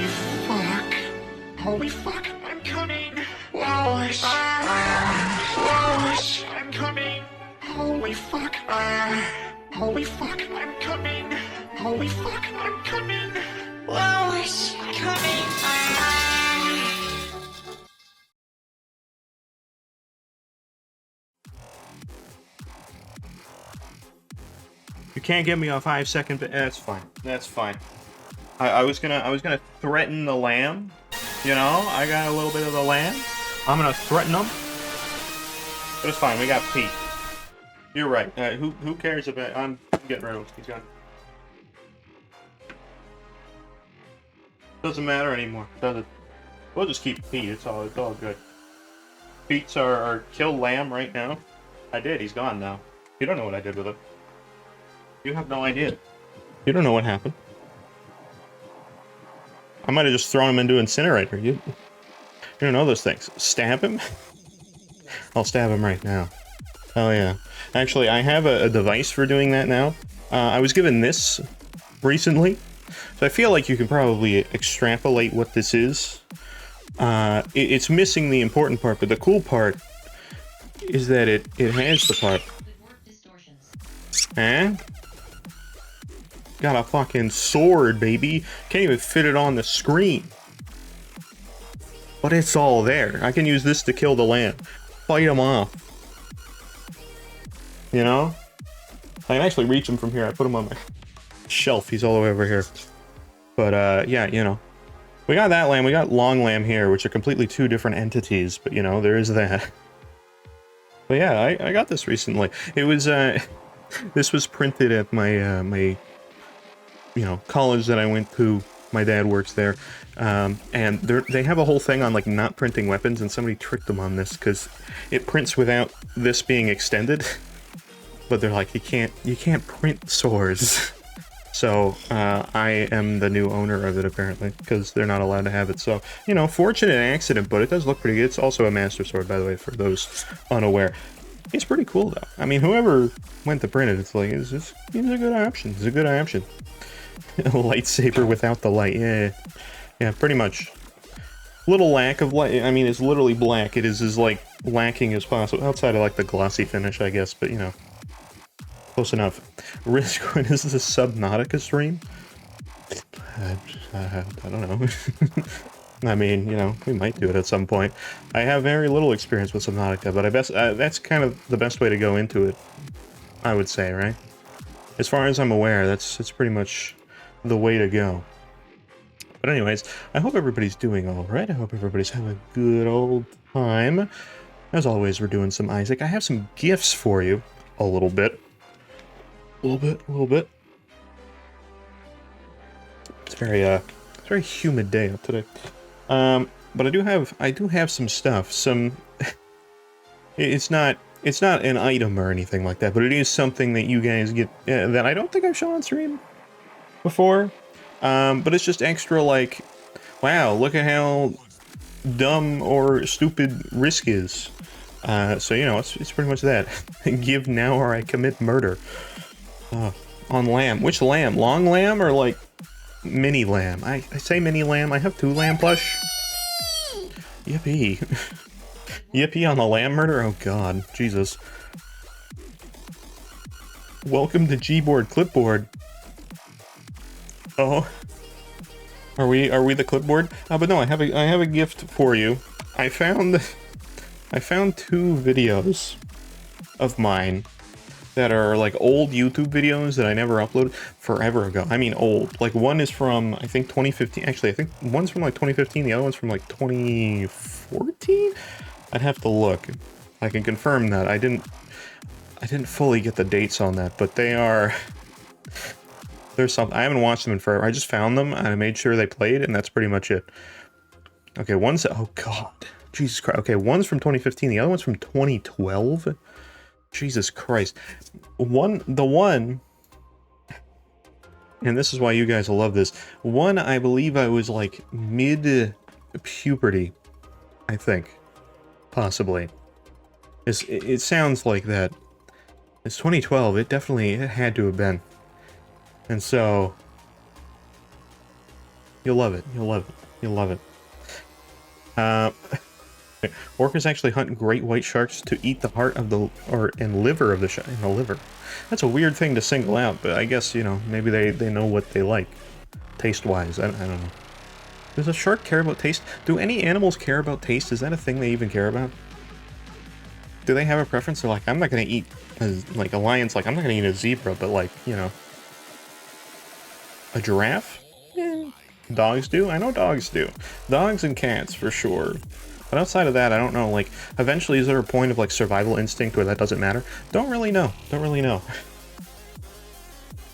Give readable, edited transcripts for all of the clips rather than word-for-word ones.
Holy fuck. Holy fuck, I'm coming. Lois. Lois, I'm coming. Holy fuck. Holy fuck, I'm coming. Holy fuck, I'm coming. Lois, coming. You can't get me a 5-second, but that's fine. That's fine. I was gonna threaten the lamb. You know, I got a little bit of the lamb. I'm gonna threaten them. But it's fine. We got Pete. You're right. Who cares about? I'm getting rid of him. He's gone. Doesn't matter anymore, does it? We'll just keep Pete. It's all good. Pete's our kill lamb right now. I did. He's gone now. You don't know what I did with him. You have no idea. You don't know what happened. I might have just thrown him into incinerator. You don't know those things. Stab him? I'll stab him right now. Oh yeah. Actually, I have a device for doing that now. I was given this recently, so I feel like you can probably extrapolate what this is. It's missing the important part, but the cool part is that it has the part. Huh? Got a fucking sword, baby. Can't even fit it on the screen. But it's all there. I can use this to kill the lamb. Fight him off. You know? I can actually reach him from here. I put him on my shelf. He's all the way over here. But, yeah, you know. We got that lamb. We got long lamb here, which are completely two different entities. But, you know, there is that. But, yeah, I got this recently. It was, this was printed at my, my... you know, college that I went to. My dad works there, and they have a whole thing on like not printing weapons, and somebody tricked them on this because it prints without this being extended. But they're like, you can't print swords. So I am the new owner of it apparently because they're not allowed to have it. So you know, fortunate accident, but it does look pretty good. It's also a master sword, by the way, for those unaware. It's pretty cool though. I mean, whoever went to print it, it's like it's a good option. It's a good option. A lightsaber without the light. Yeah, pretty much. Little lack of light. I mean, it's literally black. It is as like lacking as possible. Outside of like the glossy finish, I guess, but you know, close enough. riskRED is the Subnautica stream. I don't know. I mean, you know, we might do it at some point. I have very little experience with Subnautica, but I guess that's kind of the best way to go into it. I would say, right? As far as I'm aware, that's pretty much the way to go. But anyways, I hope everybody's doing all right. I hope everybody's having a good old time. As always, we're doing some Isaac. I have some gifts for you. A little bit. A little bit. It's very humid day up today. But I do have some stuff. It's not an item or anything like that, but it is something that you guys get that I don't think I've shown on stream before. But it's just extra like, wow, look at how dumb or stupid Risk is. So, you know, it's pretty much that. Give now or I commit murder. On lamb. Which lamb? Long lamb or like mini lamb? I say mini lamb. I have 2 lamb plush. Yippee. Yippee on the lamb murder? Oh god, Jesus. Welcome to Gboard Clipboard. Oh. Are we the clipboard? But no, I have a gift for you. I found 2 videos of mine that are like old YouTube videos that I never uploaded forever ago. I mean old. Like one is from I think 2015. Actually, I think one's from like 2015, the other one's from like 2014? I'd have to look. I can confirm that. I didn't fully get the dates on that, but there's something. I haven't watched them in forever. I just found them and I made sure they played, and that's pretty much it. Okay, oh god. Jesus Christ. Okay, one's from 2015, the other one's from 2012. Jesus Christ. The one, and this is why you guys will love this. One, I believe I was like mid-puberty, I think. Possibly. It sounds like that. It's 2012, it had to have been. And so, You'll love it. You'll love it. You'll love it. Orcas actually hunt great white sharks to eat the heart of the and liver of the shark. The liver. That's a weird thing to single out, but I guess, you know, maybe they know what they like, taste-wise. I don't know. Does a shark care about taste? Do any animals care about taste? Is that a thing they even care about? Do they have a preference? They're like, I'm not gonna eat, like a lion's like, I'm not gonna eat a zebra, but like, you know, a giraffe? Dogs do? I know dogs do. Dogs and cats, for sure. But outside of that, I don't know, like, eventually is there a point of, like, survival instinct where that doesn't matter? Don't really know. Don't really know.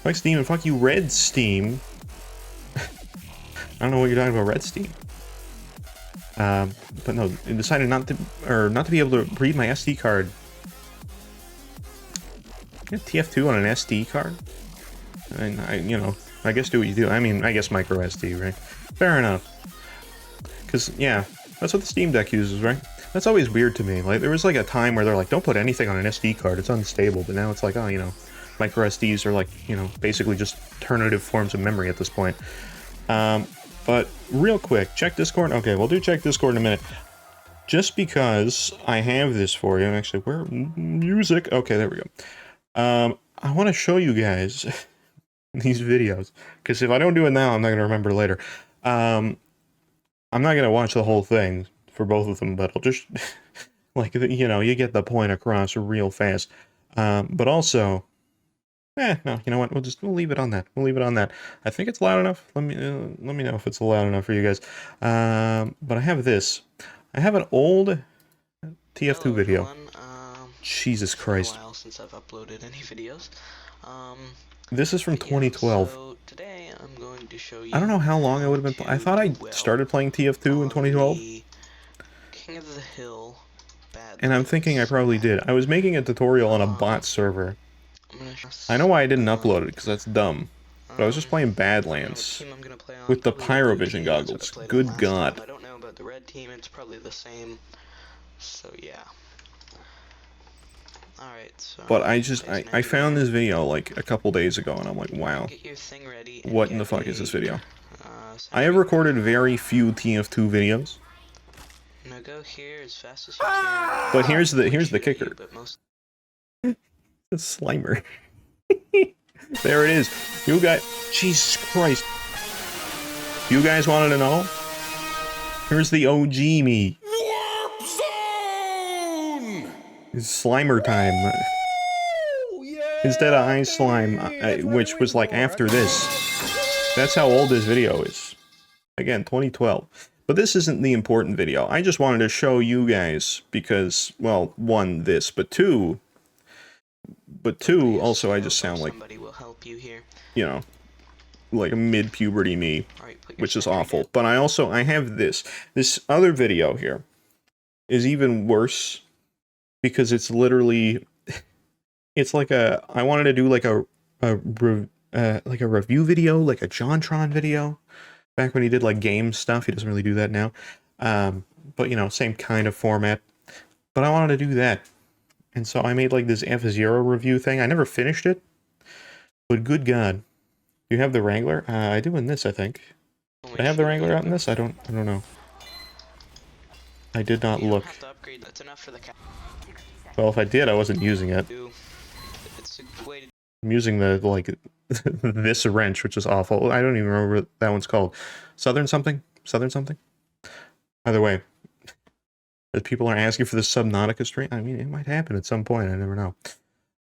Fuck Steam and fuck you, Red Steam. I don't know what you're talking about, Red Steam. But no, I decided not to be able to read my SD card. Get TF2 on an SD card? And you know, I guess do what you do. I mean, I guess micro SD, right? Fair enough. Because, yeah, that's what the Steam Deck uses, right? That's always weird to me. Like, there was like a time where they're like, don't put anything on an SD card, it's unstable. But now it's like, oh, you know, micro SDs are like, you know, basically just alternative forms of memory at this point. But real quick, check Discord. Okay, we'll do check Discord in a minute. Just because I have this for you, and actually, where music? Okay, there we go. I want to show you guys these videos, because if I don't do it now, I'm not going to remember later. I'm not going to watch the whole thing for both of them, but I'll just, like, you know, you get the point across real fast. But also, no, you know what, we'll leave it on that. We'll leave it on that. I think it's loud enough. Let me know if it's loud enough for you guys. But I have this. I have an old TF2 video. Everyone. Jesus Christ. It's been a while since I've uploaded any videos. This is from 2012. So today I'm going to show you. I don't know how long I would have been. I thought I started playing TF2 in 2012. King of the Hill. And I'm thinking I probably did. I was making a tutorial on a bot server. I know why I didn't upload it, because that's dumb. But I was just playing Badlands with the Pyrovision goggles. Good God. I don't know about the red team. It's probably the same. So yeah. Alright, so... But I found this video like a couple days ago, and I'm like, wow. What in the fuck is this video? I have recorded very few TF2 videos. Now go here as fast as you can. But here's the kicker. The Slimer. There it is. You guys... Jesus Christ. You guys wanted to know? Here's the OG me. It's Slimer time. Instead of Ice Slime, which was like after this. That's how old this video is. Again, 2012. But this isn't the important video. I just wanted to show you guys because, well, one, this, but two, also I just sound like, you know, like a mid-puberty me, which is awful. But I have this. This other video here is even worse. Because it's literally, it's like I wanted to do like a review video, like a JonTron video, back when he did like game stuff. He doesn't really do that now, but you know, same kind of format. But I wanted to do that, and so I made like this F-Zero review thing. I never finished it, but good God, you have the Wrangler. I do in this, I think. Did I have the Wrangler out in this? I don't know. I did not look. Well, if I did, I wasn't using it. I'm using the, like, this wrench, which is awful. I don't even remember what that one's called. Southern something? Southern something? Either way. If people are asking for the Subnautica stream, I mean, it might happen at some point. I never know.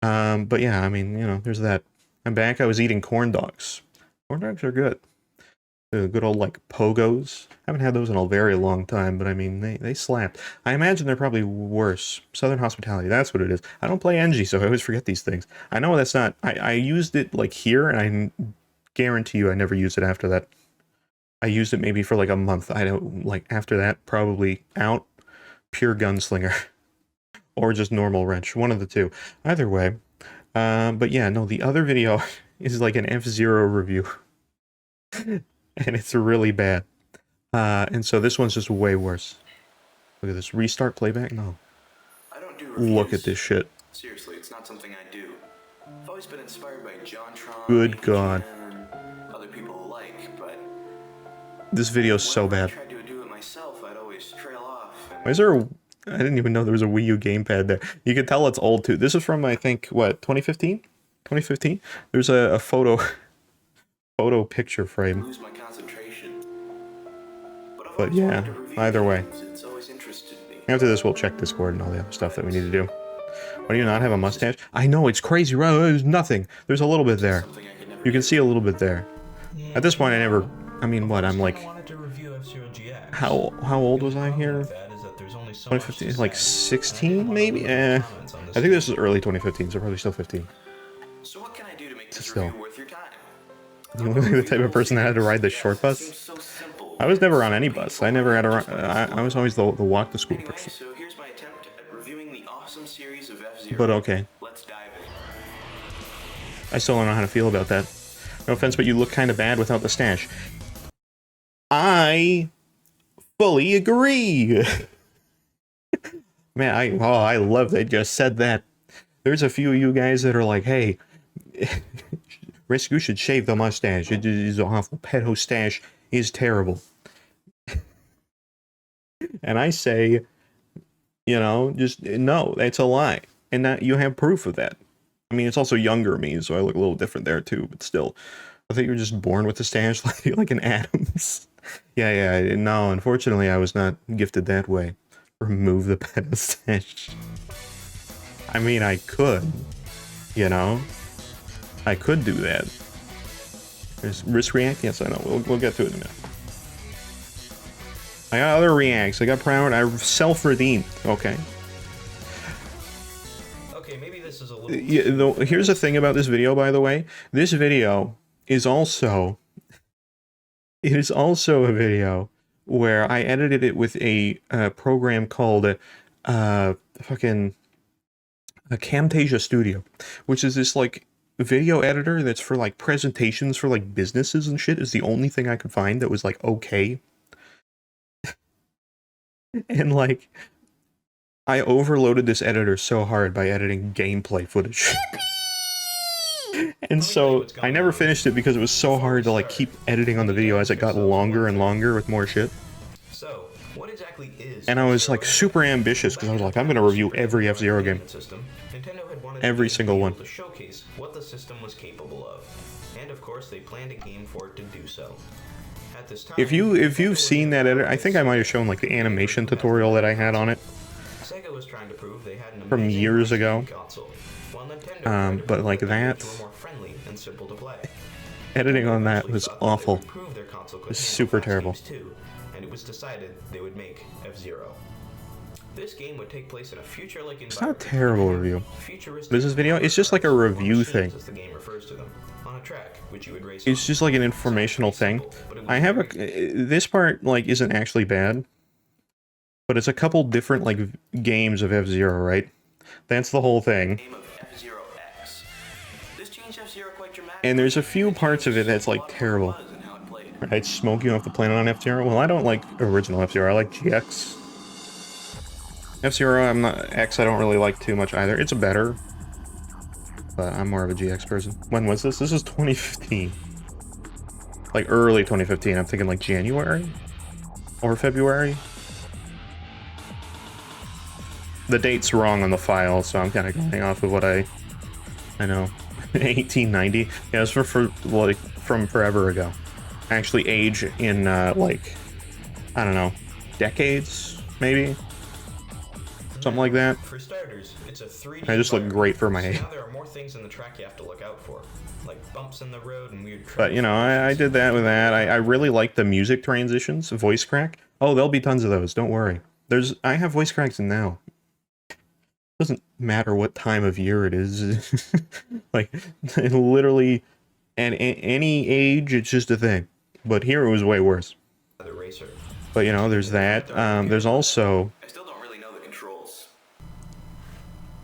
But yeah, I mean, you know, there's that. I'm back. I was eating corn dogs. Corn dogs are good. The good old, like, pogos. I haven't had those in a very long time, but I mean, they slapped. I imagine they're probably worse. Southern Hospitality, that's what it is. I don't play NG, so I always forget these things. I know that's not... I used it, like, here, and I guarantee you I never used it after that. I used it maybe for, like, a month. I don't... Like, after that, probably out. Pure gunslinger. Or just normal wrench. One of the two. Either way. But yeah, no, the other video is, like, an F-Zero review. And it's really bad. And so this one's just way worse. Look at this. Restart playback? No. I don't do reviews. Look at this shit. Seriously, it's not something I do. I've always been inspired by JonTron. Good God. Other people alike, but This video is so Whenever I bad. tried to do it myself, I'd always trail off. Why is there a... I didn't even know there was a Wii U gamepad there. You can tell it's old too. This is from, I think, what, 2015? 2015? There's a photo picture frame. Lose my concentration. I've But always yeah, wanted to review either way. games. It's always interested me. After this, we'll check Discord and all the other stuff that we need to do. Why do you not have a mustache? I know, it's crazy, right? There's nothing. There's a little bit there. Something I could never You can do. see a little bit there. At this point, I never... I mean, what, I'm like... I wanted to review F-Zero GX. How old was I here? That is that there's only so much to 2015? Like say. 16, maybe? I think this is early 2015, so probably still 15. So what can I do to make this Still. review worth your time? You look like the type of person that had to ride the short bus? Seems so simple. I was never on any bus. I never had a... I was always the walk to school Anyway, person. so here's my attempt at reviewing the awesome series of F-Zero. But okay. Let's dive in. I still don't know how to feel about that. No offense, but you look kind of bad without the stash. I fully agree. Man, I love that you just said that. There's a few of you guys that are like, hey, Risk, you should shave the mustache. It is awful. Pedo stash is terrible. And I say, you know, just no, that's a lie. And that you have proof of that. I mean, it's also younger me, so I look a little different there too, but still. I think you were just born with the stash like an Adams. Yeah, no, unfortunately I was not gifted that way. Remove the pedo stash. I mean, I could, you know? I could do that. There's risk react? Yes, I know. We'll get to it in a minute. I got other reacts. I got proud. I self-redeemed. Okay. Okay, maybe this is a little... Yeah, here's the thing about this video, by the way. This video is also... It is also a video where I edited it with a program called fucking Camtasia Studio, which is this like video editor that's for like presentations for like businesses and shit. Is the only thing I could find that was like okay. And like I overloaded this editor so hard by editing gameplay footage. And so I never finished it because it was so hard to like keep editing on the video as it got longer and longer with more shit. So, what exactly is... And I was like super ambitious because I was like, I'm gonna review every F-Zero game. System, Nintendo had wanted Every to be single able one. to showcase what the system was capable of. And of course, they planned a game for it to do so. At this time, If you've seen that editor, I think I might have shown like the animation tutorial that I had on it Sega was trying to prove they had an from amazing years ago. console, while Nintendo tried to But prove like that the that, games were more friendly and simple to play. editing on that Actually was thought that they awful. would prove their console could It's handle super fast terrible. games too, and it was decided they would make F-Zero. This game would take place in a future-like environment. It's not a terrible review. Futuristic This video, it's just like a review thing. as the game refers to them, on a track which you would race It's on. just like an informational thing. I have a... This part, like, isn't actually bad. But it's a couple different, like, games of F-Zero, right? That's the whole thing. Game of F-Zero X. This changed F-Zero quite dramatically. And there's a few parts of it that's, like, terrible. And how it played. Right? Smoking off the planet on F-Zero? Well, I don't like original F-Zero. I like GX. F-Zero, X I don't really like too much either. It's better. But I'm more of a GX person. When was this? This is 2015. Like, early 2015. I'm thinking, like, January? Or February? The date's wrong on the file, so I'm kind of going off of what I know. 1890? Yeah, it's like, from forever ago. Actually age in, like, I don't know, decades, maybe? Something like that. For starters, it's a 3D I just look environment, great for my so age. now there are more things in the track you have to look out for, like bumps in the road and weird But, you know, I did that with that. I really like the music transitions, voice crack. Oh, there'll be tons of those, don't worry. I have voice cracks now. Doesn't matter what time of year it is. Like, literally, at any age, it's just a thing. But here it was way worse. the racer. But, you know, there's that. There's also... I still don't really know the controls.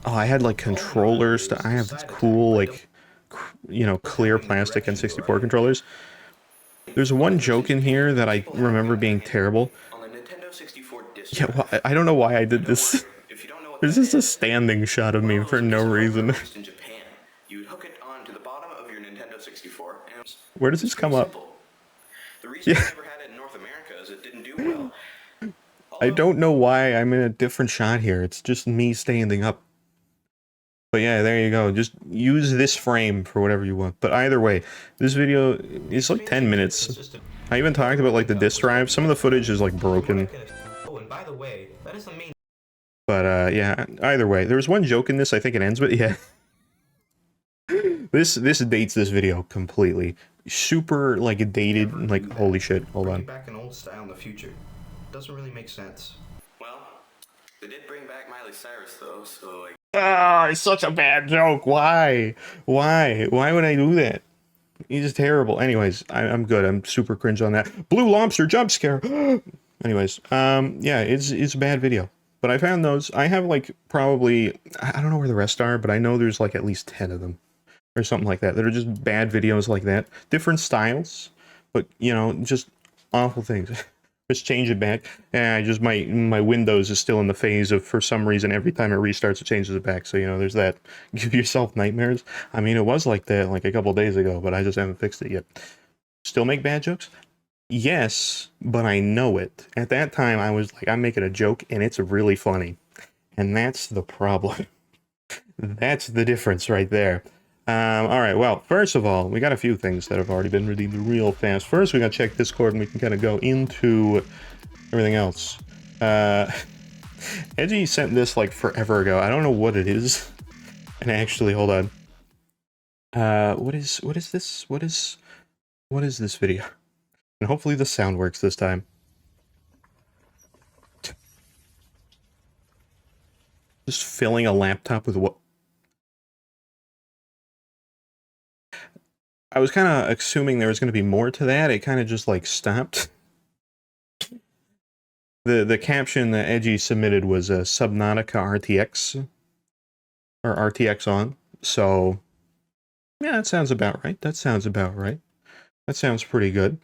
Oh, I had, like, controllers. I have this cool, like, you know, clear plastic N64 controllers. There's one joke in here that I remember being terrible. On the Nintendo 64 disc. Yeah, well, I don't know why I did this. If you don't know what There's that just a is, standing shot of me for no reason. released in Japan. You would hook it onto the bottom of your Nintendo 64 and it was Where does this come up? simple. The reason Yeah. we never had it in North because it didn't do well. I don't know why I'm in a different shot here. It's just me standing up. But yeah, there you go. Just use this frame for whatever you want. But either way, this video is like 10 minutes. I even talked about like the disk drive. Some of the footage is like broken. Oh, and by the way, that is the main. But yeah, either way, there was one joke in this. I think it ends with yeah. This dates this video completely. Super like dated. Like holy shit. Hold on. Back an old style in the future. Doesn't really make sense. Well, they did bring back Miley Cyrus though, so like. Ah, it's such a bad joke. Why? Why would I do that? He's just terrible. Anyways, I'm good. I'm super cringe on that. Blue lobster jump scare. Anyways, yeah, it's a bad video. But I found those. I have like probably, I don't know where the rest are, but I know there's like at least 10 of them. Or something like that. That are just bad videos like that. Different styles. But, you know, just awful things. Just change it back. Yeah, I just, my Windows is still in the phase of, for some reason, every time it restarts, it changes it back. So, you know, there's that. Give yourself nightmares. I mean, it was like that like a couple days ago, but I just haven't fixed it yet. Still make bad jokes? Yes, but I know it. At that time, I was like, I'm making a joke, and it's really funny. And that's the problem. That's the difference right there. Alright, well, first of all, we got a few things that have already been redeemed real fast. First, we gotta check Discord, and we can kind of go into everything else. Edgy sent this, like, forever ago. I don't know what it is. And actually, hold on. What is this? What is this video? And hopefully the sound works this time. Just filling a laptop with what? I was kind of assuming there was going to be more to that. It kind of just like stopped. The caption that Edgy submitted was a Subnautica RTX or RTX on. So yeah, that sounds about right. That sounds pretty good.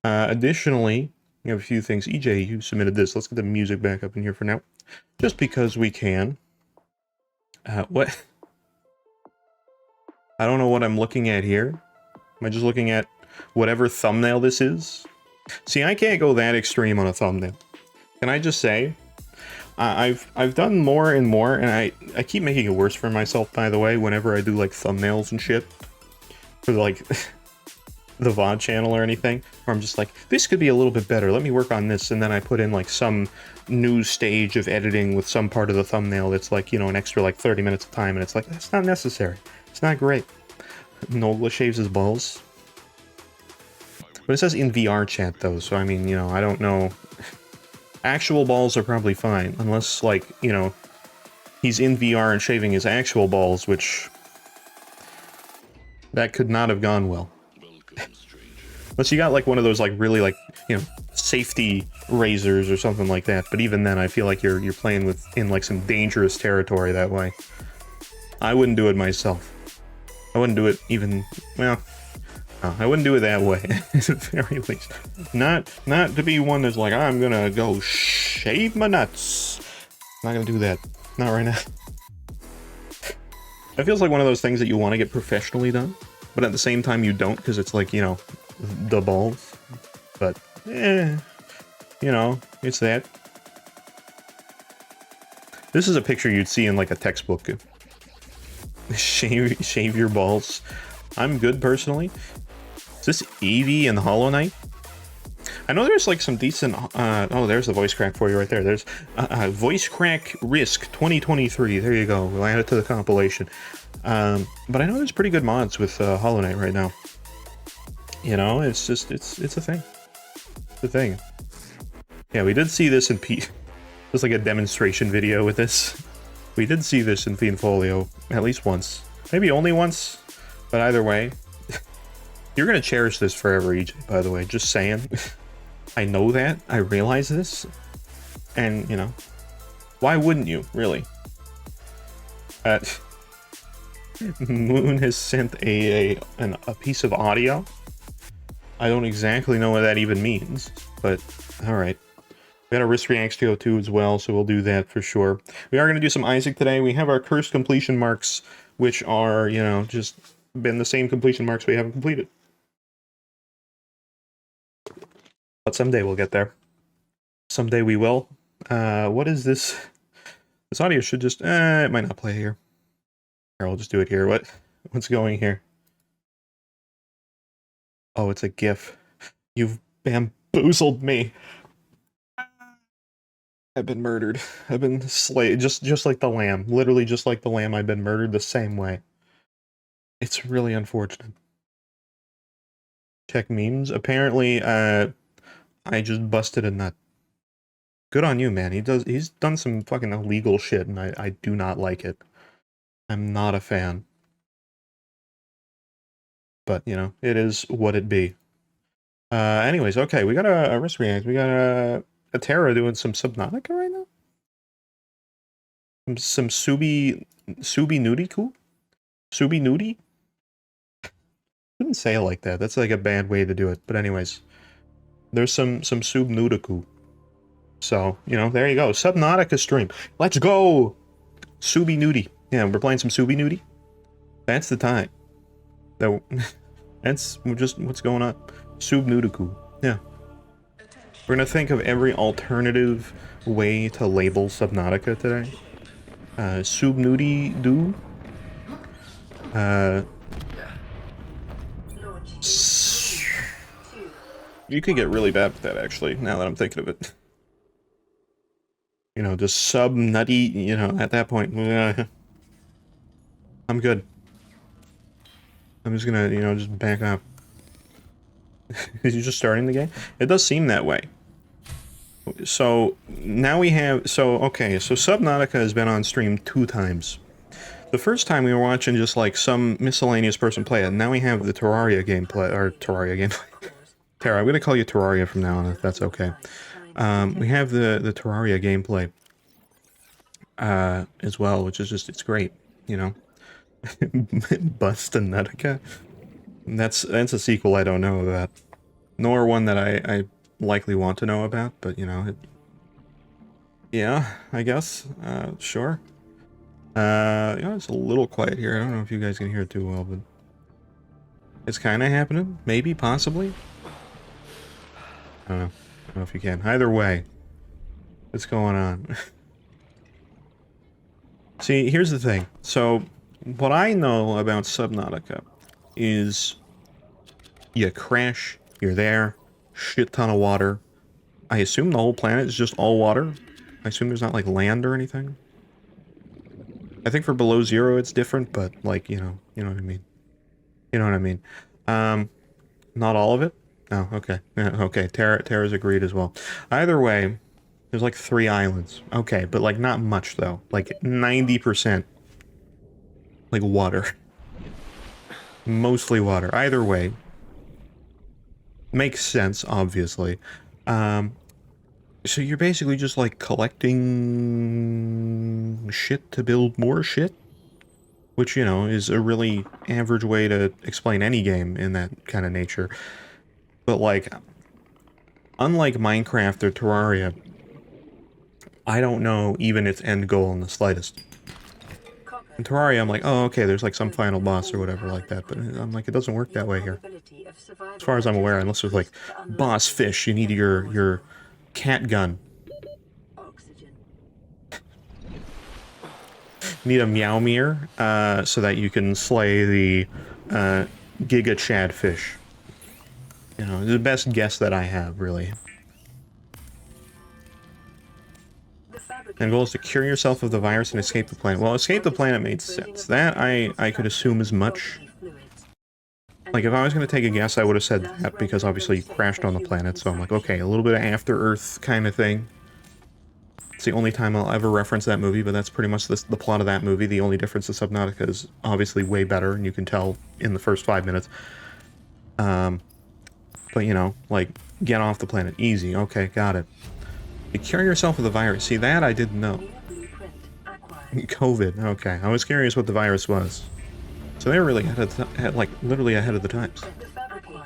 Additionally, we have a few things. EJ, you submitted this. Let's get the music back up in here for now, just because we can. What? I don't know what I'm looking at here. Am I just looking at whatever thumbnail this is? See, I can't go that extreme on a thumbnail. Can I just say, I've done more and more, and I keep making it worse for myself, by the way, whenever I do, like, thumbnails and shit. For, like, the VOD channel or anything. Where I'm just like, this could be a little bit better. Let me work on this, and then I put in, like, some new stage of editing with some part of the thumbnail that's, like, you know, an extra, like, 30 minutes of time, and it's like, that's not necessary. It's not great. Nogla shaves his balls. But it says in VR chat, though, so I mean, you know, I don't know. Actual balls are probably fine, unless, like, you know, he's in VR and shaving his actual balls, which... that could not have gone well. Unless you got, like, one of those, like, really, like, you know, safety razors or something like that, but even then, I feel like you're playing in, like, some dangerous territory that way. I wouldn't do it myself. I wouldn't do it even, well, no, I wouldn't do it that way, at the very least. Not to be one that's like, I'm gonna go shave my nuts. Not gonna do that. Not right now. It feels like one of those things that you want to get professionally done, but at the same time you don't, because it's like, you know, the balls. But, you know, it's that. This is a picture you'd see in, like, a textbook. Shave your balls. I'm good personally. Is this Eevee and Hollow Knight? I know there's like some decent. Oh, there's the voice crack for you right there. There's voice crack Risk 2023. There you go. We'll add it to the compilation. But I know there's pretty good mods with Hollow Knight right now. You know, it's just it's a thing. It's a thing. Yeah, we did see this in There's like a demonstration video with this. We did see this in Fiendfolio at least once. Maybe only once, but either way. You're gonna cherish this forever, EJ, by the way, just saying. I know that, I realize this, and, you know, why wouldn't you, really? Moon has sent a piece of audio. I don't exactly know what that even means, but alright. We got a Risk Reacts to go to as well, so we'll do that for sure. We are going to do some Isaac today. We have our cursed completion marks, which are, you know, just been the same completion marks we haven't completed. But someday we'll get there. Someday we will. What is this? This audio should just, it might not play here. Here, I'll just do it here. What's going here? Oh, it's a GIF. You've bamboozled me. I've been murdered. I've been slayed, just like the lamb. Literally just like the lamb, I've been murdered the same way. It's really unfortunate. Check memes. Apparently, I just busted a nut. Good on you, man. He's done some fucking illegal shit, and I do not like it. I'm not a fan. But, you know, it is what it be. Anyways, okay, we got a risk react. We got a Terra doing some Subnautica right now? Some Subi Nudie cool? Subi Nudie? Couldn't say it like that. That's like a bad way to do it. But anyways, there's some Sub Nudiku. So, you know, there you go. Subnautica stream. Let's go! Subi Nudie. Yeah, we're playing some Subi Nudie. That's the time. That's just what's going on. Sub Nudiku. Yeah. We're gonna think of every alternative way to label Subnautica today. Sub Nudie do. You could get really bad with that, actually, now that I'm thinking of it. You know, just sub-nutty, you know, at that point, I'm good. I'm just gonna, you know, just back up. Is you just starting the game? It does seem that way. So, now we have, okay, so Subnautica has been on stream 2 times. The first time we were watching just like some miscellaneous person play it, and now we have the Terraria gameplay, or Terraria gameplay. Terra, I'm gonna call you Terraria from now on, if that's okay. We have the Terraria gameplay as well, which is just, it's great, you know. Bustanutica? That's a sequel I don't know about. Nor one that I likely want to know about, but you know, yeah, I guess, sure. You know, it's a little quiet here. I don't know if you guys can hear it too well, but it's kind of happening, maybe, possibly. I don't know if you can. Either way, what's going on? See, here's the thing. So, what I know about Subnautica is you crash, you're there, shit ton of water. I assume the whole planet is just all water. I assume there's not, like, land or anything. I think for below zero it's different, but, like, you know what I mean. You know what I mean. Not all of it? Oh, okay. Yeah, okay, Terra's agreed as well. Either way, there's like 3 islands. Okay, but like not much though. Like 90% like water. Mostly water. Either way. Makes sense, obviously. So you're basically just like collecting shit to build more shit? Which, you know, is a really average way to explain any game in that kind of nature. But, like, unlike Minecraft or Terraria, I don't know even its end goal in the slightest. In Terraria, I'm like, oh, okay, there's like some final boss or whatever like that, but I'm like, it doesn't work that way here. As far as I'm aware, unless there's like, boss fish, you need your cat gun. Need a Meowmere, so that you can slay the Giga Chad fish. You know, the best guess that I have, really. And goal is to cure yourself of the virus and escape the planet. Well, escape the planet made sense. That I could assume as much. Like, if I was going to take a guess, I would have said that, because obviously you crashed on the planet, so I'm like, okay, a little bit of After-Earth kind of thing. It's the only time I'll ever reference that movie, but that's pretty much the plot of that movie. The only difference is Subnautica is obviously way better, and you can tell in the first 5 minutes. But, you know, like, get off the planet. Easy. Okay, got it. You cure yourself of the virus. See, that I didn't know. COVID. Okay. I was curious what the virus was. So they were really like, literally ahead of the times.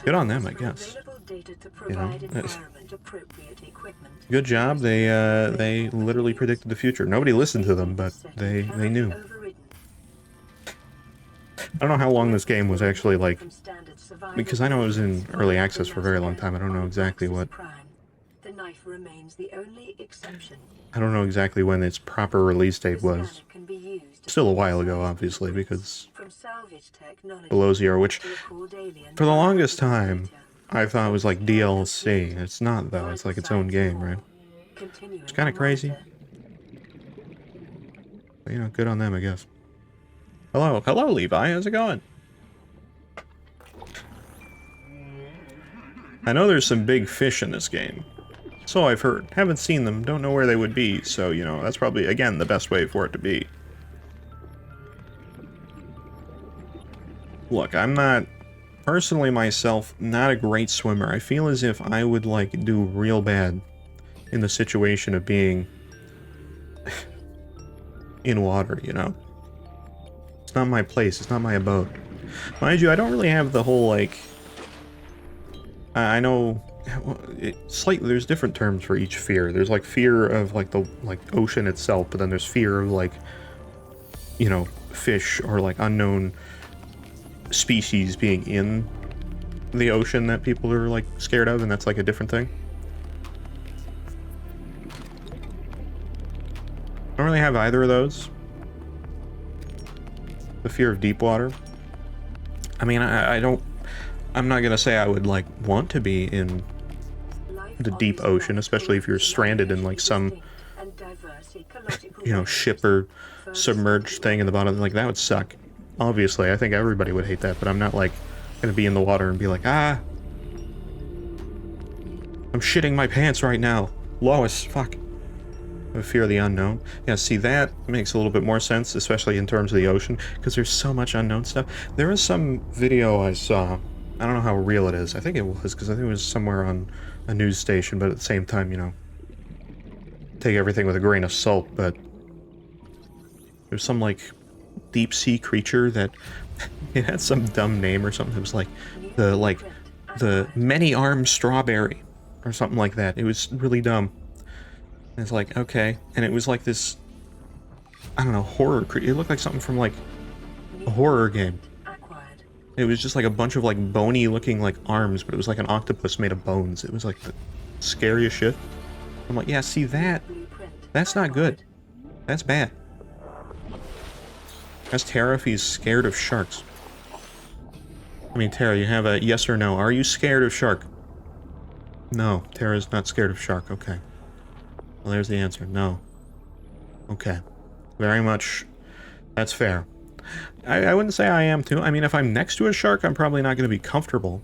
Good on them, I guess. You know? Good job. They literally predicted the future. Nobody listened to them, but they knew. I don't know how long this game was actually, like, because I know it was in early access for a very long time. I don't know exactly what Life remains the only exception. I don't know exactly when its proper release date The was. scanner can be used Still a while ago, obviously, because from salvage technology below zero, which to record alien for the longest time data. I thought it was like DLC. It's not though, it's like its own game, right? Continuing It's kind of to crazy. monitor. But, you know, good on them, I guess. Hello, Levi, how's it going? I know there's some big fish in this game. So I've heard. Haven't seen them, don't know where they would be, so, you know, that's probably, again, the best way for it to be. Look, I'm not, personally myself, not a great swimmer. I feel as if I would, like, do real bad in the situation of being in water, you know? It's not my place, it's not my abode. Mind you, I don't really have the whole, like... I know... there's different terms for each fear. There's, like, fear of, like, the, like, ocean itself, but then there's fear of, like, you know, fish or, like, unknown species being in the ocean that people are, like, scared of, and that's, like, a different thing. I don't really have either of those. The fear of deep water. I mean, I don't... I'm not gonna say I would, like, want to be in the deep ocean, especially if you're stranded in, like, some, you know, ship or submerged thing in the bottom. Like, that would suck. Obviously, I think everybody would hate that, but I'm not, like, gonna be in the water and be like, ah! I'm shitting my pants right now. Lois, fuck. I fear the unknown. Yeah, see, that makes a little bit more sense, especially in terms of the ocean, because there's so much unknown stuff. There was some video I saw, I don't know how real it is, I think it was, because I think it was somewhere on a news station, but at the same time, you know, take everything with a grain of salt, but there's some, like, deep-sea creature that, it had some dumb name or something. It was like, the many-armed strawberry, or something like that. It was really dumb. And it's like, okay. And it was like this, I don't know, horror creature. It looked like something from, like, a horror game. It was just like a bunch of, like, bony looking, like, arms, but it was like an octopus made of bones. It was like the scariest shit. I'm like, yeah, see that? That's not good. That's bad. Ask Tara if he's scared of sharks. I mean, Tara, you have a yes or no. Are you scared of shark? No, Tara's not scared of shark. Okay. Well, there's the answer. No. Okay. Very much. That's fair. I wouldn't say I am too. I mean, if I'm next to a shark, I'm probably not going to be comfortable.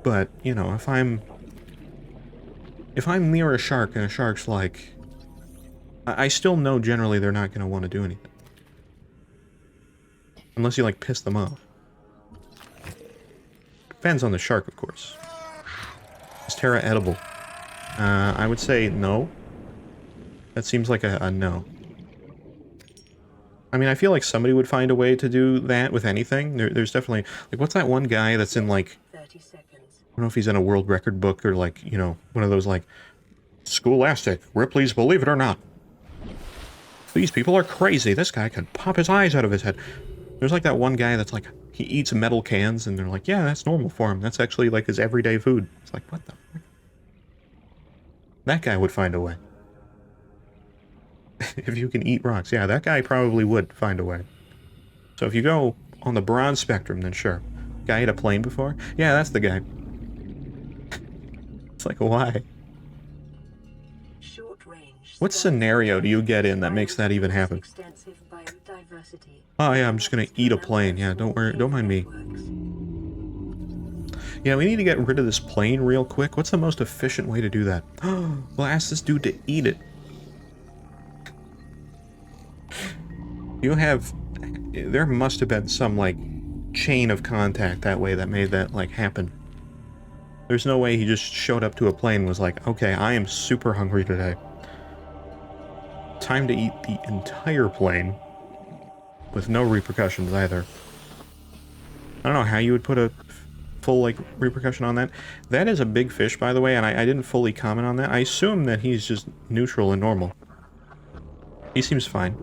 But, you know, if I'm near a shark and a shark's like... I still know generally they're not going to want to do anything. Unless you, like, piss them off. Depends on the shark, of course. Is Tara edible? I would say no. That seems like a no. I mean, I feel like somebody would find a way to do that with anything. There's definitely... Like, what's that one guy that's in, like... 30 seconds. I don't know if he's in a world record book or, like, you know, one of those, like... Scholastic, Ripley's Believe It or Not. These people are crazy. This guy can pop his eyes out of his head. There's, like, that one guy that's, like... He eats metal cans, and they're like, yeah, that's normal for him. That's actually, like, his everyday food. It's like, what the fuck? That guy would find a way. If you can eat rocks. Yeah, that guy probably would find a way. So if you go on the broad spectrum, then sure. Guy ate a plane before? Yeah, that's the guy. It's like, why? Short range. What scenario do you get in that makes that even happen? Extensive biodiversity. Oh yeah, I'm just gonna eat a plane. Yeah, don't worry, don't mind me. Yeah, we need to get rid of this plane real quick. What's the most efficient way to do that? Well, ask this dude to eat it. You have... There must have been some, like, chain of contact that way that made that, like, happen. There's no way he just showed up to a plane and was like, okay, I am super hungry today. Time to eat the entire plane. With no repercussions either. I don't know how you would put a full, like, repercussion on that. That is a big fish, by the way, and I didn't fully comment on that. I assume that he's just neutral and normal. He seems fine.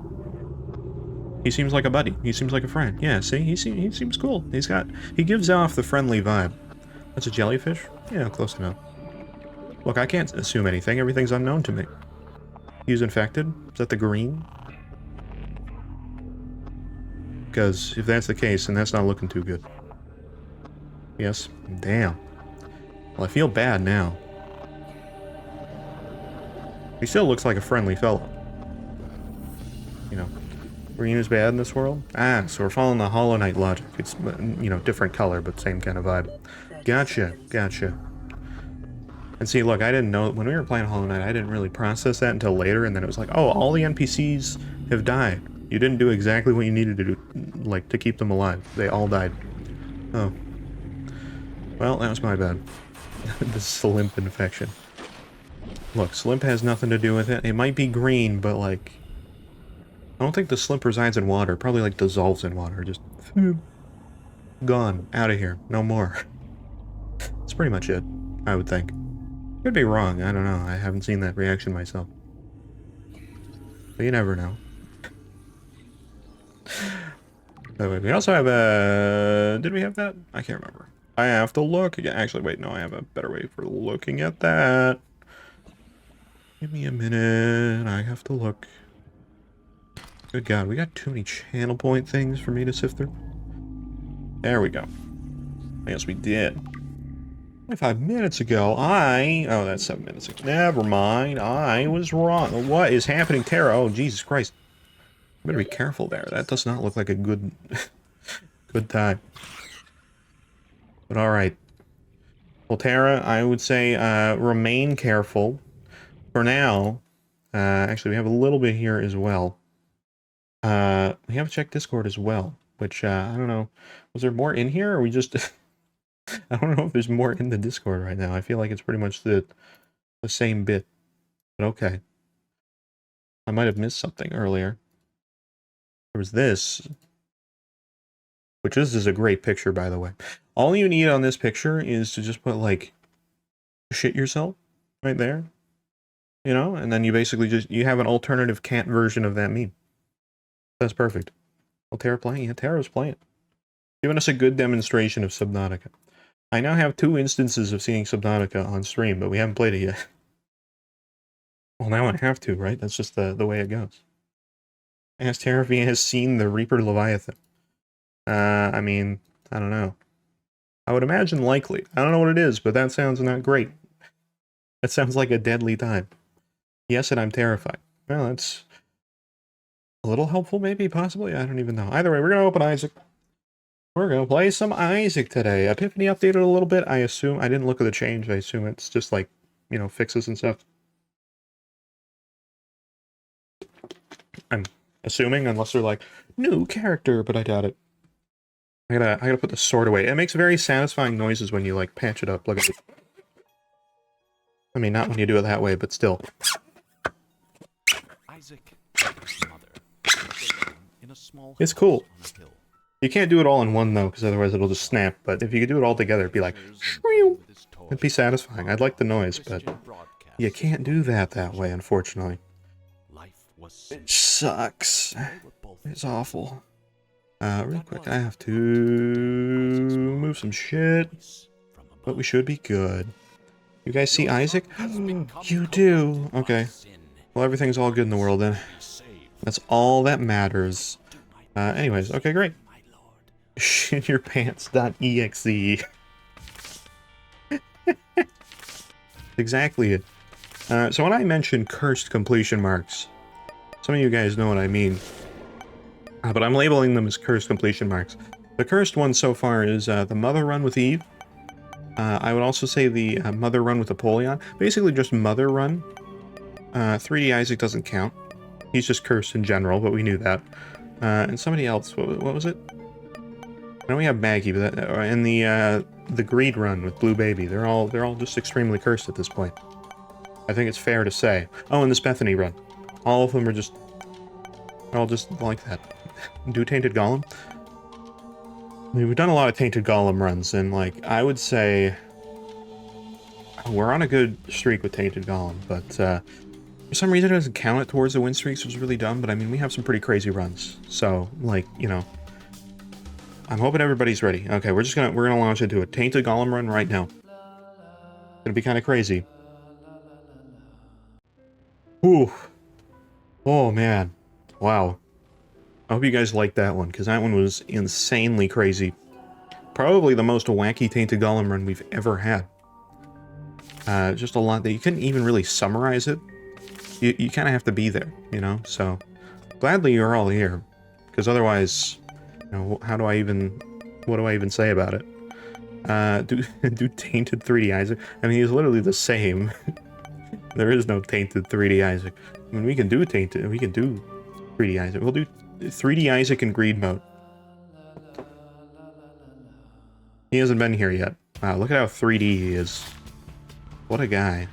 He seems like a buddy. He seems like a friend. Yeah, see? He seems cool. He gives off the friendly vibe. That's a jellyfish? Yeah, close enough. Look, I can't assume anything. Everything's unknown to me. He's infected? Is that the green? Because if that's the case, then that's not looking too good. Yes? Damn. Well, I feel bad now. He still looks like a friendly fellow. You know, green is bad in this world? Ah, so we're following the Hollow Knight logic. It's, you know, different color, but same kind of vibe. Gotcha, gotcha. And see, look, I didn't know, when we were playing Hollow Knight, I didn't really process that until later, and then it was like, oh, all the NPCs have died. You didn't do exactly what you needed to do, like, to keep them alive. They all died. Oh. Well, that was my bad. The Slimp infection. Look, Slimp has nothing to do with it. It might be green, but, like, I don't think the Slimp resides in water. It probably, like, dissolves in water. Just, gone. Out of here. No more. That's pretty much it, I would think. Could be wrong, I don't know. I haven't seen that reaction myself. But you never know. We also have a... Did we have that? I can't remember. I have to look again. Actually, wait, no, I have a better way for looking at that. Give me a minute. I have to look. Good God, we got too many channel point things for me to sift through. There we go. I guess we did. 5 minutes ago, oh, that's 7 minutes ago. Never mind, I was wrong. What is happening, Tara? Oh, Jesus Christ. You better be careful there. That does not look like a good, good time. But alright. Well, Tara, I would say, remain careful. For now, actually, we have a little bit here as well. We have to check Discord as well, which, I don't know. Was there more in here, or we just... I don't know if there's more in the Discord right now. I feel like it's pretty much the same bit. But okay. I might have missed something earlier. There was this. Which this is a great picture, by the way. All you need on this picture is to just put, like, shit yourself right there. You know? And then you basically just, you have an alternative cat version of that meme. That's perfect. Well, Tara playing? Yeah, Tara's playing. Giving us a good demonstration of Subnautica. I now have 2 instances of seeing Subnautica on stream, but we haven't played it yet. Well, now I have to, right? That's just the way it goes. Ask Tara if he has seen the Reaper Leviathan. I mean, I don't know. I would imagine likely. I don't know what it is, but that sounds not great. That sounds like a deadly time. Yes, and I'm terrified. Well, that's a little helpful, maybe, possibly. I don't even know. Either way, we're going to open Isaac. We're going to play some Isaac today. Epiphany updated a little bit, I assume. I didn't look at the change. I assume it's just like, you know, fixes and stuff. I'm assuming, unless they're like, new character, but I doubt it. I gotta put the sword away. It makes very satisfying noises when you, like, patch it up. Look at it. I mean, not when you do it that way, but still. Isaac, It's cool. You can't do it all in one, though, because otherwise it'll just snap. But if you could do it all together, it'd be like... It'd be satisfying. I'd like the noise, but... You can't do that way, unfortunately. It sucks. It's awful. Real quick, I have to... move some shit. But we should be good. You guys see Isaac? You do! Okay. Well, everything's all good in the world, then. That's all that matters. Anyways, okay, great. Shityourpants.exe. Exactly it. So when I mention cursed completion marks, some of you guys know what I mean. But I'm labeling them as cursed completion marks. The cursed one so far is the Mother Run with Eve. I would also say the Mother Run with Apollyon. Basically just Mother Run. 3D Isaac doesn't count. He's just cursed in general, but we knew that. And somebody else, what was it? I know we have Maggie, but that, and the Greed Run with Blue Baby. They're all just extremely cursed at this point. I think it's fair to say. Oh, and this Bethany Run. All of them are just... They're all just like that. Do Tainted Golem? I mean, we've done a lot of Tainted Golem runs, and, like, I would say... We're on a good streak with Tainted Golem, but, for some reason it doesn't count it towards the win streaks, which is really dumb, but I mean, we have some pretty crazy runs. So, like, you know... I'm hoping everybody's ready. Okay, we're gonna launch into a Tainted Golem run right now. It's gonna be kind of crazy. Whew. Oh, man. Wow. I hope you guys liked that one, because that one was insanely crazy. Probably the most wacky Tainted Golem run we've ever had. Just a lot that you couldn't even really summarize it. You kind of have to be there, you know? So, gladly you're all here. Because otherwise, you know, what do I even say about it? Do Tainted 3D Isaac? I mean, he's literally the same. There is no Tainted 3D Isaac. I mean, we can do Tainted, we can do 3D Isaac. We'll do 3D Isaac in greed mode. He hasn't been here yet. Wow, look at how 3D he is. What a guy.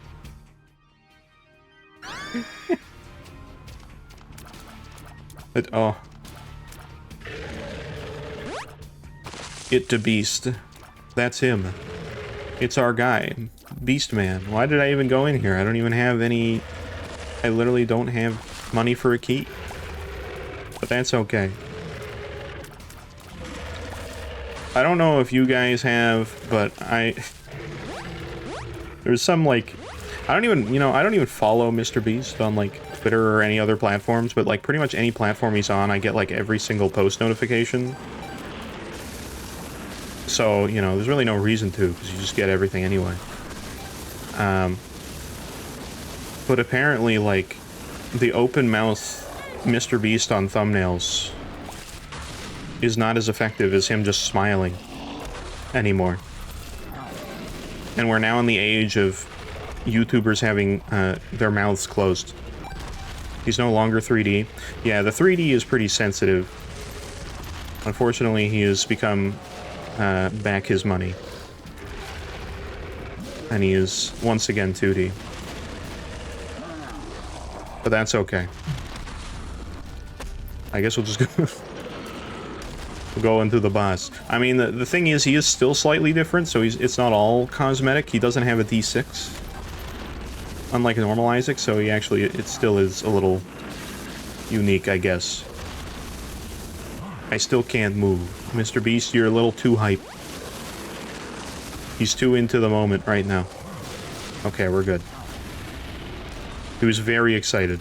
Oh. It to Beast. That's him. It's our guy. Beast Man. Why did I even go in here? I don't even have any... I literally don't have money for a key. But that's okay. I don't know if you guys have, but there's some, like... I don't even follow Mr. Beast on, like, Twitter or any other platforms, but, like, pretty much any platform he's on, I get, like, every single post notification. So, you know, there's really no reason to, because you just get everything anyway. But apparently, like, the open mouth Mr. Beast on thumbnails is not as effective as him just smiling anymore. And we're now in the age of YouTubers having their mouths closed. He's no longer 3D. Yeah, the 3D is pretty sensitive. Unfortunately, he has become back his money. And he is once again 2D. But that's okay. I guess we'll just go... we'll go into the boss. I mean, the thing is, he is still slightly different, so it's not all cosmetic. He doesn't have a D6. Unlike a normal Isaac, so he actually... it still is a little unique, I guess. I still can't move. Mr. Beast, you're a little too hype. He's too into the moment right now. Okay, we're good. He was very excited.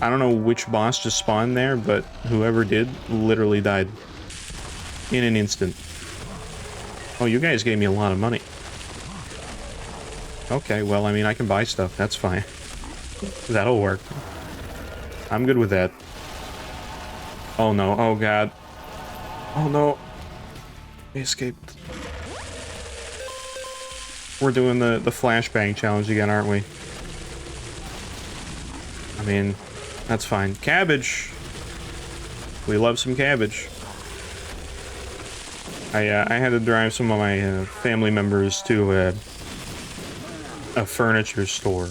I don't know which boss just spawned there, but whoever did literally died. In an instant. Oh, you guys gave me a lot of money. Okay, well, I mean, I can buy stuff. That's fine. That'll work. I'm good with that. Oh no, oh god. Oh no. We escaped. We're doing the flashbang challenge again, aren't we? I mean, that's fine. Cabbage! We love some cabbage. I had to drive some of my family members to a furniture store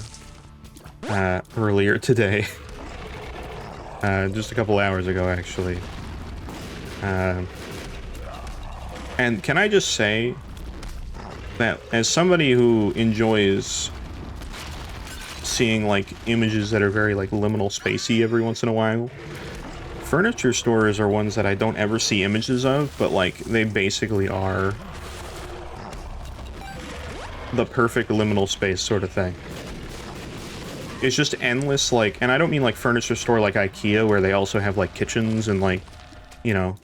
earlier today. Just a couple hours ago, actually. And can I just say that as somebody who enjoys seeing, like, images that are very, like, liminal spacey every once in a while, furniture stores are ones that I don't ever see images of, but, like, they basically are the perfect liminal space sort of thing. It's just endless, like, and I don't mean like furniture store like IKEA, where they also have like kitchens and like, you know,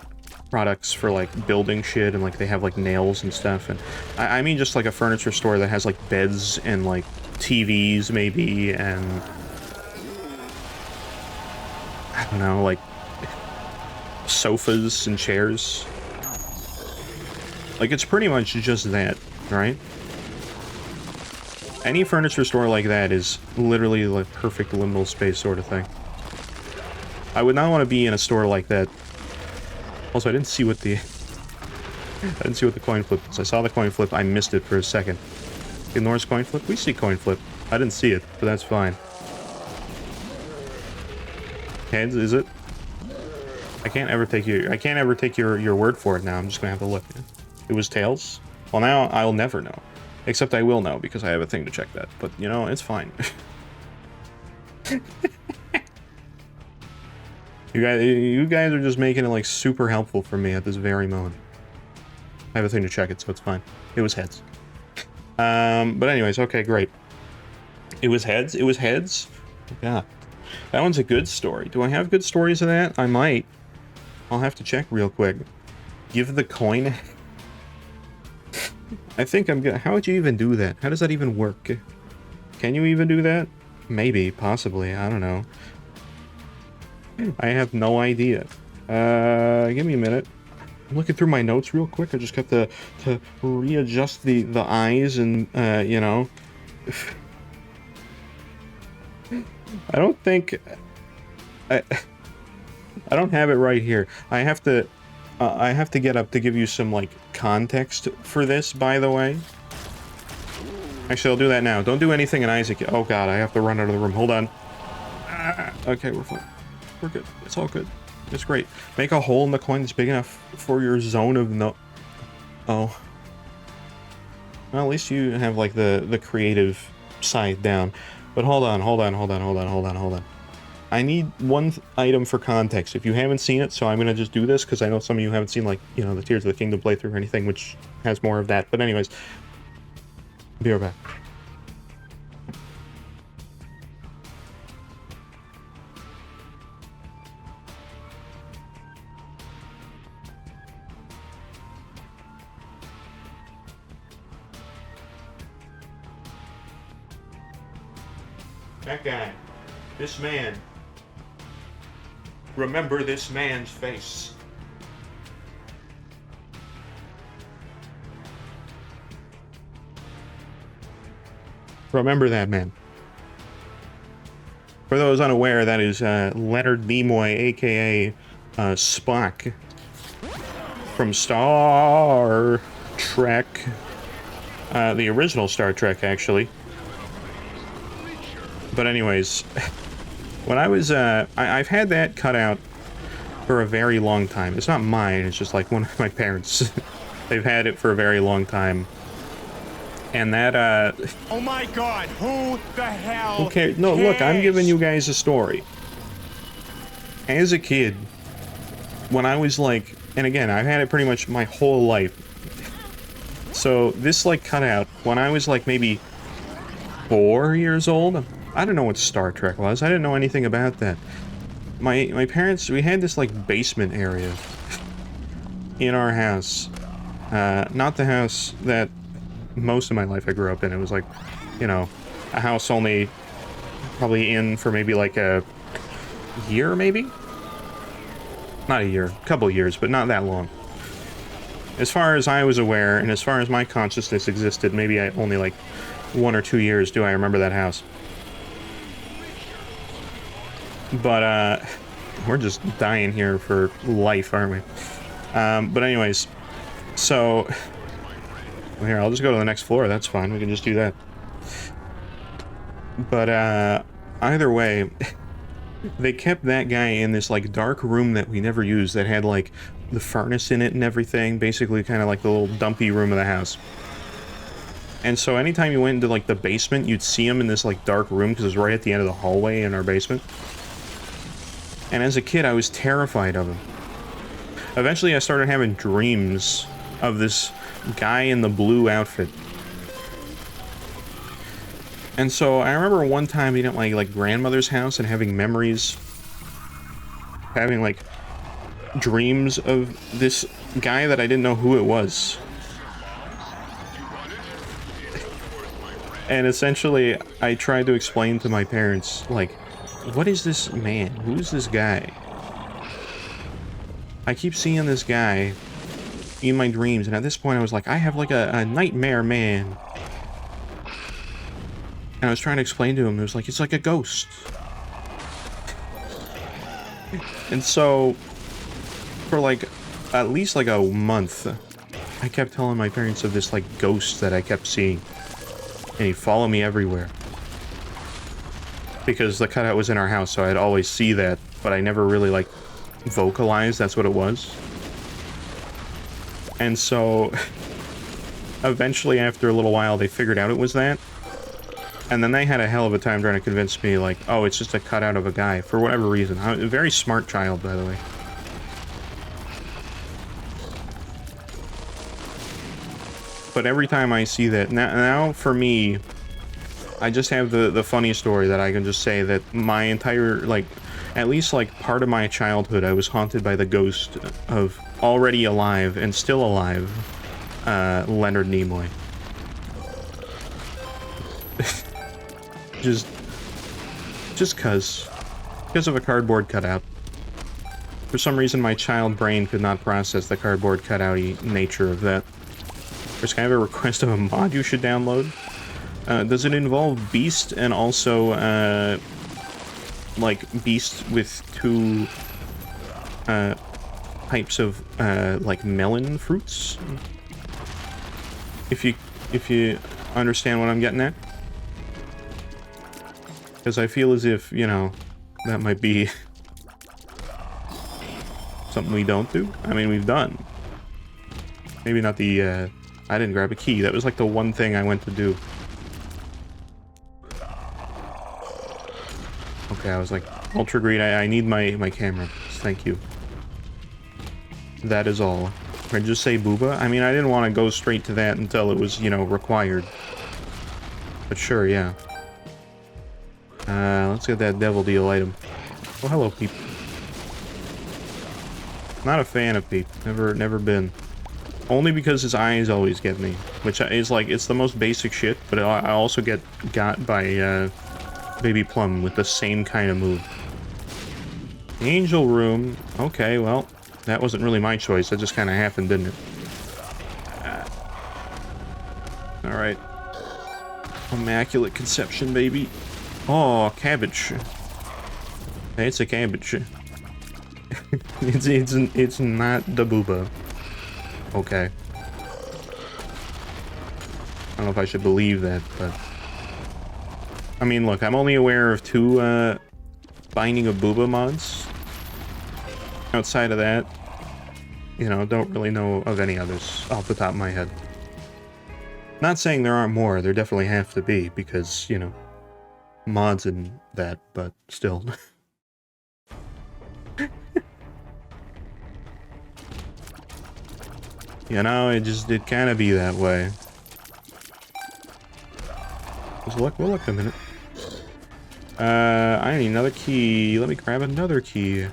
products for like building shit, and like they have like nails and stuff. And I mean just like a furniture store that has like beds and like TVs maybe, and I don't know, like sofas and chairs. Like, it's pretty much just that, right? Any furniture store like that is literally like perfect liminal space sort of thing. I would not want to be in a store like that. Also, I didn't see what the coin flip was. I saw the coin flip, I missed it for a second. Ignores coin flip? We see coin flip. I didn't see it, but that's fine. Heads, is it? I can't ever take your word for it now. I'm just gonna have to look. It was tails? Well, now I'll never know. Except I will know, because I have a thing to check that. But, you know, it's fine. You guys are just making it, like, super helpful for me at this very moment. I have a thing to check it, so it's fine. It was heads. But anyways, okay, great. It was heads? It was heads? Yeah. That one's a good story. Do I have good stories of that? I might. I'll have to check real quick. Give the coin. I think I'm gonna... How would you even do that? How does that even work? Can you even do that? Maybe, possibly. I don't know. I have no idea. Give me a minute. I'm looking through my notes real quick. I just got to readjust the eyes and, you know. I don't think... I don't have it right here. I have to get up to give you some, like, context for this, by the way. Actually, I'll do that now. Don't do anything in Isaac. Oh, God, I have to run out of the room. Hold on. Okay, we're fine. We're good. It's all good. It's great. Make a hole in the coin that's big enough for your zone of no... Oh. Well, at least you have, like, the creative side down. But hold on. I need one item for context. If you haven't seen it, so I'm going to just do this, because I know some of you haven't seen, like, you know, the Tears of the Kingdom playthrough or anything, which has more of that. But anyways, be right back. That guy. This man. Remember this man's face. Remember that man. For those unaware, that is Leonard Nimoy, aka Spock, from Star Trek. The original Star Trek, actually. But anyways, when I was, I've had that cut out for a very long time. It's not mine, it's just like one of my parents. They've had it for a very long time. And that, Oh my god, who the hell? Okay, no, look, I'm giving you guys a story. As a kid, when I was like, and again, I've had it pretty much my whole life. So this, like, cut out when I was like maybe 4 years old. I don't know what Star Trek was. I didn't know anything about that. My parents, we had this, like, basement area in our house. Not the house that most of my life I grew up in. It was like, you know, a house only probably in for maybe like a year, maybe? Not a year, a couple years, but not that long. As far as I was aware, and as far as my consciousness existed, maybe I only like 1 or 2 years do I remember that house. But, we're just dying here for life, aren't we? But anyways, so... Well, here, I'll just go to the next floor, that's fine, we can just do that. But, either way, they kept that guy in this, like, dark room that we never used that had, like, the furnace in it and everything, basically kind of like the little dumpy room of the house. And so anytime you went into, like, the basement, you'd see him in this, like, dark room, because it was right at the end of the hallway in our basement. And as a kid, I was terrified of him. Eventually, I started having dreams of this guy in the blue outfit. And so, I remember one time being at my, like, grandmother's house and having memories, having, like, dreams of this guy that I didn't know who it was. And essentially, I tried to explain to my parents, like, what is this man? Who's this guy? I keep seeing this guy in my dreams, and at this point I was like, I have like a nightmare man. And I was trying to explain to him, it was like, it's like a ghost. And so, for like, at least like a month, I kept telling my parents of this like ghost that I kept seeing. And he'd follow me everywhere. Because the cutout was in our house, so I'd always see that, but I never really, like, vocalized that's what it was. And so, eventually, after a little while, they figured out it was that. And then they had a hell of a time trying to convince me, like, oh, it's just a cutout of a guy, for whatever reason. I'm a very smart child, by the way. But every time I see that, now for me, I just have the funny story that I can just say that my entire, like, at least, like, part of my childhood, I was haunted by the ghost of already alive and still alive, Leonard Nimoy. Just because of a cardboard cutout. For some reason, my child brain could not process the cardboard cutout-y nature of that. There's kind of a request of a mod you should download. Does it involve Beast and also, like, Beast with two, types of, like, melon fruits? If you understand what I'm getting at? Because I feel as if, you know, that might be something we don't do. I mean, we've done. Maybe not the, I didn't grab a key. That was like the one thing I went to do. Okay, I was like, Ultra Greed, I need my camera. Thank you. That is all. Did I just say booba? I mean, I didn't want to go straight to that until it was, you know, required. But sure, yeah. Let's get that devil deal item. Oh, hello, Peep. Not a fan of Peep. Never been. Only because his eyes always get me. Which is like, it's the most basic shit, but I also get got by, Baby Plum with the same kind of move. Angel Room. Okay, well, that wasn't really my choice. That just kind of happened, didn't it? Alright. Immaculate Conception, baby. Oh, cabbage. It's a cabbage. it's not the booba. Okay. I don't know if I should believe that, but... I mean, look, I'm only aware of two, Binding of Booba mods. Outside of that, you know, don't really know of any others off the top of my head. Not saying there aren't more, there definitely have to be, because, you know, mods and that, but still. You know, it kind of be that way. Just look, we'll look a minute. I need another key. Let me grab another key.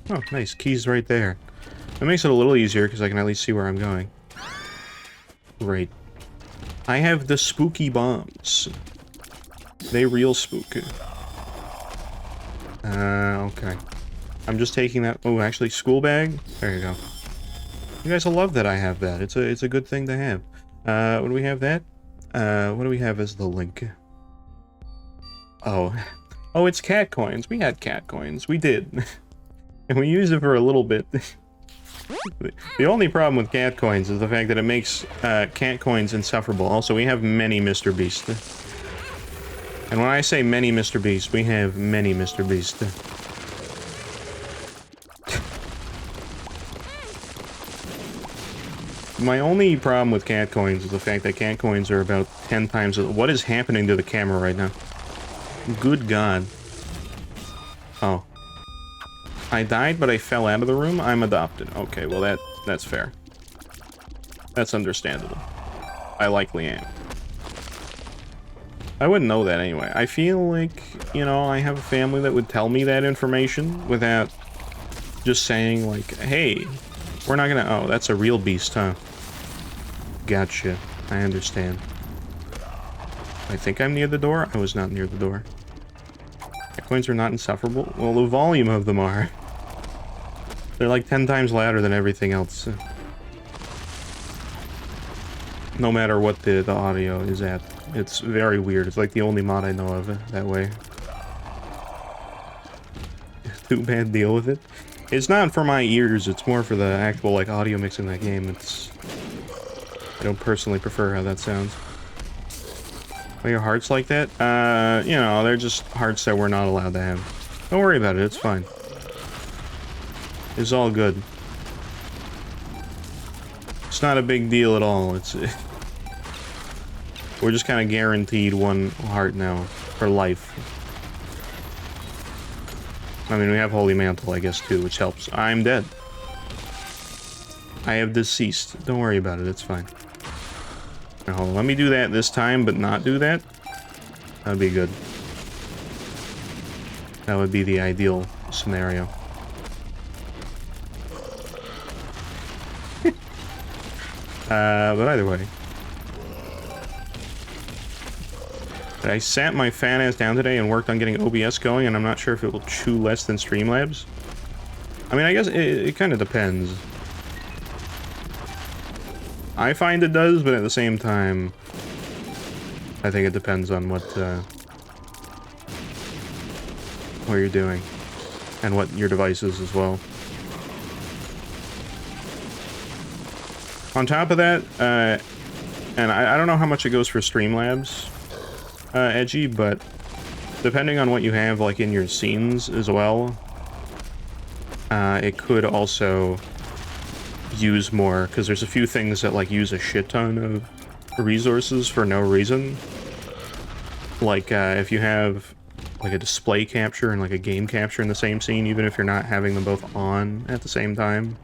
Oh, nice. Key's right there. That makes it a little easier, because I can at least see where I'm going. Great. I have the spooky bombs. They real spook. Okay. I'm just taking that... Oh, actually, school bag? There you go. You guys will love that I have that. It's a good thing to have. What do we have that? What do we have as the link? Oh. Oh, it's cat coins. We had cat coins. We did. And we used it for a little bit. The only problem with cat coins is the fact that it makes cat coins insufferable. Also, we have many Mr. Beast. And when I say many Mr. Beast, we have many Mr. Beast. My only problem with cat coins is the fact that cat coins are about 10 times... What is happening to the camera right now? Good God. Oh. I died, but I fell out of the room? I'm adopted. Okay, well that's fair. That's understandable. I likely am. I wouldn't know that anyway. I feel like, you know, I have a family that would tell me that information without just saying, like, hey, we're not gonna... Oh, that's a real beast, huh? Gotcha. I understand. I think I'm near the door? I was not near the door. Coins are not insufferable? Well, the volume of them are. They're like 10 times louder than everything else. No matter what the audio is at. It's very weird. It's like the only mod I know of that way. Too bad, deal with it. It's not for my ears, it's more for the actual, like, audio mix in that game. It's... I don't personally prefer how that sounds. Are your hearts like that? You know, they're just hearts that we're not allowed to have. Don't worry about it, it's fine. It's all good. It's not a big deal at all. It's... We're just kind of guaranteed one heart now, for life. I mean, we have Holy Mantle, I guess, too, which helps. I'm dead. I have deceased. Don't worry about it, it's fine. Now, hold on, let me do that this time, but not do that. That'd be good. That would be the ideal scenario. But either way. I sat my fat ass down today and worked on getting OBS going, and I'm not sure if it will chew less than Streamlabs. I mean, I guess it kind of depends. I find it does, but at the same time, I think it depends on what you're doing, and what your device is as well. On top of that, and I don't know how much it goes for Streamlabs, Edgy, but depending on what you have, like, in your scenes as well, it could also use more, because there's a few things that, like, use a shit ton of resources for no reason. Like, if you have, like, a display capture and, like, a game capture in the same scene, even if you're not having them both on at the same time,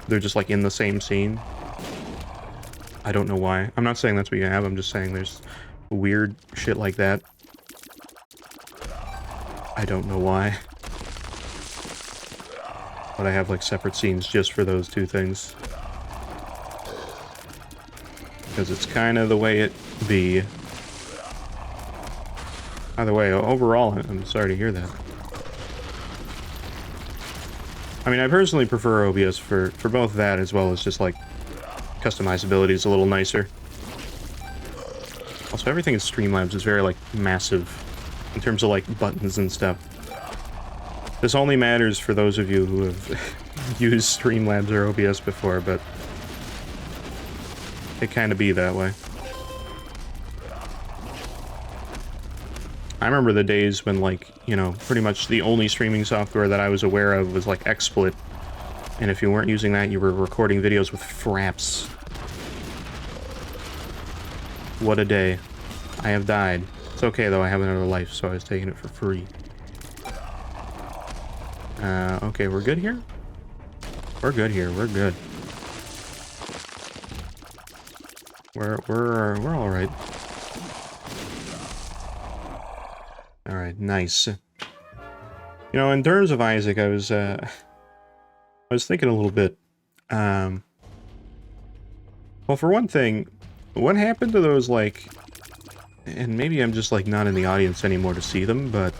they're just, like, in the same scene. I don't know why. I'm not saying that's what you have, I'm just saying there's weird shit like that. I don't know why. But I have, like, separate scenes just for those two things. Because it's kind of the way it be. Either way, overall, I'm sorry to hear that. I mean, I personally prefer OBS for both that as well as just, like, customizability is a little nicer. Also, everything in Streamlabs is very, like, massive in terms of, like, buttons and stuff. This only matters for those of you who have used Streamlabs or OBS before, but it kind of be that way. I remember the days when, like, you know, pretty much the only streaming software that I was aware of was, like, XSplit. And if you weren't using that, you were recording videos with Fraps. What a day. I have died. It's okay, though, I have another life, so I was taking it for free. Okay, we're good here? We're good here, we're good. We're alright. Alright, nice. You know, in terms of Isaac, I was thinking a little bit. Well, for one thing, what happened to those, like, and maybe I'm just, like, not in the audience anymore to see them, but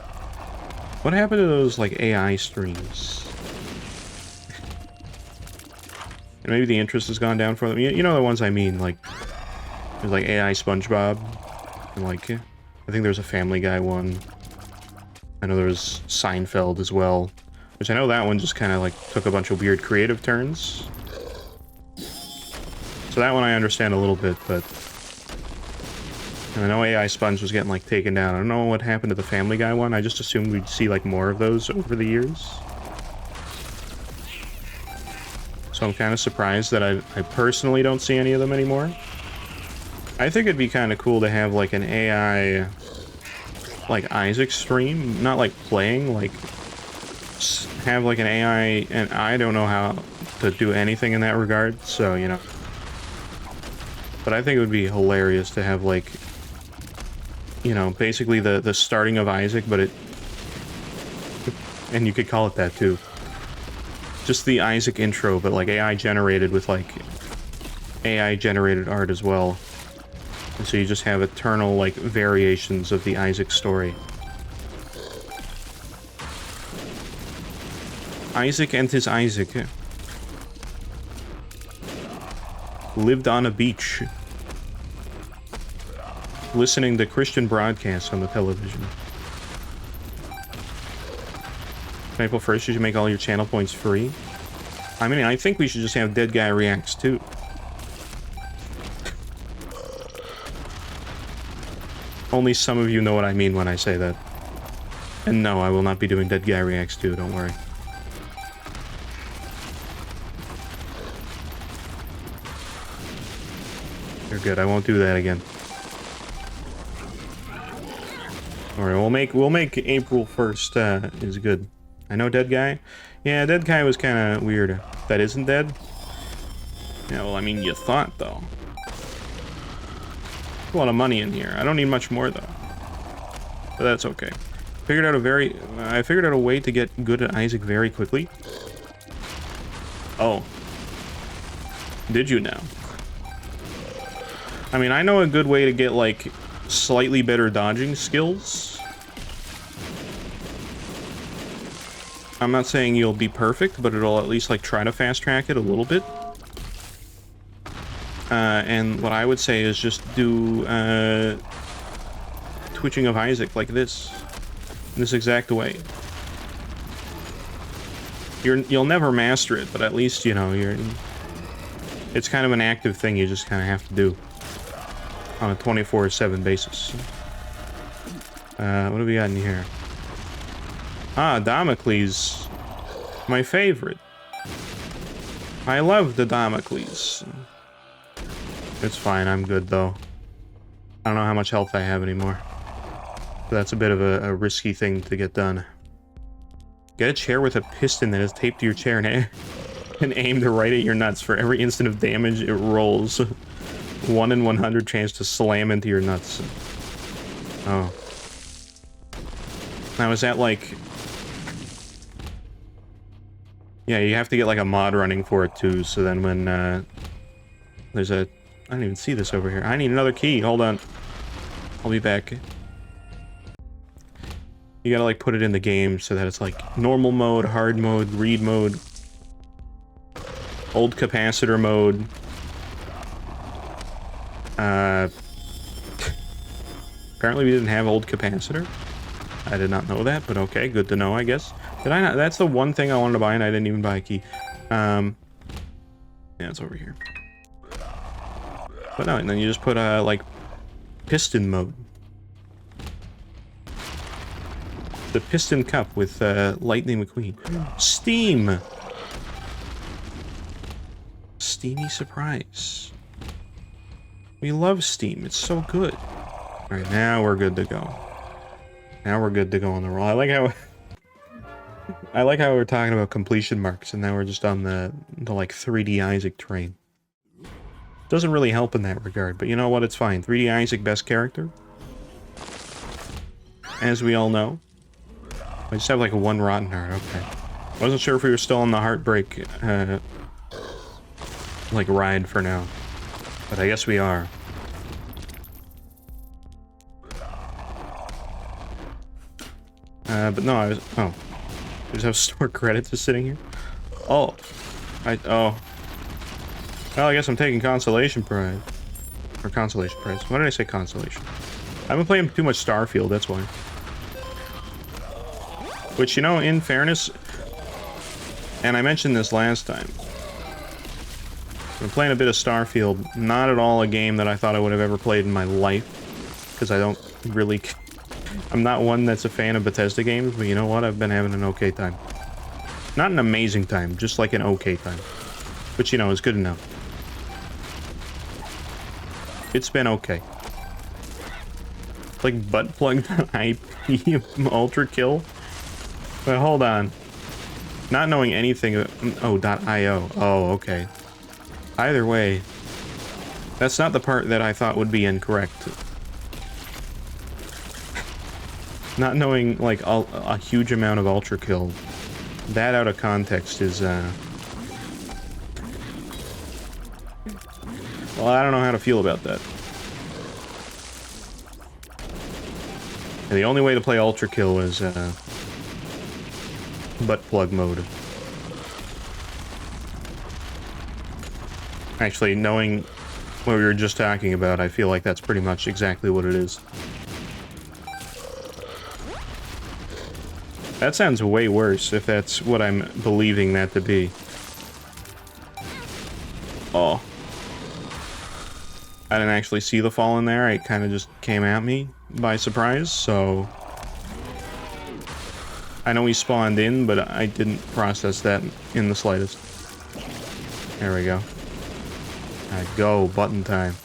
what happened to those, like, AI streams? And maybe the interest has gone down for them. You know the ones I mean, like, there's, like, AI SpongeBob, and, like, I think there's a Family Guy one. I know there was Seinfeld as well, which I know that one just kind of, like, took a bunch of weird creative turns. So that one I understand a little bit, but and I know AI Sponge was getting, like, taken down. I don't know what happened to the Family Guy one. I just assumed we'd see, like, more of those over the years. So I'm kind of surprised that I personally don't see any of them anymore. I think it'd be kind of cool to have, like, an AI, like, Isaac stream. Not, like, playing, like, have, like, an AI, and I don't know how to do anything in that regard, so, you know. But I think it would be hilarious to have, like, you know, basically the starting of Isaac, but it... and you could call it that, too. Just the Isaac intro, but, like, AI generated with, like, AI generated art as well. And so you just have eternal, like, variations of the Isaac story. Isaac and his Isaac lived on a beach, listening to Christian broadcasts on the television. April 1st, you should make all your channel points free. I mean, I think we should just have Dead Guy Reacts too. Only some of you know what I mean when I say that. And no, I will not be doing Dead Guy Reacts too, don't worry. You're good, I won't do that again. Alright, we'll make April 1st is good. I know Dead Guy. Yeah, Dead Guy was kinda weird. That isn't dead? Yeah, well, I mean, you thought, though. a lot of money in here. I don't need much more though. But that's okay. I figured out a way to get good at Isaac very quickly. Oh. Did you now? I mean, I know a good way to get, like, slightly better dodging skills. I'm not saying you'll be perfect, but it'll at least, like, try to fast-track it a little bit. And what I would say is just do, twitching of Isaac like this. In this exact way. You'll never master it, but at least, you know, it's kind of an active thing you just kind of have to do. On a 24/7 basis. What have we got in here? Ah, Damocles. My favorite. I love the Damocles. It's fine, I'm good though. I don't know how much health I have anymore. That's a bit of a risky thing to get done. Get a chair with a piston that is taped to your chair and aimed right at your nuts. For every instant of damage, it rolls. 1 in 100 chance to slam into your nuts. Oh. Now, is that like... Yeah, you have to get like a mod running for it too, so then when there's a... I don't even see this over here. I need another key. Hold on. I'll be back. You gotta like put it in the game so that it's like normal mode, hard mode, read mode, old capacitor mode. Apparently we didn't have old capacitor. I did not know that, but okay, good to know, I guess. Did I not? That's the one thing I wanted to buy and I didn't even buy a key. Yeah, it's over here. But no, and then you just put like piston mode. The piston cup with Lightning McQueen. Steam! Steamy surprise. We love Steam. It's so good. Alright, now we're good to go. Now we're good to go on the roll. I like how... I like how we're talking about completion marks, and now we're just on the like 3D Isaac train. Doesn't really help in that regard, but you know what? It's fine. 3D Isaac, best character. As we all know. I just have like a 1 rotten heart, okay. Wasn't sure if we were still on the heartbreak, like, ride for now. But I guess we are. But no, oh. I just have store credits just sitting here? Oh. Oh. Well, I guess I'm taking Consolation Prize. Or Consolation Prize. Why did I say Consolation? I've been playing too much Starfield, that's why. Which, you know, in fairness, and I mentioned this last time, I'm playing a bit of Starfield, not at all a game that I thought I would have ever played in my life, because I don't really... I'm not one that's a fan of Bethesda games, but you know what? I've been having an okay time. Not an amazing time, just like an okay time. Which, you know, is good enough. It's been okay. Like butt plug IP Ultra Kill. But hold on. Not knowing anything of... Oh, .io. Oh, okay. Either way, that's not the part that I thought would be incorrect. Not knowing, like, a huge amount of Ultra Kill. That out of context is, Well, I don't know how to feel about that. And the only way to play Ultra Kill is, butt plug mode. Actually, knowing what we were just talking about, I feel like that's pretty much exactly what it is. That sounds way worse, if that's what I'm believing that to be. Oh. I didn't actually see the fall in there, it kind of just came at me by surprise, so... I know he spawned in, but I didn't process that in the slightest. There we go. Alright, go, button time.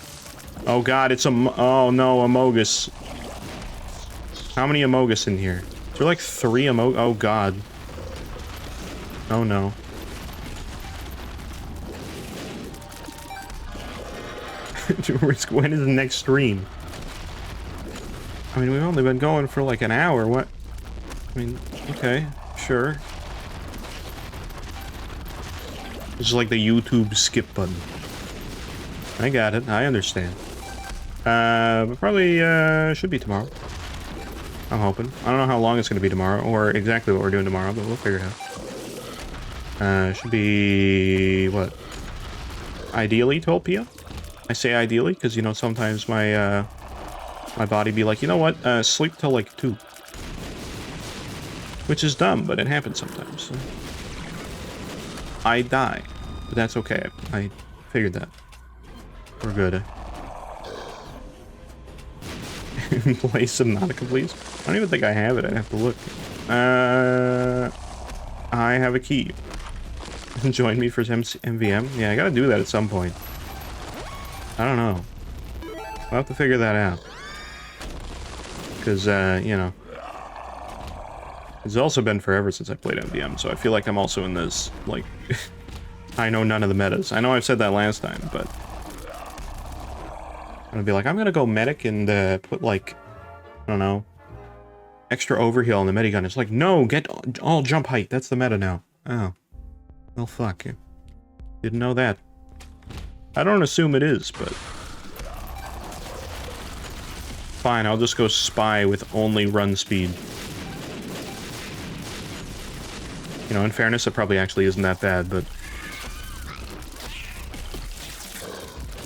Oh god, it's a... Oh no, Amogus. How many Amogus in here? Is there like 3 Amogus? Oh god. Oh no. Risk, when is the next stream? I mean, we've only been going for like an hour. What? I mean, okay, sure. This is like the YouTube skip button. I got it. I understand. But probably should be tomorrow. I'm hoping. I don't know how long it's going to be tomorrow, or exactly what we're doing tomorrow, but we'll figure it out. Should be, what? Ideally 12 p.m.? I say ideally, because, you know, sometimes my, my body be like, you know what, sleep till like 2. Which is dumb, but it happens sometimes. So. I die. But that's okay. I figured that. We're good. Play Subnautica, please. I don't even think I have it. I'd have to look. I have a key. Join me for MVM? Yeah, I gotta do that at some point. I don't know. I'll have to figure that out. Because, you know. It's also been forever since I played MVM, so I feel like I'm also in this, like... I know none of the metas. I know I've said that last time, but... I'm gonna be like, I'm gonna go medic and put, like... I don't know... extra overheal on the medigun. It's like, no, get all jump height. That's the meta now. Oh. Well, fuck. Didn't know that. I don't assume it is, but... Fine, I'll just go spy with only run speed. You know, in fairness, it probably actually isn't that bad, but...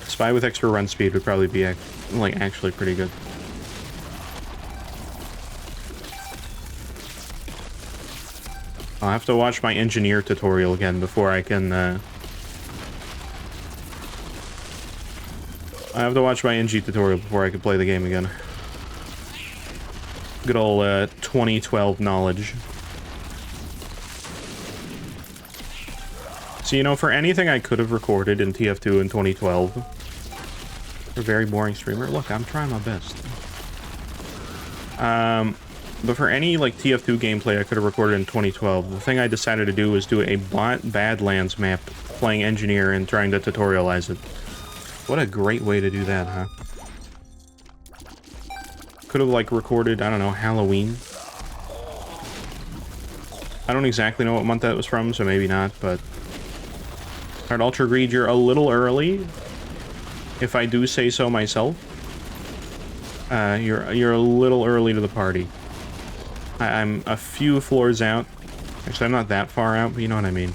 Spy with extra run speed would probably be, like, actually pretty good. I'll have to watch my engineer tutorial again before I can, I have to watch my NG tutorial before I can play the game again. Good old, 2012 knowledge. So, you know, for anything I could have recorded in TF2 in 2012... A very boring streamer. Look, I'm trying my best. But for any, like, TF2 gameplay I could have recorded in 2012, the thing I decided to do was do a Badlands map, playing Engineer and trying to tutorialize it. What a great way to do that, huh? Could have, like, recorded, I don't know, Halloween. I don't exactly know what month that was from, so maybe not, but... Alright, Ultra Greed, you're a little early. If I do say so myself. You're a little early to the party. I'm a few floors out. Actually, I'm not that far out, but you know what I mean.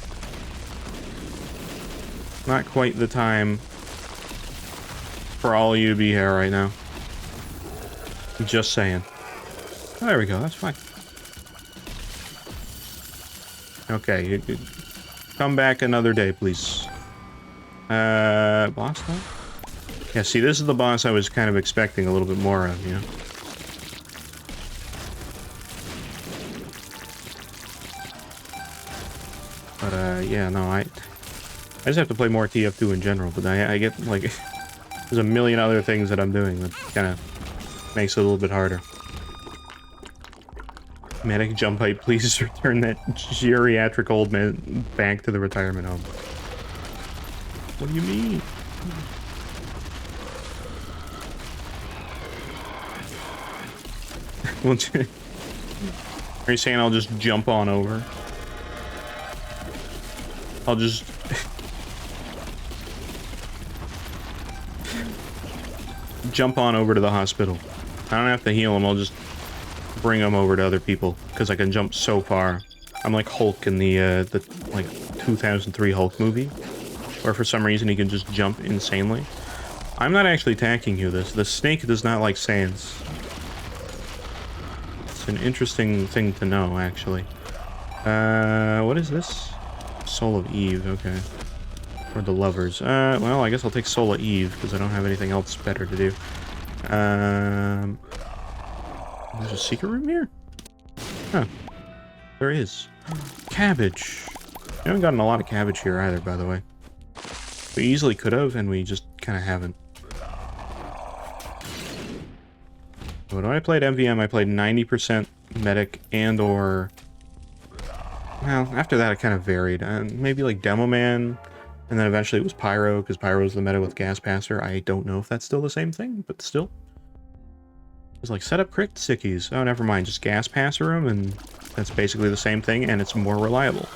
Not quite the time for all of you to be here right now. Just saying. Oh, there we go, that's fine. Okay, you come back another day, please. Boss though? Yeah, see, this is the boss I was kind of expecting a little bit more of, you know? But, yeah, no, I just have to play more TF2 in general, but I get, like, there's a million other things that I'm doing that kind of makes it a little bit harder. Medic jump height, please return that geriatric old man back to the retirement home. What do you mean? Are you saying I'll just jump on over? I'll just... jump on over to the hospital. I don't have to heal him, I'll just bring him over to other people, because I can jump so far. I'm like Hulk in the like, 2003 Hulk movie, where for some reason he can just jump insanely. I'm not actually attacking you, the snake does not like sands. It's an interesting thing to know, actually. What is this? Soul of Eve, okay. Or the lovers. Well, I guess I'll take Soul of Eve, because I don't have anything else better to do. There's a secret room here? Huh. There is. Cabbage. We haven't gotten a lot of cabbage here either, by the way. We easily could have, and we just kind of haven't. When I played MVM, I played 90% medic and or... Well, after that it kind of varied. Maybe like Demo Man, and then eventually it was Pyro, because Pyro's the meta with Gas Passer. I don't know if that's still the same thing, but still. It's like, set up crit stickies. Oh, never mind. Just gas passer them, and that's basically the same thing, and it's more reliable.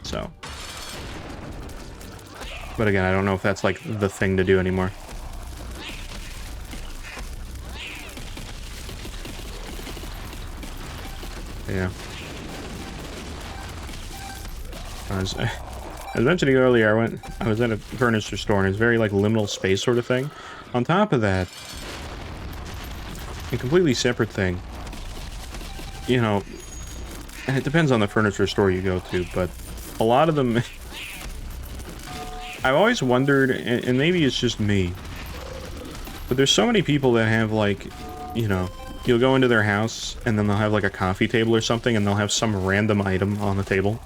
So. But again, I don't know if that's, like, the thing to do anymore. Yeah. I was mentioning earlier, I was at a furniture store, and it's very, like, liminal space sort of thing. On top of that, a completely separate thing, you know, and it depends on the furniture store you go to, but a lot of them, I've always wondered, and maybe it's just me, but there's so many people that have, like, you know, you'll go into their house, and then they'll have, like, a coffee table or something, and they'll have some random item on the table.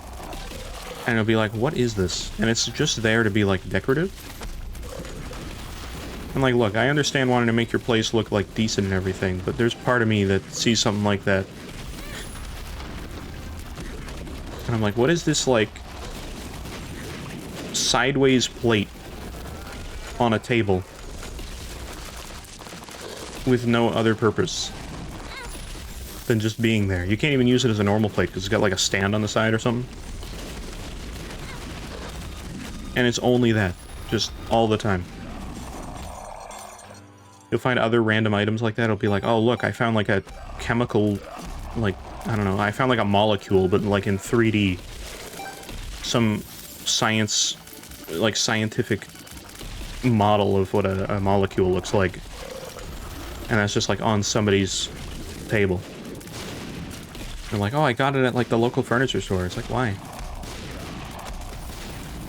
And it'll be like, what is this? And it's just there to be, like, decorative. And, like, look, I understand wanting to make your place look, like, decent and everything, but there's part of me that sees something like that. And I'm like, what is this, like, sideways plate on a table with no other purpose than just being there? You can't even use it as a normal plate because it's got, like, a stand on the side or something. And it's only that. Just all the time. You'll find other random items like that. It'll be like, oh, look, I found, like, a chemical, like, I don't know, I found, like, a molecule, but, like, in 3D. Some science, like, scientific model of what a molecule looks like. And that's just, like, on somebody's table. And like, oh, I got it at, like, the local furniture store. It's like, why?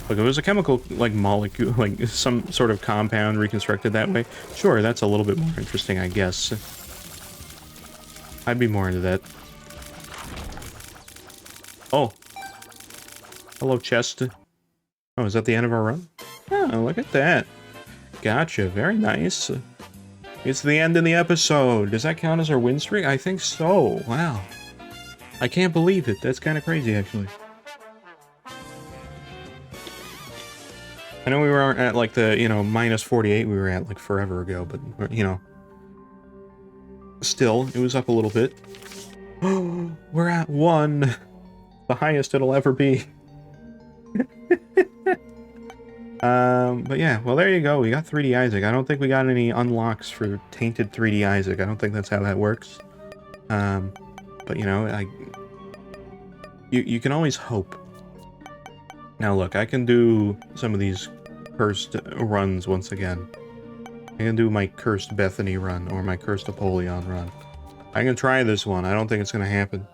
Look, if it was a chemical, like, molecule, like, some sort of compound reconstructed that way, sure, that's a little bit more interesting, I guess. I'd be more into that. Oh. Hello, chest. Oh, is that the end of our run? Oh, look at that. Gotcha, very nice. It's the end of the episode. Does that count as our win streak? I think so. Wow. I can't believe it. That's kind of crazy, actually. I know we were at, like, the, you know, minus 48 we were at, like, forever ago, but, you know. Still, it was up a little bit. We're at 1. The highest it'll ever be. But yeah, well, there you go. We got 3D Isaac. I don't think we got any unlocks for Tainted 3D Isaac. I don't think that's how that works. But, you know, you can always hope. Now, look, I can do some of these cursed runs once again. I can do my cursed Bethany run, or my cursed Apollyon run. I can try this one. I don't think it's going to happen.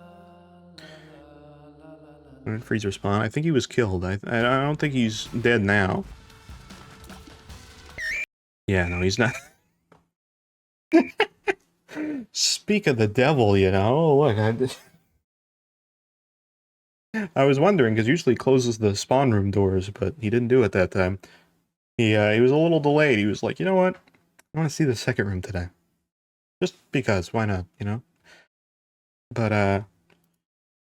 Freeze respawn. I think he was killed. I don't think he's dead now. Yeah, no, he's not. Speak of the devil, you know. Oh, look, I was wondering, because usually he closes the spawn room doors, but he didn't do it that time. He was a little delayed. He was like, you know what? I want to see the second room today. Just because, why not, you know? But,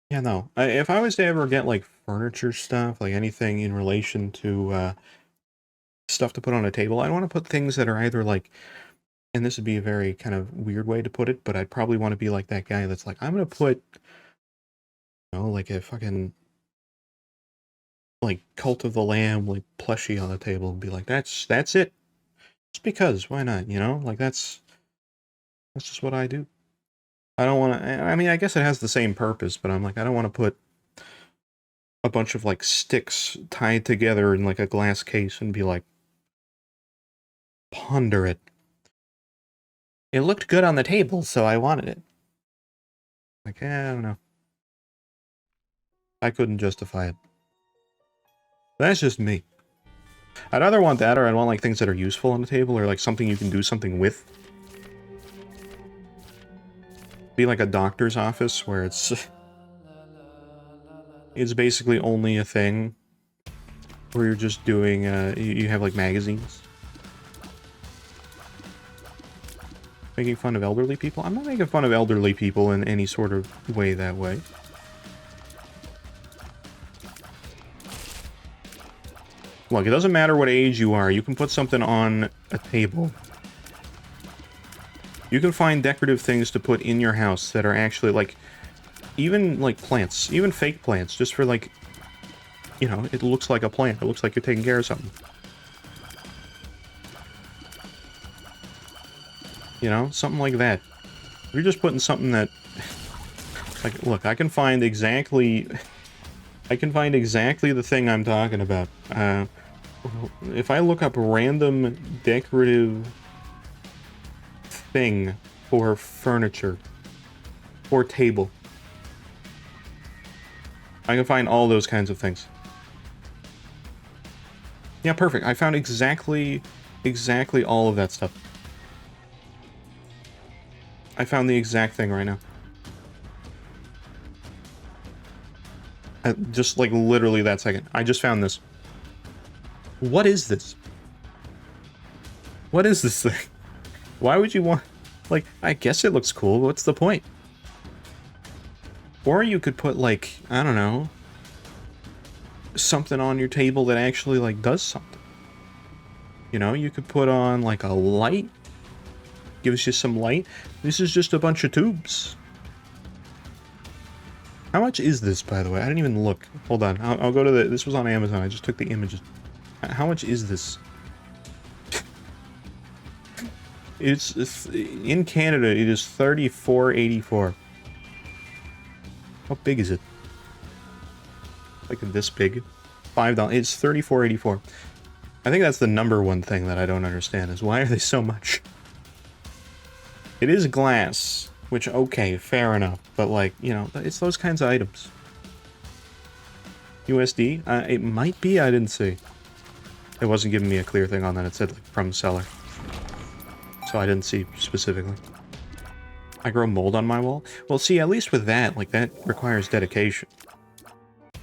yeah, no. If I was to ever get, like, furniture stuff, like anything in relation to, stuff to put on a table, I'd want to put things that are either, like, and this would be a very kind of weird way to put it, but I'd probably want to be like that guy that's like, I'm going to put, you know, like a fucking, like, Cult of the Lamb, like, plushie on the table and be like, that's it. Just because, why not, you know? Like, that's just what I do. I don't want to, I mean, I guess it has the same purpose, but I'm like, I don't want to put a bunch of, like, sticks tied together in, like, a glass case and be like, ponder it. It looked good on the table, so I wanted it. Like, I don't know. I couldn't justify it. That's just me. I'd either want that, or I'd want, like, things that are useful on the table, or, like, something you can do something with. Be like a doctor's office, where it's basically only a thing where you're just doing, you have, like, magazines. Making fun of elderly people? I'm not making fun of elderly people in any sort of way that way. Look, it doesn't matter what age you are, you can put something on a table You can find decorative things to put in your house that are actually, like, even, like, plants. Even fake plants, just for, like, you know, it looks like a plant. It looks like you're taking care of something. You know, something like that. You're just putting something that... Like, look, I can find exactly the thing I'm talking about. If I look up random decorative thing for furniture or table, I can find all those kinds of things. Yeah, perfect. I found exactly all of that stuff. I found the exact thing right now. Just like literally that second. I just found this. What is this? What is this thing? Why would you want... Like, I guess it looks cool, but what's the point? Or you could put, like, I don't know, something on your table that actually, like, does something. You know, you could put on, like, a light. Gives you some light. This is just a bunch of tubes. How much is this, by the way? I didn't even look. Hold on. I'll go to the... This was on Amazon. I just took the images. How much is this? It's in Canada, it is $34.84. How big is it? Like this big? $5. It's $34.84. I think that's the number one thing that I don't understand is why are they so much? It is glass, which, okay, fair enough. But, like, you know, it's those kinds of items. USD? It might be, I didn't see. It wasn't giving me a clear thing on that. It said, like, from seller. So I didn't see specifically. I grow mold on my wall? Well, see, at least with that, like, that requires dedication.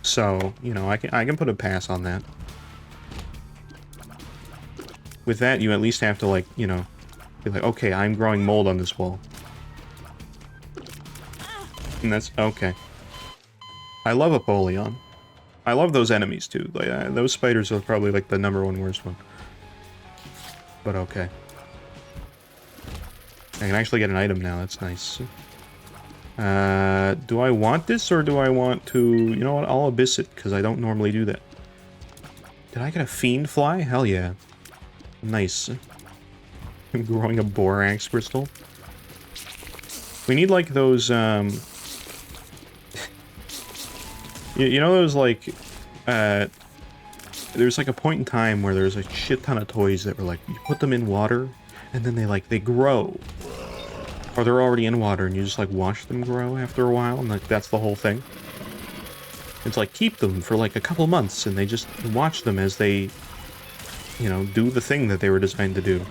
So, you know, I can put a pass on that. With that, you at least have to, like, you know, be like, okay, I'm growing mold on this wall. And that's, okay. I love Apollyon. I love those enemies, too. Like, those spiders are probably, like, the #1 worst one. But okay. I can actually get an item now, that's nice. Do I want this, or do I want to... You know what, I'll abyss it, because I don't normally do that. Did I get a fiend fly? Hell yeah. Nice. I'm growing a borax crystal. We need, like, those, you know those, like, there's, like, a point in time where there's a shit ton of toys that were, like, you put them in water, and then they grow. Or they're already in water, and you just, like, watch them grow after a while, and, like, that's the whole thing. It's like, keep them for, like, a couple months, and they just watch them as they, you know, do the thing that they were designed to do.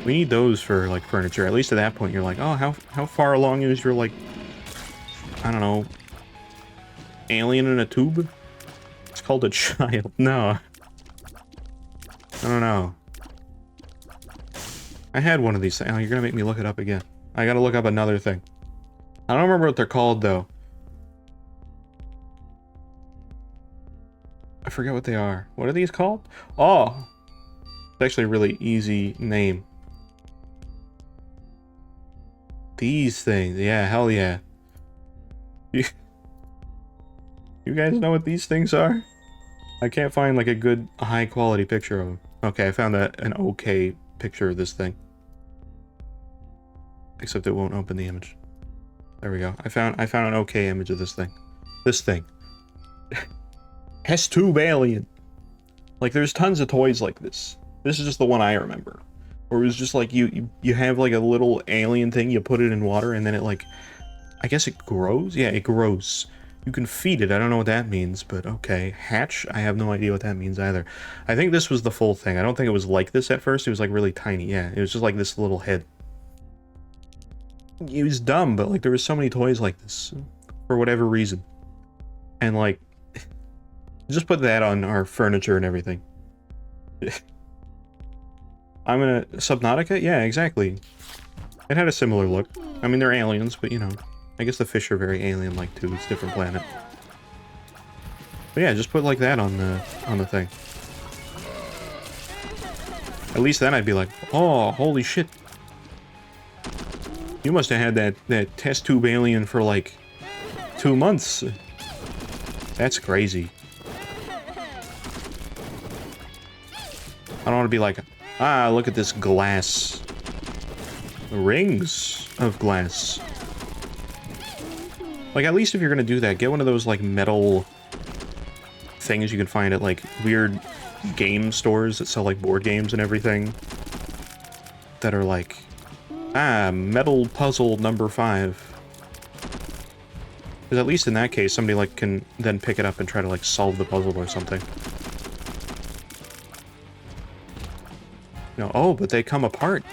We need those for, like, furniture. At least at that point, you're like, oh, how far along is your, like, I don't know, alien in a tube? It's called a child. No. I don't know. I had one of these things. Oh, you're gonna make me look it up again. I gotta look up another thing. I don't remember what they're called, though. I forget what they are. What are these called? Oh! It's actually a really easy name. These things. Yeah, hell yeah. You guys know what these things are? I can't find, like, a good, high-quality picture of them. Okay, I found an okay picture of this thing. Except it won't open the image. There we go. I found an okay image of this thing. This thing. S-Tube Alien. Like, there's tons of toys like this. This is just the one I remember. Where it was just like, you have, like, a little alien thing, you put it in water, and then it, like... I guess it grows? Yeah, it grows. You can feed it. I don't know what that means, but okay. Hatch? I have no idea what that means either. I think this was the full thing. I don't think it was like this at first. It was, like, really tiny. Yeah, it was just like this little head. It was dumb, but, like, there were so many toys like this. For whatever reason. And, like... Just put that on our furniture and everything. I'm gonna... Subnautica? Yeah, exactly. It had a similar look. I mean, they're aliens, but, you know... I guess the fish are very alien-like, too. It's a different planet. But yeah, just put, like, that on the thing. At least then I'd be like, oh, holy shit. You must have had that test tube alien for like 2 months. That's crazy. I don't want to be like, ah, look at this glass. Rings of glass. Like, at least if you're gonna do that, get one of those, like, metal things you can find at, like, weird game stores that sell, like, board games and everything. That are like, ah, metal puzzle number 5. Because at least in that case, somebody, like, can then pick it up and try to, like, solve the puzzle or something. You know, oh, but they come apart.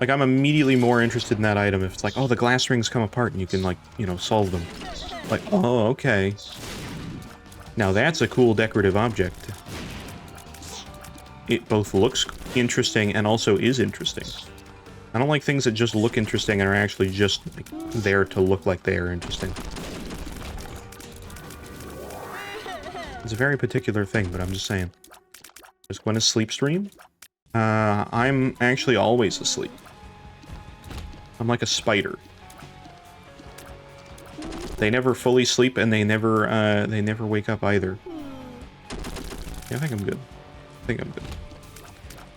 Like, I'm immediately more interested in that item if it's like, oh, the glass rings come apart and you can, like, you know, solve them. Like, oh, okay. Now that's a cool decorative object. It both looks interesting and also is interesting. I don't like things that just look interesting and are actually just, like, there to look like they are interesting. It's a very particular thing, but I'm just saying. Is Gwen a sleep stream? I'm actually always asleep. I'm like a spider. They never fully sleep, and they never wake up either. Yeah, I think I'm good. I think I'm good.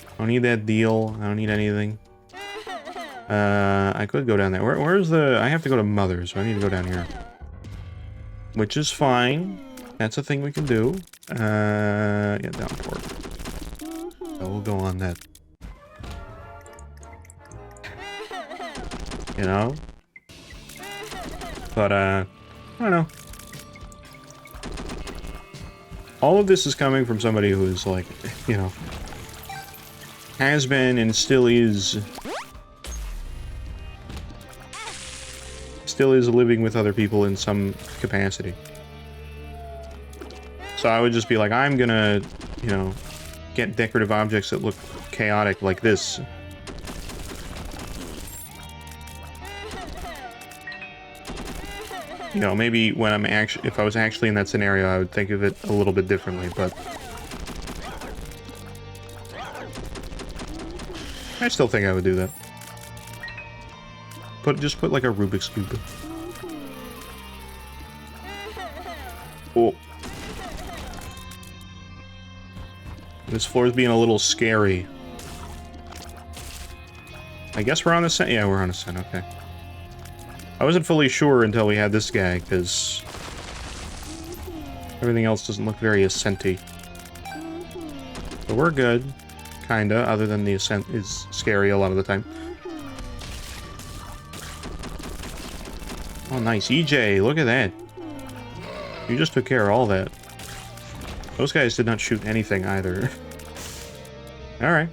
I don't need that deal. I don't need anything. I could go down there. Where's the... I have to go to Mother's, so I need to go down here. Which is fine. That's a thing we can do. Yeah, downpour. So we'll go on that. You know? But, I don't know. All of this is coming from somebody who's, like, you know, has been and still is living with other people in some capacity. So I would just be like, I'm gonna, you know, get decorative objects that look chaotic like this. You know, maybe when I'm actually, if I was actually in that scenario, I would think of it a little bit differently, but I still think I would do that. Just put like a Rubik's Cube. Oh. This floor is being a little scary. I guess we're on ascent. Yeah, we're on ascent, okay. I wasn't fully sure until we had this guy, because everything else doesn't look very ascent-y. But we're good. Kinda, other than the ascent is scary a lot of the time. Oh, nice. EJ, look at that. You just took care of all that. Those guys did not shoot anything either. Alright.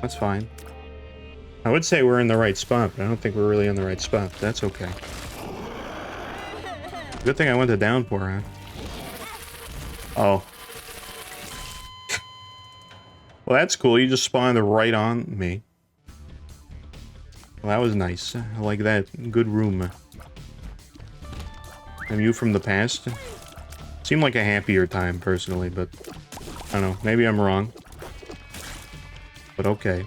That's fine. I would say we're in the right spot, but I don't think we're really in the right spot. That's okay. Good thing I went to downpour, huh? Oh. Well, that's cool. You just spawned right on me. Well, that was nice. I like that. Good room. Am you from the past? Seemed like a happier time, personally, but I don't know. Maybe I'm wrong. But okay.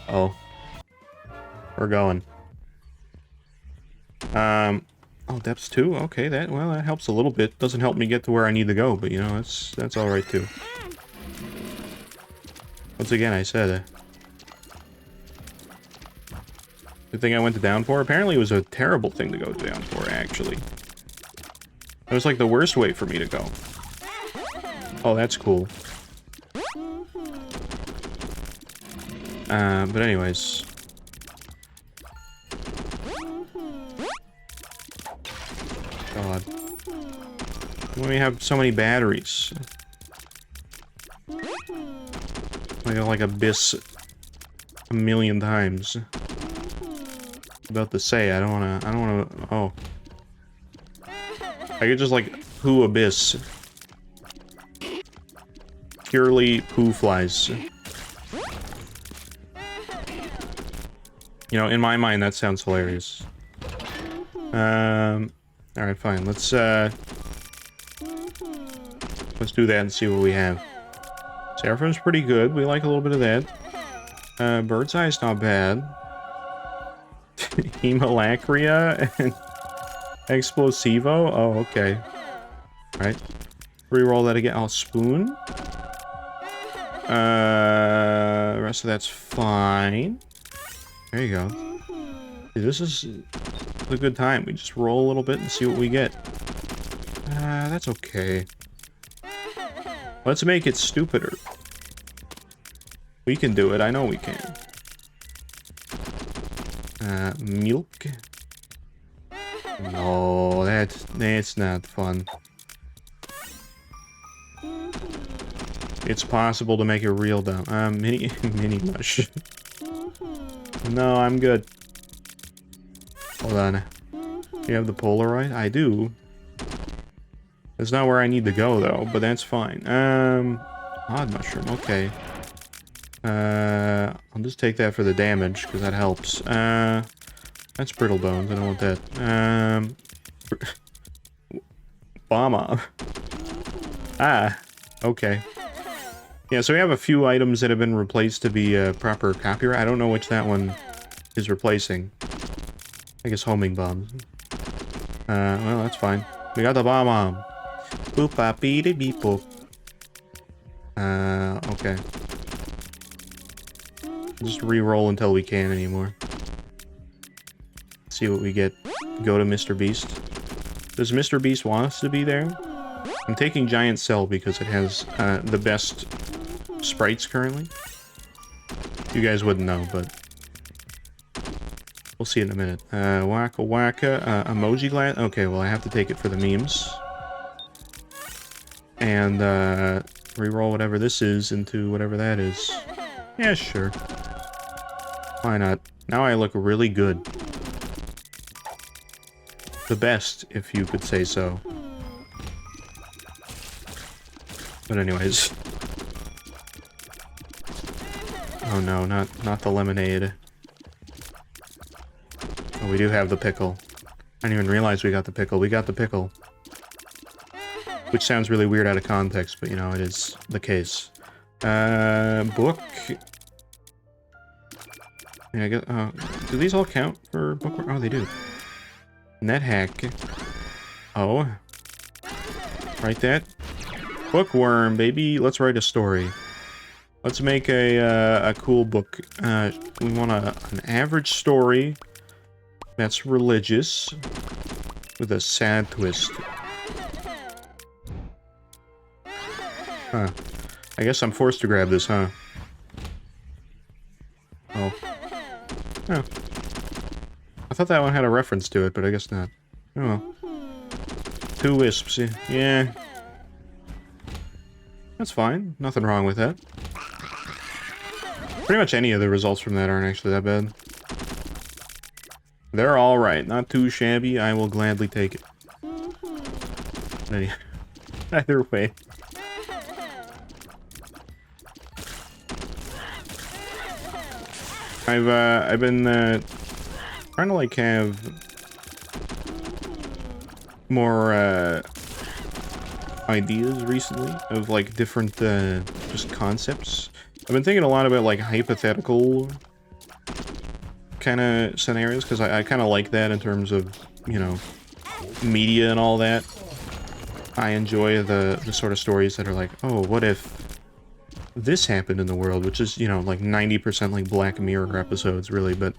Oh. We're going. Oh, depths 2? Okay, that helps a little bit. Doesn't help me get to where I need to go, but you know, that's alright too. Once again, I said, good thing I went to downpour. Apparently it was a terrible thing to go to downpour, actually. It was like the worst way for me to go. Oh, that's cool. But anyways. God. Why do we have so many batteries? I got like abyss a million times. About to say, I don't wanna, oh. I could just like poo abyss. Purely poo flies. You know, in my mind, that sounds hilarious. Alright, fine. Let's do that and see what we have. Seraphim's pretty good. We like a little bit of that. Bird's Eye's not bad. Hemolacria and Explosivo? Oh, okay. Alright. Reroll that again. Oh, Spoon? The rest of that's fine. There you go. See, this is a good time. We just roll a little bit and see what we get. That's okay. Let's make it stupider. We can do it. I know we can. Milk? No, that's not fun. It's possible to make it real dumb. Mini mush. No, I'm good. Hold on. You have the Polaroid? I do. That's not where I need to go, though, but that's fine. Odd mushroom, okay. I'll just take that for the damage, because that helps. That's brittle bones, I don't want that. Bomb. Ah, okay. Yeah, so we have a few items that have been replaced to be proper copyright. I don't know which that one is replacing. I guess homing bombs. Well, that's fine. We got the bomb. Boop bop beep beep boop. Okay. Just re-roll until we can't anymore. See what we get. Go to Mr. Beast. Does Mr. Beast want us to be there? I'm taking Giant Cell because it has the best sprites currently. You guys wouldn't know, but we'll see in a minute. Waka Waka, emoji glass. Okay, well I have to take it for the memes. And re-roll whatever this is into whatever that is. Yeah, sure. Why not? Now I look really good. The best, if you could say so. But anyways. Oh no, not the lemonade. Oh, we do have the pickle. I didn't even realize we got the pickle. We got the pickle. Which sounds really weird out of context, but you know, it is the case. Book. Yeah, I guess, do these all count for bookworm? Oh, they do. NetHack. Oh. Write that. Bookworm, baby. Let's write a story. Let's make a cool book. We want an average story that's religious with a sad twist. Huh. I guess I'm forced to grab this, huh? Oh. Oh. I thought that one had a reference to it, but I guess not. Oh well. 2 wisps, yeah. That's fine. Nothing wrong with that. Pretty much any of the results from that aren't actually that bad. They're alright. Not too shabby. I will gladly take it. Either way. I've been trying to like have more ideas recently of like different just concepts. I've been thinking a lot about like hypothetical kind of scenarios because I kind of like that in terms of, you know, media and all that. I enjoy the sort of stories that are like, oh, what if this happened in the world, which is, you know, like 90% like Black Mirror episodes, really, but,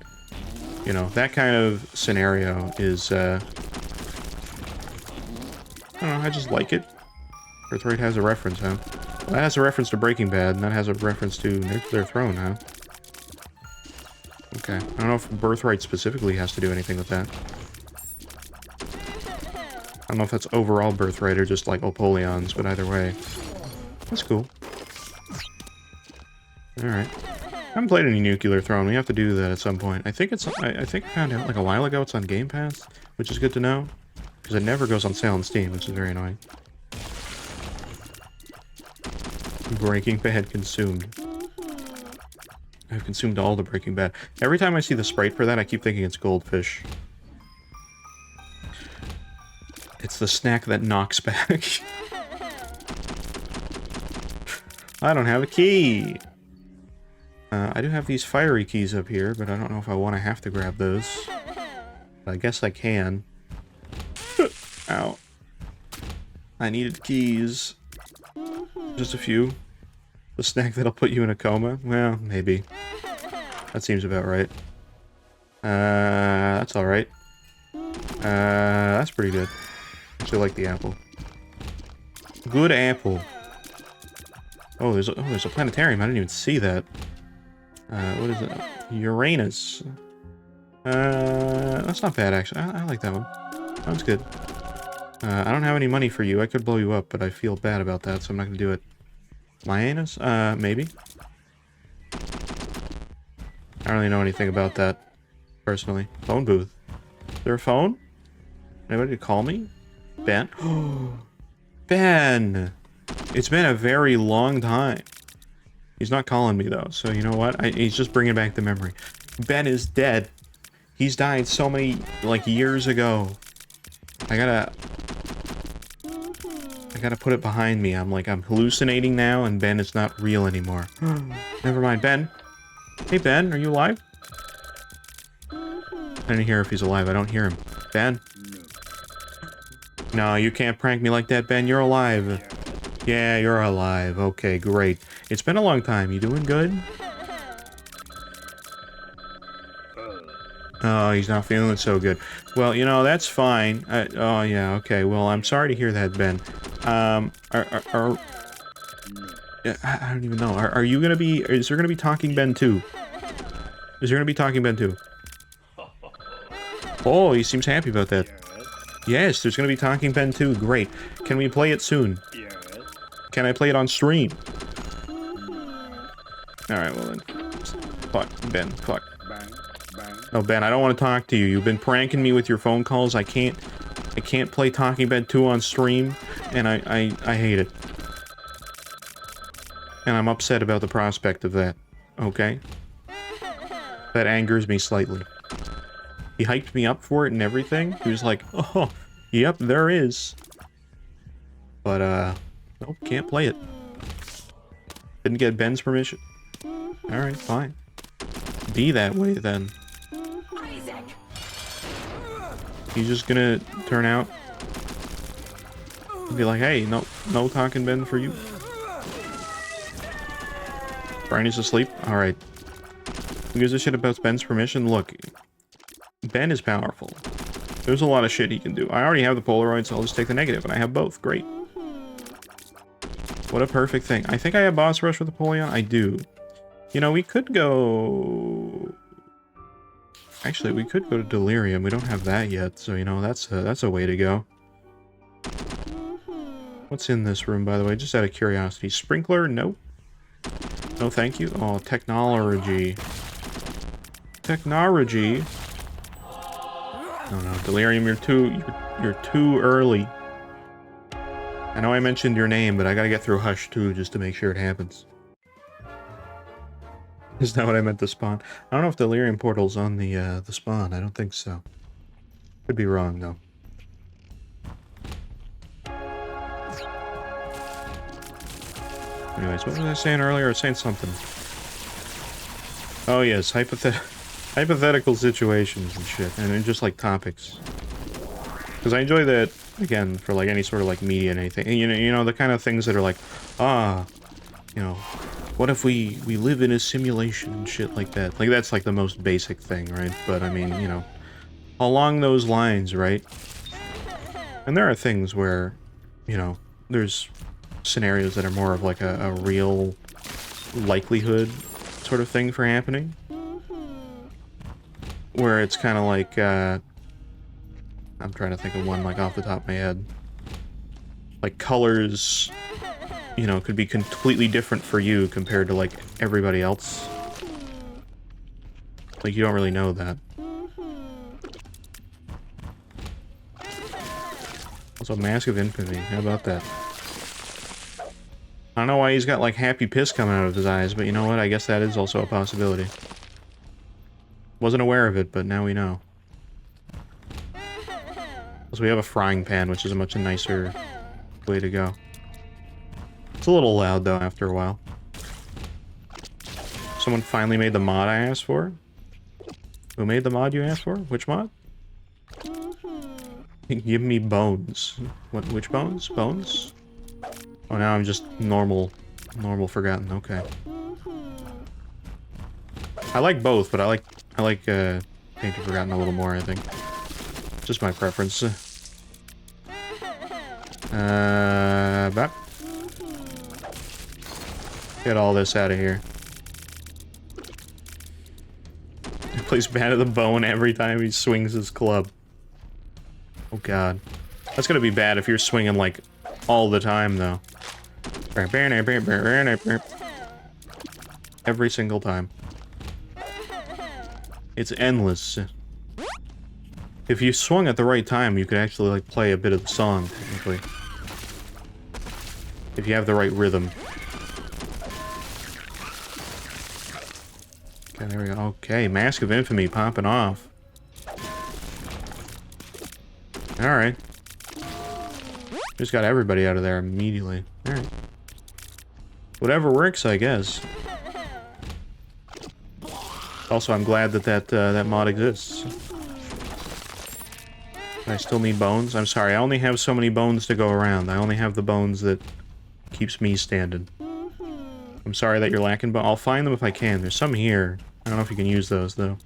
you know, that kind of scenario is, I don't know, I just like it. Birthright has a reference, huh? Well, that has a reference to Breaking Bad, and that has a reference to Nuclear Throne, huh? Okay, I don't know if Birthright specifically has to do anything with that. I don't know if that's overall Birthright or just like Opoleon's, but either way. That's cool. Alright. I haven't played any Nuclear Throne. We have to do that at some point. I think it's... I think I found out like a while ago it's on Game Pass, which is good to know. Because it never goes on sale on Steam, which is very annoying. Breaking Bad consumed. I've consumed all the Breaking Bad. Every time I see the sprite for that, I keep thinking it's Goldfish. It's the snack that knocks back. I don't have a key. I do have these fiery keys up here, but I don't know if I want to have to grab those. But I guess I can. Ow. I needed keys. Just a few. The snack that'll put you in a coma? Well, maybe. That seems about right. That's alright. That's pretty good. Actually like the apple. Good apple. Oh, there's a planetarium. I didn't even see that. What is it? Uranus. That's not bad, actually. I like that one. Sounds good. I don't have any money for you. I could blow you up, but I feel bad about that, so I'm not gonna do it. Myanus? Maybe? I don't really know anything about that, personally. Phone booth. Is there a phone? Anybody to call me? Ben? Ben! It's been a very long time. He's not calling me, though, so you know what? He's just bringing back the memory. Ben is dead. He's died so many, like, years ago. I gotta put it behind me. I'm hallucinating now, and Ben is not real anymore. Never mind. Ben? Hey, Ben, are you alive? I didn't hear if he's alive. I don't hear him. Ben? No, you can't prank me like that, Ben. You're alive. Yeah, you're alive. Okay, great. It's been a long time. You doing good? Oh, he's not feeling so good. Well, you know, that's fine. Oh, yeah, okay. Well, I'm sorry to hear that, Ben. I don't even know. Are you gonna be... Is there gonna be Talking Ben 2? Is there gonna be Talking Ben 2? Oh, he seems happy about that. Yes, there's gonna be Talking Ben 2. Great. Can we play it soon? Can I play it on stream? Alright, well then. Fuck, Ben. Fuck. No, Ben, I don't want to talk to you. You've been pranking me with your phone calls. I can't play Talking Ben 2 on stream, and I hate it. And I'm upset about the prospect of that. Okay? That angers me slightly. He hyped me up for it and everything. He was like, oh, yep, there is. But, nope, can't play it. Didn't get Ben's permission. Alright, fine. Be that way, then. He's just gonna turn out and be like, hey, no Talking Ben for you. Brian asleep? Alright. Who gives a shit about Ben's permission? Look, Ben is powerful. There's a lot of shit he can do. I already have the Polaroid, so I'll just take the negative, and I have both. Great. What a perfect thing. I think I have Boss Rush with Apollyon. I do. You know, we could go... Actually, we could go to Delirium. We don't have that yet, so, you know, that's a way to go. What's in this room, by the way? Just out of curiosity. Sprinkler? No. No, thank you. Oh, technology. Technology. No, Delirium, you're too early. I know I mentioned your name, but I gotta get through Hush too, just to make sure it happens. Is that what I meant to spawn? I don't know if Delirium Portal's on the spawn. I don't think so. Could be wrong, though. Anyways, what was I saying earlier? I was saying something. Oh, yes, hypothetical situations and shit. And then just, like, topics. Because I enjoy that, again, for, like, any sort of, like, media and anything. And, you know, the kind of things that are like, you know... What if we live in a simulation and shit like that? Like, that's like the most basic thing, right? But, I mean, you know, along those lines, right? And there are things where, you know, there's scenarios that are more of like a real likelihood sort of thing for happening. Where it's kind of like, I'm trying to think of one, like, off the top of my head. Like, colors... you know, could be completely different for you compared to, like, everybody else. Like, you don't really know that. Also, Mask of Infamy. How about that? I don't know why he's got, like, happy piss coming out of his eyes, but you know what? I guess that is also a possibility. Wasn't aware of it, but now we know. Also, we have a frying pan, which is a much nicer way to go. It's a little loud, though, after a while. someone finally made the mod I asked for. Who made the mod you asked for? Which mod? Give me bones. What? Which bones? Bones? Oh, now I'm just normal forgotten. Okay. I like both, but I like Painted Forgotten a little more, I think. Just my preference. Back. Get all this out of here. He plays Bad of the Bone every time he swings his club. Oh god. That's gonna be bad if you're swinging, like, all the time, though. Every single time. It's endless. If you swung at the right time, you could actually, like, play a bit of the song, technically. If you have the right rhythm. Okay, there we go. Okay, Mask of Infamy popping off. Alright. Just got everybody out of there immediately. Alright. Whatever works, I guess. Also, I'm glad that that mod exists. I still need bones. I'm sorry, I only have so many bones to go around. I only have the bones that keeps me standing. I'm sorry that you're lacking, but I'll find them if I can. There's some here. I don't know if you can use those, though.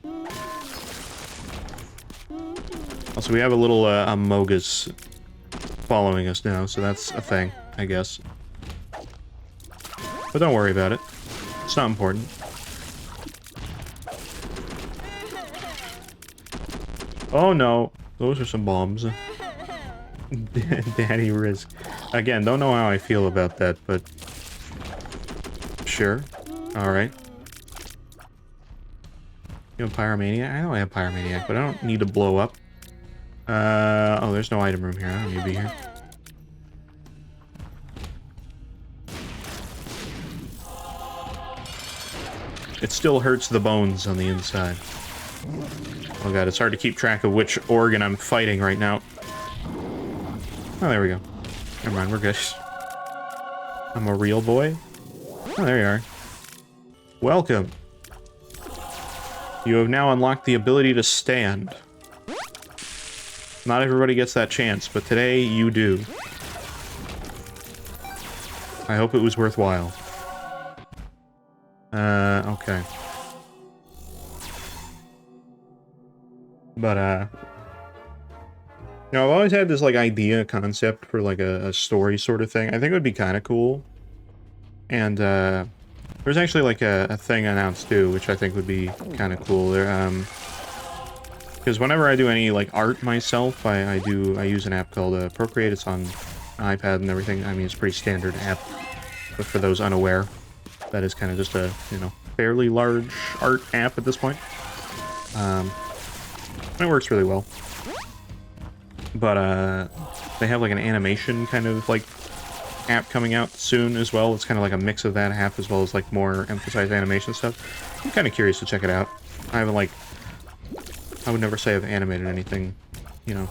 Also, we have a little Amogus following us now, so that's a thing, I guess. But don't worry about it. It's not important. Oh no, those are some bombs. Daddy Risk. Again, don't know how I feel about that, but... Sure. Alright. You have Pyromaniac? I know I have Pyromaniac, but I don't need to blow up. Oh, there's no item room here. I don't need to be here. It still hurts the bones on the inside. Oh god, it's hard to keep track of which organ I'm fighting right now. Oh, there we go. Never mind, we're good. I'm a real boy. Oh, there you are. Welcome. You have now unlocked the ability to stand. Not everybody gets that chance, but today you do. I hope it was worthwhile. Okay. But, you know, I've always had this, like, idea, concept for, like, a story sort of thing. I think it would be kind of cool. And, there's actually, like, a thing announced, too, which I think would be kind of cool. There, because whenever I do any, like, art myself, I use an app called, Procreate. It's on iPad and everything. I mean, it's a pretty standard app. But for those unaware, that is kind of just a, you know, fairly large art app at this point. It works really well. But, they have, like, an animation kind of, like, app coming out soon as well. It's kind of like a mix of that app as well as, like, more emphasized animation stuff. I'm kind of curious to check it out. I haven't, like... I would never say I've animated anything, you know,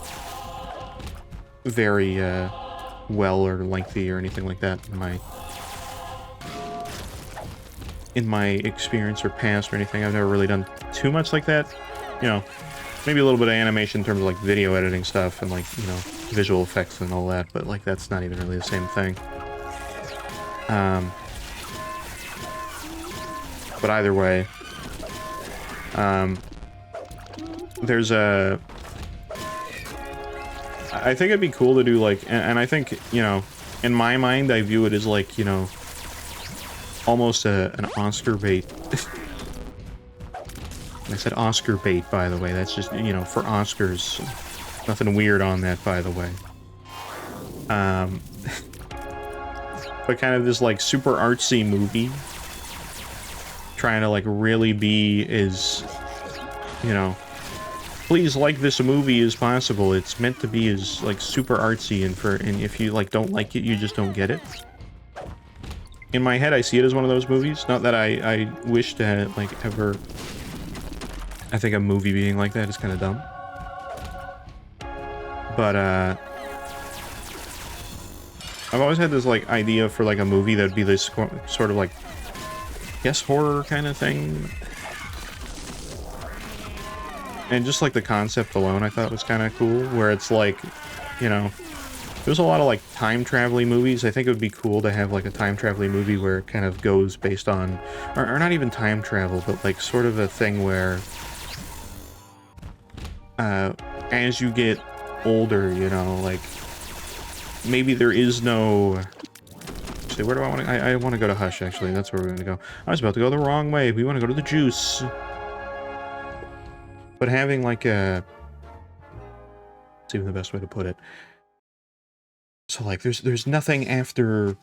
very, well or lengthy or anything like that in my experience or past or anything. I've never really done too much like that. You know, maybe a little bit of animation in terms of, like, video editing stuff and, like, you know, visual effects and all that, but, like, that's not even really the same thing. But either way, there's a... I think it'd be cool to do, like, and I think, you know, in my mind, I view it as, like, you know, almost an Oscar bait. I said Oscar bait, by the way. That's just, you know, for Oscars. Nothing weird on that, by the way. But kind of this, like, super artsy movie. Trying to, like, really be as, you know... Please like this movie as possible. It's meant to be as, like, super artsy, and if you, like, don't like it, you just don't get it. In my head, I see it as one of those movies. Not that I wish to, like, ever... I think a movie being like that is kind of dumb. But, I've always had this, like, idea for, like, a movie that'd be this sort of, like, guess horror kind of thing. And just like the concept alone, I thought was kind of cool, where it's like, you know, there's a lot of like time traveling movies. I think it would be cool to have like a time traveling movie where it kind of goes based on, or not even time travel, but like sort of a thing where as you get older, you know, like maybe there is no. Actually, where do I want to? I want to go to Hush. Actually, that's where we're gonna go. I was about to go the wrong way. We want to go to the Juice. But having like a, what's even the best way to put it? So like, there's nothing after,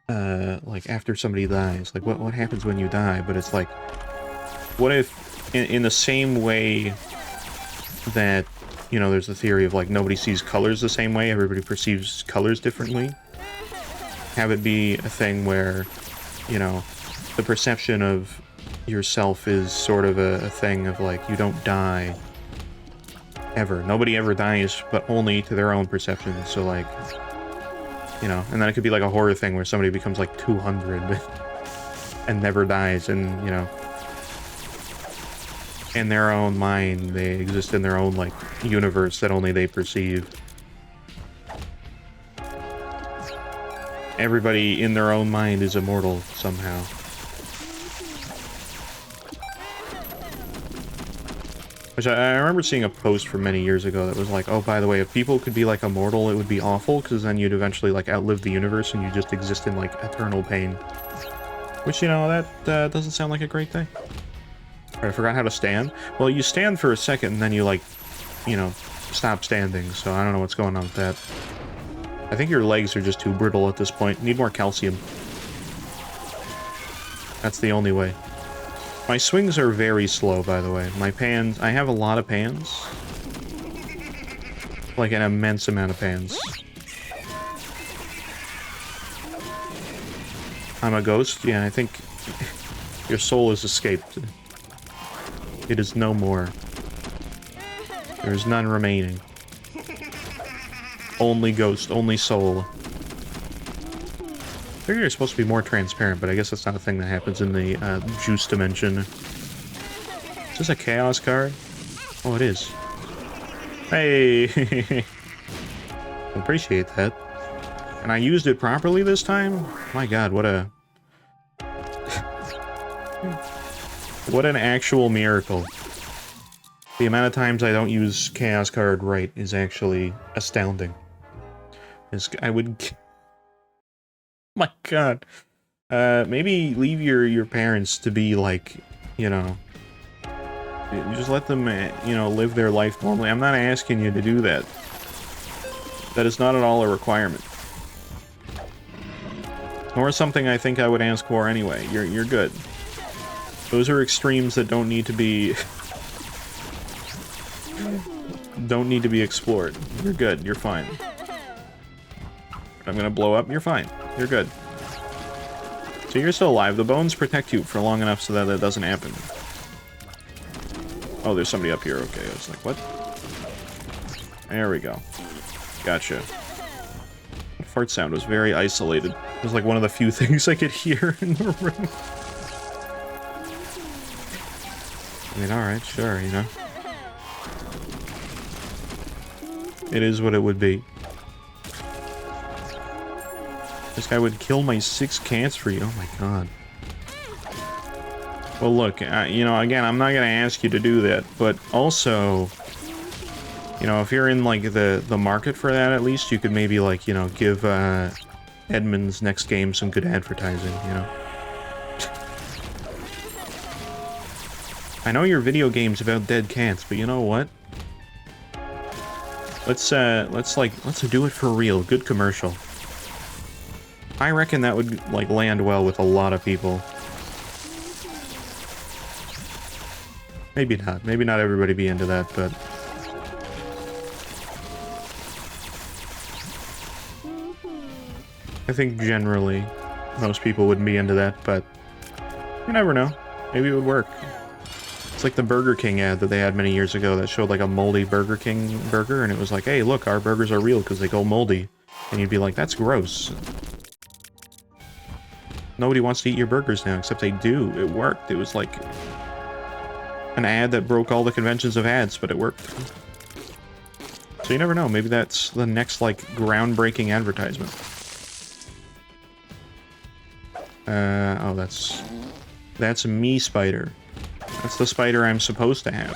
like after somebody dies. Like what happens when you die? But it's like, what if, in the same way that, you know, there's the theory of like nobody sees colors the same way, everybody perceives colors differently. Have it be a thing where, you know, the perception of yourself is sort of a thing of like, you don't die ever. Nobody ever dies, but only to their own perception. So like, you know, and then it could be like a horror thing where somebody becomes like 200 and never dies, and, you know, in their own mind, they exist in their own like universe that only they perceive. Everybody in their own mind is immortal somehow. Which I remember seeing a post from many years ago that was like, oh, by the way, if people could be like immortal, it would be awful, because then you'd eventually like outlive the universe and you just exist in like eternal pain. Which, you know, that doesn't sound like a great thing. I forgot how to stand. Well, you stand for a second and then you like, you know, stop standing, so I don't know what's going on with that. I think your legs are just too brittle at this point. Need more calcium. That's the only way. My swings are very slow, by the way. My pans, I have a lot of pans. Like an immense amount of pans. I'm a ghost? Yeah, I think your soul has escaped. It is no more. There is none remaining. Only ghost, only soul. I figure you're supposed to be more transparent, but I guess that's not a thing that happens in the juice dimension. Is this a chaos card? Oh, it is. Hey! Appreciate that. And I used it properly this time? My god, what a... what an actual miracle. The amount of times I don't use chaos card right is actually astounding. I would... My god. Maybe leave your parents to be like, you know, you just let them, you know, live their life normally. I'm not asking you to do that. That is not at all a requirement. Nor something I think I would ask for anyway. You're good. Those are extremes that don't need to be don't need to be explored. You're good. You're fine. I'm gonna blow up. You're fine. You're good. So you're still alive. The bones protect you for long enough so that that doesn't happen. Oh, there's somebody up here. Okay, I was like, what? There we go. Gotcha. The fart sound was very isolated. It was like one of the few things I could hear in the room. I mean, alright, sure, you know. It is what it would be. This guy would kill my 6 cats for you. Oh my god. Well, look, you know, again, I'm not gonna ask you to do that, but also, you know, if you're in, like, the market for that, at least, you could maybe, like, you know, give, Edmund's next game some good advertising, you know? I know your video game's about dead cats, but you know what? Let's do it for real. Good commercial. I reckon that would, like, land well with a lot of people. Maybe not. Maybe not everybody be into that, but... I think generally most people wouldn't be into that, but you never know. Maybe it would work. It's like the Burger King ad that they had many years ago that showed like a moldy Burger King burger, and it was like, hey, look, our burgers are real because they go moldy. And you'd be like, that's gross. Nobody wants to eat your burgers now, except they do. It worked. It was like an ad that broke all the conventions of ads, but it worked. So you never know. Maybe that's the next, like, groundbreaking advertisement. Oh, that's me spider. That's the spider I'm supposed to have.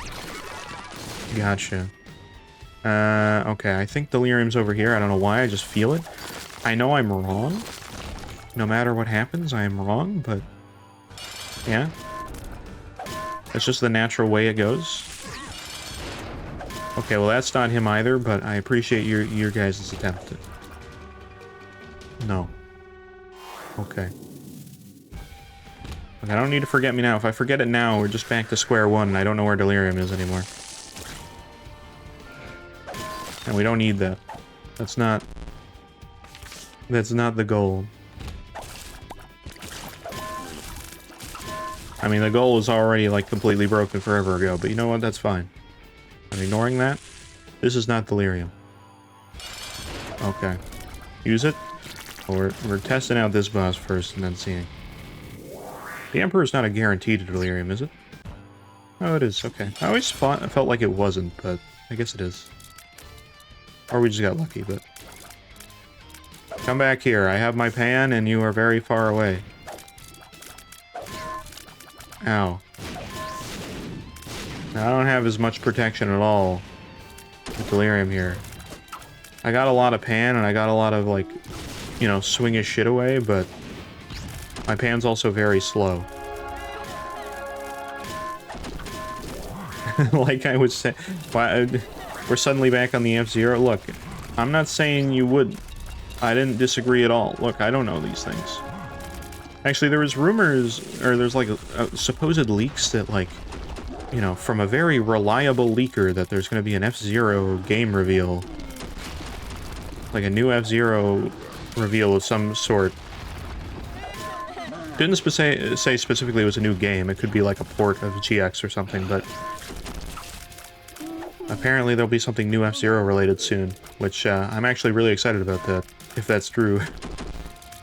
Gotcha. Okay, I think delirium's over here. I don't know why, I just feel it. I know I'm wrong. No matter what happens, I am wrong, but... yeah. It's just the natural way it goes. Okay, well that's not him either, but I appreciate your guys' attempt. No. Okay. Look, I don't need to forget me now. If I forget it now, we're just back to square one, and I don't know where delirium is anymore. And we don't need that. That's not the goal. I mean, the goal was already, like, completely broken forever ago, but you know what? That's fine. I'm ignoring that. This is not delirium. Okay. Use it. Well, we're testing out this boss first and then seeing. The Emperor's not a guarantee to delirium, is it? Oh, it is. Okay. I always felt like it wasn't, but I guess it is. Or we just got lucky, but... come back here. I have my pan, and you are very far away. Ow. Now, I don't have as much protection at all with delirium here. I got a lot of pan, and I got a lot of, like, you know, swing his shit away, but my pan's also very slow. Like I would say, we're suddenly back on the F-Zero. Look, I'm not saying you wouldn't. I didn't disagree at all. Look, I don't know these things. Actually, there was rumors, or there's like supposed leaks that, like, you know, from a very reliable leaker that there's going to be an F-Zero game reveal. Like a new F-Zero reveal of some sort. Didn't say specifically it was a new game. It could be like a port of GX or something, but... apparently there'll be something new F-Zero related soon, which I'm actually really excited about that, if that's true.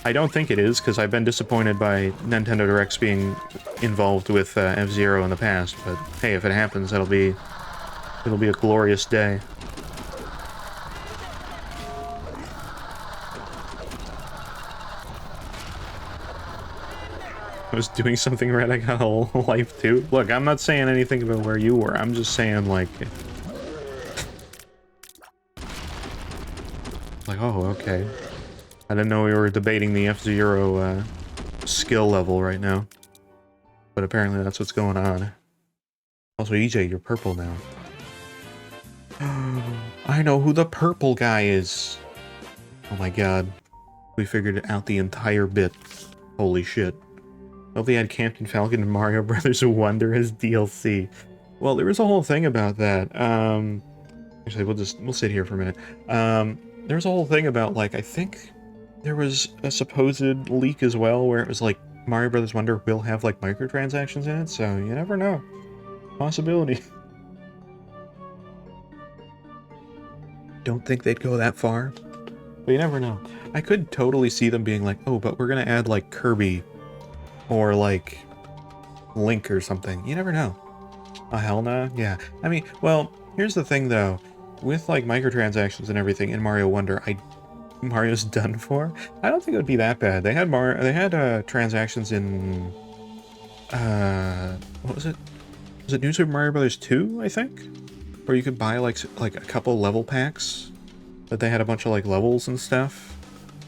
I don't think it is, because I've been disappointed by Nintendo Directs being involved with F-Zero in the past, but hey, if it happens, it'll be a glorious day. I was doing something right, I got a life too. Look, I'm not saying anything about where you were, I'm just saying, like... like, oh, okay. I didn't know we were debating the F-Zero skill level right now. But apparently that's what's going on. Also, EJ, you're purple now. I know who the purple guy is! Oh my god. We figured out the entire bit. Holy shit. Well, they had Captain Falcon and Mario Brothers Wonder as DLC. Well, there was a whole thing about that. Actually, we'll sit here for a minute. There was a whole thing about, like, I think there was a supposed leak as well where it was like Mario Brothers Wonder will have, like, microtransactions in it, so you never know. Possibility. Don't think they'd go that far, but you never know. I could totally see them being like, oh, but we're gonna add, like, Kirby or, like, Link or something. You never know. Oh, hell no? Yeah. I mean, well, here's the thing, though. With, like, microtransactions and everything in Mario Wonder, Mario's done for. I don't think it would be that bad. They had transactions in what was it? Was it New Super Mario Bros. 2, I think? Where you could buy like a couple level packs. That they had a bunch of, like, levels and stuff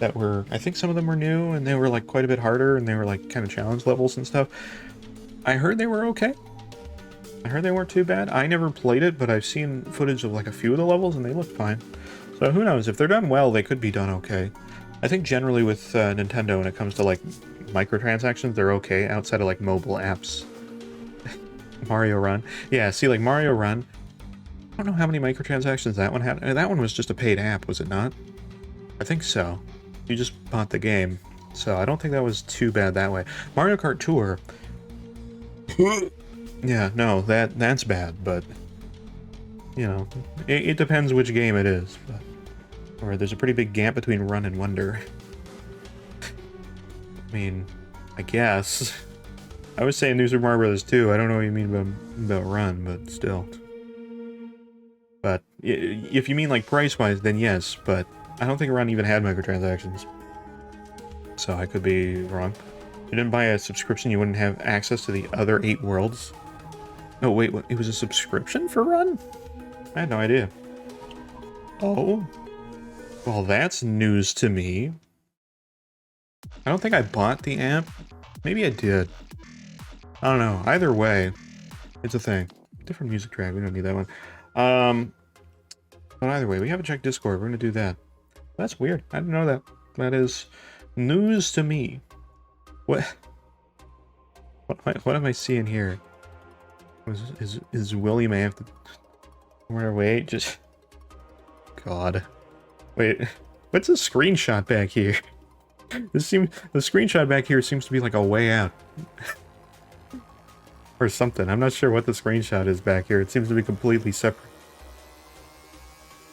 that were, I think some of them were new and they were, like, quite a bit harder and they were, like, kind of challenge levels and stuff. I heard they were okay. I heard they weren't too bad. I never played it, but I've seen footage of, like, a few of the levels and they look fine. So who knows? If they're done well, they could be done okay. I think generally with Nintendo, when it comes to, like, microtransactions, they're okay outside of, like, mobile apps. Mario Run. Yeah, see, like, Mario Run, I don't know how many microtransactions that one had. That one was just a paid app, was it not? I think so. You just bought the game. So I don't think that was too bad that way. Mario Kart Tour... yeah, no, that's bad, but... you know, it depends which game it is. But, or there's a pretty big gap between Run and Wonder. I mean, I guess. I was saying New Super Mario Bros. 2. I don't know what you mean about Run, but still. But if you mean like price-wise, then yes, but I don't think Run even had microtransactions. So I could be wrong. If you didn't buy a subscription, you wouldn't have access to the other 8 worlds. Oh, wait, what? It was a subscription for Run? I had no idea. Oh. Well, that's news to me. I don't think I bought the app. Maybe I did. I don't know. Either way, it's a thing. Different music track. We don't need that one. But either way, we haven't checked Discord. We're going to do that. That's weird. I didn't know that. That is news to me. What am I seeing here? Is William have to... Wait, just... God. Wait, what's the screenshot back here? The screenshot back here seems to be like a way out. Or something. I'm not sure what the screenshot is back here. It seems to be completely separate.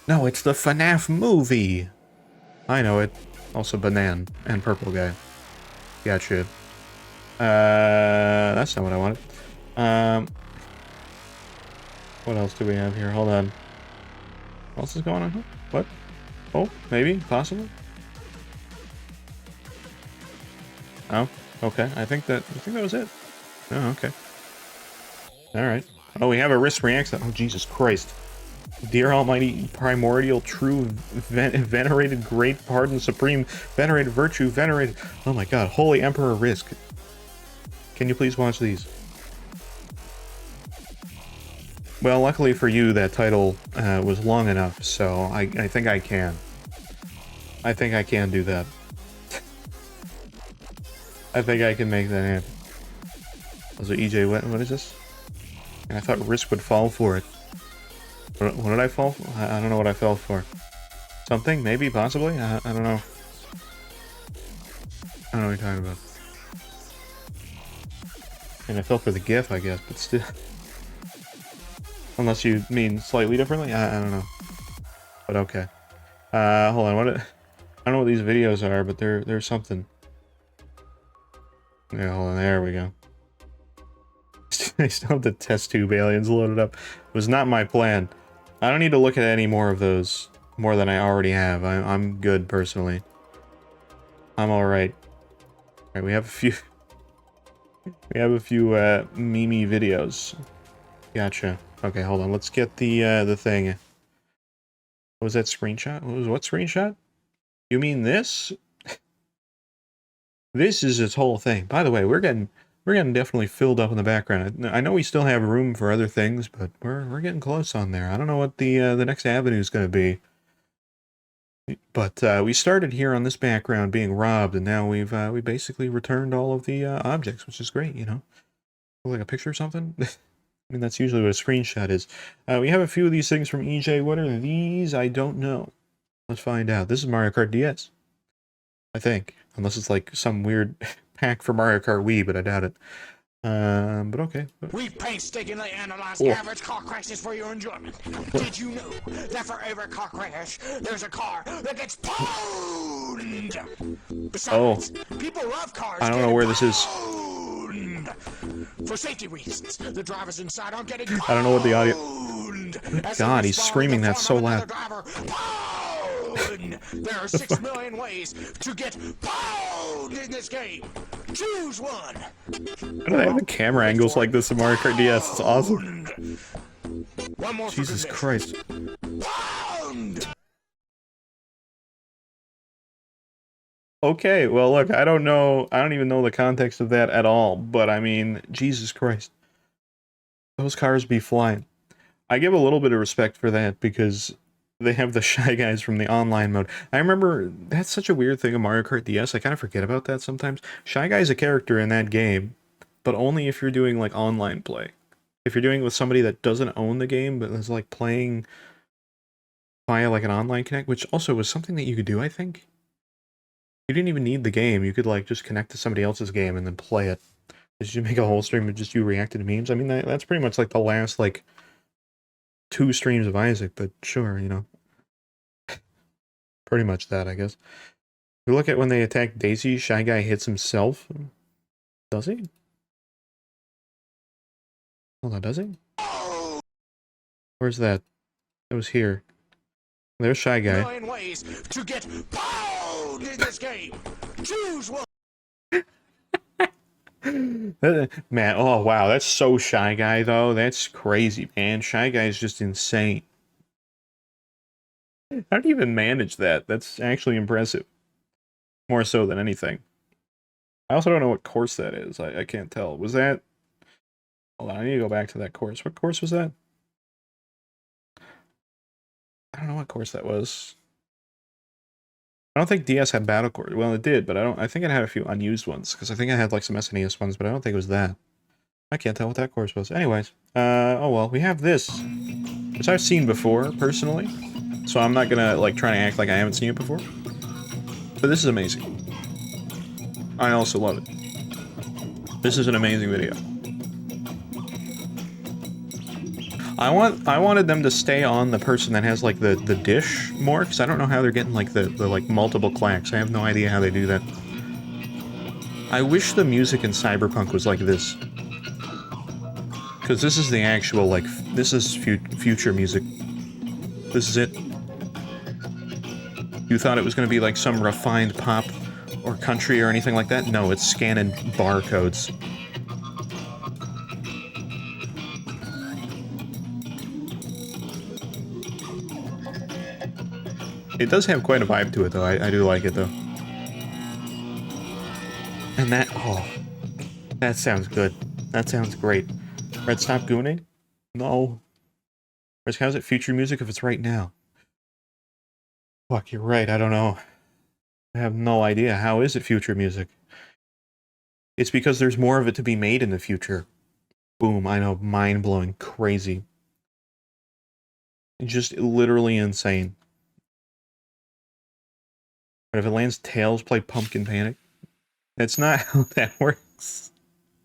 No, it's the FNAF movie! I know it. Also Banan and Purple Guy. Gotcha. That's not what I wanted. What else do we have here? Hold on. What else is going on here? What? Oh, maybe? Possibly? Oh, okay. I think that was it. Oh, okay. Alright. Oh, we have a risk reaction. Oh, Jesus Christ. Dear Almighty, primordial, true, venerated, great, pardon, supreme, venerated, virtue, venerated... Oh my god, Holy Emperor Risk. Can you please watch these? Well, luckily for you, that title was long enough, so I think I can. I think I can do that. I think I can make that happen. Also, EJ, what is this? I thought Risk would fall for it. What did I fall for? I don't know what I fell for. Something? Maybe? Possibly? I don't know. I don't know what you're talking about. And I fell for the GIF, I guess, but still... Unless you mean slightly differently? I don't know. But okay. Hold on, I don't know what these videos are, but they're something. Yeah, hold on, there we go. I still have the test tube aliens loaded up. It was not my plan. I don't need to look at any more of those, more than I already have. I'm good, personally. I'm alright. Alright, we have a few... We have a few, Mimi videos. Gotcha. Okay, hold on. Let's get the thing. What was that screenshot? What screenshot? You mean this? This is its whole thing. By the way, we're getting definitely filled up in the background. I know we still have room for other things, but we're getting close on there. I don't know what the next avenue is going to be. But we started here on this background being robbed, and now we basically returned all of the objects, which is great, you know. Like a picture or something? I mean, that's usually what a screenshot is. We have a few of these things from EJ. What are these? I don't know. Let's find out. This is Mario Kart DS. I think. Unless it's like some weird pack for Mario Kart Wii, but I doubt it. But okay. We've painstakingly analyzed average car crashes for your enjoyment. Did you know that for every car crash, there's a car that gets pwned? Besides, people love cars. I don't know where this is. For safety reasons, the drivers inside aren't getting I don't know what the audio... pwned. God, he's screaming that so loud. There are 6 million ways to get pwned in this game. Choose one. Why do they have the camera angles like this in Mario Kart DS? It's awesome. One more. Jesus Christ. Pwned. Okay, well look, I don't even know the context of that at all, but I mean, Jesus Christ. Those cars be flying. I give a little bit of respect for that because they have the Shy Guys from the online mode. I remember, that's such a weird thing of Mario Kart DS, I kind of forget about that sometimes. Shy Guy's a character in that game, but only if you're doing like online play. If you're doing it with somebody that doesn't own the game, but is like playing via like an online connect, which also was something that you could do, I think. You didn't even need the game. You could like just connect to somebody else's game and then play it. Did you make a whole stream of just you reacting to memes? I mean, that's pretty much like the last like 2 streams of Isaac, but sure, you know. Pretty much that, I guess. We look at when they attack Daisy, Shy Guy hits himself. Does he? Hold on, does he? Where's that? It was here. There's Shy Guy. 9 ways to get pwned in this game. Choose one. Man, oh wow, that's so Shy Guy though. That's crazy, man. Shy Guy is just insane. How do you even manage that? That's actually impressive. More so than anything. I also don't know what course that is. I can't tell. Was that... Hold on, I need to go back to that course. What course was that? I don't know what course that was. I don't think DS had battle course. Well, it did, but I think it had a few unused ones, because I think I had like some SNES ones, but I don't think it was that. I can't tell what that course was. Anyways, oh well, we have this, which I've seen before, personally, so I'm not gonna like try to act like I haven't seen it before. But this is amazing. I also love it. This is an amazing video. I wanted them to stay on the person that has like the dish more, because I don't know how they're getting like the like multiple clacks. I have no idea how they do that. I wish the music in Cyberpunk was like this, because this is the actual like this is future music. This is it. You thought it was going to be like some refined pop or country or anything like that? No, it's scanning barcodes. It does have quite a vibe to it, though. I do like it, though. And that... Oh. That sounds good. That sounds great. Red, stop gooning? No. Risk, how's it future music if it's right now? Fuck, you're right. I don't know. I have no idea. How is it future music? It's because there's more of it to be made in the future. Boom. I know. Mind-blowing. Crazy. Just literally insane. But if it lands tails, play Pumpkin Panic. That's not how that works.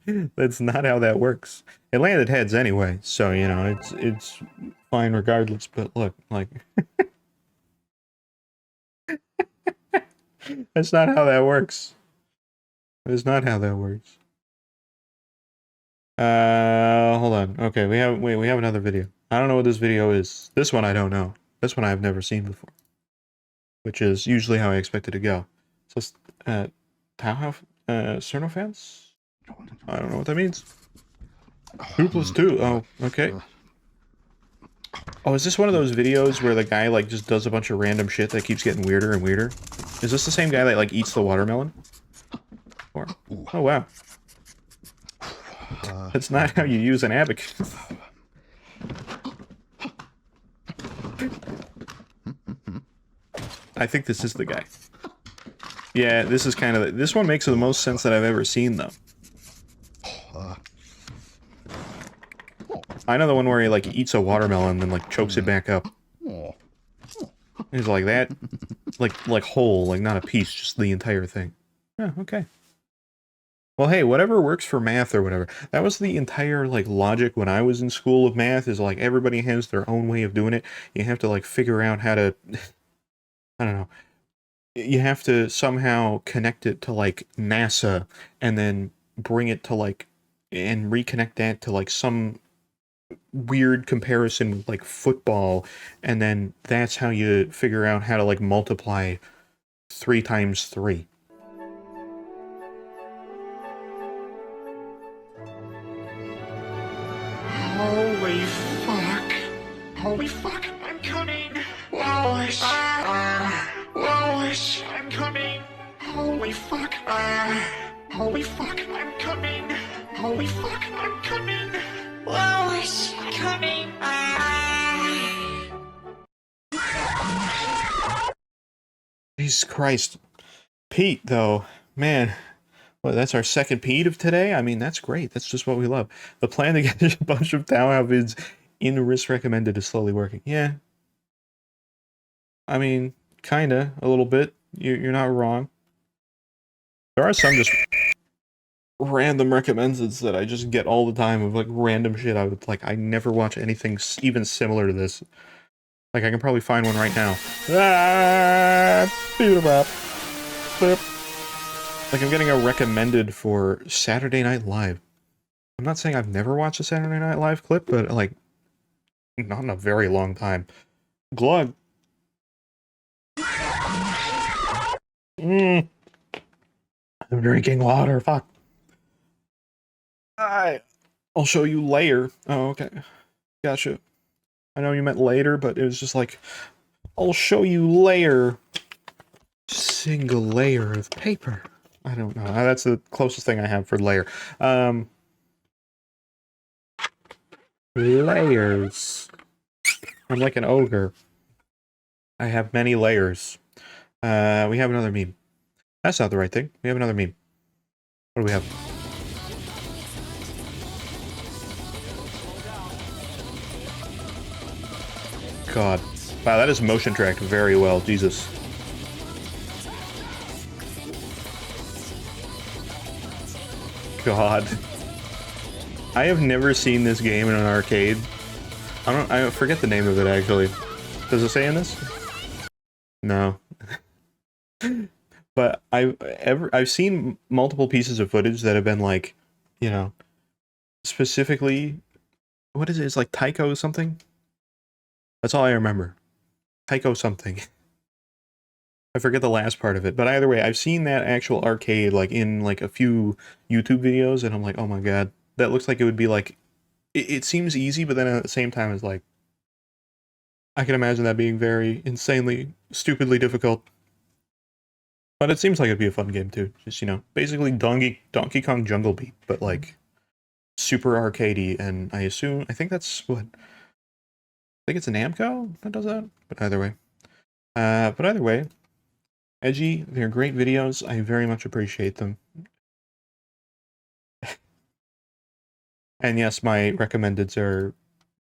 That's not how that works. It landed heads anyway, so you know it's fine regardless. But look, like that's not how that works. That's not how that works. Hold on. Okay, we have another video. I don't know what this video is. This one I don't know. This one I've never seen before. Which is usually how I expect it to go. So, Tauhauf, Cernofans? I don't know what that means. 2 + 2, oh, okay. Oh, is this one of those videos where the guy, like, just does a bunch of random shit that keeps getting weirder and weirder? Is this the same guy that, like, eats the watermelon? Or, oh, wow. That's not how you use an abacus. I think this is the guy. Yeah, this is kind of... This one makes the most sense that I've ever seen, though. I know the one where he, like, eats a watermelon and then, like, chokes it back up. He's like that. Like whole, like, not a piece, just the entire thing. Yeah, okay. Well, hey, whatever works for math or whatever. That was the entire, like, logic when I was in school of math, is, like, everybody has their own way of doing it. You have to, like, figure out how to... I don't know. You have to somehow connect it to, like, NASA, and then bring it to, like, and reconnect that to, like, some weird comparison with, like, football, and then that's how you figure out how to, like, multiply 3 times 3. Holy fuck. Holy fuck, I'm coming. Lois. Lois, I'm coming. Holy fuck. Holy fuck, I'm coming. Holy fuck, I'm coming. Lois, coming. Jesus Christ. Pete, though. Man. Well, that's our second Pete of today? I mean, that's great. That's just what we love. The plan to get a bunch of Tauhauf vids in risk recommended is slowly working. Yeah. I mean, kinda, a little bit. You're not wrong. There are some just random recommendeds that I just get all the time of, like, random shit. I never watch anything even similar to this. Like, I can probably find one right now. Ah, beat 'em up. Flip. Like, I'm getting a recommended for Saturday Night Live. I'm not saying I've never watched a Saturday Night Live clip, but, like, not in a very long time. Glug. I'm drinking water, fuck. I'll show you later. Oh, okay. Gotcha. I know you meant later, but it was just like, I'll show you layer. Single layer of paper. I don't know. That's the closest thing I have for layer. Layers. I'm like an ogre. I have many layers. We have another meme. That's not the right thing. We have another meme. What do we have? God. Wow, that is motion tracked very well. Jesus. God. I have never seen this game in an arcade. I forget the name of it, actually. Does it say in this? No. But I've seen multiple pieces of footage that have been like, you know, specifically, what is it? It's like Tycho something? That's all I remember. Tycho something. I forget the last part of it, but either way, I've seen that actual arcade like in like a few YouTube videos, and I'm like, oh my god, that looks like it would be like, it seems easy, but then at the same time, it's like, I can imagine that being very insanely, stupidly difficult. But it seems like it'd be a fun game too. Just, you know, basically Donkey Kong Jungle Beat, but like super arcadey, and I think that's what, I think it's an Namco that does that, but either way. Edgy, they're great videos. I very much appreciate them. And yes, my recommendeds are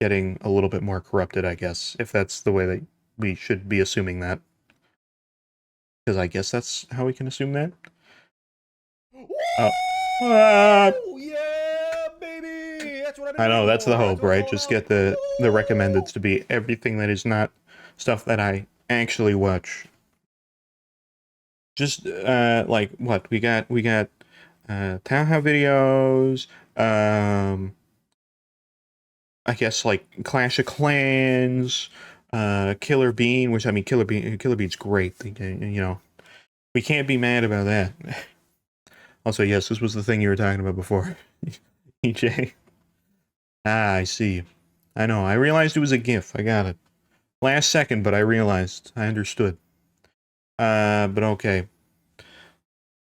getting a little bit more corrupted, I guess, if that's the way that we should be assuming that. Because I guess that's how we can assume that. Oh. Yeah, baby! That's what I know, that's the hope, right? Just get the recommendeds to be everything that is not stuff that I actually watch. Just, like, what? We got, Town Hall videos, I guess, like, Clash of Clans, Killer Bean, which, I mean, Killer Bean's great, you know. We can't be mad about that. Also, yes, this was the thing you were talking about before. EJ. Ah, I see. I know, I realized it was a GIF, I got it. Last second, but I realized, I understood. But okay.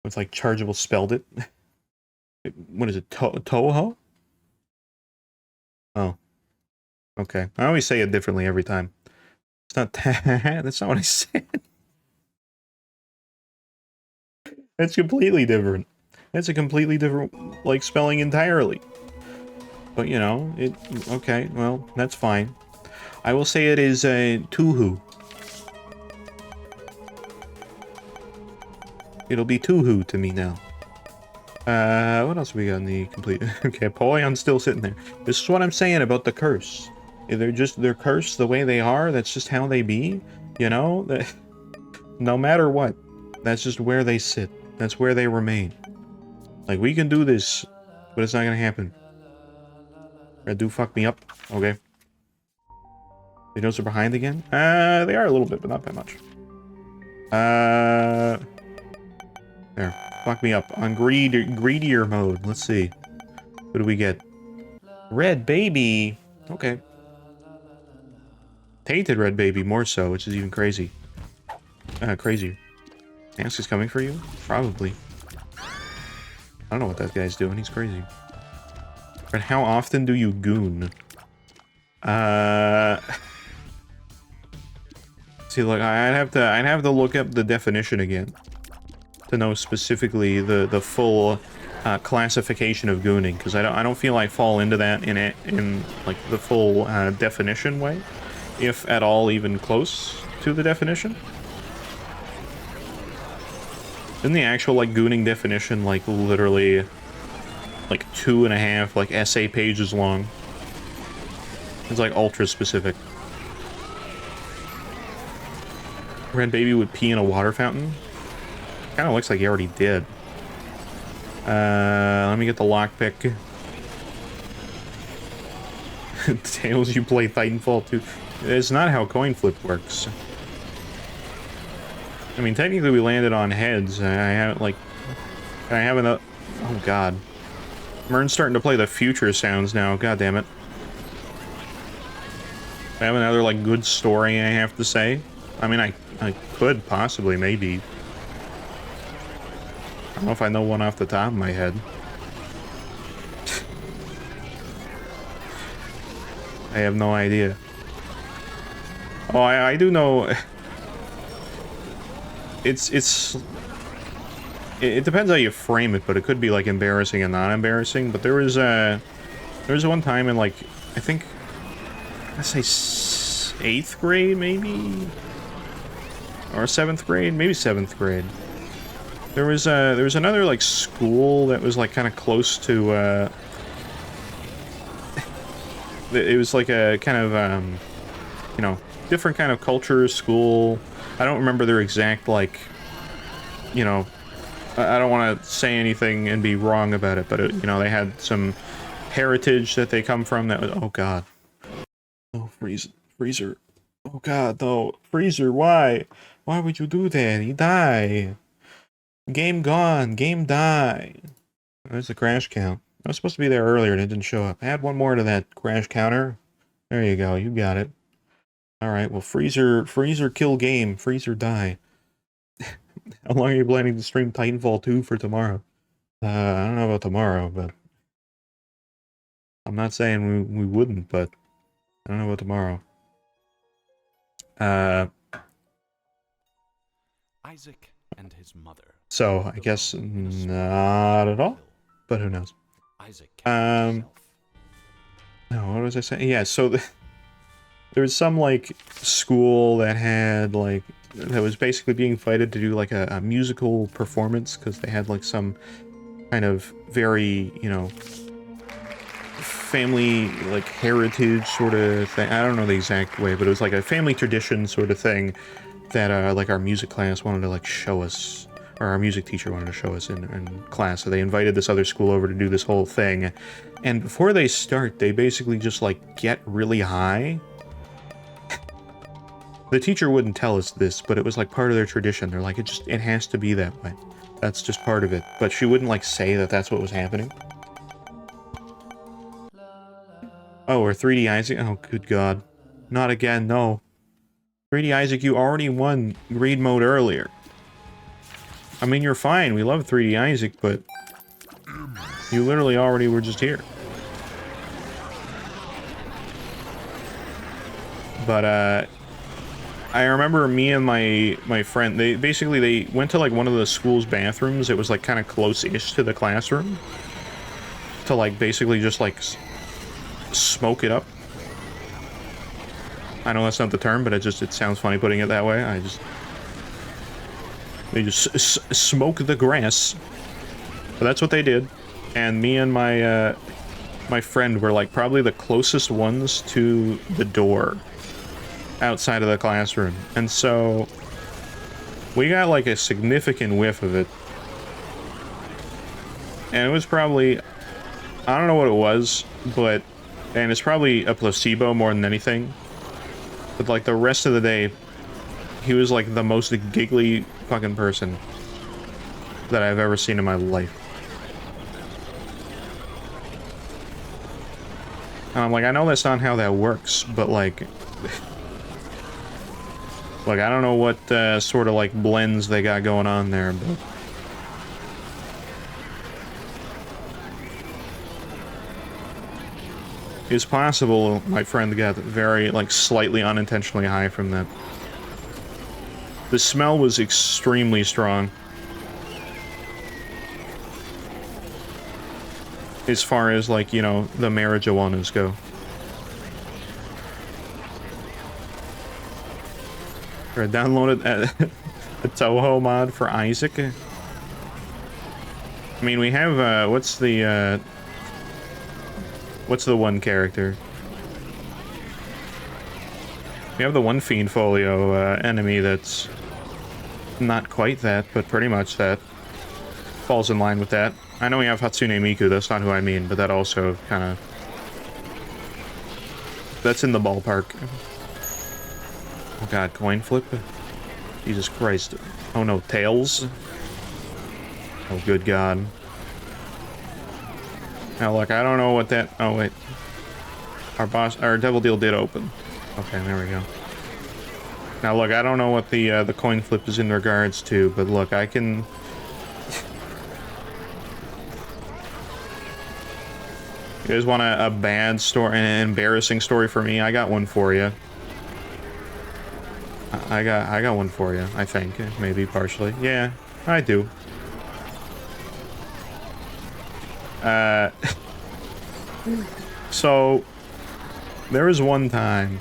It's like Chargeable spelled it. What is it? Toho? Oh. Okay. I always say it differently every time. It's not that's not what I said. That's completely different. That's a completely different, like, spelling entirely. But, you know, okay, well, that's fine. I will say it is a Tuhu. It'll be Tuhu to me now. What else we got in the complete? Okay, Apollon's still sitting there. This is what I'm saying about the curse. They're cursed the way they are. That's just how they be. You know, no matter what, that's just where they sit. That's where they remain. Like, we can do this, but it's not gonna happen. Red do fuck me up. Okay. They notice they're behind again? They are a little bit, but not that much. There. Fuck me up. On greedier mode. Let's see. What do we get? Red baby. Okay. Tainted red baby, more so, which is even crazy. Crazy. Mask is coming for you? Probably. I don't know what that guy's doing. He's crazy. But how often do you goon? See, look, I'd have to look up the definition again to know specifically the full classification of gooning, because I don't feel I fall into that in like the full definition way, if at all even close to the definition. Isn't the actual like gooning definition like literally like 2.5 like essay pages long? It's like ultra specific. Red baby would pee in a water fountain. Kind of looks like he already did. Let me get the lockpick. Tails, you play Titanfall 2. It's not how coin flip works. I mean, technically we landed on heads. I haven't, like... Can I have another... Oh, God. Mern's starting to play the future sounds now. God damn it. I have another, like, good story I have to say. I mean, I could possibly, maybe. I don't know if I know one off the top of my head. I have no idea. Oh, I do know... It depends how you frame it, but it could be, like, embarrassing and not embarrassing. But there was one time in, like, I think... Let's say 8th grade, maybe? Or 7th grade? Maybe 7th grade. There was another, like, school that was, like, kind of close to, it was, like, a kind of, you know, different kind of culture school. I don't remember their exact, like, you know, I don't want to say anything and be wrong about it, but, you know, they had some heritage that they come from that was, oh, God. Oh, Freezer. Oh, God, no. Freezer, why? Why would you do that? He died. Game gone. Game died. There's the crash count. I was supposed to be there earlier and it didn't show up. Add one more to that crash counter. There you go. You got it. Alright, well, Freezer kill game. Freezer die. How long are you planning to stream Titanfall 2 for tomorrow? I don't know about tomorrow, but... I'm not saying we wouldn't, but... I don't know about tomorrow. Isaac and his mother. So, I guess not at all, but who knows. No, what was I saying? Yeah, so there was some, like, school that had, like, that was basically being invited to do, like, a musical performance, because they had, like, some kind of very, you know, family, like, heritage sort of thing. I don't know the exact way, but it was like a family tradition sort of thing that, like, our music class wanted to, like, show us, or our music teacher wanted to show us in class. So they invited this other school over to do this whole thing. And before they start, they basically just, like, get really high. The teacher wouldn't tell us this, but it was, like, part of their tradition. They're like, it has to be that way. That's just part of it. But she wouldn't, like, say that that's what was happening. Oh, or 3D Isaac? Oh, good God. Not again, no. 3D Isaac, you already won Greed Mode earlier. I mean, you're fine. We love 3D Isaac, but... You literally already were just here. But, I remember me and my friend, they went to, like, one of the school's bathrooms. It was, like, kind of close-ish to the classroom. To, like, basically just, like... smoke it up. I know that's not the term, but it sounds funny putting it that way. They just smoke the grass. But that's what they did. And me and my my friend were, like, probably the closest ones to the door outside of the classroom. And so we got, like, a significant whiff of it. And it was probably, I don't know what it was, but and it's probably a placebo more than anything. But, like, the rest of the day, he was, like, the most giggly fucking person that I've ever seen in my life. And I'm like, I know that's not how that works, but, like... like, I don't know what, sort of, like, blends they got going on there, but... It's possible my friend got very, like, slightly unintentionally high from that. The smell was extremely strong. As far as, like, you know, the marijuanas go. Or downloaded a Toho mod for Isaac. I mean, we have, what's the one character? We have the one Fiend Folio enemy that's not quite that, but pretty much that. Falls in line with that. I know we have Hatsune Miku, that's not who I mean, but that also kind of... That's in the ballpark. Oh god, coin flip? Jesus Christ. Oh no, tails? Oh good god. Now look, I don't know what that... Oh wait. Our Devil Deal did open. Okay, there we go. Now look, I don't know what the coin flip is in regards to, but look, I can... You guys want a bad story, an embarrassing story for me? I got one for you. I got one for you, I think. Maybe partially. Yeah, I do. So, there was one time...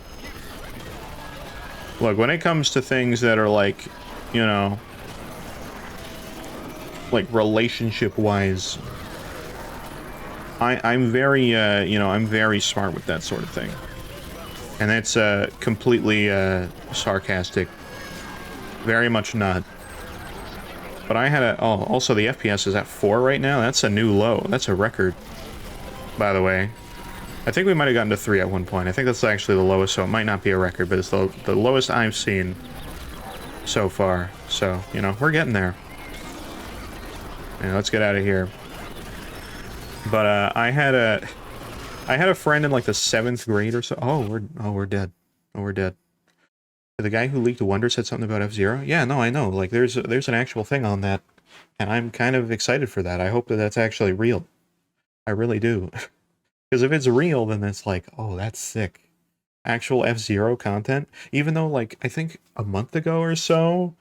Look, when it comes to things that are like, you know... like, relationship-wise... I'm very, you know, I'm very smart with that sort of thing. And that's, completely, sarcastic. Very much not. But I had a... Oh, also the FPS is at 4 right now? That's a new low. That's a record, by the way. I think we might have gotten to 3 at one point. I think that's actually the lowest, so it might not be a record, but it's the lowest I've seen so far. So, you know, we're getting there. Yeah, let's get out of here. But I had a friend in like the 7th grade or so. Oh, we're dead. Oh, we're dead. The guy who leaked Wonder said something about F-Zero? Yeah, no, I know. Like there's an actual thing on that, and I'm kind of excited for that. I hope that that's actually real. I really do. Because if it's real, then it's like, oh, that's sick. Actual F-Zero content. Even though, like, I think a month ago or so,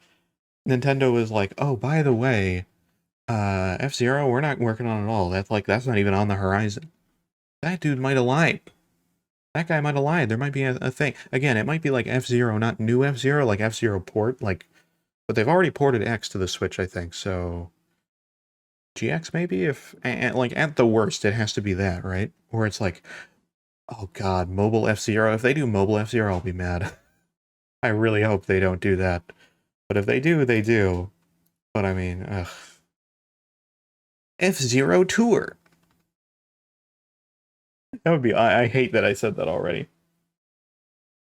Nintendo was like, oh, by the way, F-Zero, we're not working on it at all. That's not even on the horizon. That dude might have lied. That guy might have lied. There might be a thing. Again, it might be like F-Zero, not new F-Zero, like F-Zero port, like... But they've already ported X to the Switch, I think, so... GX maybe? If... And, like, at the worst, it has to be that, right? Or it's like... Oh god, mobile F-Zero. If they do mobile F-Zero, I'll be mad. I really hope they don't do that. But if they do, they do. But I mean, ugh. F-Zero Tour. That would be... I hate that I said that already.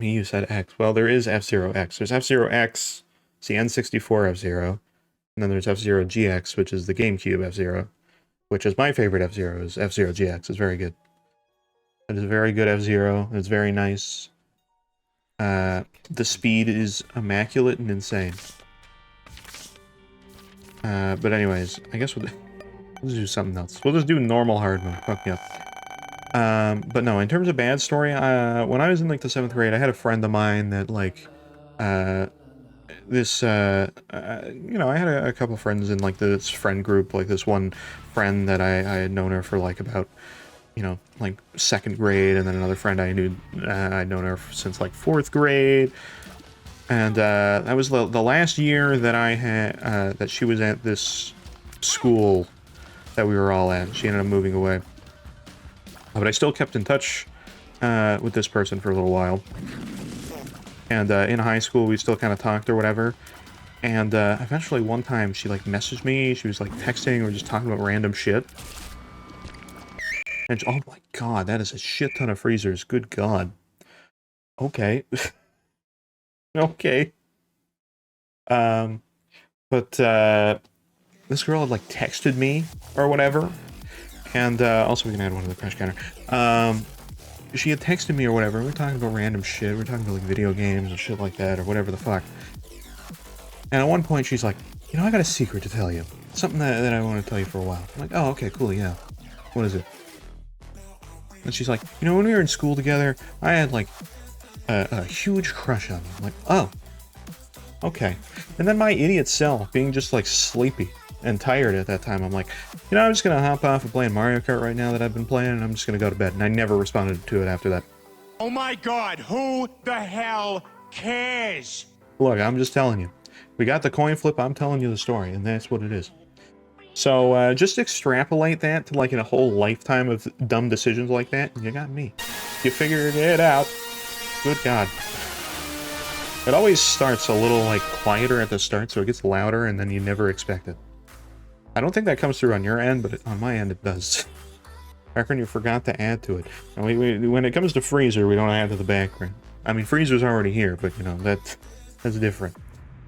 Me, you said X. Well, there is F-Zero X. There's F-Zero X, it's the N64 F-Zero. And then there's F-Zero GX, which is the GameCube F-Zero. Which is my favorite F-Zero, is F-Zero GX. It's very good. It is a very good F-Zero. It's very nice. The speed is immaculate and insane. But anyways, I guess we'll do something else. We'll just do normal hard mode. Fuck me up. But no, in terms of bad story, when I was in like the 7th grade, I had a friend of mine that like, this, you know, I had a couple friends in like this friend group, like this one friend that I had known her for like about, you know, like 2nd grade, and then another friend I knew, I'd known her since like 4th grade. And, that was the last year that I had, that she was at this school that we were all at. She ended up moving away. But I still kept in touch with this person for a little while. And in high school, we still kind of talked or whatever. And eventually one time she like messaged me. She was like texting or just talking about random shit. And oh my god, that is a shit ton of freezers. Good god. Okay. Okay. But this girl had like texted me or whatever. And also we can add one to the crash counter. She had texted me or whatever. We were talking about random shit. We were talking about like video games and shit like that or whatever the fuck. And at one point she's like, you know, I got a secret to tell you. Something that I want to tell you for a while. I'm like, oh, okay, cool, yeah. What is it? And she's like, you know, when we were in school together, I had like a huge crush on you. I'm like, oh, okay. And then my idiot self, being just like sleepy and tired at that time, I'm like, you know, I'm just gonna hop off of playing Mario Kart right now that I've been playing, and I'm just gonna go to bed. And I never responded to it after that. Oh my god, who the hell cares? Look, I'm just telling you. We got the coin flip, I'm telling you the story, and that's what it is. So, just extrapolate that to like in a whole lifetime of dumb decisions like that, and you got me. You figured it out. Good god. It always starts a little like quieter at the start, so it gets louder, and then you never expect it. I don't think that comes through on your end, but on my end it does. Background you forgot to add to it. And when it comes to Freezer, we don't add to the background. I mean, Freezer's already here, but you know, that's different.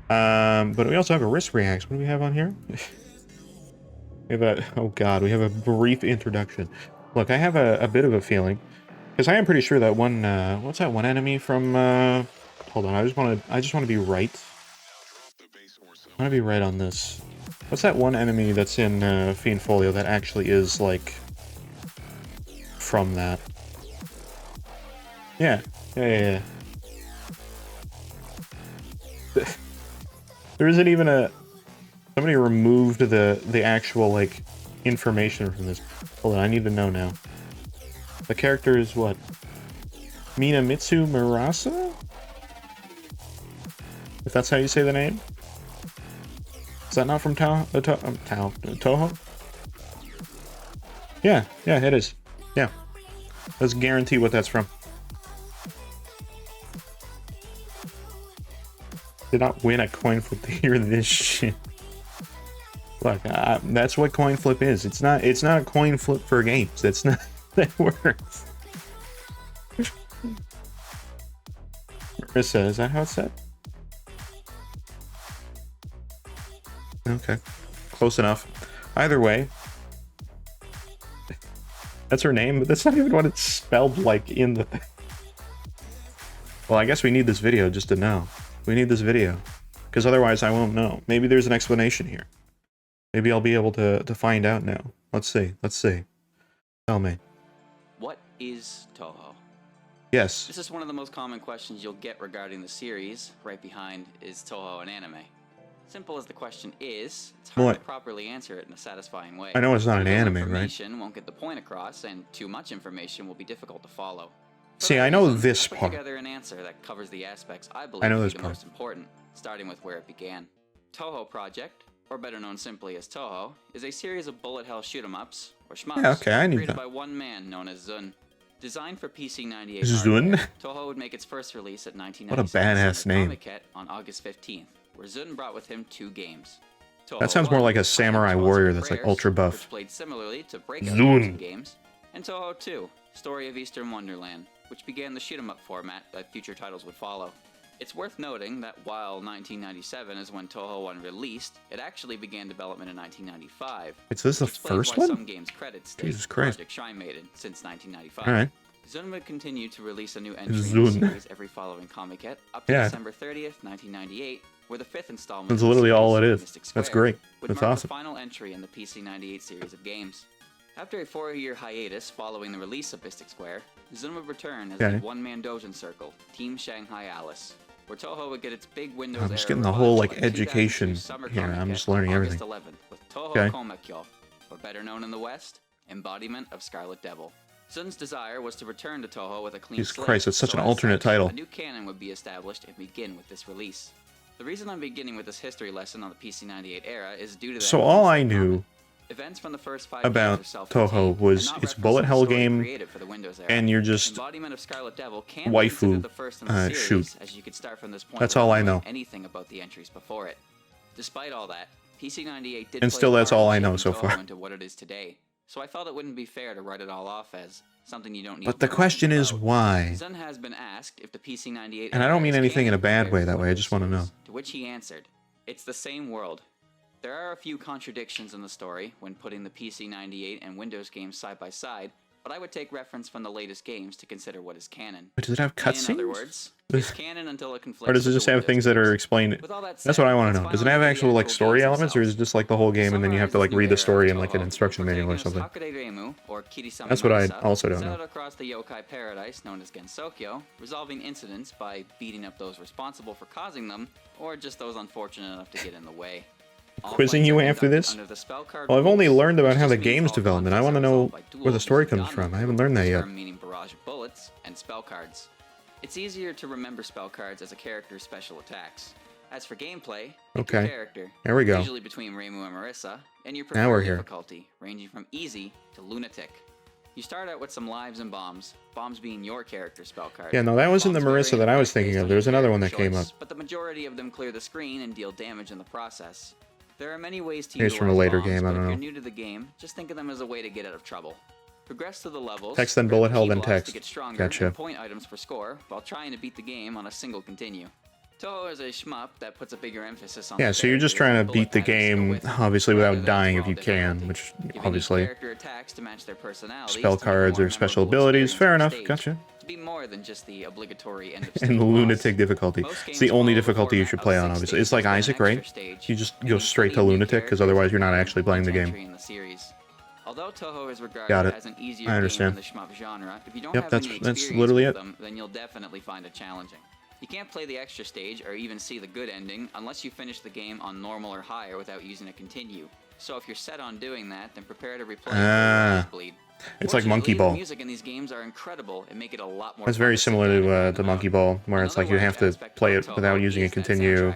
But we also have a risk reacts. What do we have on here? We have a, oh god, we have a brief introduction. Look, I have a bit of a feeling, because I am pretty sure that one, what's that one enemy from, hold on, I just want to be right. I want to be right on this. What's that one enemy that's in, Fiend Folio that actually is, like, from that? Yeah. There isn't even a... Somebody removed the actual, like, information from this. Hold on, I need to know now. The character is what? Minamitsu Murasa? If that's how you say the name? Is that not from Toho? Yeah, it is. Yeah. Let's guarantee what that's from. Did not win a coin flip to hear this shit. Look, that's what coin flip is. It's not a coin flip for games. That's not that works. Marissa, is that how it's said? Okay, close enough. Either way, that's her name, but that's not even what it's spelled like in the thing. Well, I guess we need this video just to know. We need this video, because otherwise I won't know. Maybe there's an explanation here. Maybe I'll be able to find out now. Let's see. Tell me. What is Toho? Yes. This is one of the most common questions you'll get regarding the series. Right behind is Toho an anime? Simple as the question is, it's hard to properly answer it in a satisfying way. I know it's not an anime, right? Information won't get the point across, and too much information will be difficult to follow. See, I know this part. Put together an answer that covers the aspects I believe to be the most important, starting with where it began. Toho Project, or better known simply as Toho, is a series of bullet hell shoot-'em-ups, or shmups, created by one man known as Zun. Designed for PC-98 hardware, Toho would make its first release at 1997's what a badass name. on August 15th, where Zun brought with him 2 games. Toho That sounds more like a samurai warrior that's like ultra buff. Which played similarly to Breakout games, and Toho 2, Story of Eastern Wonderland, which began the shoot-'em-up format that future titles would follow. It's worth noting that while 1997 is when Toho 1 released, it actually began development in 1995. Is this the first one? Some games credits Jesus Christ. Project Shrine Maiden since 1995. Alright. Zun would continue to release a new entry in the series every following Comiket up to December 30th, 1998, where the 5th installment That's literally all it is. Mystic That's Square great. would That's mark awesome. the final entry in the PC-98 series of games. After a 4-year hiatus following the release of Mystic Square, Zun would return as a one-man doujin circle, Team Shanghai Alice, where Toho would get its big Windows I'm just getting the whole like education here. I'm just learning everything. August 11th with Toho Komekyo, or better known in the West, Embodiment of Scarlet Devil. Zun's desire was to return to Toho with a clean Jesus slate. Christ, it's such an as alternate title. A new canon would be established and begin with this release. The reason I'm beginning with this history lesson on the PC-98 era is due to that. So all I knew events from the first 5 about games Toho was it's bullet hell game, and you're just Embodiment of Scarlet Devil can waifu the first in the series, shoot. as you could start from this point. That's all I know. Anything about the entries before it. Despite all that, PC-98 did And play still, a that's part all in I know shaping so Toho far. into what it is today. So I felt it wouldn't be fair to write it all off as something you don't need. But the question is why? Zun has been asked if the PC-98 And I don't mean era is anything in a canon bad way compared that to way. I what just it want to know. is. To which he answered, "It's the same world. There are a few contradictions in the story when putting the PC-98 and Windows games side by side, but I would take reference from the latest games to consider what is canon. But does it have In other cutscenes? words, it's canon until it conflicts Or does it with just the have Windows things that are games. explained? With all that That's said, what I want to know. let's Does it finally have look at actual the like actual story games elements, or is it just like the whole game and then you have to like read the story in like an instruction manual or something? That's what I also don't know. Set out across the yokai paradise known as Gensokyo, resolving incidents by beating up those responsible for causing them, or just those unfortunate enough to get in the way. All Quizzing fights you are after conducted this? under the spellcard Well, I've only rules, learned about which how the just means game's all development. I conflicts want to are know resolved by where the duels story using comes from. I non-lethal haven't learned that yet. term meaning barrage of bullets and spell cards. It's easier to remember spell cards as a character's special attacks. As for gameplay, pick your Okay. character, There we go. usually between Reimu and Marissa, and your Now we're preferred here. difficulty, ranging from easy to lunatic. You start out with some lives and bombs being your character's spell card. Yeah, no, that wasn't the Bombs Marissa vary that I was in effect thinking based of. on There was your another one that character came up. choice, but the majority of them clear the screen and deal damage in the process. There are many ways to Maybe it's utilize from a later bombs, game, I but don't if know. you're new to the game, just think of them as a way to get out of trouble. Progress through the levels. Text, then grab bullet key hell, then blocks text. To get stronger Gotcha. and point items for score while trying to beat the game on a single continue. Touhou is a shmup that puts a bigger emphasis on. Yeah, so you're just trying to beat the game, obviously without dying if you can, which obviously. Character attacks to match their personalities, Spell cards or special abilities. Fair enough. Gotcha. To be more than just the obligatory end of And the lunatic difficulty. It's the only difficulty you should play on, obviously. It's like Isaac, right? You just go straight to lunatic, because otherwise you're not actually playing the game. Although Touhou is regarded Got it. as an easier I understand. game in the shmup genre, if you don't Yep, have that's any experience literally with it. them, then you'll definitely find it challenging. You can't play the extra stage or even see the good ending unless you finish the game on normal or higher without using a continue. So if you're set on doing that, then prepare to replay it bleed. It's like Monkey The Ball. music in these games are incredible and make it a lot more. That's very similar to Monkey Ball, where it's like you have to play it without using a continue.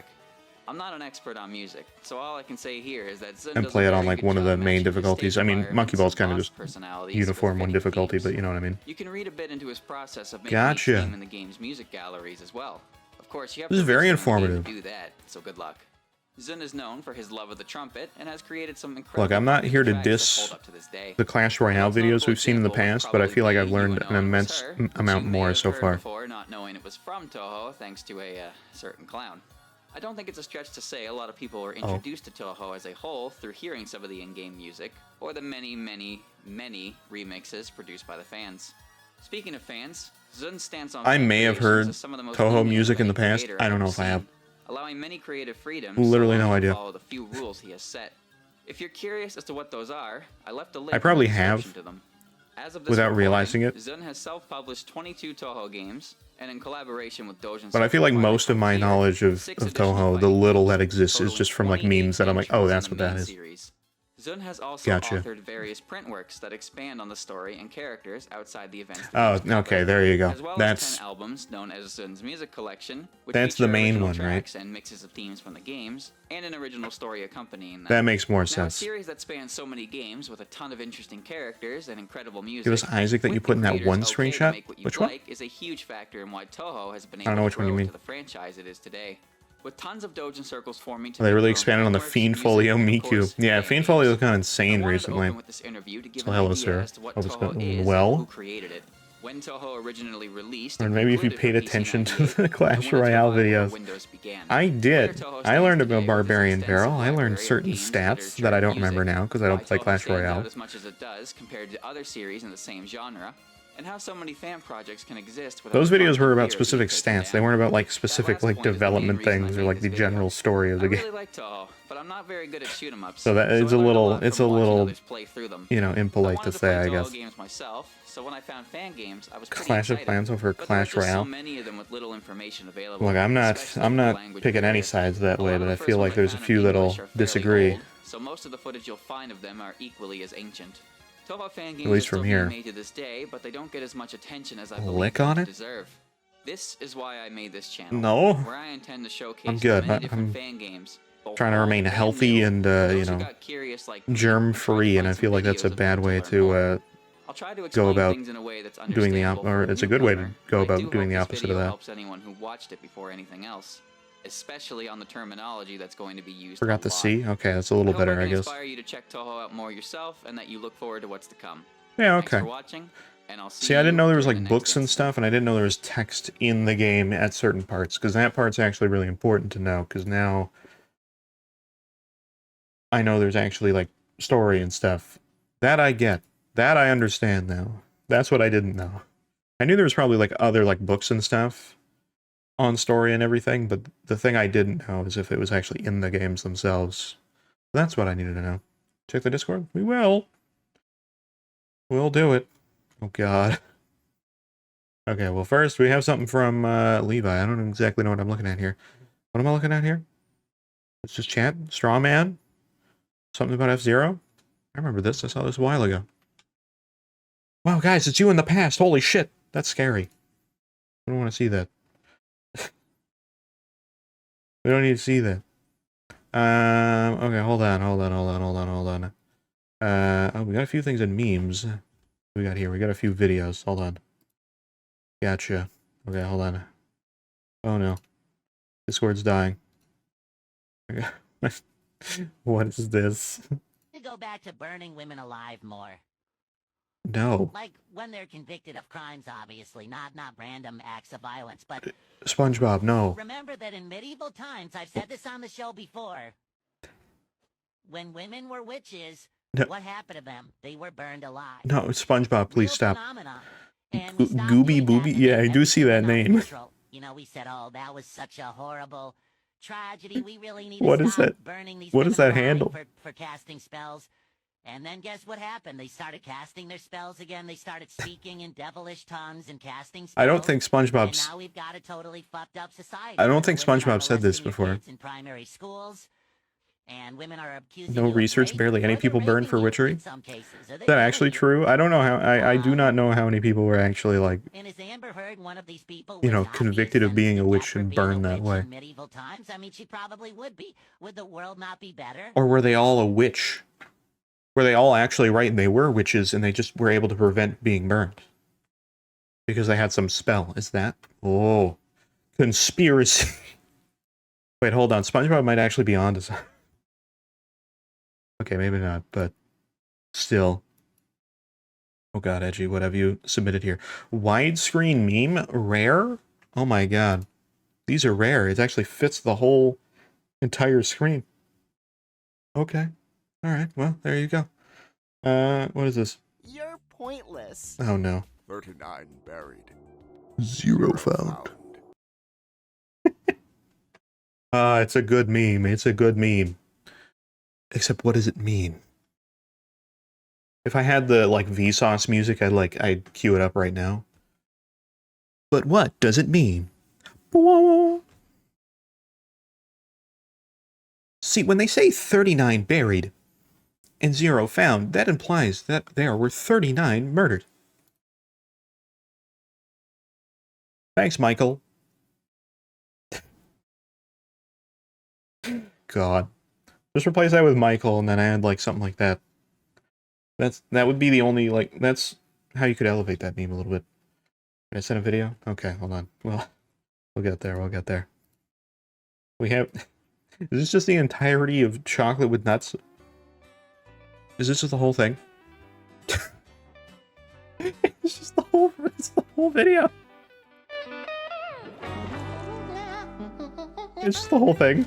I'm not an expert on music, so all I can say here is that Zun And does play a it on very like good one of job the main matching his difficulties. stage I mean, Monkey Ball's kind of environments just and personalities uniform with one fitting difficulty, themes. but you know what I mean. You can read a bit into his process of making Gotcha. each theme in the game's music galleries as well. Of course, you have This to is very research the game informative. to do that, so good luck. Zun is known for his love of the trumpet and has created some incredible. Look, I'm not here to tracks that diss hold up to this day. the Clash Royale videos we've seen in the past, but I feel like I've learned an immense amount more so far. Before, not knowing it was from Touhou thanks to a certain clown. I don't think it's a stretch to say a lot of people were introduced to Touhou as a whole through hearing some of the in-game music, or the many, many, many remixes produced by the fans. Speaking of fans, Zun stands on. I may have heard as some of the most Touhou lenient music in the of any past. creator I don't know I've if I have. seen, allowing many creative freedoms. Literally so long no as you idea. Follow the few rules he has set. If you're curious as to what those are, I left a link. I probably in the description have, to them. As of this without recording, realizing it. Zun has self-published 22 Touhou games, and in collaboration with Dojin. But I feel like most of my knowledge of Touhou, the little that exists, is just from like memes that I'm like, oh, that's what that is. Zun has also Gotcha. authored various print works that expand on the story and characters outside the events. Oh, okay, there you go. As well That's as 10 albums known as Zun's Music Collection, which that's the feature main original one, right? tracks and mixes of themes from the games, and an original story accompanying them. That makes more Now, a sense. series that spans so many games with a ton of interesting characters and incredible music. Give us Isaac that you with put in the that creators one okay to screenshot? make what you Which one? like is a huge factor in why Touhou has been I don't able know to which one you grow mean. into the franchise it is today. With tons of Dojin circles forming to They make really their own expanded on the frameworks, Fiend music, Folio and of Miku. course, Yeah, fan Fiend games. Folio is kind of I insane wanted to recently. open with this interview to give So an hello, idea sir. as to what Hope it's Touhou going is well. and who created it. When Touhou originally released, Or it maybe if you concluded paid for attention to PC98, the Clash and when its Royale revival videos. for Windows began. I did. Where Touhou I learned stands about today Barbarian with its extensive Barrel. I learned library of certain games that stats are that I don't music, remember now because I don't why play Touhou Clash stands Royale. out as much as it does compared to other series in the same genre, and how so many fan projects can exist without Those the videos were about fear of specific being taken stats. They down. weren't about like That specific last like point is the main development reason I things or made like the this video. general story of I the really game. like Touhou, but I'm not very good at shoot 'em ups. So that is I a learned little, lot it's a from watching little, others play through them. you know, I impolite wanted to say, I play Touhou guess. games myself, so when I found fan games, I was pretty Clash of excited. Clans over But there were Clash just so Royale. many of them with little information available. Look, I'm not picking any sides that way, but I feel like there's a few that'll disagree. So most of the footage you'll find of them are equally as ancient. Touhou fan games At least are from still here. being made to this day, but they don't get as much attention as I Lick believe on they it? deserve. This is why I made this channel. No. Where I intend to showcase I'm good. many different I'm fan games, both trying to old remain and healthy new. and, For you those who know, got curious like me, germ-free, and I I'll try to feel like find that's some a bad videos way of them. to I'll try to go explain about things in a way that's doing the understandable or for a it's a good way to newcomer, go but I about do doing hope the this opposite video of that. helps anyone who watched it before anything else, especially on the terminology that's going to be used. Forgot a the lot. C? Okay, that's a little I hope better, I can guess. inspire you to check Touhou out more yourself, and that you look forward to what's to come. Yeah, Thanks okay. for watching, and I'll see See, I didn't you know there was during like the books next and incident. stuff, and I didn't know there was text in the game at certain parts, because that part's actually really important to know, because now I know there's actually like story and stuff. That I get. That I understand now. That's what I didn't know. I knew there was probably like other like books and stuff on story and everything, but the thing I didn't know is if it was actually in the games themselves. That's what I needed to know. Check the Discord? We will. We'll do it. Oh god. Okay, well first we have something from Levi. I don't exactly know what I'm looking at here. What am I looking at here? It's just chat? Straw Man? Something about F-Zero? I remember this. I saw this a while ago. Wow, guys, it's you in the past. Holy shit. That's scary. I don't want to see that. We don't need to see that. Okay, hold on. Oh, we got a few things in memes. We got here. We got a few videos. Hold on. Gotcha. Okay, hold on. Oh no. Discord's dying. Okay. What is this? To go back to burning women alive more. No. Like when they're convicted of crimes, obviously, not random acts of violence, but SpongeBob, no. remember that in medieval times, I've said this on the show before, when women were witches, No. what happened to them? They were burned alive. No, SpongeBob, please Real stop. phenomena. And we stopped Gooby doing that Booby? and Yeah, made I do see that everything name. natural. You know, we said, oh, that was such a horrible tragedy. We really need What to is stop that? burning these What women is that alive handle? for casting spells. And then guess what happened? They started casting their spells again. They started speaking in devilish tongues and casting spells. I don't think SpongeBob's... And now we've got a totally fucked up society. I don't think Women are SpongeBob said this molesting your before. kids in primary schools, and women are accusing No you of research, rape, barely any or they're people burned for raping you witchery. in some cases. Are they Is that actually killing you? true? I don't know how... I do not know how many people were actually, like, And is Amber Heard one of these people you would know, not be convicted of being a sentenced to witch death for and being a burned that witch way. in medieval times? I mean, she probably would be. Would the world not be better? Or were they all a witch? Were they all actually right and they were witches and they just were able to prevent being burned? Because they had some spell. Is that? Oh. Conspiracy. Wait, hold on. SpongeBob might actually be onto something. Okay, maybe not, but still. Oh god, Edgy, what have you submitted here? Widescreen meme? Rare? Oh my god. These are rare. It actually fits the whole entire screen. Okay. Alright, well, there you go. What is this? You're pointless. Oh no. 39 buried. 0 found. It's a good meme. It's a good meme. Except what does it mean? If I had the, like, Vsauce music, I'd cue it up right now. But what does it mean? See, when they say 39 buried and 0 found, that implies that there were 39 murdered. Thanks, Michael. God. Just replace that with Michael and then add, like, something like that. That would be the only, like, that's how you could elevate that meme a little bit. Did I send a video? Okay, hold on. Well, we'll get there, we'll get there. We have... Is this just the entirety of chocolate with nuts? Is this just the whole thing? It's just the whole video. It's just the whole thing.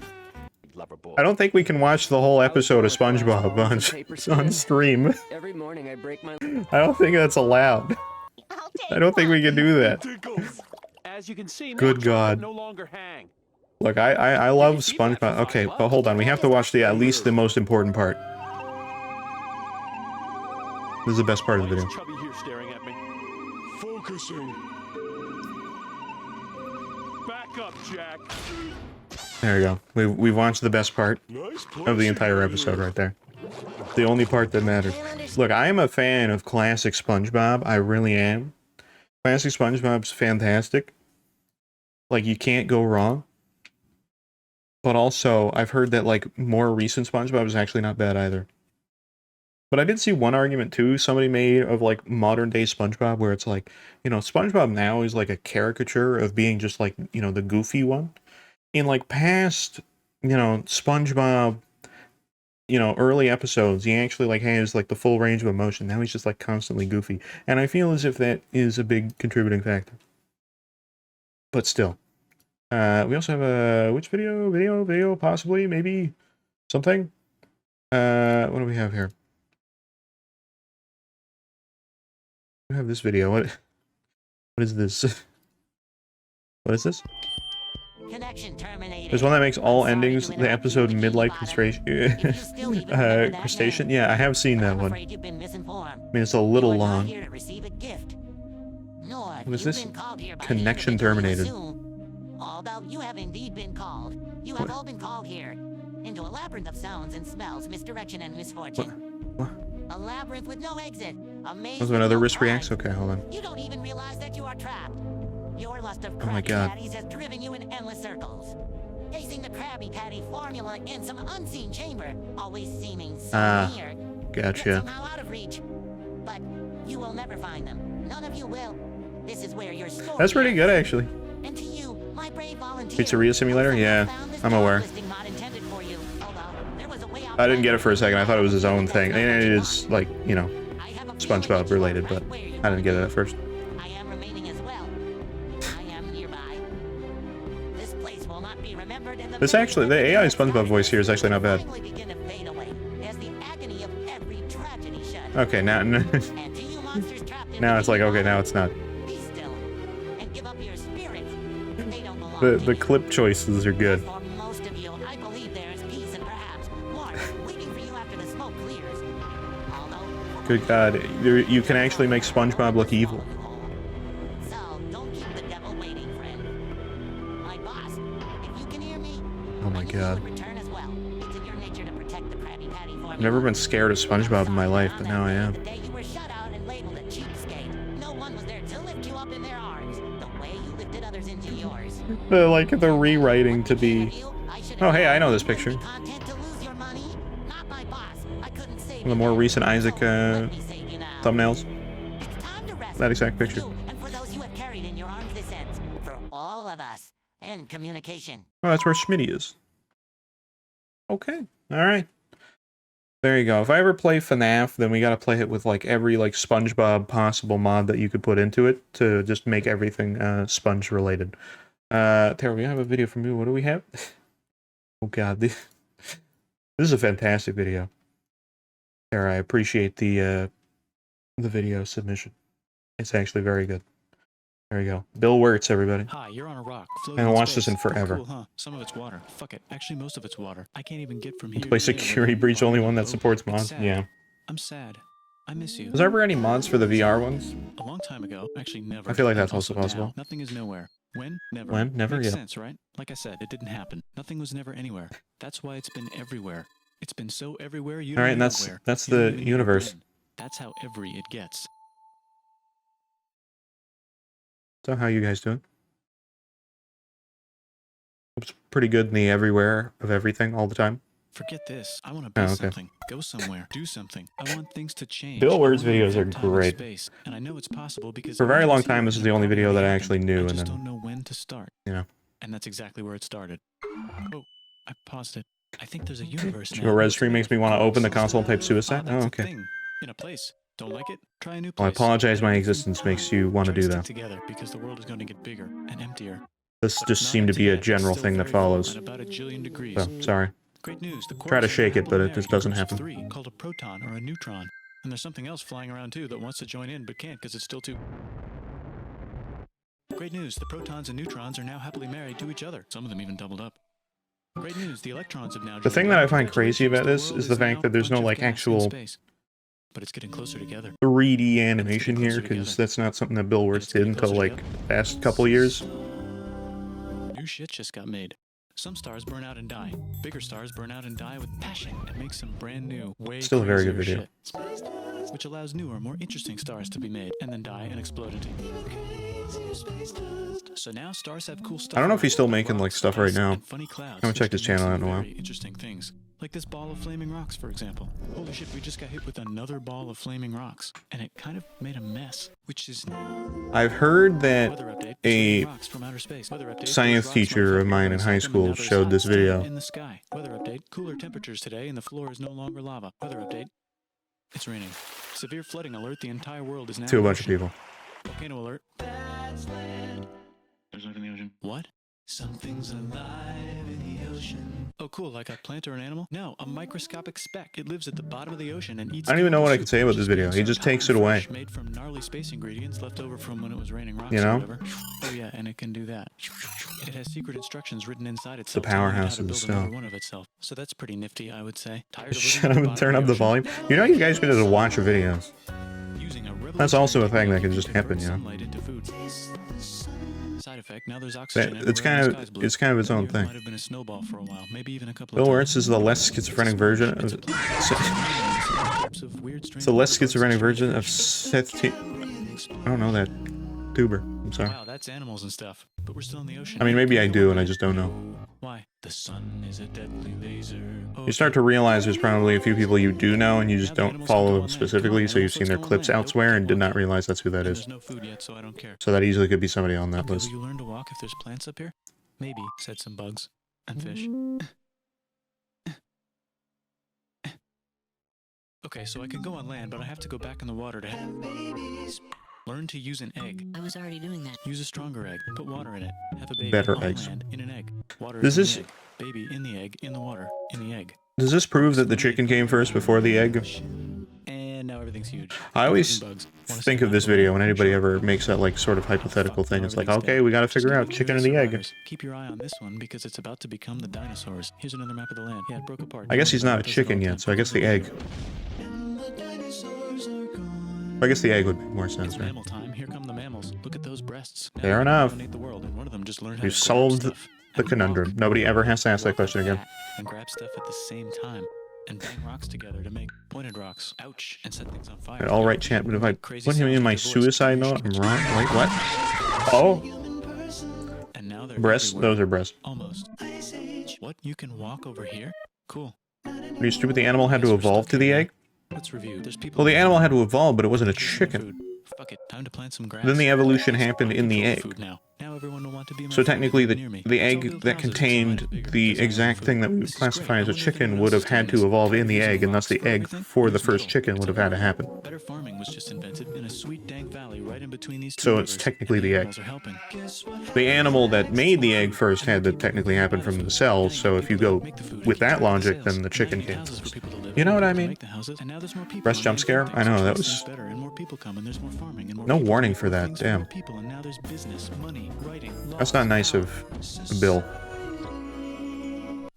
I don't think we can watch the whole episode of SpongeBob on stream. Every morning I break my... I don't think that's allowed. I don't think we can do that. As you can see, Good God. no longer hang. Look, I love SpongeBob. Okay, but hold on. We have to watch at least the most important part. This is the best part of the video. Chubby here staring at me. Focusing. Back up, Jack. There we go. We've watched the best part of the entire episode right there. The only part that matters. Look, I am a fan of classic SpongeBob. I really am. Classic SpongeBob's fantastic. Like, you can't go wrong. But also, I've heard that, like, more recent SpongeBob is actually not bad either. But I did see one argument, too, somebody made of, like, modern-day SpongeBob, where it's like, you know, SpongeBob now is, like, a caricature of being just, like, you know, the goofy one. In, like, past, you know, SpongeBob, you know, early episodes, he actually, like, has, like, the full range of emotion. Now he's just, like, constantly goofy. And I feel as if that is a big contributing factor. But still. We also have a... Which video? Possibly? Maybe? Something? What do we have here? We have this video. What is this? What is this? Connection terminated. There's one that makes all endings the episode midlife crustacean. Yeah, I have seen that one. I mean, it's a little long. What is this? Connection terminated. Although you have indeed been called, you have all been called here into a labyrinth of sounds and smells, misdirection and misfortune. What? A labyrinth with no exit. A maze Was with another no risk reacts? prize. Okay, hold on. You don't even realize that you are trapped. Your lust of Oh my Krabby God. Patties has driven you in endless circles. Chasing the Krabby Patty formula in some unseen chamber, always seeming so near. Gotcha. Yet somehow out of reach. But you will never find them. None of you will. This is where your story That's pretty good, actually. And to you, my brave volunteer, Pizzeria Simulator? Yeah, I'm aware. listing not intended for you. Although there was a I didn't get it for a second. I thought it was his own thing. And it is, like, you know, SpongeBob related, but I didn't get it at first. I am remaining as well. I am nearby. This place will not be remembered in the This actually, the AI SpongeBob voice here is actually not bad. begin to fade away as the agony of every tragedy shuts. Okay, now, And to you monsters trapped in now it's like, okay, now it's not. be still and give up your spirits. They don't belong The clip choices are good. For most of you, I believe there is peace and perhaps more waiting for you after the smoke clears. Although, Good God, you can actually make SpongeBob look evil. so don't keep the devil waiting, friend. My boss, if you can hear me, Oh my God. return as well. It's in your nature to protect the Krabby Patty for I've never been scared of SpongeBob in my life, but now I am. the day you were shut out and labeled a cheapskate. No one was there to lift you up in their arms, the way you lifted others into yours. Like the rewriting to be. Oh, hey, I know this picture. Content to lose your money? Not my boss. I couldn't save One of the more recent Isaac thumbnails. That exact picture. And for those you have carried in your arms this ends, for all of us, and communication. Oh, that's where Schmitty is. Okay, alright. There you go. If I ever play FNAF, then we gotta play it with, like, every, like, SpongeBob possible mod that you could put into it to just make everything, sponge-related. Tara, we have a video from you. What do we have? Oh, God. This is a fantastic video. Tara, I appreciate the video submission. It's actually very good. There you go. Bill Wirtz, everybody. Hi, you're on a rock. I haven't watched this in forever. Cool, huh? Some of it's water. Fuck it. Actually, most of it's water. I can't even get from here. Play Security Breach, only one that supports mods. sad. Yeah. I'm sad. I miss you. Was there ever any mods for the VR ones? A long time ago. Actually, never. I feel like that's And also possible. now, nothing is nowhere. When? Never. When? Never? Makes Yeah. sense, right? Like I said, it didn't happen. Nothing was never anywhere. That's why it's been everywhere. It's been so everywhere you don't Alright, and know that's where. that's You don't the even know universe. when. That's how every it gets. So how you guys doing? It's pretty good in the everywhere of everything all the time. Forget this. I want to be Oh, okay. something. Go somewhere. Do something. I want things to change. Bill Wirt's I wanna videos are invent time and great. space, and I know it's possible because For a very I long see time, it this is and the it only video that I already actually happened. knew, I and just then, don't know when to start. you know. And that's exactly where it started. Oh, I paused it. I think there's a universe now. Your res stream makes me want to open the console and type suicide? Oh, That's a okay. thing. In a place. Don't like it? Try a new Well, I place. apologize my existence makes you want to Try do stick that. together because the world is going to get bigger and emptier. This But just not seemed to empty be a yet. It's general still thing that very full follows. at about a jillion degrees. So, sorry. Great news. The Try to corpse shake of it, but it Mary just doesn't equals happen. 3, called a proton or a neutron. And there's something else flying around too that wants to join in but can't because it's still too... Great news. The protons and neutrons are now happily married to each other. Some of them even doubled up. Great news. The electrons have now The thing joined that I up. find crazy about this Congratulations, is the the world fact that there's no, now a like, bunch of gas in actual space. But it's getting closer together. 3D animation here, because that's not something that Bill Wirtz did until, like, the past couple years. New shit just got made. Some stars burn out and die. Bigger stars burn out and die with passion and make some brand new, way Still a very good crazier video. shit. Which allows newer, more interesting stars to be made and then die and explode into. So now stars have cool stuff. I don't know if around he's still them, like making, like, rocks, stuff right ice, now. and funny clouds, I haven't which checked his can make channel out some in a while. very interesting things. Like this ball of flaming rocks, for example. Holy shit, we just got hit with another ball of flaming rocks. And it kind of made a mess, which is... I've heard that Weather update, a rocks from outer space. Weather update, science those rocks teacher might of mine in affect high them, and school now there's showed this hot steam video. in the sky. Weather update, cooler temperatures today and the floor is no longer lava. Weather update, it's raining. Severe flooding alert, the entire world is now To a in bunch of ocean. people. Volcano alert. There's life in the ocean. What? Something's alive in the ocean. Oh, cool, like a plant or an animal? No, a microscopic speck. It lives at the bottom of the ocean and eats... I don't even know what I soup, could say about which this is video. He being just served hot takes and it away. fresh, made from gnarly space ingredients left over from when it was raining rocks You know? or whatever. Oh yeah, and it can do that. It has secret instructions written inside itself. The telling it how powerhouse to of the build another stone. one of itself. So that's pretty nifty, I would say. Tired of Shut living up at the and turn bottom up of the volume. You know you guys could just watch your videos. Using a That's also a thing that can revolutionary just technique happen, to you know? convert sunlight into food. Side effect, now there's oxygen It's everywhere and the kind sky's of blue. it's kind of its own The Earth thing. might have been a snowball for a while, maybe even a couple Bill of Wirtz is the less schizophrenic version of it's the less schizophrenic version of Seth T. I don't know that tuber. I'm sorry. Wow, that's animals and stuff. But we're still in the ocean. I mean, maybe I do, and I just don't know. Why? The sun is a deadly laser. You start to realize there's probably a few people you do know, and you just don't follow them specifically, so you've seen their clips elsewhere and did not realize that's who that is. There's no food yet, so I don't care. So that easily could be somebody on that Okay, list. will you learn to walk if there's plants up here? Maybe, said some bugs. And fish. Okay, so I can go on land, but I have to go back in the water to have babies. Learn to use an egg. I was already doing that. Use a stronger egg. Put water in it. Have a baby Better on eggs. land in an egg. Water Does in this- the egg. Baby in the egg, in the water, in the egg. Does this prove that the chicken came first before the egg? And now everything's huge. I always think of this video when anybody ever makes that like sort of hypothetical thing. It's like, okay, we gotta figure out chicken and the egg. Keep your eye on this one because it's about to become the dinosaurs. Here's another map of the land. Yeah, it broke apart. I guess he's not a chicken yet, so I guess the egg. I guess the egg would make more sense, right? Mammal time. Here come the mammals. Look at those breasts. Now Fair they enough. dominate the world, and one of them just learned how We've to grab solved stuff the and conundrum. walk. Nobody ever has to ask that question again. And grab stuff at the same time. And bang rocks together to make pointed rocks. Ouch. And set things on fire. All right, champ, but if I put him in my suicide note, I'm wrong. Wait, what? Oh, And now they're breasts. everywhere. Those are breasts. Almost. What? You can walk over here? Cool. Are you stupid? The animal had to evolve to the egg? Let's review. There's people. Well, the animal had to evolve, but it wasn't a chicken. Fuck it. Time to plant some grass. Then the evolution happened in the egg. Food now. Now everyone will want to be my So friend technically, near me. the Let's all egg build that houses contained inside bigger, the because I want exact food. thing that we would This is classify great. as a I wonder if chicken anyone would else have had is to evolve in the using egg, and thus the rocks for egg everything. for the Who's first middle? chicken It's would have a had to river. happen. Better farming was just invented in a sweet dank valley right in between these two So it's rivers. technically And the egg. animals are helping. Guess what? The animal that made the egg first had to technically happen from the cells, so if you go with that logic, then the chicken came first. You know what I mean? Breast jump scare? I know, that was... No warning for that, damn. That's not nice of Bill.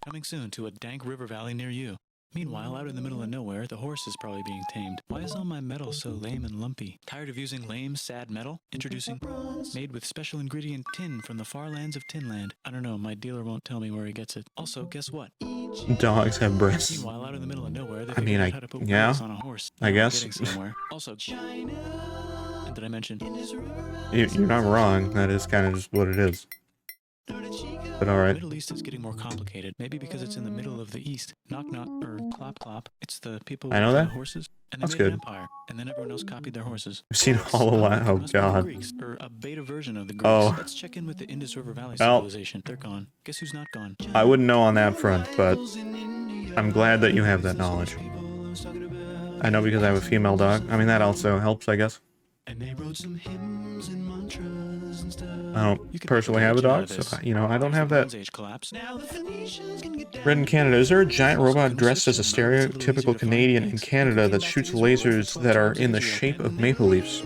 Coming soon to a dank river valley near you. Meanwhile, out in the middle of nowhere, the horse is probably being tamed. Why is all my metal so lame and lumpy? Tired of using lame, sad metal? Introducing bronze, made with special ingredient tin from the far lands of Tinland. I don't know, my dealer won't tell me where he gets it. Also, guess what? Dogs have breasts. Meanwhile, out in the middle of nowhere, they I mean, figured out how to put yeah, wheels on a horse. I Now we're guess. getting somewhere. Also, China. And did I mention? You're not wrong. That is kind of just what it is. But The alright. Middle East is getting more complicated. Maybe because it's in the middle of the East. Knock knock or clop clop. It's the people I know with that. the horses, and they That's made an good. empire, and then everyone else copied their horses. I've seen all a lot. Oh Must be the god. Greeks, or a beta version of the Greeks. Oh. Let's check in with the Indus River Valley Well. civilization. They're gone. Guess who's not gone? I wouldn't know on that front, but I'm glad that you have that knowledge. I know because I have a female dog. I mean, that also helps, I guess. And they wrote some hymns and mantras and stuff. I don't personally have a dog, so, you know, I don't have that. Age collapse. Now the Phoenicians can get down. Red in Canada. Is there a giant robot dressed as a stereotypical Canadian in Canada that shoots lasers that are in the shape of maple leaves?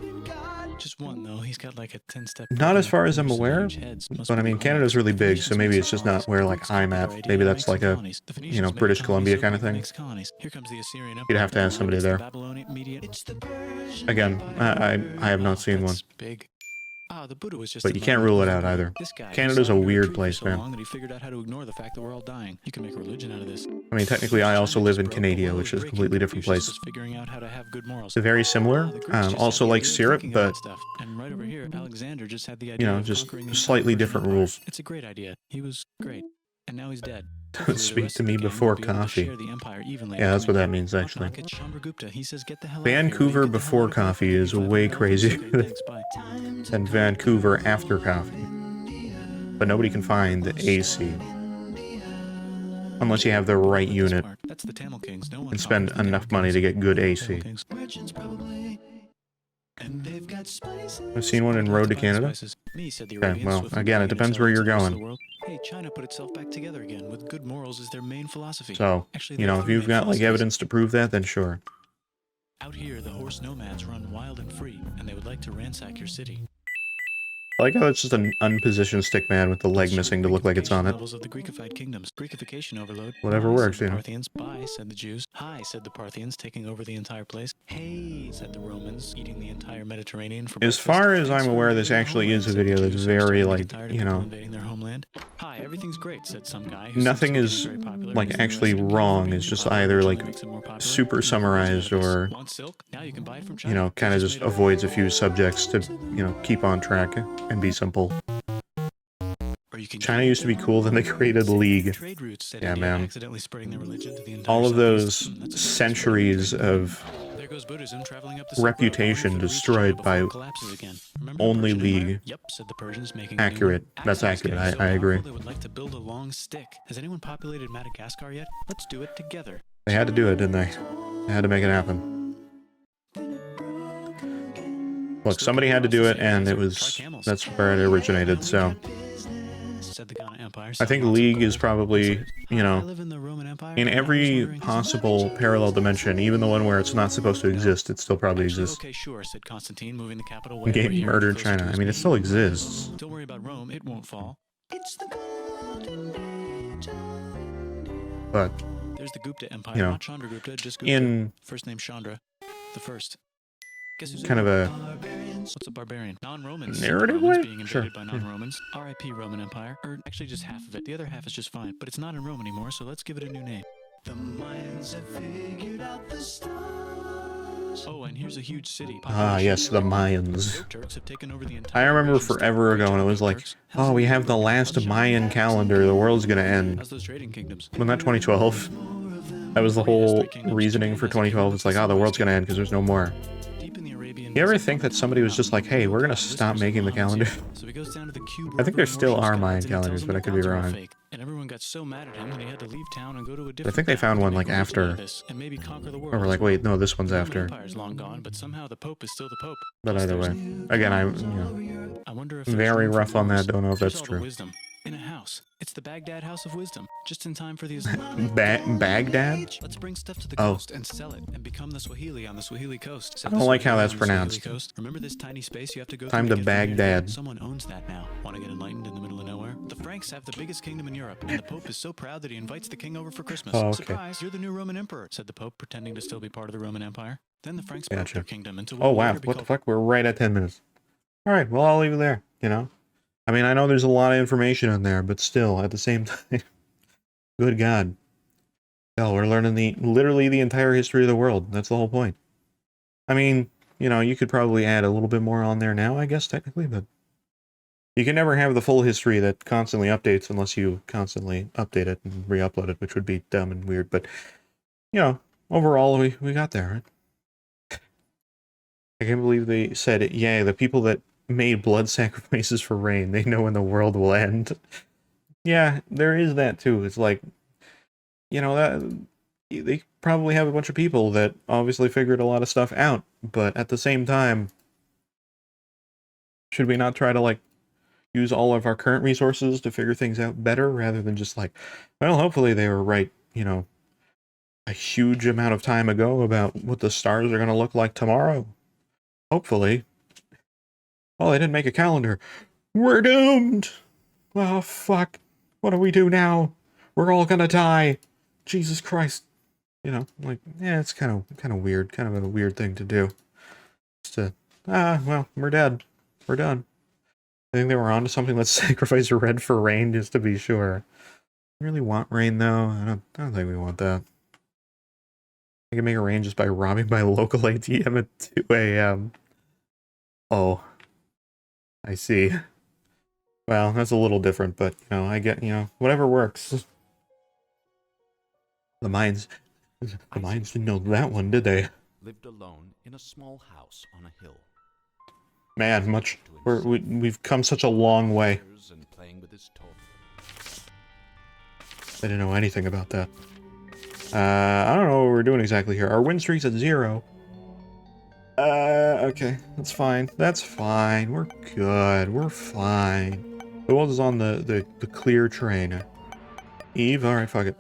Just one though. He's got like a 10-step. Not as far as I'm aware, but I mean, Canada's really big, so maybe it's just not where, like, I'm at. Maybe that's like a, you know, British Columbia kind of thing. Here comes the Assyrian You'd have to ask somebody there. Again, I have not seen one. Big. Ah, the Buddha was just But you can't rule it out either. This guy Canada's a sat under weird tree for place, so man. long that he figured out how to ignore the fact that we're all dying. You can make a religion out of this. I mean, technically, I also live in Canada, which is a completely different place. Figuring out how to have good morals. They're very similar. Also like syrup, but, Stuff. And right over here, Alexander just had the you idea know, of just conquering the slightly entire different Persian rules. Empire. It's a great idea. He was great. And now he's dead. Speak to me before coffee. Yeah, that's what that means, actually. Vancouver before coffee is way crazier than Vancouver after coffee. But nobody can find the AC. Unless you have the right unit and spend enough money to get good AC. I've seen one in Road to Canada. Okay, well, again, it depends where you're going. Hey, China put itself back together again with good morals as their main philosophy. So, Actually, you there know, are if three you've main got, like, philosophies. evidence to prove that, then sure. Out here, the horse nomads run wild and free, and they would like to ransack your city. I like how it's just an unpositioned stick man with the leg missing to look like it's on it. Levels of the Greekified kingdoms. Greekification overload. Whatever Hi, works, said you the know. Parthians. Bye, said the Jews. Hi, said the Parthians, taking over the entire place. Hey, said the Romans, eating the entire Mediterranean for As breakfast. far as Thanks I'm for aware, invading this their actually homeland, is a said the video that's Jews, very, starting to like, get tired of you people know, invading their homeland. Hi, everything's great, said some guy who nothing seems is, to be very popular like, in the actually US. wrong. It's just either, like, super summarized or, Want silk? Now you can buy it from you China. know, kind of just avoids a few subjects to, you know, keep on track and be simple. China used to be cool, then they created League. Trade routes, said Yeah, India, man. accidentally spreading their religion to the entire All of those Southeast. centuries of There goes Buddhism traveling up the Silk Road, reputation only for it to reach destroyed China by before it collapses again. Remember the only Persian Empire? League. Yep, said the Persians, making Accurate. new That's axes accurate. getting so I agree. powerful They would like to build a long stick. Has anyone populated Madagascar yet? Let's do it together. They had to do it, didn't they? They had to make it happen. Look, somebody had to do it, and that's where it originated, so. I think League is probably, you know, in every possible parallel dimension, even the one where it's not supposed to exist, it still probably exists. Okay, sure, said Constantine, moving the capital way over Game here, murder closer China. to I his mean, it main still home. exists. Don't worry about Rome, it won't fall. But, There's the Gupta Empire, you know, not Chandragupta, just Gupta. in First name Chandra, the first. Guess who's kind of a What's a barbarian? Non-Romans. narrative Romans way? being Sure. invaded by non-Romans. R.I.P. Roman Empire. Or actually just half of it. The other half is just fine. But it's not in Rome anymore, so let's give it a new name. The Mayans have figured out the stars. Oh, and here's a huge city. Ah, yes, the Mayans. Turks have taken over the entire I remember forever ago when it was like, oh, we have the last Mayan calendar, the world's gonna end. How's those trading kingdoms? Wasn't that 2012? That was the whole reasoning for 2012. It's like, oh, the world's gonna end because there's no more. You ever think that somebody was just like, hey, we're gonna stop making the calendar? I think there still are Mayan calendars, but I could be wrong. And everyone got so mad at him that he had to leave town and go to a I different think they found one like after. and maybe conquer the world. Or we're like, wait, no, this one's after. Empire's long gone, but somehow the Pope is still the Pope. But either way, again, I wonder if very rough on that. Don't know if that's true. Wisdom in a house. It's the Baghdad House of Wisdom. Just in time for the Baghdad? Let's bring stuff to the Oh. coast and sell it and become the Swahili on the Swahili coast. I don't like how that's pronounced. Remember this tiny space you have to go Time through to get from here Baghdad. Someone owns that now. Want to get enlightened in the middle of nowhere? The Franks have the biggest kingdom in Europe, and the Pope is so proud that he invites the king over for Christmas. Oh, okay. Surprise, you're the new Roman emperor, said the Pope, pretending to still be part of the Roman Empire. Then the Franks broke Gotcha. their kingdom into Oh, will wow. later be What the called- fuck? We're right at 10 minutes. Alright, well, I'll leave it there, you know? I mean, I know there's a lot of information in there, but still, at the same time, good God. Hell, we're learning literally the entire history of the world. That's the whole point. I mean, you know, you could probably add a little bit more on there now, I guess, technically, but you can never have the full history that constantly updates unless you constantly update it and re-upload it, which would be dumb and weird, but, you know, overall, we got there, right? I can't believe they said it. Yeah, the people that made blood sacrifices for rain, they know when the world will end. Yeah, there is that too. It's like, you know, that they probably have a bunch of people that obviously figured a lot of stuff out, but at the same time, should we not try to, like, use all of our current resources to figure things out better rather than just like, well, hopefully they were right, you know, a huge amount of time ago about what the stars are going to look like tomorrow. Hopefully. Oh, they didn't make a calendar. We're doomed! Oh, fuck. What do we do now? We're all gonna die. Jesus Christ. You know, like, yeah, it's kind of weird. Kind of a weird thing to do. Just to, well, we're dead. We're done. I think they were onto something. Let's sacrifice a red for rain just to be sure. I really want rain, though. I don't think we want that. I can make a rain just by robbing my local ATM at 2 a.m. Oh. I see. Well, that's a little different, but, you know, I get, you know, whatever works. The Mayans didn't know that one, did they? Lived alone in a small house on a hill. Man, we've come such a long way. And playing with his toy. I didn't know anything about that. I don't know what we're doing exactly here. Our win streak's at 0. Okay, that's fine. That's fine. We're good. We're fine. The world is on the clear train. Eve, alright, fuck it.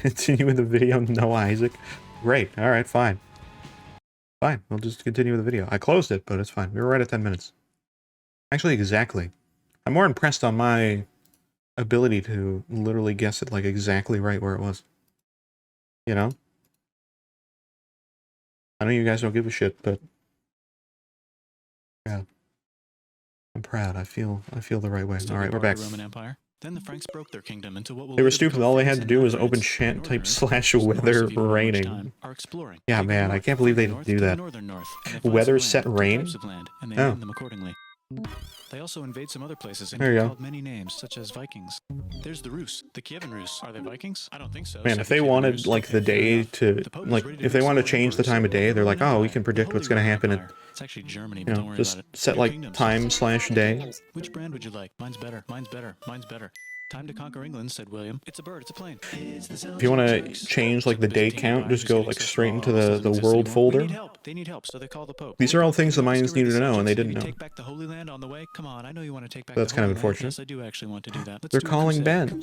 Continue with the video, no Isaac. Great, alright, fine. Fine, we'll just continue with the video. I closed it, but it's fine. We were right at 10 minutes. Actually, exactly. I'm more impressed on my ability to literally guess it, like, exactly right where it was. You know? I know you guys don't give a shit, but yeah. I'm proud. I feel the right way. Alright, we're back. Roman Empire. Then the Franks broke their kingdom into what will They were later stupid. become All they France had to and do was Northern open France. chant type Northern slash France, weather if you don't know much raining. time, are exploring. Yeah, They go man, I north, can't believe they from didn't the do north that. to the northern north, and they find Weather some set land, two rain? types of land, and they Oh. name them accordingly. They also invade some other places and There you get go. called many names, such as Vikings. There's the Rus, the Kievan Rus. Are they Vikings? I don't think so. Man, said if the they Kievan wanted, Rus. like, the Okay, fair day enough. to, The Pope is like, ready to if they mix wanted all to change the over, time of so day, they're like, oh, we Empire, can predict the what's Holy gonna Roman happen in, Empire. It's actually Germany, you but don't know, worry just about it. set, New like, kingdoms. time slash day. Which brand would you like? Mine's better. Mine's better. Mine's better. Time to conquer England, said William. It's a bird, it's a plane. If you want to change like the day count, just go like straight into the world folder. They need help, so they call the Pope. These are all things the Mayans needed to know, and they didn't know. Take back the Holy Land on the way. Come on, I know you want to take back. That's kind of unfortunate. Yes, I do actually want to do that. They're calling Ben.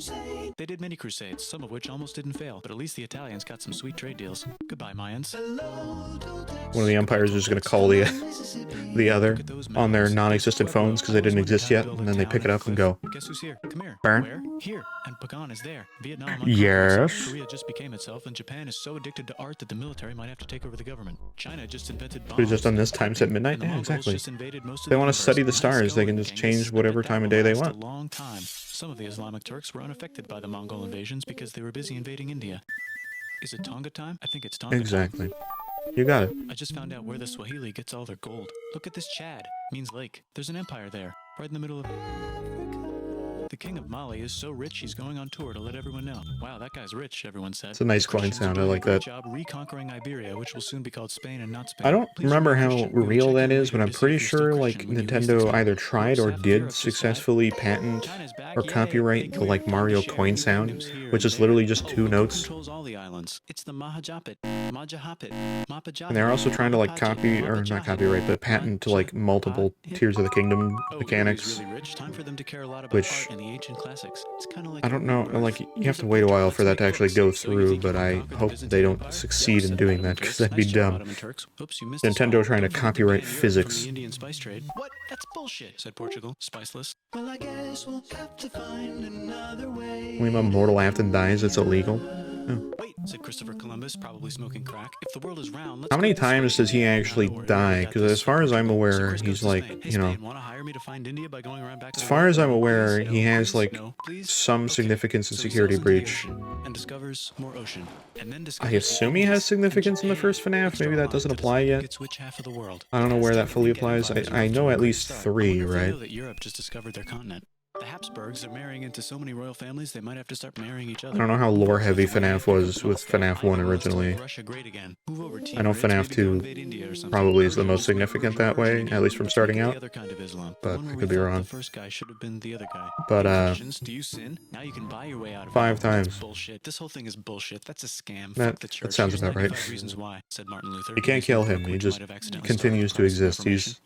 They did many crusades, some of which almost didn't fail, but at least the Italians got some sweet trade deals. Goodbye, Mayans. One of the empires is going to call the other on their non-existent phones because they didn't exist yet, and then they pick it up and go. Guess who's here? Come here. Burn. Where? Here. And Pagan is there. Vietnam. Yes. Korea just became itself, and Japan is so addicted to art that the military might have to take over the government. China just invented bombs. Could have just done this times at midnight. Yeah, exactly. They want to study the stars. They can just change whatever time of day they want. A long time. Some of the Islamic Turks were unaffected by the Mongol invasions because they were busy invading India. Is it Tonga time? I think it's Tonga Exactly. time. You got it. I just found out where the Swahili gets all their gold. Look at this Chad. Means lake. There's an empire there, right in the middle of Africa. The king of Mali is so rich he's going on tour to let everyone know. Wow, that guy's rich, everyone said. It's a nice coin sound. I like that. Job reconquering Iberia, which will soon be called Spain and not Spain. I don't remember how real that is, but I'm pretty sure like Nintendo either tried or did successfully patent or copyright the like Mario coin sound, which is literally just two notes. It's the Mahajapit. And they're also trying to like copy, or not copyright, but patent to like multiple Tears of the Kingdom mechanics, which I don't know, like you have to wait a while for that to actually go through, but I hope they don't succeed in doing that because that'd be dumb. Nintendo trying to copyright physics. What? That's bullshit, said Portugal, spiceless. Well, I guess we'll have to find another way. When a mortal often dies, it's illegal. Oh. Wait, said Christopher Columbus, probably smoking crack. If the world is round, let's How many times does he actually die? Because as far as I'm aware, he's like, you know, as far as I'm aware, he has like some significance in Security Breach. And discovers more ocean. And then I assume he has significance in the first FNAF. Maybe that doesn't apply yet. I don't know where that fully applies. I know at least 3, right? That Europe just discovered their continent. The Habsburgs are marrying into so many royal families they might have to start marrying each other. I don't know how lore-heavy FNAF was with FNAF 1 originally. I know FNAF 2 probably is the most significant that way, at least from starting out, but I could be wrong. But, Do you sin? Now you can buy your way out of 5 times. Bullshit. This whole thing is bullshit. That's a scam. That sounds about right. Reasons why, said Martin Luther. You can't kill him, he just continues to exist. He's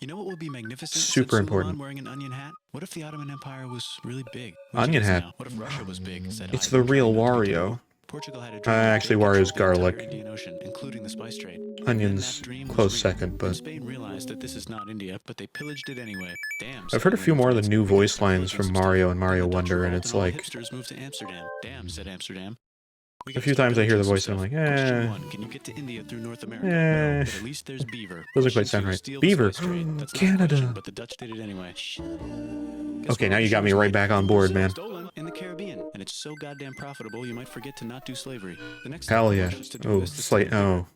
super important. Wearing an onion hat? What if the Ottoman Empire was really big? Onion hat. What if Russia was big? Said It's the real Wario. Portugal had Actually, Wario's garlic. Indian Ocean, including the spice trade. Onions, close second, but Spain realized that this is not India, but they pillaged it anyway. Damn. I've heard a few more of the new voice lines from Mario and Mario Wonder, and it's like Hipsters moved to Amsterdam. Damn, said Amsterdam. a few times I hear the voice and I'm like, Can you get to India through North America? But at least there's beaver. Doesn't quite sound right. Beaver, Canada. But the Dutch did it anyway. Okay, now you got me right back on board, man. In the Caribbean, and it's so goddamn profitable you might forget to not do slavery. The next Hell yeah. Oh,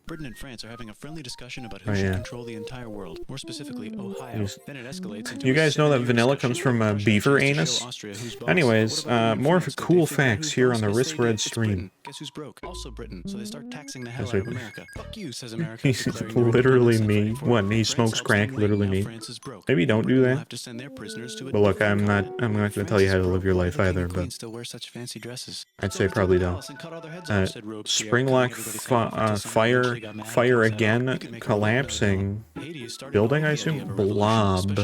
Britain and France are having a friendly discussion about who should control the entire world, more specifically Ohio. Then it escalates into You guys know that vanilla comes from beaver anus? Anyways, more cool facts here on the riskRED stream. Guess who's broke? Also Britain, so they start taxing the hell out of America. Fuck you, says America. He's literally me. What, he smokes crack, literally me. Maybe don't do that. But look, I'm not going to tell you how to live your life either, but I'd say probably don't. Springlock fire again, collapsing. Building, I assume? Blob.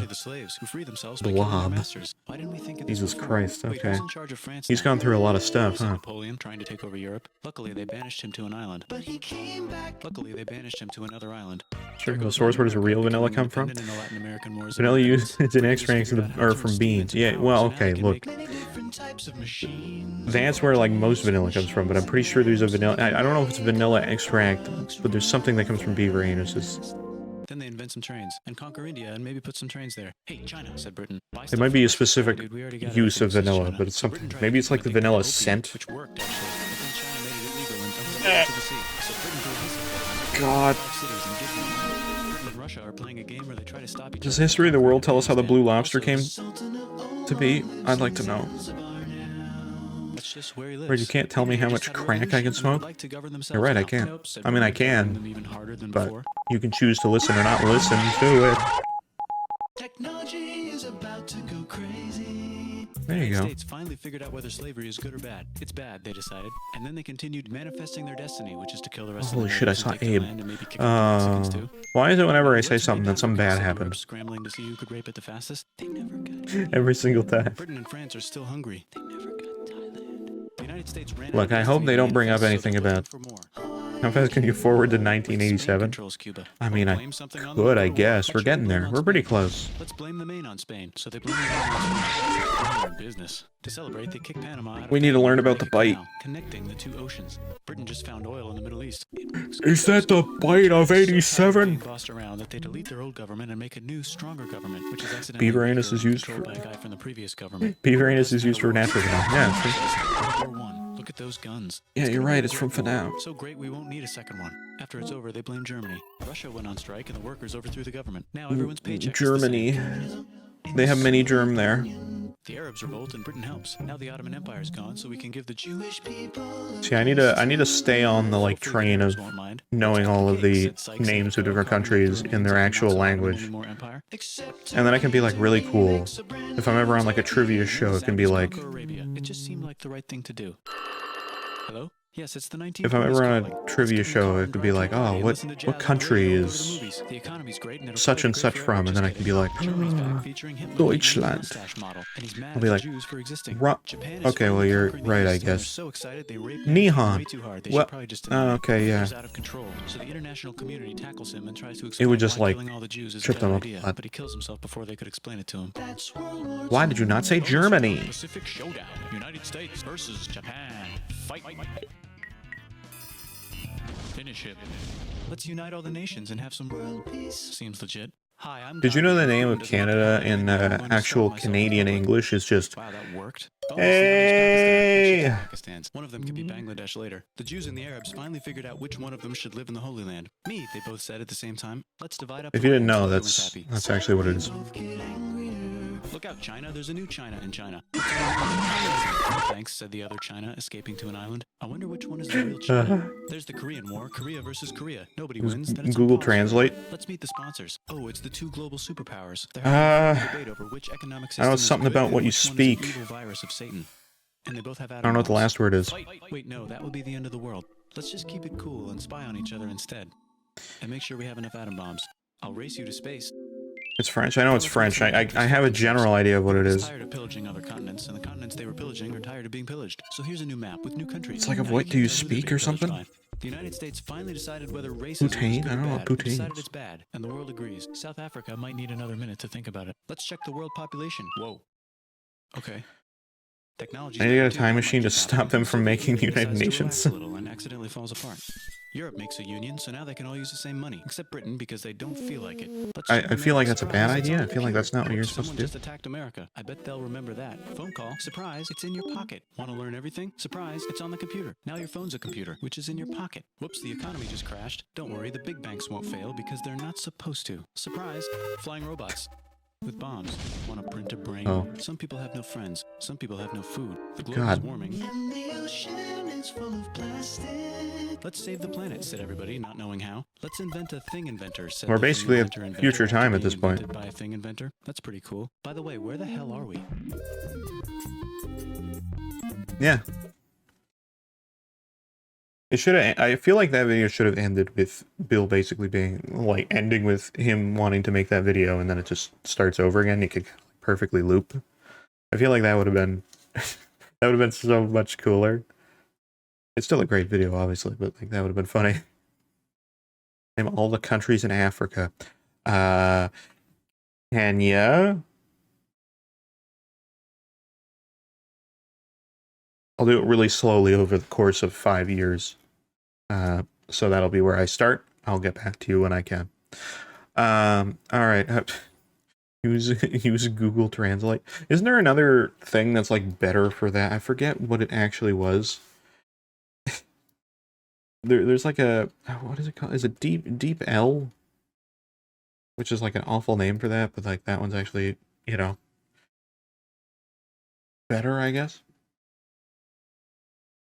Jesus Christ, okay. He's gone through a lot of stuff, huh? Napoleon trying to take over Europe. Luckily, they banished him to an island. But he came back. Luckily, they banished him to another island. Sure, the source, where does real vanilla come from? Vanilla used in extracts or from beans. Yeah, well, okay, look. That's where, like, most vanilla comes from, but I'm pretty sure there's a vanilla... I don't know if it's vanilla extract, but there's something that comes from beaver anuses. Then they invent some trains and conquer India and maybe put some trains there. Hey, China, said Britain. It might be a specific use of vanilla, but it's something... Maybe it's like the vanilla scent. Which worked, actually. But then China made it illegal and dumped it into the sea. So Britain God. Britain and Russia are playing a game where they try to stop each other. Does history of the world tell us how the blue lobster came to be? I'd like to know. Where you can't tell me how much crack I can smoke? You're right, I can't. I mean, I can, but you can choose to listen or not listen to it. Technology is about to go crazy. There you United go. States finally figured out whether slavery is good or bad. It's bad, they decided. And then they continued manifesting their destiny, which is to kill the rest Holy of the shit, I natives saw and take their Abe. land and maybe kick out the Mexicans too. Why is it whenever I say Let's something rape that something Africa, bad said happens? Europe, scrambling to see who could rape it the fastest. They never got Every single time. Britain and France are still hungry. They never got Thailand. The United States ran Look, out I of hope destiny they don't bring up manifests, so anything they're about... looking for more. How fast can you forward to Spain 1987? controls Cuba. I mean, I Blame something on the could, I World War. guess. What We're should we getting blame there. on We're pretty Spain? close. Let's blame the main on Spain. So they blame the main on Spain. They're in business. To celebrate, they kick Panama out of We need to Panama learn and about the make a bite. canal connecting the two oceans. Britain just found oil in the Middle East. Is that the bite of So tired of being 87? bossed around that they delete their old government and make a new, stronger government, which is accidentally Beaver weaker anus is and used controlled for... by a guy from the previous government. Beaver anus is used for natural gun. Yeah, see? World War I. Look at those guns. Yeah, It's you're gonna be right. a It's from great war. FNAF. So great we won't need a second one. After it's over, they blame Germany. Russia went on strike and the workers overthrew the government. Now everyone's paycheck Germany. They have many germ there. The Arabs revolt and Britain helps. Now the Ottoman Empire's gone, so we can give the Jewish people... See, I need to stay on the like train of knowing all of the names of different countries in their actual language, and then I can be like really cool. If I'm ever on like a trivia show, it can be like, It just seemed like the right thing to do. Hello? Yes, it's the 1920s. if I'm ever on a trivia show, it could be like, oh, what country is such and such from, and then I can be like, Deutschland. I'll be like, okay, well you're right, I guess. Nihon. Well, okay, yeah. So the international community tackles him and tries to It would explain just why like killing all the Jews is a trip bad them up. idea, but he kills himself before they could explain it to him. Why did you not say Germany? Pacific Showdown. United States versus Japan. Fight. Finish it. Let's unite all the nations and have some world peace. Seems legit. Hi, I'm Did you know the name of Canada in actual Canadian English is just Wow, that worked. Hey! One of them could be Bangladesh later. The Jews and the Arabs finally figured out which one of them should live in the Holy Land. Me, they both said at the same time. Let's divide up. If you didn't know, that's actually what it is. Look out, China. There's a new China in China. Thanks, said the other China, escaping to an island. I wonder which one is the real China. There's the Korean War. Korea versus Korea. Nobody wins. Then it's Google a pause. Translate. Let's meet the sponsors. Oh, it's the two global superpowers. They're having a debate over which economic I know system it's is something good about and what you which one is the speak. evil virus of Satan. And they both have I don't know what the last word is. Wait, no, that would be the end of the world. Let's just keep it cool and spy on each other instead. And make sure we have enough atom bombs. I'll race you to space. It's French. I know it's French. I have a general idea of what it is. Tired of pillaging other continents, and the continents they were pillaging are tired of being pillaged. So here's a new map with new countries. It's like of Now what you do you can tell who they're speak being or pillaged something? by. The United States finally decided whether racism was Poutine? good I don't or know bad. what We poutine decided is. it's bad, and the world agrees. South Africa might need another minute to think about it. Let's check the world population. Whoa. Okay. Technology. I need to get a time machine to stop them from making the United Nations. A little and accidentally falls apart. Europe makes a union, so now they can all use the same money, except Britain because they don't feel like it. I feel like that's a bad idea. I feel like that's not what you're supposed to Someone do. just attacked America. I bet they'll remember that. Phone call. Surprise, it's in your pocket. Want to learn everything? Surprise, it's on the computer. Now your phone's a computer, which is in your pocket. Whoops, the economy just crashed. Don't worry, the big banks won't fail because they're not supposed to. Surprise, flying robots. With bombs. Want to print a brain? Oh. Some people have no friends. Some people have no food. The globe God. is warming. And the ocean is full of plastic. Let's save the planet, said everybody, not knowing how. Let's invent a thing inventor, said We're the thing basically at inventor future after time at being this point. invented by a thing inventor. That's pretty cool. By the way, where the hell are we? Yeah. It should have. I feel like that video should have ended with Bill basically being like ending with him wanting to make that video, and then it just starts over again. You could perfectly loop. I feel like that would have been that would have been so much cooler. It's still a great video, obviously, but like that would have been funny. Name all the countries in Africa. Kenya. I'll do it really slowly over the course of 5 years. So that'll be where I start. I'll get back to you when I can. All right. Use Google Translate. Isn't there another thing that's like better for that? I forget what it actually was. There's like a, what is it called? Is it Deep L? Which is like an awful name for that, but like that one's actually, you know, better, I guess.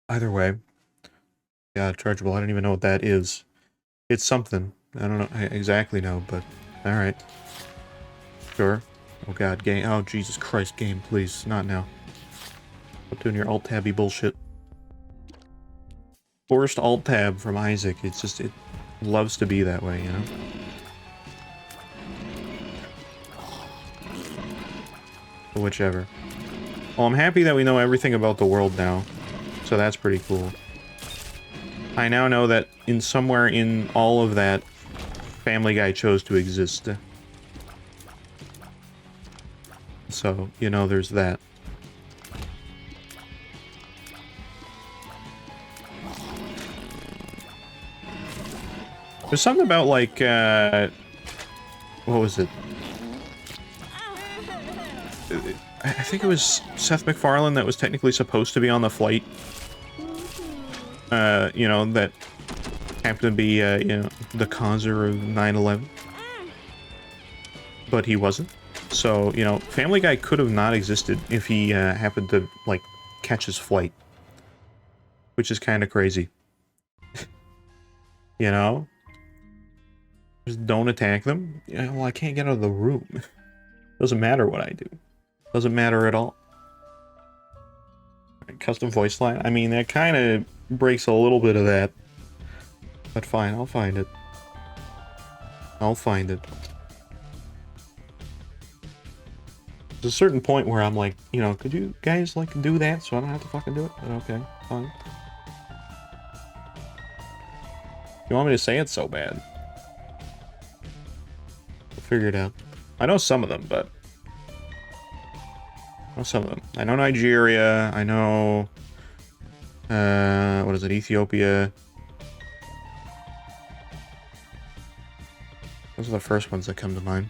Either way. Yeah, chargeable. I don't even know what that is. It's something. I don't know. I exactly know, but alright. Sure. Oh god, game. Oh, Jesus Christ, game, please. Not now. Stop doing your alt-tabby bullshit. Forced alt-tab from Isaac. It's just, it loves to be that way, you know? But whichever. Well, I'm happy that we know everything about the world now. So that's pretty cool. I now know that in somewhere in all of that, Family Guy chose to exist. So, you know, there's that. There's something about, like, what was it? I think it was Seth MacFarlane that was technically supposed to be on the flight. You know, that happened to be, you know, the causer of 9/11. But he wasn't. So, you know, Family Guy could have not existed if he happened to, like, catch his flight. Which is kind of crazy. You know? Just don't attack them. Yeah, well, I can't get out of the room. Doesn't matter what I do. Doesn't matter at all. Custom voice line. I mean, that kind of breaks a little bit of that. But fine, I'll find it. I'll find it. There's a certain point where I'm like, you know, could you guys, like, do that so I don't have to fucking do it? But okay, fine. You want me to say it so bad? We'll figure it out. I know some of them, but... I know some of them. I know Nigeria, I know... what is it, Ethiopia? Those are the first ones that come to mind.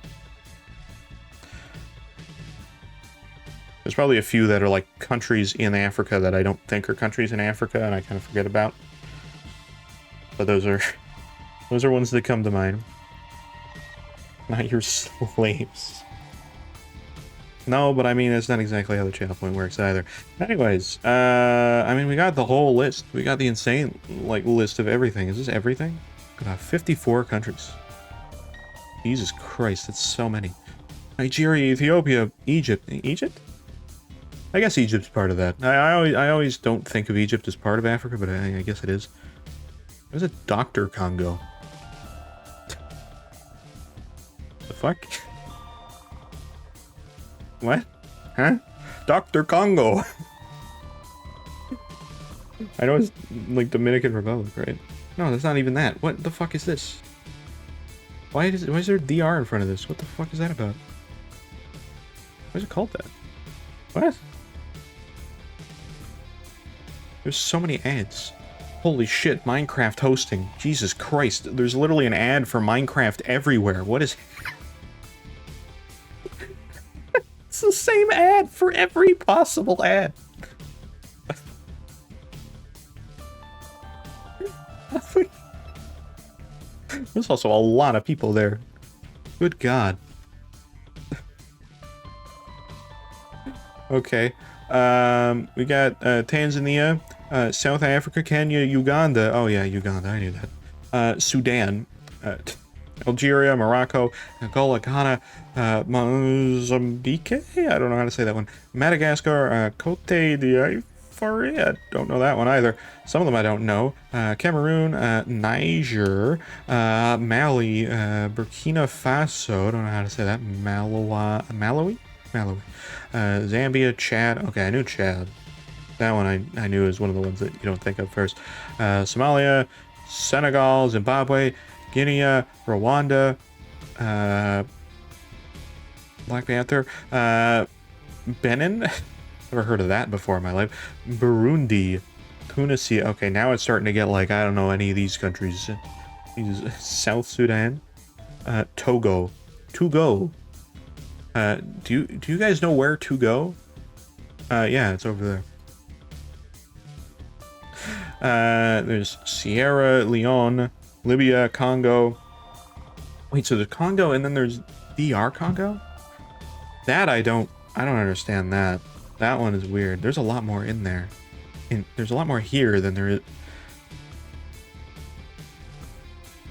There's probably a few that are like countries in Africa that I don't think are countries in Africa and I kind of forget about. But those are ones that come to mind. Not your slaves. No, but I mean, that's not exactly how the channel point works either. Anyways, I mean, we got the whole list. We got the insane, like, list of everything. Is this everything? 54 countries. Jesus Christ, that's so many. Nigeria, Ethiopia, Egypt. Egypt? I guess Egypt's part of that. I always don't think of Egypt as part of Africa, but I guess it is. There's a Dr. Congo. The fuck? What? Huh? Dr. Congo! I know it's like Dominican Republic, right? No, that's not even that. What the fuck is this? Why is there DR in front of this? What the fuck is that about? Why is it called that? What? There's so many ads. Holy shit, Minecraft hosting. Jesus Christ, there's literally an ad for Minecraft everywhere. What is... It's the same ad for every possible ad. There's also a lot of people there. Good God. Okay. We got Tanzania, South Africa, Kenya, Uganda. Oh yeah, Uganda, I knew that. Sudan, Algeria, Morocco, Angola, Ghana, Mozambique? I don't know how to say that one. Madagascar, Cote d'Ivoire? I don't know that one either. Some of them I don't know. Cameroon, Niger, Mali, Burkina Faso. I don't know how to say that. Malawi? Zambia, Chad. Okay, I knew Chad. That one I knew is one of the ones that you don't think of first. Somalia, Senegal, Zimbabwe, Guinea, Rwanda, Black Panther, Benin. Never heard of that before in my life. Burundi, Tunisia. Okay, now it's starting to get like, I don't know any of these countries. South Sudan, Togo. Do you guys know where to go? Yeah, it's over there. There's Sierra Leone, Libya, Congo. Wait, so there's Congo and then there's DR Congo? That I don't understand that. That one is weird. There's a lot more in there. There's a lot more here than there is.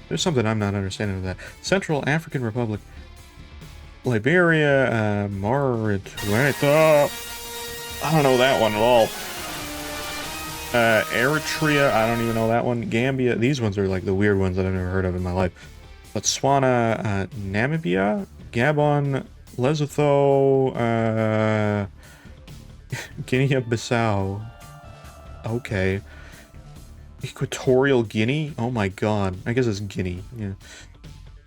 There's something I'm not understanding of that. Central African Republic. Liberia, Mauritania. I don't know that one at all. Eritrea, I don't even know that one. Gambia, these ones are like the weird ones that I've never heard of in my life. Botswana, Namibia, Gabon, Lesotho, Guinea-Bissau. Okay. Equatorial Guinea? Oh my god. I guess it's Guinea, yeah.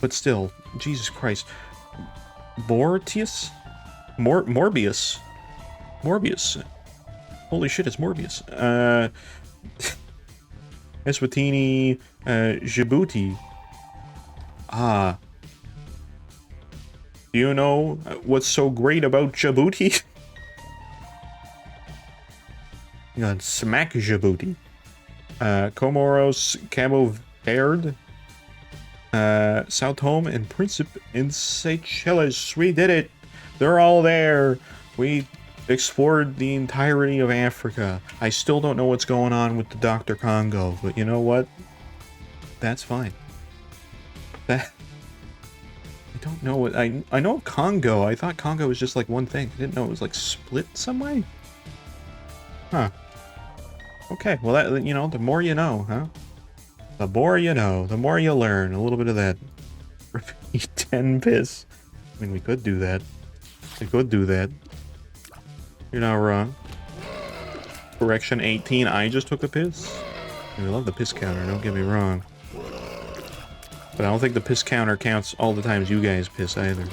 But still, Jesus Christ. Morbius? Morbius. Morbius. Holy shit, it's Morbius. Eswatini, Djibouti. Ah. Do you know what's so great about Djibouti? You got smack Djibouti. Comoros, Cabo Verde, Sao Tome and Principe and Seychelles. We did it. They're all there. We explored the entirety of Africa. I still don't know what's going on with the Dr. Congo, but you know what? That's fine. I don't know what I know Congo. I thought Congo was just like one thing. I didn't know it was like split some way. Huh. Okay, well that, you know, the more you know, huh? The more you know, the more you learn. A little bit of that. Repeat 10 piss. I mean, we could do that. We could do that. You're not wrong. Correction 18, I just took a piss. I love the piss counter, don't get me wrong. But I don't think the piss counter counts all the times you guys piss either.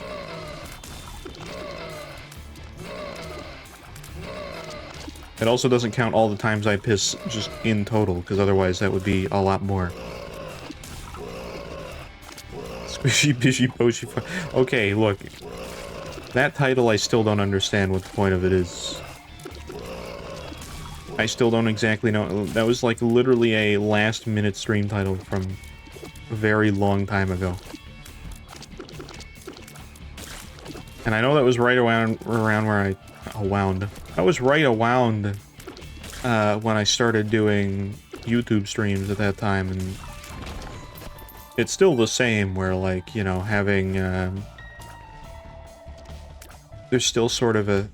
It also doesn't count all the times I piss just in total, because otherwise that would be a lot more. Squishy, bishy, poshy. Okay, look. That title, I still don't understand what the point of it is. I still don't exactly know. That was like literally a last-minute stream title from a very long time ago. And I know that was right around where I... That was right around when I started doing YouTube streams at that time, and it's still the same where, like, you know, having there's still sort of a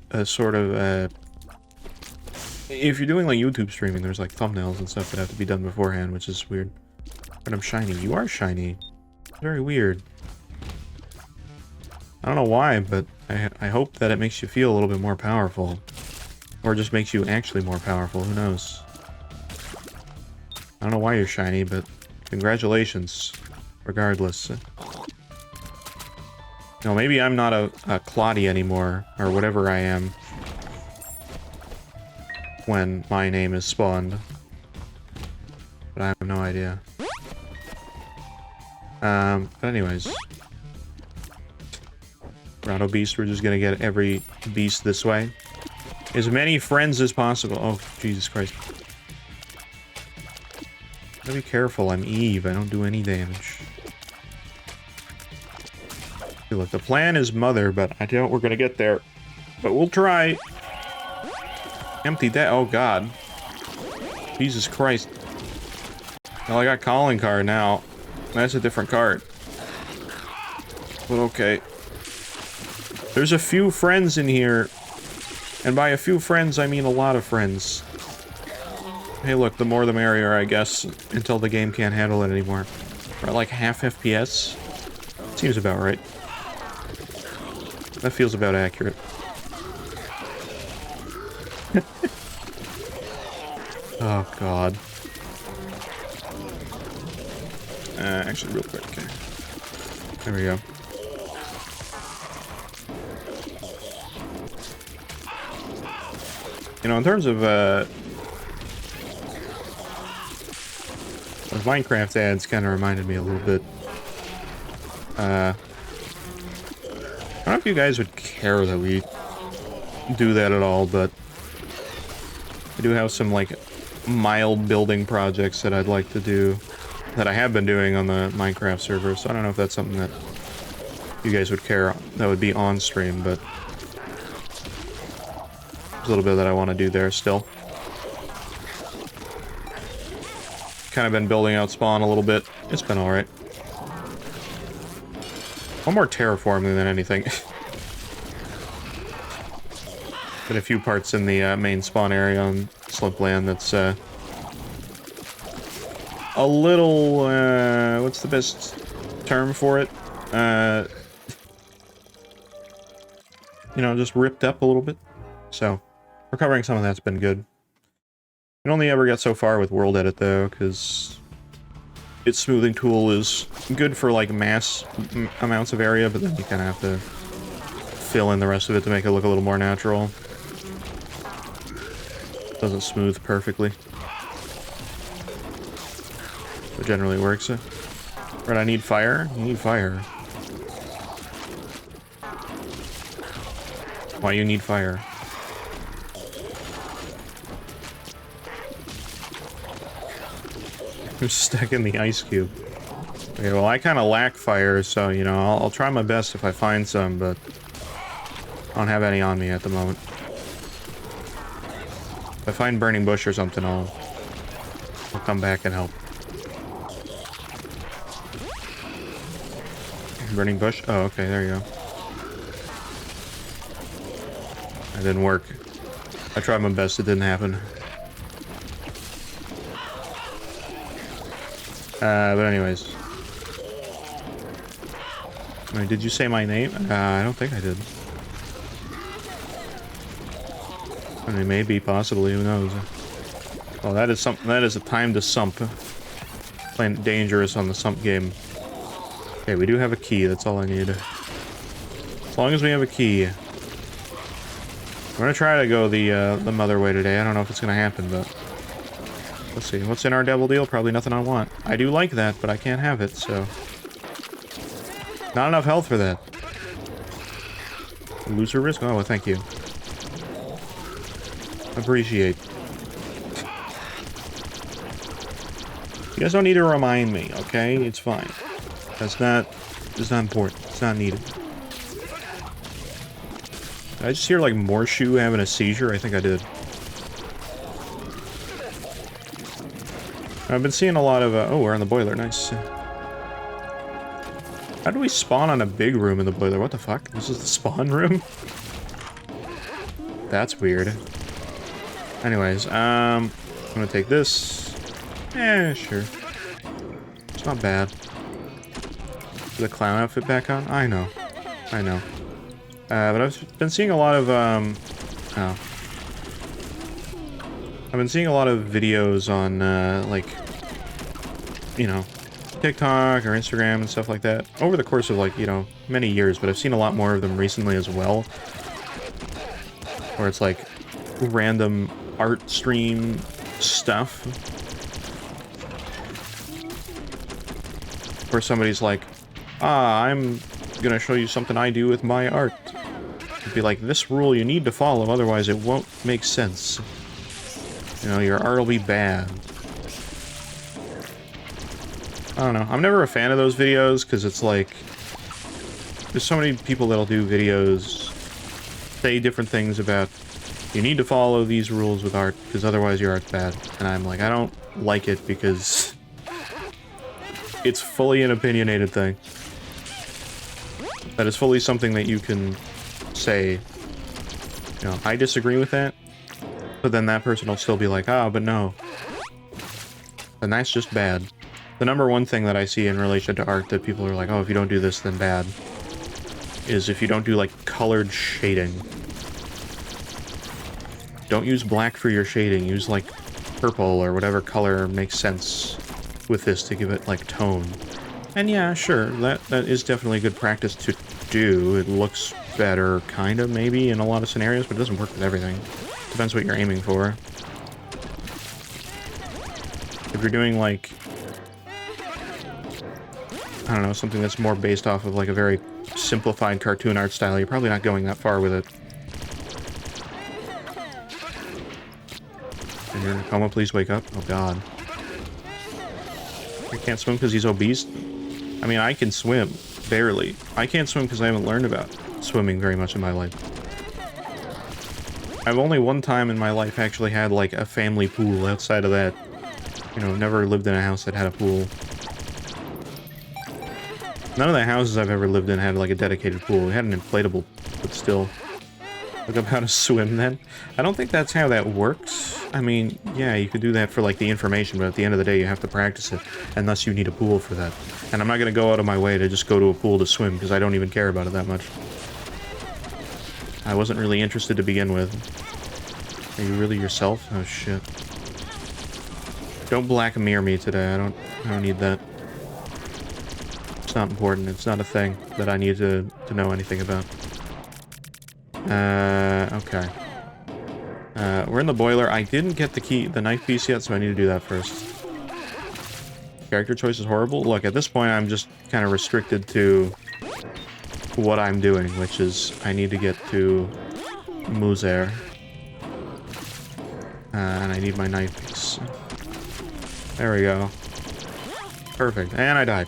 if you're doing like YouTube streaming, there's like thumbnails and stuff that have to be done beforehand, which is weird. But I'm shiny. You are shiny. Very weird. I don't know why, but I hope that it makes you feel a little bit more powerful. Or just makes you actually more powerful, who knows? I don't know why you're shiny, but congratulations, regardless. No, maybe I'm not a Claudie anymore, or whatever I am, when my name is spawned. But I have no idea. But anyways. Grotto Beast, we're just gonna get every beast this way. As many friends as possible. Oh, Jesus Christ. Gotta be careful, I'm Eve, I don't do any damage. Okay, look, the plan is Mother, but I doubt we're gonna get there. But we'll try. Empty that. Oh, God. Jesus Christ. Well, I got calling card now. That's a different card. But okay. There's a few friends in here. And by a few friends, I mean a lot of friends. Hey, look, the more the merrier, I guess, until the game can't handle it anymore. We're at like half FPS. Seems about right. That feels about accurate. Oh, God. Actually, real quick, okay. There we go. You know, in terms of, those Minecraft ads kind of reminded me a little bit. I don't know if you guys would care that we do that at all, but I do have some, like, mild building projects that I'd like to do, that I have been doing on the Minecraft server, so I don't know if that's something that you guys would care that would be on stream, but there's a little bit that I want to do there still. Kind of been building out spawn a little bit. It's been alright. One more terraforming than anything. Been a few parts in the main spawn area on Slumpland that's a little, what's the best term for it? You know, just ripped up a little bit. So, recovering some of that's been good. You can only ever get so far with World Edit, though, because its smoothing tool is good for, like, mass amounts of area, but then you kind of have to fill in the rest of it to make it look a little more natural. Doesn't smooth perfectly. But generally it works. Right, I need fire? You need fire. Why you need fire? I'm stuck in the ice cube. Okay, well I kind of lack fire, so, you know, I'll try my best if I find some, but I don't have any on me at the moment. If I find burning bush or something, I'll come back and help. Burning bush? Oh, okay, there you go. That didn't work. I tried my best, it didn't happen. But anyways. I mean, did you say my name? I don't think I did. I mean, maybe, possibly, who knows? Well, that is something. That is a time to sump. Playing dangerous on the sump game. Okay, we do have a key. That's all I need. As long as we have a key. I'm gonna try to go the mother way today. I don't know if it's gonna happen, but let's see. What's in our devil deal? Probably nothing I want. I do like that, but I can't have it. So not enough health for that. Loser risk. Oh, well, thank you. Appreciate. You guys don't need to remind me, okay? It's fine. It's not important. It's not needed. Did I just hear like Morshoe having a seizure? I think I did. I've been seeing a lot of, oh, we're on the boiler, nice. How do we spawn on a big room in the boiler? What the fuck? This is the spawn room? That's weird. Anyways, I'm gonna take this. Yeah, sure. It's not bad. The clown outfit back on? I know. I know. But I've been seeing a lot of, oh. I've been seeing a lot of videos on, like, you know, TikTok or Instagram and stuff like that over the course of, like, you know, many years, but I've seen a lot more of them recently as well. Where it's, like, random art stream stuff. Where somebody's like, I'm gonna show you something I do with my art. It'd be like, this rule you need to follow, otherwise it won't make sense. You know, your art will be bad. I don't know. I'm never a fan of those videos, because it's like, there's so many people that'll do videos, say different things about, you need to follow these rules with art, because otherwise your art's bad. And I'm like, I don't like it, because it's fully an opinionated thing. That is fully something that you can say, you know, I disagree with that, but then that person will still be like, ah, but no. And that's just bad. The number one thing that I see in relation to art that people are like, oh, if you don't do this, then bad, is if you don't do, like, colored shading. Don't use black for your shading, use, like, purple or whatever color makes sense with this to give it, like, tone. And yeah, sure, that is definitely a good practice to do. It looks better, kind of, maybe, in a lot of scenarios, but it doesn't work with everything. Depends what you're aiming for. If you're doing, like, I don't know, something that's more based off of, like, a very simplified cartoon art style, you're probably not going that far with it. And you're in a coma, please wake up. Oh, God. I can't swim because he's obese? I mean, I can swim. Barely. I can't swim because I haven't learned about swimming very much in my life. I've only one time in my life actually had, like, a family pool. Outside of that, you know, never lived in a house that had a pool. None of the houses I've ever lived in had, like, a dedicated pool. We had an inflatable, but still. Look up how to swim then. I don't think that's how that works. I mean, yeah, you could do that for like the information, but at the end of the day you have to practice it, unless you need a pool for that. And I'm not gonna go out of my way to just go to a pool to swim, because I don't even care about it that much. I wasn't really interested to begin with. Are you really yourself? Oh shit. Don't Black Mirror me today, I don't need that. It's not important, it's not a thing that I need to know anything about. Okay. We're in the boiler. I didn't get the knife piece yet, so I need to do that first. Character choice is horrible. Look, at this point, I'm just kind of restricted to what I'm doing, which is I need to get to Muser. And I need my knife piece. There we go. Perfect. And I died.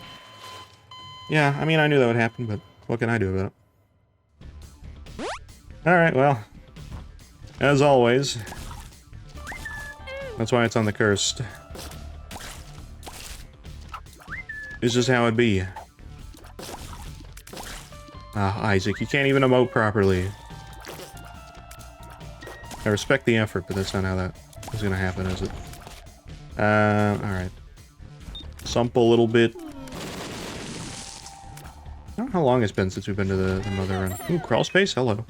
Yeah, I mean, I knew that would happen, but what can I do about it? Alright, well, as always, that's why it's on the cursed. It's just how it be. Ah, Isaac, you can't even emote properly. I respect the effort, but that's not how that is gonna happen, is it? Alright. Sump a little bit. I don't know how long it's been since we've been to the mother run. Ooh, crawl space? Hello.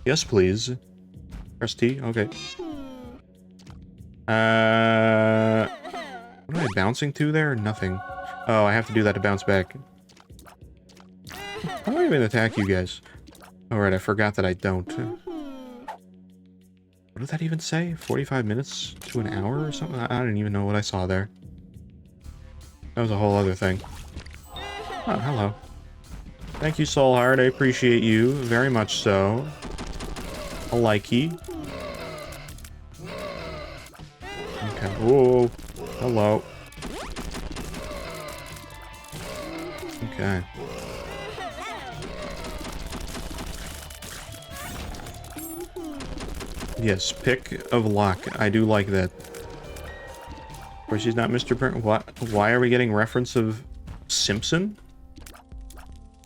Yes, please. Press T? Okay. What am I bouncing to there? Nothing. Oh, I have to do that to bounce back. How do I even attack you guys? Alright, I forgot that I don't. What did that even say? 45 minutes to an hour or something? I don't even know what I saw there. That was a whole other thing. Oh, hello. Thank you, Soulheart. I appreciate you very much so. A likey. Okay. Whoa. Hello. Okay. Yes, pick of lock. I do like that. Of course, she's not Mr. Burn. What? Why are we getting reference of Simpson?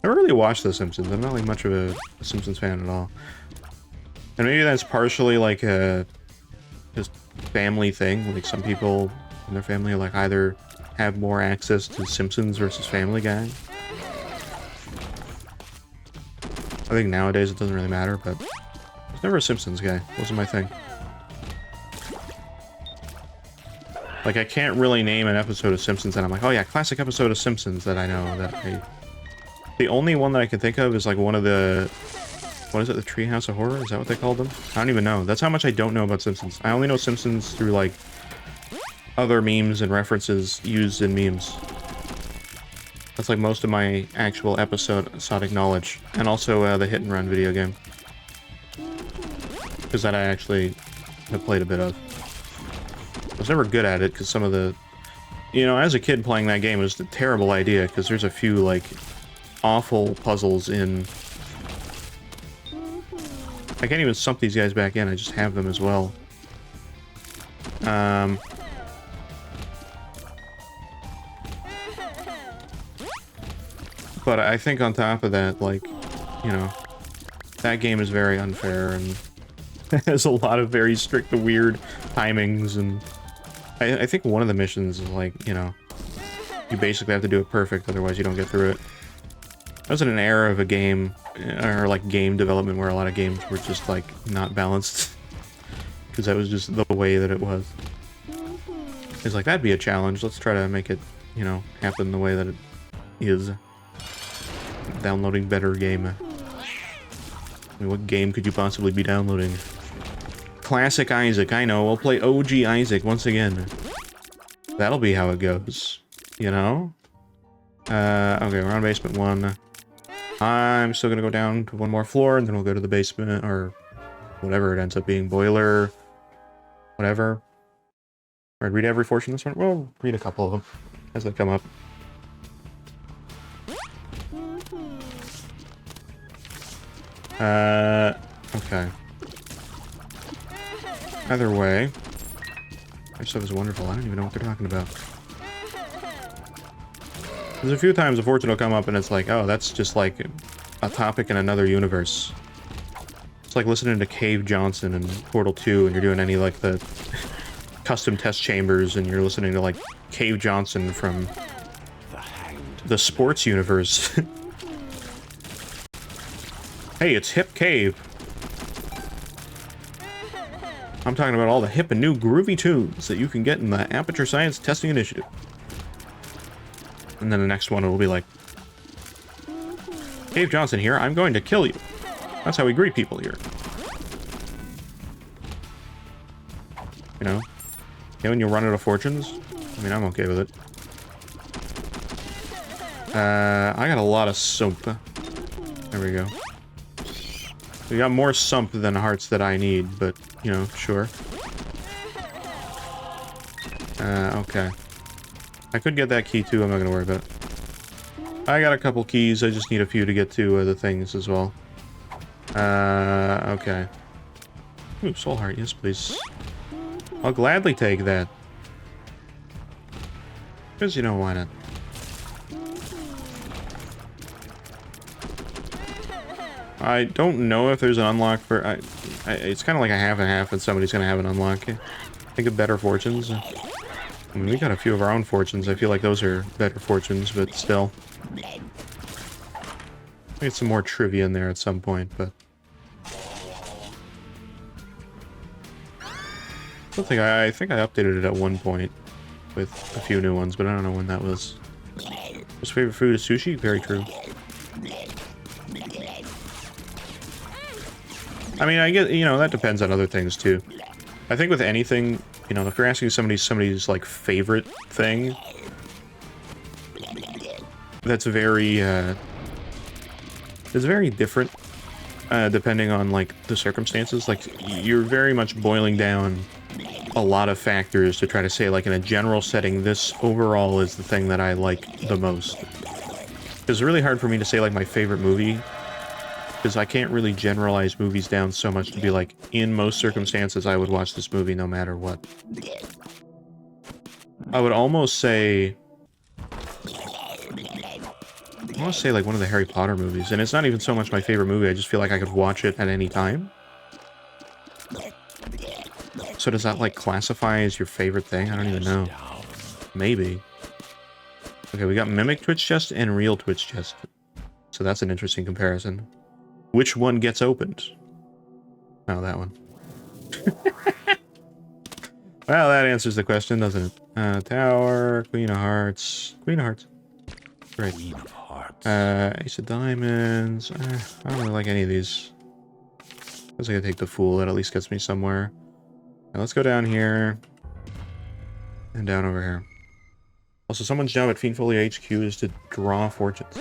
I don't really watch The Simpsons. I'm not like much of a Simpsons fan at all. And maybe that's partially like a just family thing. Like some people in their family like either have more access to Simpsons versus Family Guy. I think nowadays it doesn't really matter, but I was never a Simpsons guy. It wasn't my thing. Like I can't really name an episode of Simpsons that I'm like, oh yeah, classic episode of Simpsons that I know that I... The only one that I can think of is like one of the... What is it? The Treehouse of Horror? Is that what they called them? I don't even know. That's how much I don't know about Simpsons. I only know Simpsons through like other memes and references used in memes. That's like most of my actual episodic knowledge. And also the Hit and Run video game. Because that I actually have played a bit of. I was never good at it because some of the... You know, as a kid playing that game, it was a terrible idea because there's a few like awful puzzles in... I can't even sump these guys back in, I just have them as well. But I think on top of that, like, you know, that game is very unfair and has a lot of very strict, weird timings, and I think one of the missions is like, you know, you basically have to do it perfect, otherwise you don't get through it. That was in an era of a game, or like game development, where a lot of games were just like not balanced. Because that was just the way that it was. It's like, that'd be a challenge, let's try to make it, you know, happen the way that it is. Downloading better game. I mean, what game could you possibly be downloading? Classic Isaac, I know, we'll play OG Isaac once again. That'll be how it goes, you know? Okay, we're on basement 1. I'm still gonna go down to one more floor, and then we'll go to the basement, or whatever it ends up being, boiler, whatever. Alright, read every fortune this one? Well, read a couple of them as they come up. Okay. Either way, their stuff is wonderful. I don't even know what they're talking about. There's a few times a fortune will come up and it's like, oh, that's just like a topic in another universe. It's like listening to Cave Johnson in Portal 2 and you're doing any, like, the custom test chambers and you're listening to, like, Cave Johnson from the sports universe. Hey, it's Hip Cave. I'm talking about all the hip and new groovy tunes that you can get in the Aperture Science Testing Initiative. And then the next one will be like, Cave Johnson here, I'm going to kill you. That's how we greet people here. You know? Yeah, when you run out of fortunes? I mean, I'm okay with it. I got a lot of sump. There we go. We got more sump than hearts that I need, but, you know, sure. Okay. I could get that key too, I'm not gonna worry about it. I got a couple keys, I just need a few to get to the things as well. Okay. Ooh, soul heart, yes please. I'll gladly take that. Because, you know, why not? I don't know if there's an unlock for... it's kind of like a half and half that somebody's going to have an unlock. Think of better fortunes. I mean, we got a few of our own fortunes. I feel like those are better fortunes, but still. I'll get some more trivia in there at some point, but... I think I updated it at one point with a few new ones, but I don't know when that was. Most favorite food is sushi? Very true. I mean, I get, you know, that depends on other things too. I think with anything, you know, if you're asking somebody's like favorite thing, that's very it's very different depending on like the circumstances. Like you're very much boiling down a lot of factors to try to say, like, in a general setting, this overall is the thing that I like the most. It's really hard for me to say, like, my favorite movie, because I can't really generalize movies down so much to be like, in most circumstances, I would watch this movie no matter what. I would almost say... like one of the Harry Potter movies, and it's not even so much my favorite movie, I just feel like I could watch it at any time. So does that, like, classify as your favorite thing? I don't even know. Maybe. Okay, we got Mimic Twitch Chest and Real Twitch Chest. So that's an interesting comparison. Which one gets opened? Oh, that one. Well, that answers the question, doesn't it? Tower, Queen of Hearts. Queen of Hearts. Great. Queen of Hearts. Ace of Diamonds. I don't really like any of these. I was gonna take the Fool, that at least gets me somewhere. Now let's go down here. And down over here. Also, someone's job at Fiendfolia HQ is to draw fortunes.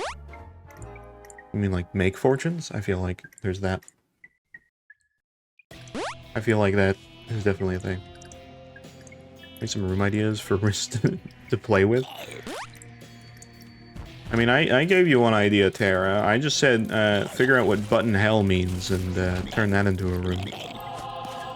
You mean, like, make fortunes? I feel like there's that. I feel like that is definitely a thing. Make some room ideas for Risk to play with. I mean, I gave you one idea, Tara. I just said, figure out what button hell means and turn that into a room.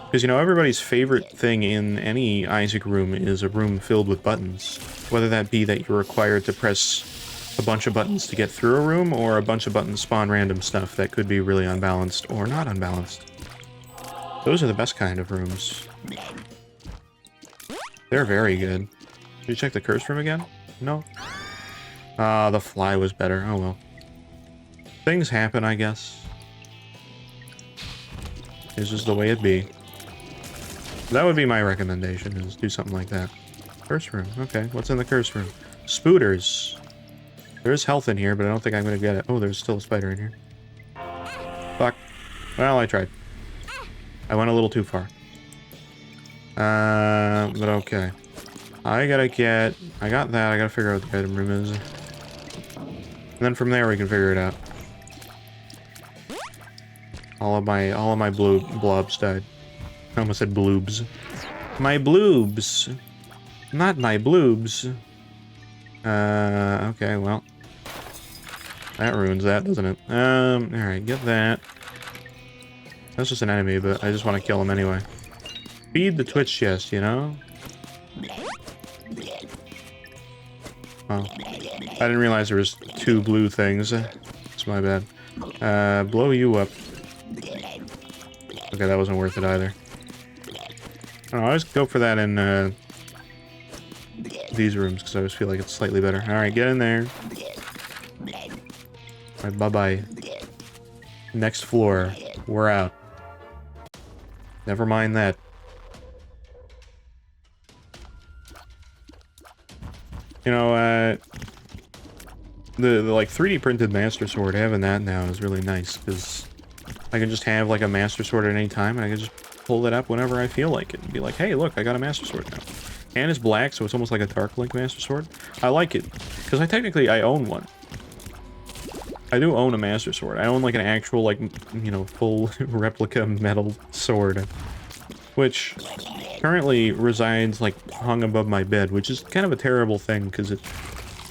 Because, you know, everybody's favorite thing in any Isaac room is a room filled with buttons. Whether that be that you're required to press a bunch of buttons to get through a room, or a bunch of buttons spawn random stuff that could be really unbalanced or not unbalanced. Those are the best kind of rooms. They're very good. Did you check the curse room again? No? Ah, the fly was better. Oh well. Things happen, I guess. It's just the way it be. That would be my recommendation, is do something like that. Curse room. Okay, what's in the curse room? Spooters. There is health in here, but I don't think I'm going to get it. Oh, there's still a spider in here. Fuck. Well, I tried. I went a little too far. But okay. I got that. I gotta figure out what the item room is. And then from there we can figure it out. All of my blobs died. I almost said bloobs. My bloobs. Not my bloobs. Okay, well. That ruins that, doesn't it? Alright, get that. That's just an enemy, but I just want to kill him anyway. Feed the Twitch chest, you know? Oh. I didn't realize there was 2 blue things. It's my bad. Blow you up. Okay, that wasn't worth it either. I always go for that in these rooms, because I always feel like it's slightly better. Alright, get in there. Alright, bye-bye. Next floor. We're out. Never mind that. You know, the like 3D printed Master Sword, having that now is really nice, because I can just have like a Master Sword at any time, and I can just pull it up whenever I feel like it, and be like, hey, look, I got a Master Sword now. And it's black, so it's almost like a Dark Link Master Sword. I like it, because I own one. I do own a Master Sword. I own like an actual, like, you know, full replica metal sword, which currently resides like hung above my bed, which is kind of a terrible thing, because it,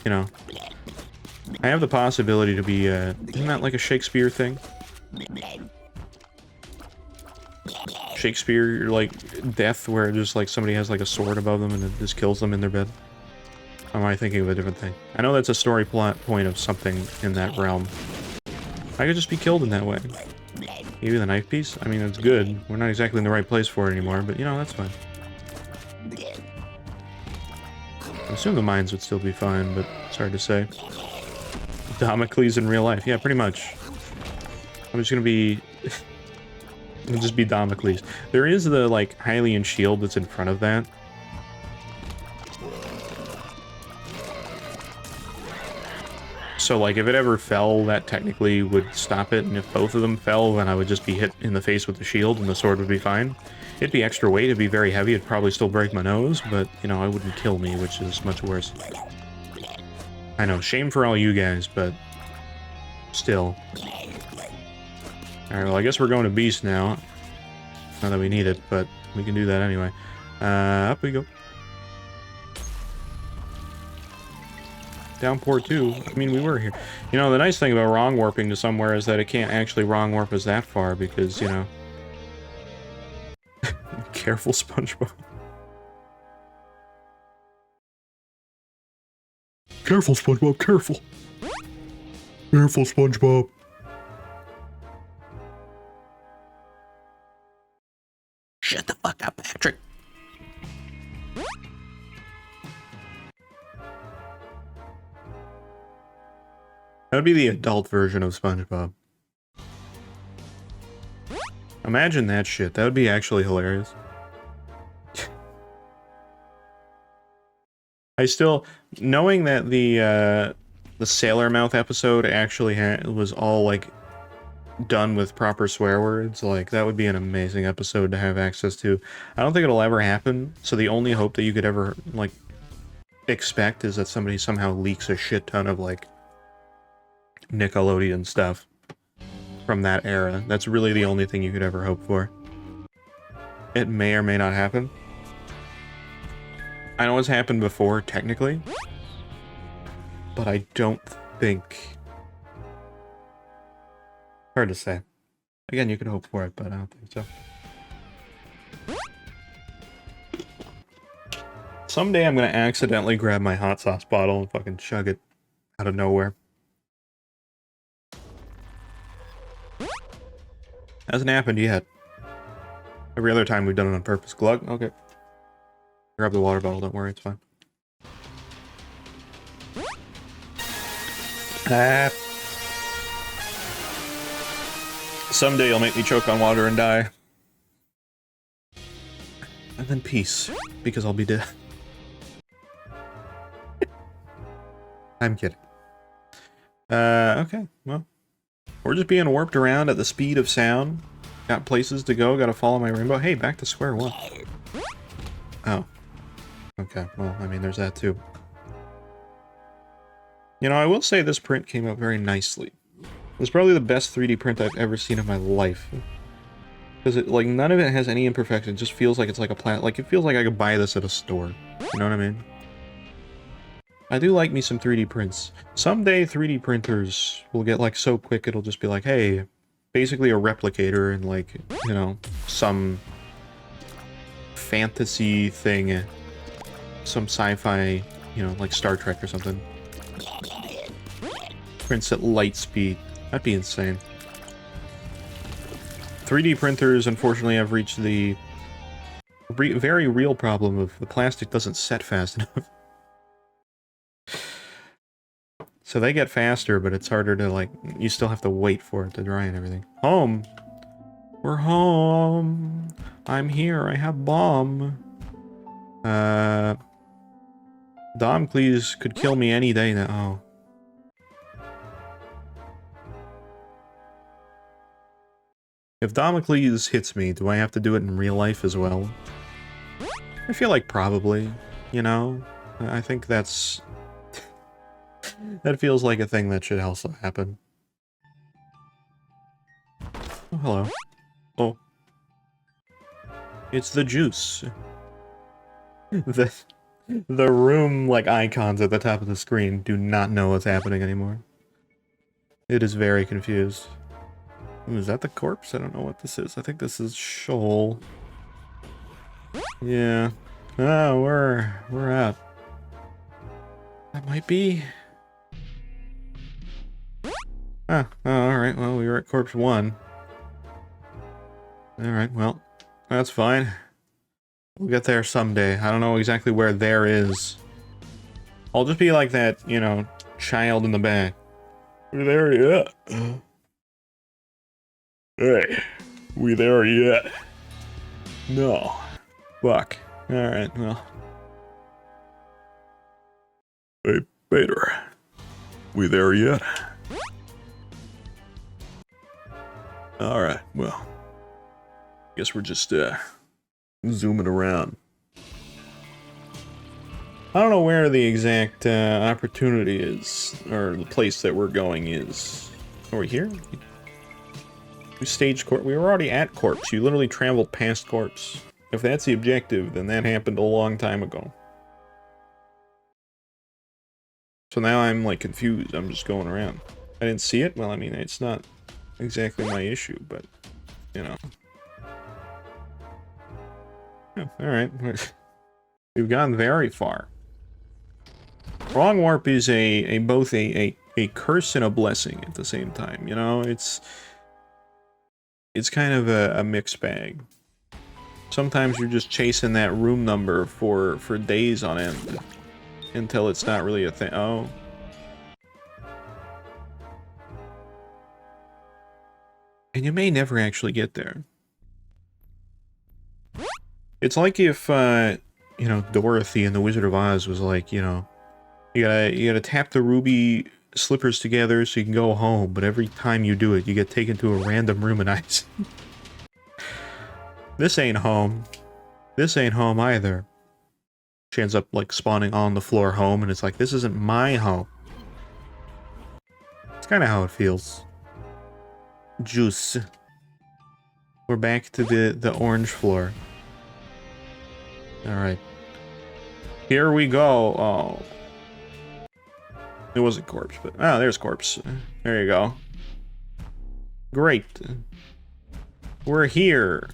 you know, I have the possibility to be, isn't that like a Shakespeare thing? Shakespeare, like, death, where just, like, somebody has, like, a sword above them and it just kills them in their bed? Or am I thinking of a different thing? I know that's a story plot point of something in that realm. I could just be killed in that way. Maybe the knife piece? I mean, it's good. We're not exactly in the right place for it anymore, but, you know, that's fine. I assume the mines would still be fine, but it's hard to say. Damocles in real life. Yeah, pretty much. I'm just gonna be... It'll just be Damocles. There is the, like, Hylian shield that's in front of that. So, like, if it ever fell, that technically would stop it, and if both of them fell, then I would just be hit in the face with the shield, and the sword would be fine. It'd be extra weight, it'd be very heavy, it'd probably still break my nose, but, you know, it wouldn't kill me, which is much worse. I know, shame for all you guys, but... still. Alright, well, I guess we're going to Beast now. Not that we need it, but we can do that anyway. Up we go. Downpour 2. I mean, we were here. You know, the nice thing about wrong warping to somewhere is that it can't actually wrong warp us that far, because, you know... Careful, SpongeBob. Careful, SpongeBob, careful! Careful, SpongeBob. Shut the fuck up, Patrick. That would be the adult version of SpongeBob. Imagine that shit. That would be actually hilarious. I still... knowing that the Sailor Mouth episode actually was all, like, done with proper swear words, like, that would be an amazing episode to have access to. I don't think it'll ever happen, so the only hope that you could ever, like, expect is that somebody somehow leaks a shit ton of, like, Nickelodeon stuff from that era. That's really the only thing you could ever hope for. It may or may not happen. I know it's happened before, technically, but I don't think... hard to say. Again, you could hope for it, but I don't think so. Someday I'm gonna accidentally grab my hot sauce bottle and fucking chug it out of nowhere. Hasn't happened yet. Every other time we've done it on purpose. Glug? Okay. Grab the water bottle, don't worry, it's fine. Someday you'll make me choke on water and die. And then peace, because I'll be dead. I'm kidding. Okay, well. We're just being warped around at the speed of sound. Got places to go, gotta follow my rainbow. Hey, back to square one. Oh. Okay, well, I mean, there's that too. You know, I will say this print came out very nicely. It's probably the best 3D print I've ever seen in my life. Because it, like, none of it has any imperfection. It just feels like it's like a like, it feels like I could buy this at a store. You know what I mean? I do like me some 3D prints. Someday 3D printers will get, like, so quick it'll just be like, hey, basically a replicator and, like, you know, some fantasy thing. Some sci-fi, you know, like Star Trek or something. Prints at light speed. That'd be insane. 3D printers, unfortunately, have reached the very real problem of the plastic doesn't set fast enough. So they get faster, but it's harder to, like, you still have to wait for it to dry and everything. Home! We're home! I'm here, I have bomb! Damocles could kill me any day now. Oh. If Damocles hits me, do I have to do it in real life as well? I feel like probably, you know? I think that's... that feels like a thing that should also happen. Oh, hello. Oh. It's the juice. The room, like, icons at the top of the screen do not know what's happening anymore. It is very confused. Ooh, is that the corpse? I don't know what this is. I think this is Shoal. Yeah. Oh, we're out. That might be... Ah, oh, alright, well, we were at corpse 1. Alright, well, that's fine. We'll get there someday. I don't know exactly where there is. I'll just be like that, you know, child in the back. We're there yet? Hey, we there yet? No. Fuck. Alright, well. Hey, Peter. We there yet? Alright, well. Guess we're just, zooming around. I don't know where the exact opportunity is, or the place that we're going is. Are we here? We staged corpse. We were already at corpse. You literally traveled past corpse. If that's the objective, then that happened a long time ago. So now I'm like confused. I'm just going around. I didn't see it. Well, I mean, it's not exactly my issue, but you know. Oh, alright. We've gone very far. Wrong warp is both a curse and a blessing at the same time, you know? It's kind of a mixed bag. Sometimes you're just chasing that room number for days on end. Until it's not really a thing. Oh. And you may never actually get there. It's like if, you know, Dorothy in The Wizard of Oz was like, you know, you gotta tap the ruby slippers together so you can go home, but every time you do it, you get taken to a random room in ice. This ain't home. This ain't home either. She ends up, like, spawning on the floor home, and it's like, this isn't my home. It's kind of how it feels. Juice. We're back to the orange floor. Alright. Here we go. Oh. It wasn't corpse, but... Oh, there's corpse. There you go. Great. We're here.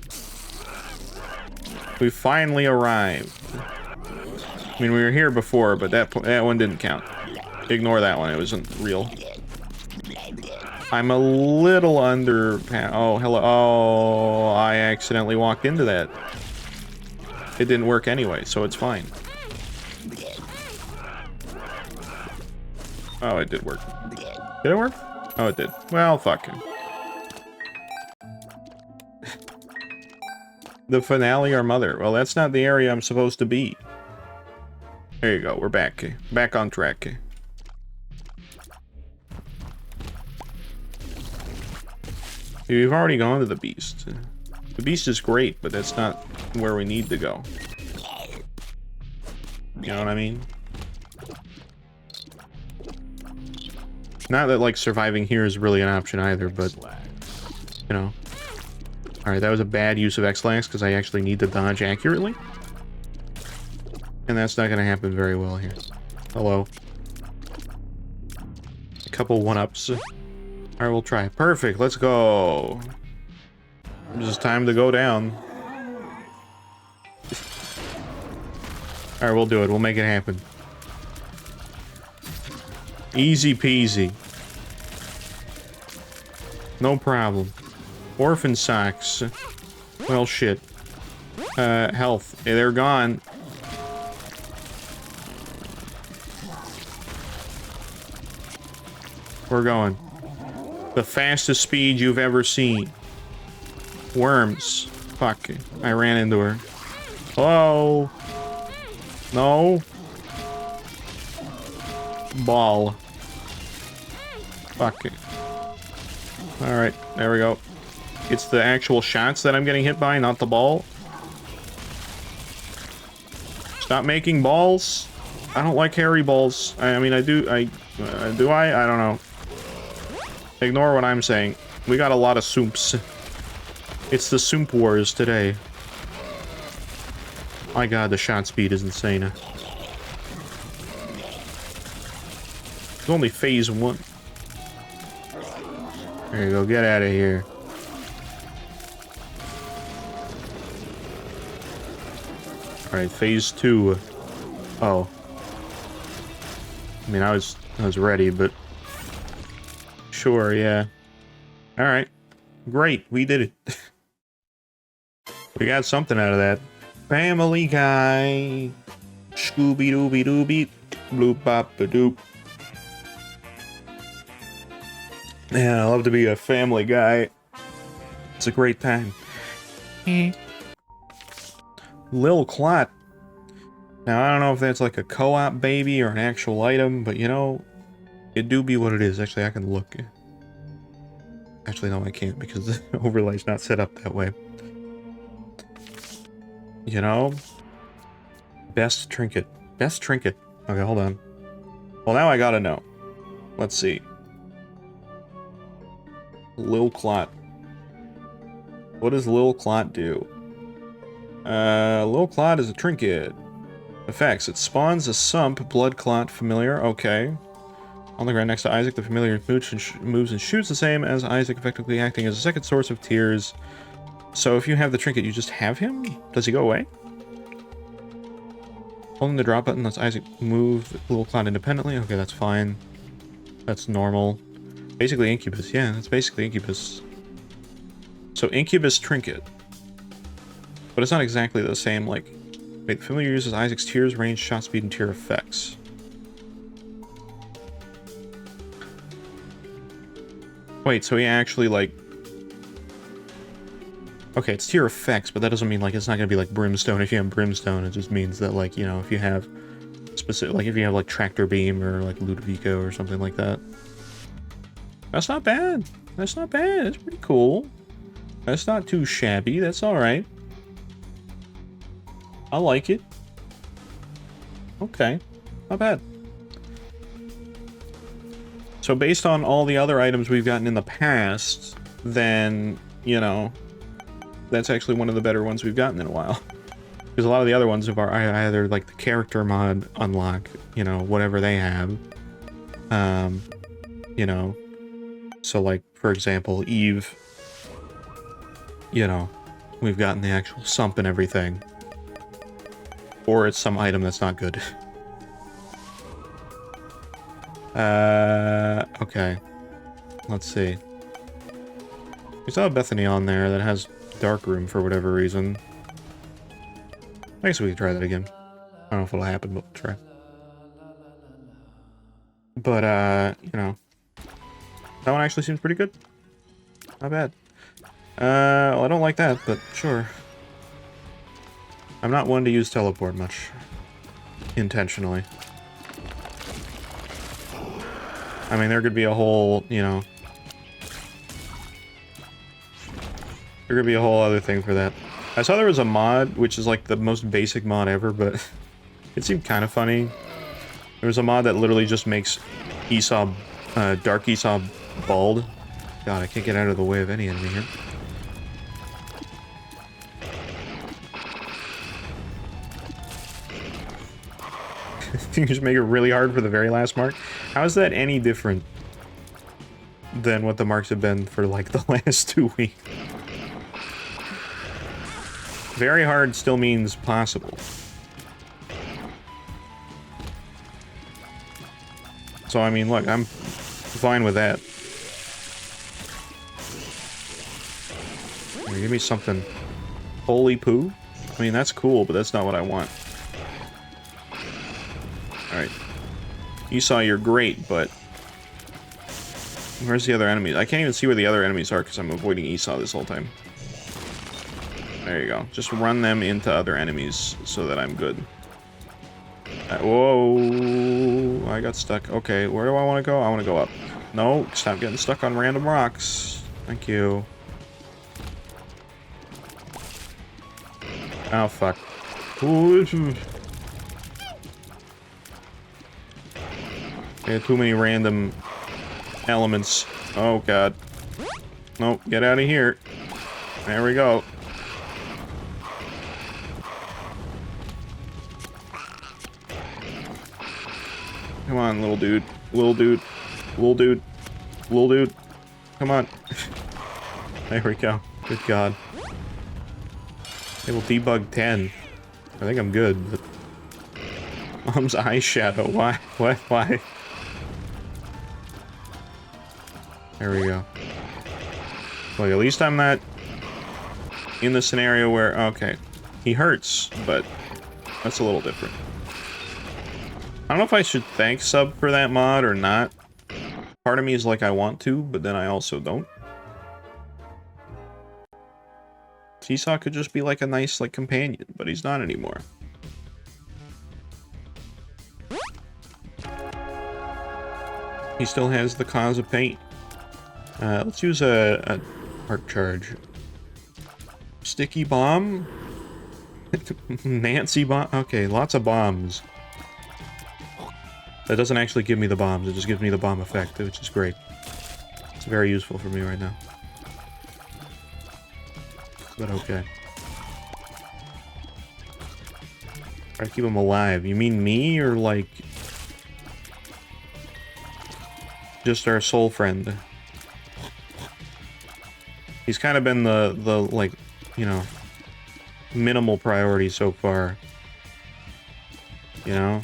We finally arrived. I mean, we were here before, but that one didn't count. Ignore that one. It wasn't real. I'm a little under... Oh, hello. Oh, I accidentally walked into that. It didn't work anyway, so it's fine. Oh, it did work. Did it work? Oh, it did. Well, fuck him. The finale or mother. Well, that's not the area I'm supposed to be. There you go. We're back. Back on track. We've already gone to the beast. The beast is great, but that's not where we need to go. You know what I mean? Not that, like, surviving here is really an option either, but, you know. Alright, that was a bad use of X-Lax, because I actually need to dodge accurately. And that's not going to happen very well here. Hello. A couple one-ups. Alright, we'll try. Perfect, let's go. It's just time to go down. Alright, we'll do it. We'll make it happen. Easy peasy. No problem. Orphan socks. Well, shit. Health. They're gone. We're going. The fastest speed you've ever seen. Worms. Fuck. I ran into her. Hello? No? Ball. Fuck it. Alright, there we go. It's the actual shots that I'm getting hit by, not the ball. Stop making balls. I don't like hairy balls. I mean, I do. Do I? I don't know. Ignore what I'm saying. We got a lot of soomps. It's the soomp wars today. My god, the shot speed is insane. It's only phase 1. There you go, get out of here. Alright, phase 2. Oh. I mean, I was ready, but... Sure, yeah. Alright. Great, we did it. We got something out of that. Family Guy. Scooby-Dooby-Dooby. Bloop-bop-a-doop. Man, I love to be a family guy. It's a great time. Lil Clot. Now, I don't know if that's like a co-op baby or an actual item, but you know, it do be what it is. Actually, I can look. Actually, no, I can't because the overlay's not set up that way. You know? Best trinket. Best trinket. Okay, hold on. Well, now I gotta know. Let's see. Lil Clot. What does Lil Clot do? Lil Clot is a trinket. Effects. It spawns a sump, blood clot, familiar. Okay. On the ground next to Isaac, the familiar moves and shoots the same as Isaac, effectively acting as a second source of tears. So if you have the trinket, you just have him? Does he go away? Holding the drop button lets Isaac move Lil Clot independently. Okay, that's fine. That's normal. Basically Incubus. Yeah, that's basically Incubus. So Incubus trinket. But it's not exactly the same, like... Wait, the familiar uses Isaac's tears, range, shot speed, and tear effects. Wait, so he actually, like... Okay, it's tear effects, but that doesn't mean, like, it's not gonna be like Brimstone. If you have Brimstone, it just means that, like, you know, if you have... specific, like, if you have, like, Tractor Beam or, like, Ludovico or something like that. That's not bad. That's not bad. That's pretty cool. That's not too shabby. That's alright. I like it. Okay. Not bad. So based on all the other items we've gotten in the past, then, you know, that's actually one of the better ones we've gotten in a while. Because a lot of the other ones have either, like, the character mod unlock, you know, whatever they have. You know, so, like, for example, Eve, you know, we've gotten the actual sump and everything. Or it's some item that's not good. Okay. Let's see. We saw Bethany on there that has Dark Room for whatever reason. I guess we could try that again. I don't know if it'll happen, but we'll try. But, you know. That one actually seems pretty good. Not bad. Well, I don't like that, but sure. I'm not one to use teleport much. Intentionally. I mean, there could be a whole, you know... There could be a whole other thing for that. I saw there was a mod, which is like the most basic mod ever, but it seemed kind of funny. There was a mod that literally just makes Esau, Dark Esau bald. God, I can't get out of the way of any enemy here. You just make it really hard for the very last mark. How is that any different than what the marks have been for like the last 2 weeks? Very hard still means possible. So I mean, look, I'm fine with that. Here, give me something. Holy poo? I mean, that's cool, but that's not what I want. Alright. Esau, you're great, but... Where's the other enemies? I can't even see where the other enemies are because I'm avoiding Esau this whole time. There you go. Just run them into other enemies so that I'm good. Whoa! I got stuck. Okay, where do I want to go? I want to go up. No, stop getting stuck on random rocks. Thank you. Oh, fuck. Okay, too many random elements. Oh, God. Nope, get out of here. There we go. Come on, little dude. Little dude. Little dude. Little dude. Come on. There we go. Good God. Able debug 10. I think I'm good, but... Mom's eyeshadow. Why? What? Why? There we go. Look, at least I'm not in the scenario where... Okay. He hurts, but that's a little different. I don't know if I should thank Sub for that mod or not. Part of me is like I want to, but then I also don't. Seesaw could just be like a nice like companion, but he's not anymore. He still has the cause of pain. Let's use a arc charge. Sticky bomb? Nancy bomb? Okay, lots of bombs. That doesn't actually give me the bombs, it just gives me the bomb effect, which is great. It's very useful for me right now. But okay. Try to keep him alive. You mean me, or like... just our soul friend? He's kind of been the like, you know, minimal priority so far. You know?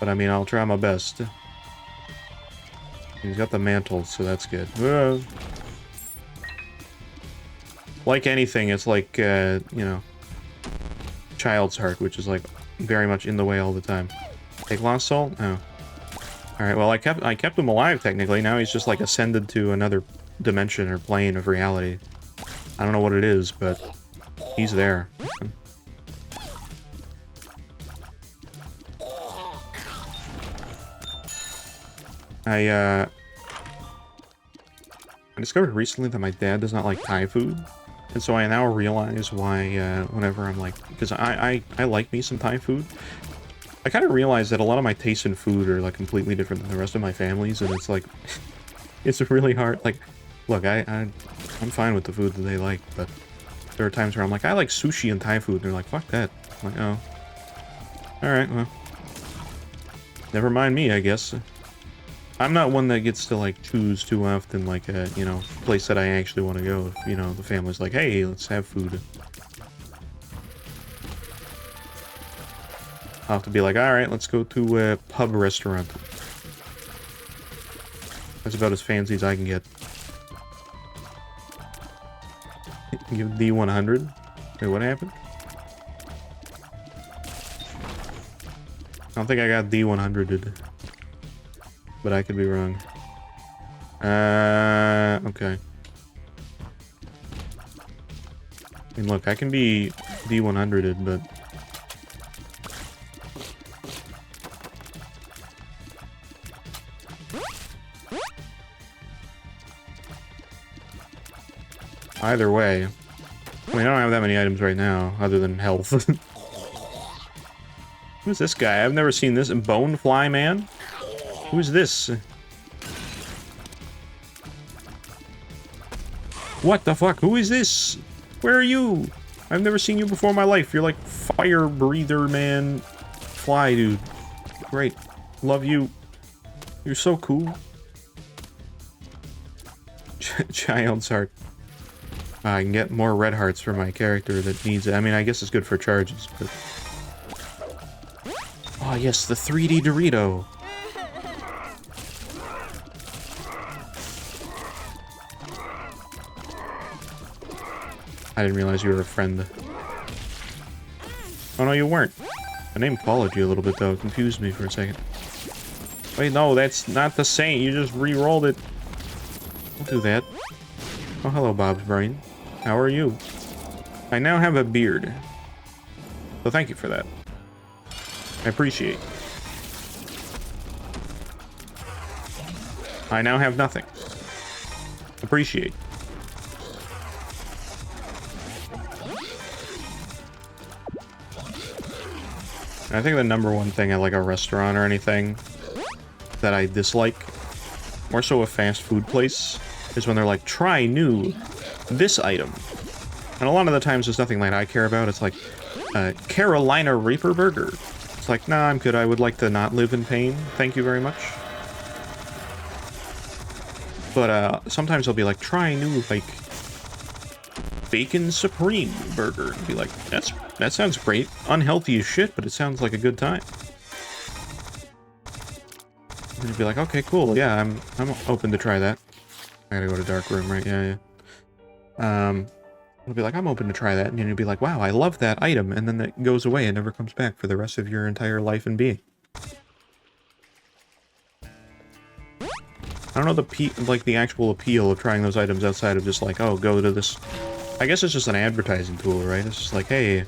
But I mean, I'll try my best. He's got the mantle, so that's good. Like anything, it's like, you know, child's heart, which is like very much in the way all the time. Take lost soul? No. Alright, well I kept him alive technically. Now he's just like ascended to another dimension or plane of reality. I don't know what it is, but he's there. I discovered recently that my dad does not like Thai food, and so I now realize why, whenever I'm like, because I like me some Thai food, I kind of realize that a lot of my tastes in food are like completely different than the rest of my family's, and it's like, it's really hard, like, look, I'm fine with the food that they like, but there are times where I'm like, I like sushi and Thai food, and they're like, fuck that. I'm like, oh. Alright, well. Never mind me, I guess. I'm not one that gets to, like, choose too often, like, a, you know, place that I actually want to go. If, you know, the family's like, hey, let's have food. I'll have to be like, alright, let's go to a pub restaurant. That's about as fancy as I can get. Give D100? Wait, what happened? I don't think I got D100'd. But I could be wrong. Okay. I mean, look, I can be D100'd, but... Either way. I mean, I don't have that many items right now, other than health. Who's this guy? I've never seen this. Bonefly Man? Who's this? What the fuck? Who is this? Where are you? I've never seen you before in my life. You're like fire breather man. Fly dude. Great. Love you. You're so cool. Child's heart. I can get more red hearts for my character that needs it. I mean, I guess it's good for charges, but... Oh yes, the 3D Dorito. I didn't realize you were a friend. Oh no, you weren't. The name followed you a little bit though. It confused me for a second. Wait, no, that's not the saint. You just re-rolled it. Don't do that. Oh, hello, Bob's brain. How are you? I now have a beard. So thank you for that. I appreciate. I now have nothing. Appreciate. And I think the number one thing at like a restaurant or anything that I dislike, more so a fast food place, is when they're like, try new this item. And a lot of the times there's nothing that I care about. It's like, Carolina Reaper Burger. It's like, nah, I'm good. I would like to not live in pain. Thank you very much. But sometimes they'll be like, try new, like, Bacon Supreme Burger. And be like, that sounds great. Unhealthy as shit, but it sounds like a good time. And you'd be like, okay, cool. Yeah, I'm open to try that. I gotta go to dark room, right? Yeah. It'll be like, I'm open to try that, and you'll be like, wow, I love that item, and then it goes away and never comes back for the rest of your entire life and being. I don't know the actual appeal of trying those items outside of just like, oh, go to this. I guess it's just an advertising tool, right? It's just like, hey,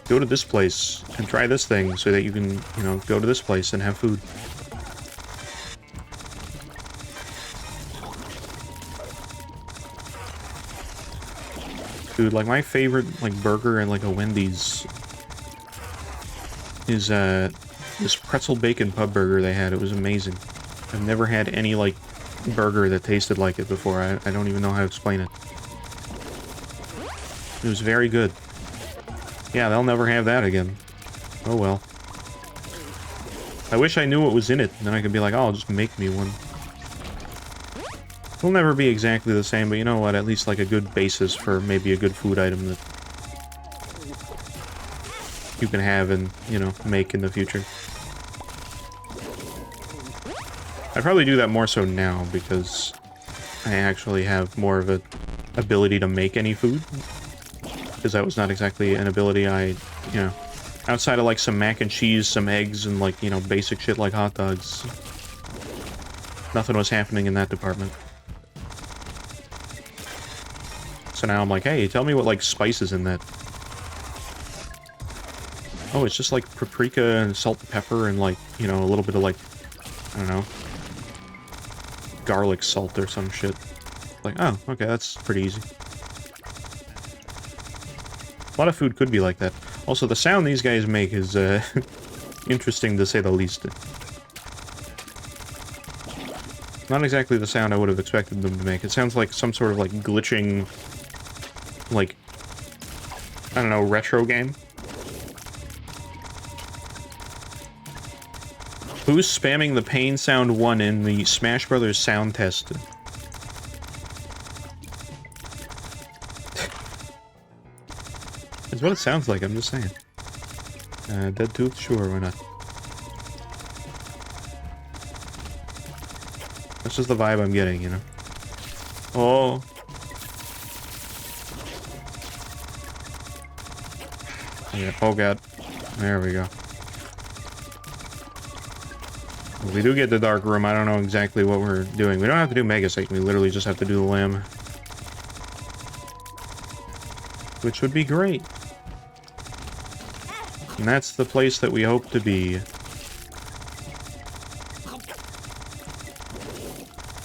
go to this place and try this thing so that you can, you know, go to this place and have food. Dude, like my favorite like burger and like a Wendy's is this pretzel bacon pub burger they had. It was amazing. I've never had any like burger that tasted like it before. I don't even know how to explain it. It was very good. Yeah, they'll never have that again. Oh well. I wish I knew what was in it, and then I could be like, oh, just make me one. It'll never be exactly the same, but you know what? At least like a good basis for maybe a good food item that you can have and, you know, make in the future. I probably do that more so now because I actually have more of a ability to make any food. Because that was not exactly an ability I, you know, outside of like some mac and cheese, some eggs, and like, you know, basic shit like hot dogs. Nothing was happening in that department. So now I'm like, hey, tell me what like spice is in that. Oh, it's just like paprika and salt and pepper and like, you know, a little bit of like, I don't know, garlic salt or some shit. Like, oh, okay, that's pretty easy. A lot of food could be like that. Also, the sound these guys make is interesting to say the least. Not exactly the sound I would have expected them to make. It sounds like some sort of like glitching, like, I don't know, retro game. Who's spamming the pain sound 1 in the Smash Brothers sound test? It's what it sounds like, I'm just saying. Dead Tooth? Sure, why not? That's just the vibe I'm getting, you know? Oh. Yeah, oh god. There we go. If we do get the dark room, I don't know exactly what we're doing. We don't have to do Mega Satan, we literally just have to do the lamb. Which would be great. And that's the place that we hope to be.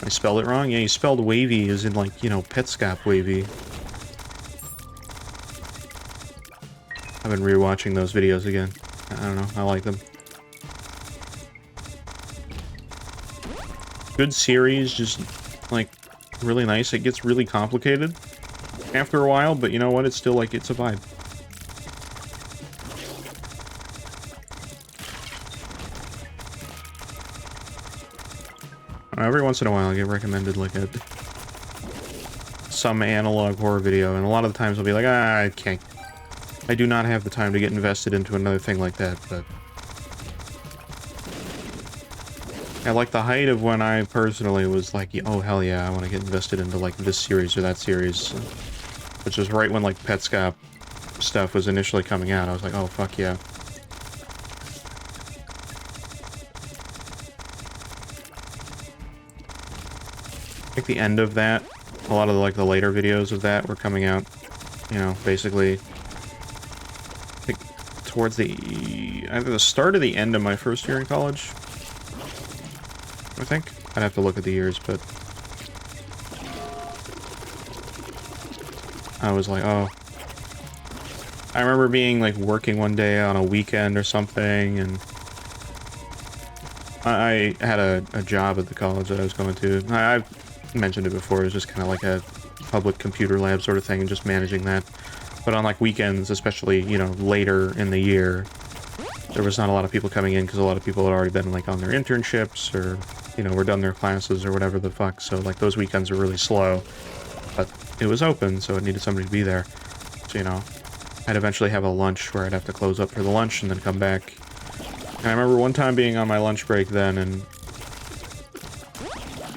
I spelled it wrong? Yeah, you spelled wavy as in like, you know, Petscop wavy. I've been rewatching those videos again. I don't know, I like them. Good series, just like really nice. It gets really complicated after a while, but you know what? It's still like, it's a vibe. Every once in a while I get recommended like some analog horror video, and a lot of the times I'll be like, I can't. I do not have the time to get invested into another thing like that, but at like the height of when I personally was like, oh hell yeah, I want to get invested into like this series or that series. It which is right when like Petscop stuff was initially coming out. I was like, oh fuck yeah. I think the end of that, a lot of like the later videos of that were coming out, you know, basically like towards the either the start or the end of my first year in college. I think I'd have to look at the years, but I was like, oh. I remember being like working one day on a weekend or something, and I had a job at the college that I was going to. I've mentioned it before. It was just kind of like a public computer lab sort of thing, and just managing that. But on like weekends, especially, you know, later in the year, there was not a lot of people coming in because a lot of people had already been like on their internships or, you know, were done their classes or whatever the fuck. So like those weekends were really slow, but it was open, so it needed somebody to be there. So, you know, I'd eventually have a lunch where I'd have to close up for the lunch and then come back. And I remember one time being on my lunch break then, and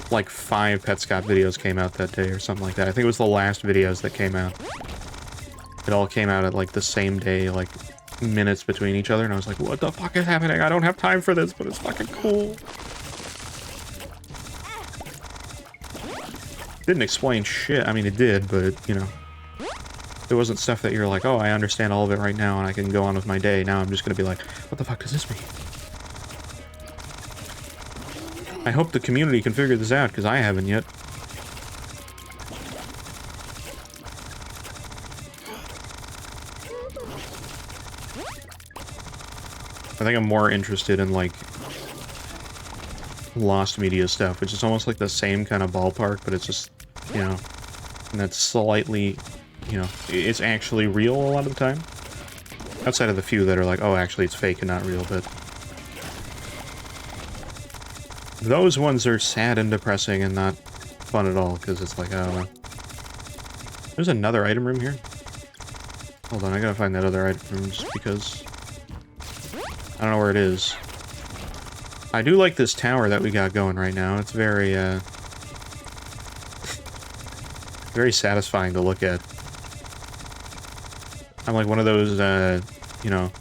like 5 Petscop videos came out that day or something like that. I think it was the last videos that came out. It all came out at like the same day, like minutes between each other, and I was like, what the fuck is happening? I don't have time for this, but it's fucking cool. Didn't explain shit. I mean, it did, but, you know, it wasn't stuff that you're like, oh, I understand all of it right now and I can go on with my day. Now I'm just gonna be like, what the fuck does this mean? I hope the community can figure this out, because I haven't yet. I think I'm more interested in, like, lost media stuff, which is almost like the same kind of ballpark, but it's just, you know, and that's slightly, you know, it's actually real a lot of the time. Outside of the few that are like, oh, actually it's fake and not real, but those ones are sad and depressing and not fun at all, because it's like, I don't know. There's another item room here. Hold on, I gotta find that other item room just because I don't know where it is. I do like this tower that we got going right now. It's very, very satisfying to look at. I'm like one of those, you know,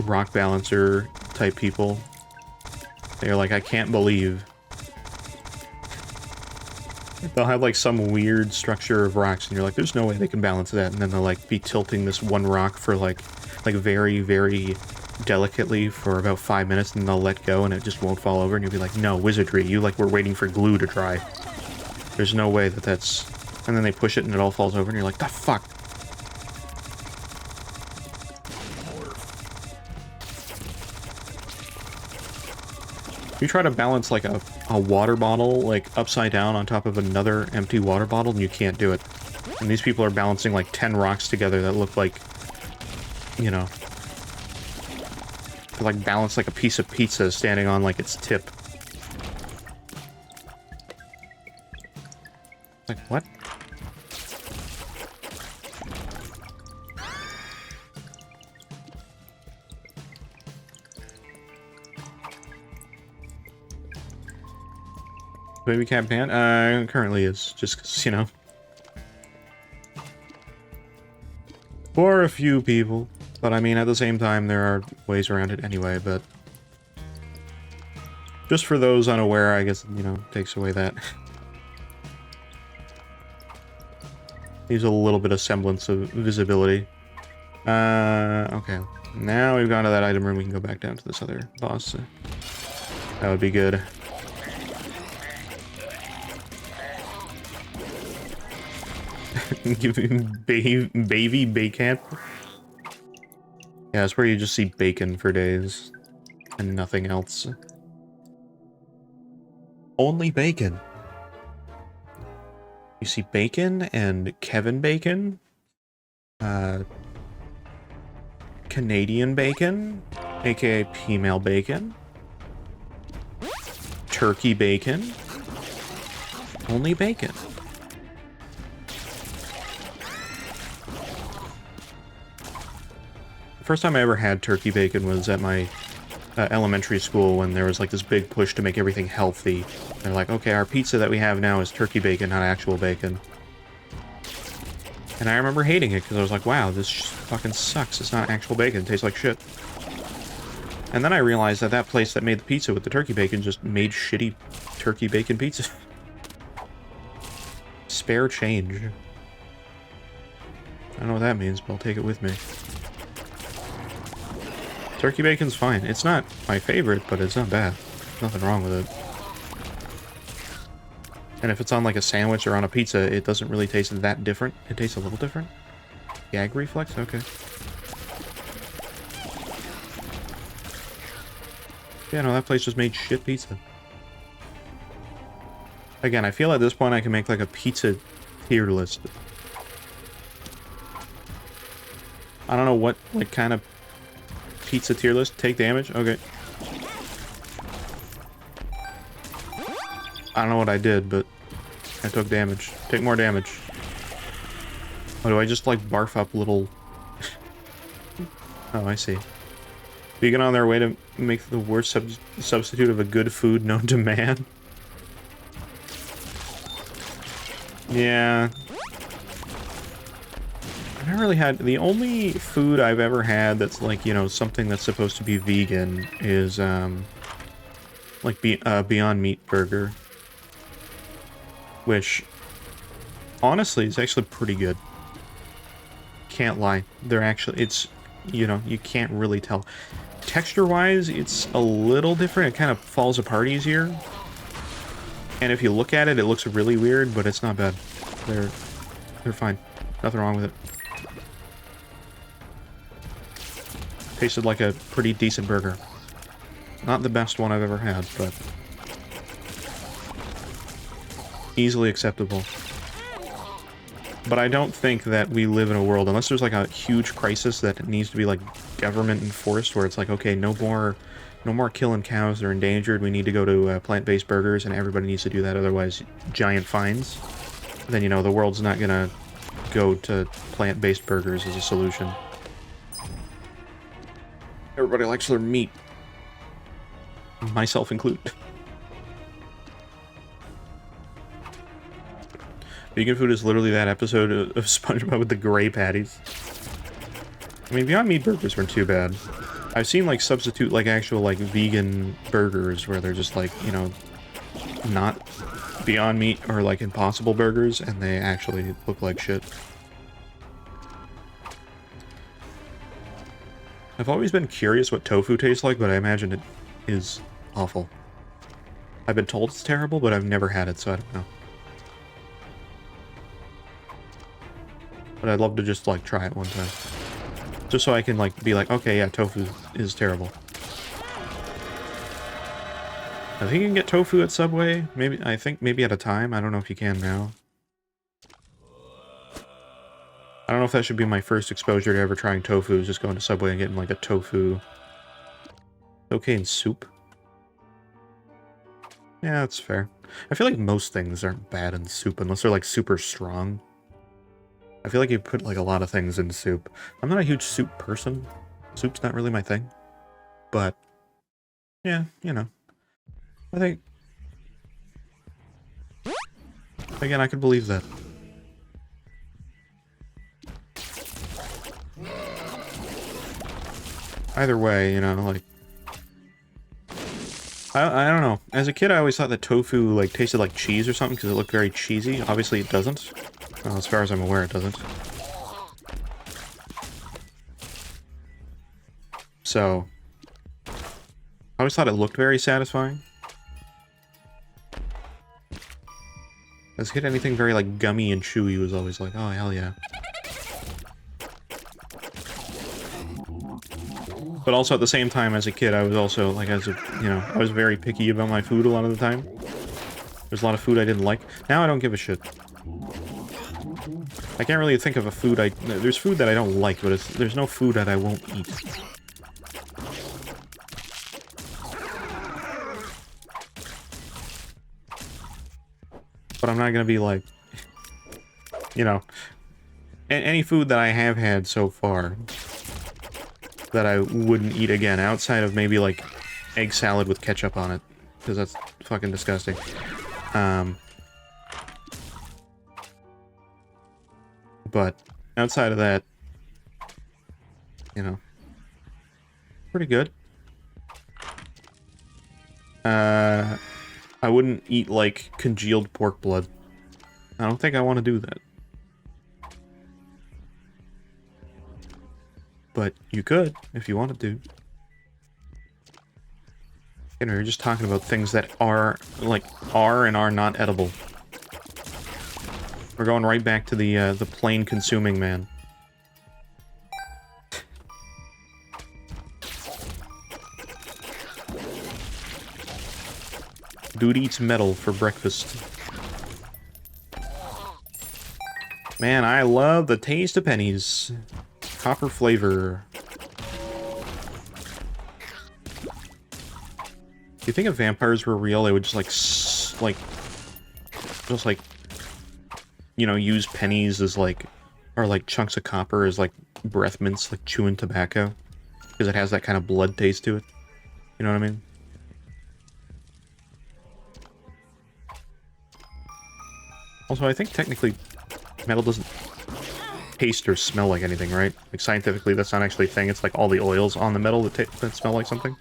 rock balancer type people. They're like, I can't believe. They'll have like some weird structure of rocks, and you're like, there's no way they can balance that. And then they'll like be tilting this one rock for like very, very delicately for about 5 minutes, and they'll let go and it just won't fall over, and you'll be like, no, wizardry, you like were waiting for glue to dry. There's no way that that's... And then they push it and it all falls over, and you're like, the fuck? You try to balance like a water bottle like upside down on top of another empty water bottle, and you can't do it. And these people are balancing like 10 rocks together that look like, you know, like balance like a piece of pizza standing on like its tip. Like, what? Baby cat ban? Currently is, just 'cause, you know. For a few people. But I mean, at the same time, there are ways around it anyway, but just for those unaware, I guess, you know, takes away that. Leaves a little bit of semblance of visibility. Okay. Now we've gone to that item room, we can go back down to this other boss. That would be good. Give him baby bacon. Yeah, it's where you just see bacon for days and nothing else. Only bacon. You see bacon and Kevin Bacon, Canadian bacon, aka female bacon, turkey bacon, only bacon. The first time I ever had turkey bacon was at my elementary school, when there was like this big push to make everything healthy. They're like, okay, our pizza that we have now is turkey bacon, not actual bacon. And I remember hating it because I was like, wow, this fucking sucks. It's not actual bacon. It tastes like shit. And then I realized that that place that made the pizza with the turkey bacon just made shitty turkey bacon pizza. Spare change. I don't know what that means, but I'll take it with me. Turkey bacon's fine. It's not my favorite, but it's not bad. Nothing wrong with it. And if it's on like a sandwich or on a pizza, it doesn't really taste that different. It tastes a little different. Gag reflex? Okay. Yeah, no, that place just made shit pizza. Again, I feel at this point I can make like a pizza tier list. I don't know what like kind of pizza tier list. Take damage? Okay. I don't know what I did, but I took damage. Take more damage. Oh, do I just like barf up little... Oh, I see. Vegan on their way to make the worst substitute of a good food known to man? Yeah. I've never really had... The only food I've ever had that's like, you know, something that's supposed to be vegan is, like, Beyond Meat burger. Which, honestly, is actually pretty good. Can't lie. They're actually... It's, you know, you can't really tell. Texture-wise, it's a little different. It kind of falls apart easier. And if you look at it, it looks really weird, but it's not bad. They're fine. Nothing wrong with it. Tasted like a pretty decent burger. Not the best one I've ever had, but easily acceptable. But I don't think that we live in a world, unless there's like a huge crisis that needs to be like government enforced, where it's like, okay, no more killing cows, they're endangered, we need to go to plant-based burgers, and everybody needs to do that, otherwise giant fines. Then, you know, the world's not gonna go to plant-based burgers as a solution. Everybody likes their meat. Myself included. Vegan food is literally that episode of SpongeBob with the gray patties. I mean, Beyond Meat burgers weren't too bad. I've seen, like, substitute, like, actual, like, vegan burgers where they're just, like, you know, not Beyond Meat or, like, Impossible burgers, and they actually look like shit. I've always been curious what tofu tastes like, but I imagine it is awful. I've been told it's terrible, but I've never had it, so I don't know. But I'd love to just, like, try it one time. Just so I can, like, be like, okay, yeah, tofu is terrible. I think you can get tofu at Subway. Maybe, I think maybe at a time. I don't know if you can now. I don't know if that should be my first exposure to ever trying tofu, is just going to Subway and getting, like, a tofu. Okay in soup. Yeah, that's fair. I feel like most things aren't bad in soup, unless they're, like, super strong. I feel like you put, like, a lot of things in soup. I'm not a huge soup person. Soup's not really my thing. But, yeah, you know. I think... Again, I could believe that. Either way, you know, like... I don't know. As a kid, I always thought that tofu, like, tasted like cheese or something, because it looked very cheesy. Obviously, it doesn't. Well, as far as I'm aware, it doesn't. So... I always thought it looked very satisfying. As a kid, anything very, like, gummy and chewy was always like, oh, hell yeah. But also at the same time, as a kid, I was also, like, you know, I was very picky about my food a lot of the time. There's a lot of food I didn't like. Now I don't give a shit. I can't really think of a food there's food that I don't like, but there's no food that I won't eat. But I'm not gonna be like, you know, any food that I have had so far that I wouldn't eat again, outside of maybe, like, egg salad with ketchup on it, because that's fucking disgusting. But outside of that, you know, pretty good. I wouldn't eat, like, congealed pork blood. I don't think I want to do that. But you could, if you wanted to. You know, you're just talking about things that are, like, are and are not edible. We're going right back to the plain consuming man. Dude eats metal for breakfast. Man, I love the taste of pennies. Copper flavor. Do you think if vampires were real, they would just like, you know, use pennies as like, or like chunks of copper as like breath mints, like chewing tobacco? Because it has that kind of blood taste to it. You know what I mean? Also, I think technically metal doesn't taste or smell like anything, right? Like scientifically, that's not actually a thing. It's like all the oils on the metal that smell like something.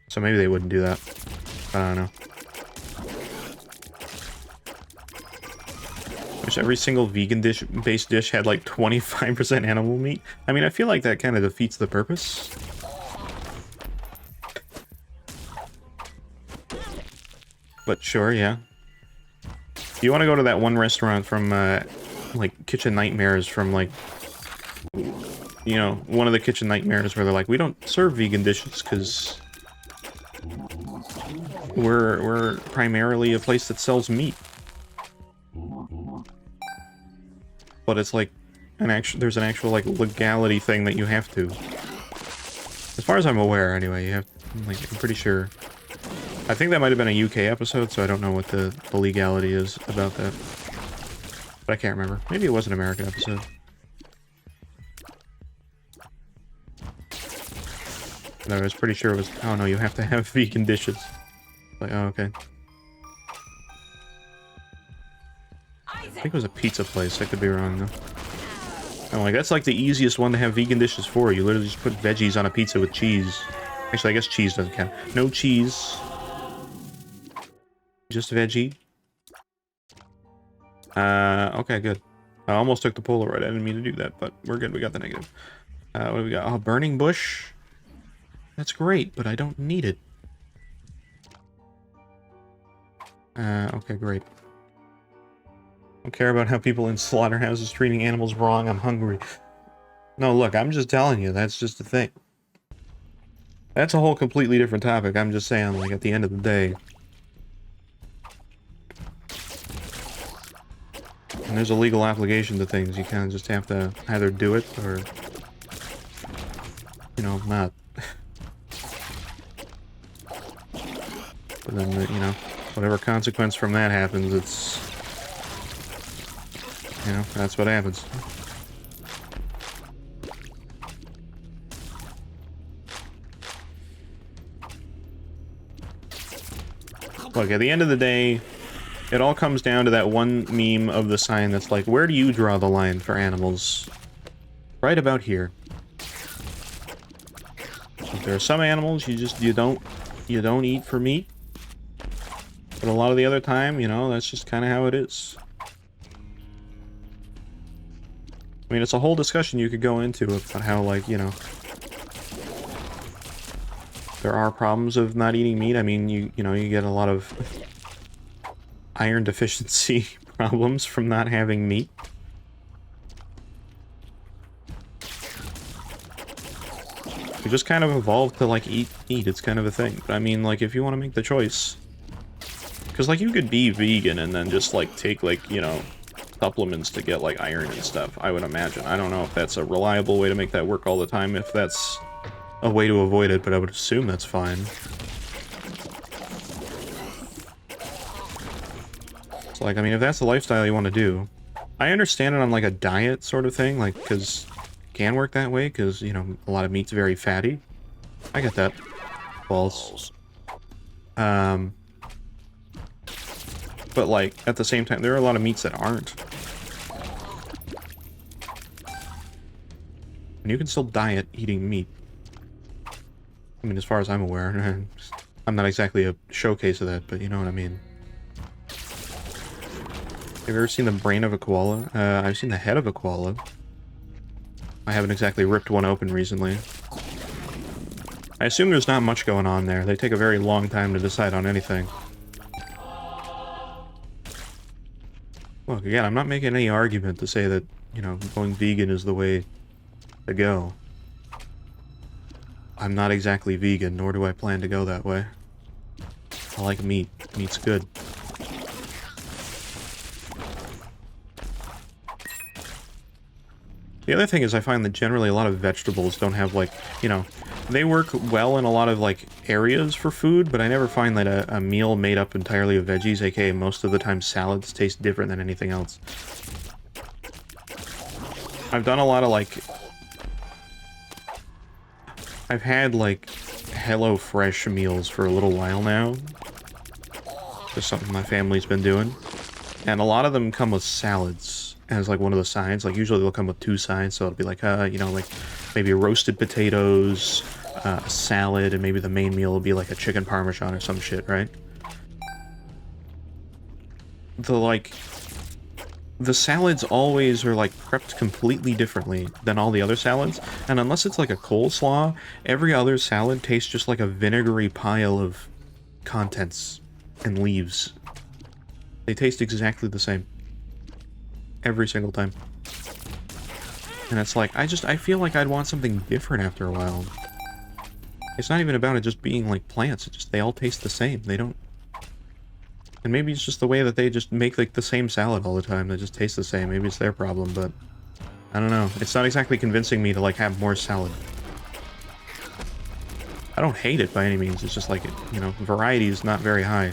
So maybe they wouldn't do that. I don't know. Wish every single vegan-based dish had like 25% animal meat. I mean, I feel like that kind of defeats the purpose. But sure, yeah. You want to go to that one restaurant from, like, Kitchen Nightmares from, like, you know, one of the Kitchen Nightmares where they're like, we don't serve vegan dishes because we're primarily a place that sells meat. But it's like there's an actual like legality thing that you have to. As far as I'm aware, anyway, you have, like, I'm pretty sure. I think that might have been a UK episode, so I don't know what the legality is about that. But I can't remember. Maybe it was an American episode. No, I was pretty sure it was, oh no, you have to have vegan dishes. Like, oh, okay. I think it was a pizza place, I could be wrong though. I'm like, that's like the easiest one to have vegan dishes for. You literally just put veggies on a pizza with cheese. Actually, I guess cheese doesn't count. No cheese. Just veggie. Okay, good. I almost took the Polaroid. I didn't mean to do that, but we're good. We got the negative. What do we got? Oh, burning bush. That's great, but I don't need it. Okay, great. Don't care about how people in slaughterhouses treating animals wrong. I'm hungry. No, look, I'm just telling you. That's just the thing. That's a whole completely different topic. I'm just saying, like, at the end of the day. And there's a legal application to things. You kind of just have to either do it or, you know, not. But then, you know, whatever consequence from that happens, it's, you know, that's what happens. Look, at the end of the day, it all comes down to that one meme of the sign that's like, where do you draw the line for animals? Right about here. There are some animals you don't eat for meat. But a lot of the other time, you know, that's just kind of how it is. I mean, it's a whole discussion you could go into about how, like, you know, there are problems of not eating meat. I mean, you know, you get a lot of iron deficiency problems from not having meat. You just kind of evolved to, like, eat. It's kind of a thing. But I mean, like, if you want to make the choice. Because, like, you could be vegan and then just, like, take, like, you know, supplements to get, like, iron and stuff, I would imagine. I don't know if that's a reliable way to make that work all the time, if that's a way to avoid it, but I would assume that's fine. So, like, I mean, if that's the lifestyle you want to do, I understand it on, like, a diet sort of thing, like, because it can work that way, because, you know, a lot of meat's very fatty. I get that. Balls. But, like, at the same time, there are a lot of meats that aren't. And you can still diet eating meat. I mean, as far as I'm aware. I'm not exactly a showcase of that, but you know what I mean. Have you ever seen the brain of a koala? I've seen the head of a koala. I haven't exactly ripped one open recently. I assume there's not much going on there. They take a very long time to decide on anything. Look, again, I'm not making any argument to say that, you know, going vegan is the way to go. I'm not exactly vegan, nor do I plan to go that way. I like meat. Meat's good. The other thing is I find that generally a lot of vegetables don't have, like, you know, they work well in a lot of, like, areas for food, but I never find that a meal made up entirely of veggies, aka most of the time salads, taste different than anything else. I've done a lot of, like... I've had, like, HelloFresh meals for a little while now. Just something my family's been doing. And a lot of them come with salads as, like, one of the sides. Like, usually they'll come with 2 sides, so it'll be like, you know, like, maybe roasted potatoes, a salad, and maybe the main meal will be, like, a chicken parmesan or some shit, right? The salads always are, like, prepped completely differently than all the other salads, and unless it's, like, a coleslaw, every other salad tastes just like a vinegary pile of contents and leaves. They taste exactly the same. Every single time. And it's like, I feel like I'd want something different after a while. It's not even about it just being like plants, it's just they all taste the same. They don't... And maybe it's just the way that they just make like the same salad all the time that just tastes the same. Maybe it's their problem, but... I don't know. It's not exactly convincing me to like have more salad. I don't hate it by any means, it's just like, you know, variety is not very high.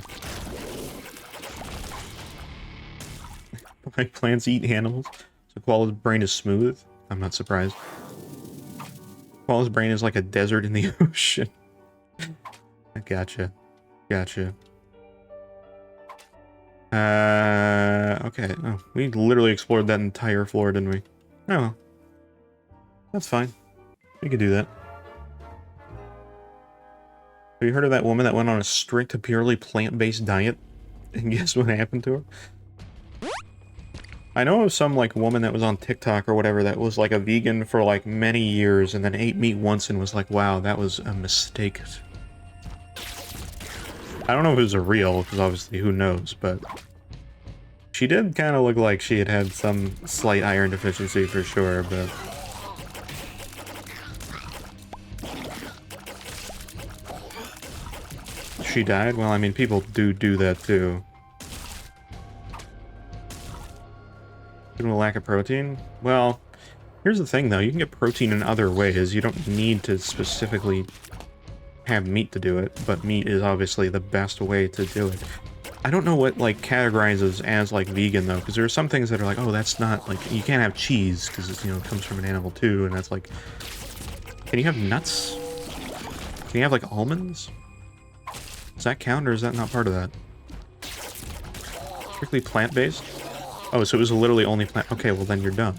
Like plants eat animals, so koala's brain is smooth. I'm not surprised. Koala's brain is like a desert in the ocean. I gotcha. Gotcha. Okay. Oh, we literally explored that entire floor, didn't we? Oh well. That's fine. We could do that. Have you heard of that woman that went on a strict, purely plant-based diet? And guess what happened to her? I know of some, like, woman that was on TikTok or whatever that was, like, a vegan for, like, many years and then ate meat once and was like, wow, that was a mistake. I don't know if it was a real, because obviously who knows, but... She did kind of look like she had had some slight iron deficiency for sure, but... She died? Well, I mean, people do that too. Due to a lack of protein? Well, here's the thing though, you can get protein in other ways. You don't need to specifically have meat to do it, but meat is obviously the best way to do it. I don't know what, like, categorizes as, like, vegan, though, because there are some things that are like, oh, that's not, like, you can't have cheese, because it's, you know, it comes from an animal, too, and that's like... Can you have nuts? Can you have, like, almonds? Does that count, or is that not part of that? Strictly plant-based? Oh, so it was literally only plant... Okay, well, then you're dumb.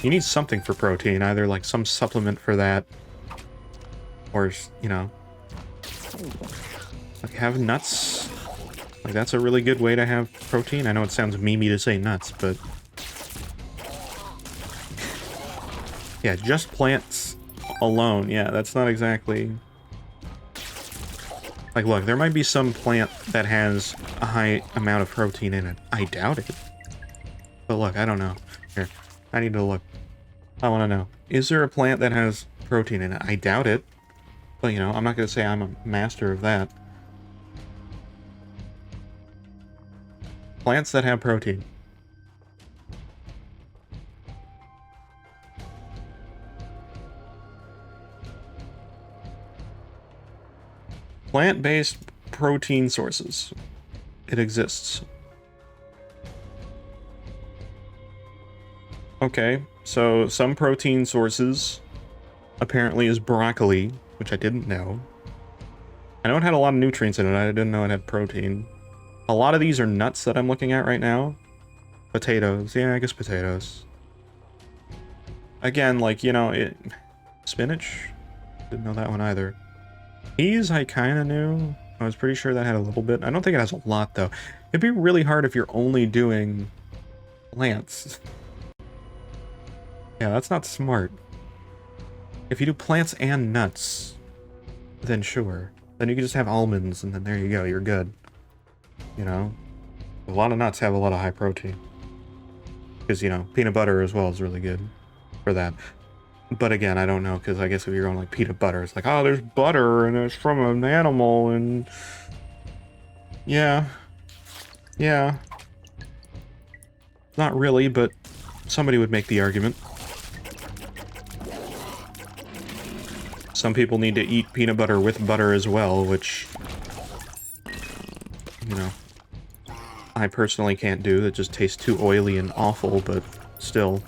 You need something for protein, either, like, some supplement for that, or, you know, like, have nuts. Like, that's a really good way to have protein. I know it sounds memey to say nuts, but... Yeah, just plants alone. Yeah, that's not exactly... Like, look, there might be some plant that has a high amount of protein in it. I doubt it. But look, I don't know. Here, I need to look. I want to know. Is there a plant that has protein in it? I doubt it. But, you know, I'm not going to say I'm a master of that. Plants that have protein. Plant-based protein sources. It exists. Okay, so some protein sources apparently is broccoli, which I didn't know. I know it had a lot of nutrients in it. I didn't know it had protein. A lot of these are nuts that I'm looking at right now. Potatoes. Yeah, I guess potatoes. Again, like, you know, spinach? Didn't know that one either. Peas, I kind of knew. I was pretty sure that had a little bit. I don't think it has a lot, though. It'd be really hard if you're only doing plants. Yeah, that's not smart. If you do plants and nuts, then sure. Then you can just have almonds, and then there you go, you're good. You know? A lot of nuts have a lot of high protein. Because, you know, peanut butter as well is really good for that. But again, I don't know, because I guess if you're going like peanut butter, it's like, oh, there's butter, and it's from an animal, and... Yeah. Yeah. Not really, but somebody would make the argument. Some people need to eat peanut butter with butter as well, which... You know... I personally can't do. It just tastes too oily and awful, but still.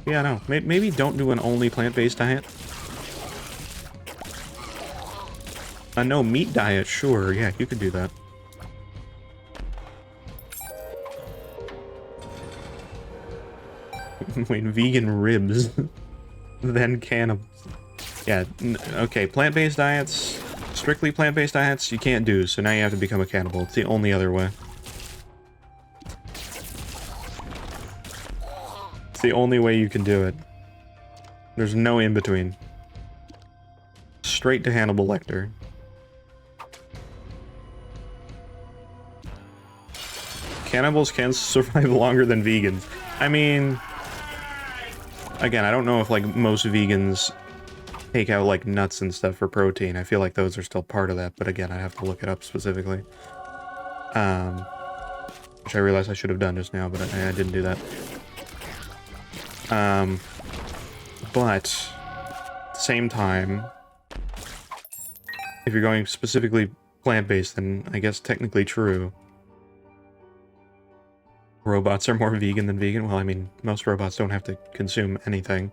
Yeah, no. Maybe don't do an only plant-based diet. A no meat diet, sure. Yeah, you could do that. Wait, vegan ribs. Then cannibals. Yeah, okay, plant-based diets, strictly plant-based diets, you can't do, so now you have to become a cannibal. It's the only other way. It's the only way you can do it. There's no in-between. Straight to Hannibal Lecter. Cannibals can survive longer than vegans. I mean... Again, I don't know if, like, most vegans take out, like, nuts and stuff for protein. I feel like those are still part of that, but again, I have to look it up specifically. Which I realized I should have done just now, but I didn't do that. But, at the same time, if you're going specifically plant-based, then I guess technically true. Robots are more vegan than vegan? Well, I mean, most robots don't have to consume anything.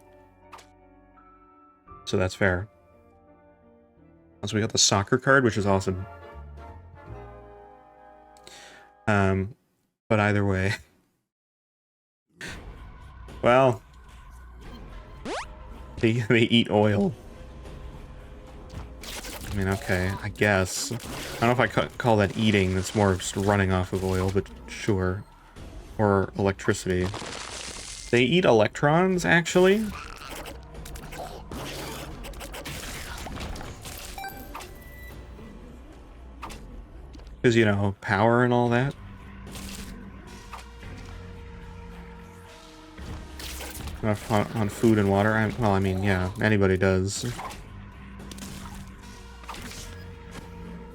So that's fair. So we got the soccer card, which is awesome. But either way. Well. They eat oil. I mean, okay, I guess. I don't know if I call that eating, that's more just running off of oil, but sure. Or electricity. They eat electrons, actually? Because, you know, power and all that. On food and water? Well, I mean, yeah, anybody does.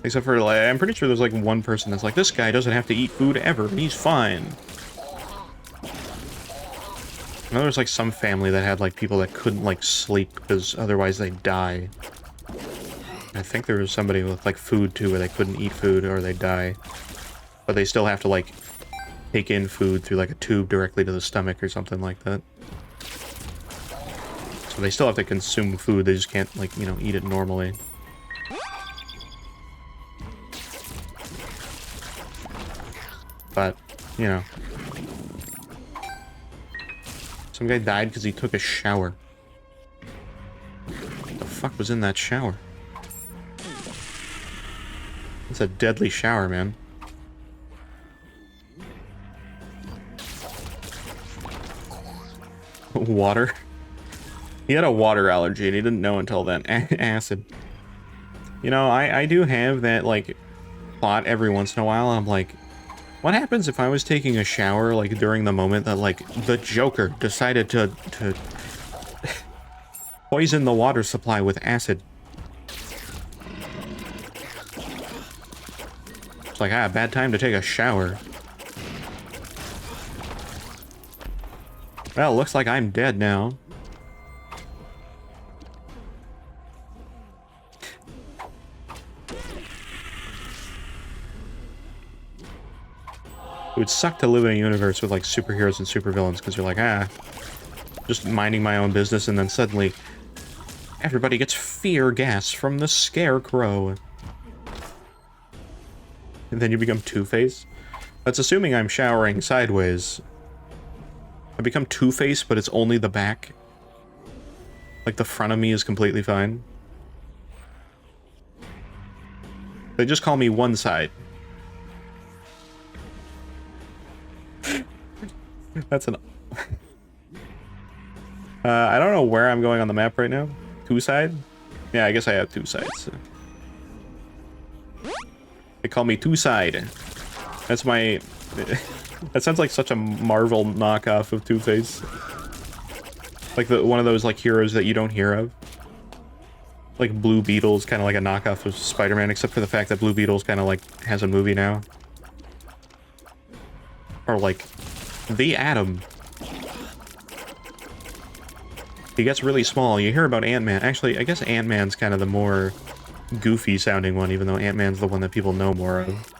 Except for, like, I'm pretty sure there's, like, one person that's like, this guy doesn't have to eat food ever, he's fine. I know there's, like, some family that had, like, people that couldn't, like, sleep because otherwise they'd die. I think there was somebody with, like, food, too, where they couldn't eat food or they'd die. But they still have to, like, take in food through, like, a tube directly to the stomach or something like that. So they still have to consume food, they just can't, like, you know, eat it normally. But, you know. Some guy died because he took a shower. What the fuck was in that shower? It's a deadly shower, man. Water? He had a water allergy and he didn't know until then. Acid. You know, I do have that, like, thought every once in a while. I'm like, what happens if I was taking a shower, like, during the moment that, like, the Joker decided to poison the water supply with acid? It's like, bad time to take a shower. Well, looks like I'm dead now. It would suck to live in a universe with, like, superheroes and supervillains, because you're like, just minding my own business, and then suddenly everybody gets fear gas from the Scarecrow. And then you become Two-Face. That's assuming I'm showering sideways. I become Two-Face, but it's only the back. Like, the front of me is completely fine. They just call me one side. That's an... I don't know where I'm going on the map right now. Two side? Yeah, I guess I have two sides. They call me Two Side. That's my... That sounds like such a Marvel knockoff of Two-Face. Like one of those like heroes that you don't hear of. Like Blue Beetle's kind of like a knockoff of Spider-Man, except for the fact that Blue Beetle's kind of like has a movie now. Or like the Atom. He gets really small. You hear about Ant-Man. Actually, I guess Ant-Man's kind of the more goofy sounding one, even though Ant-Man's the one that people know more of.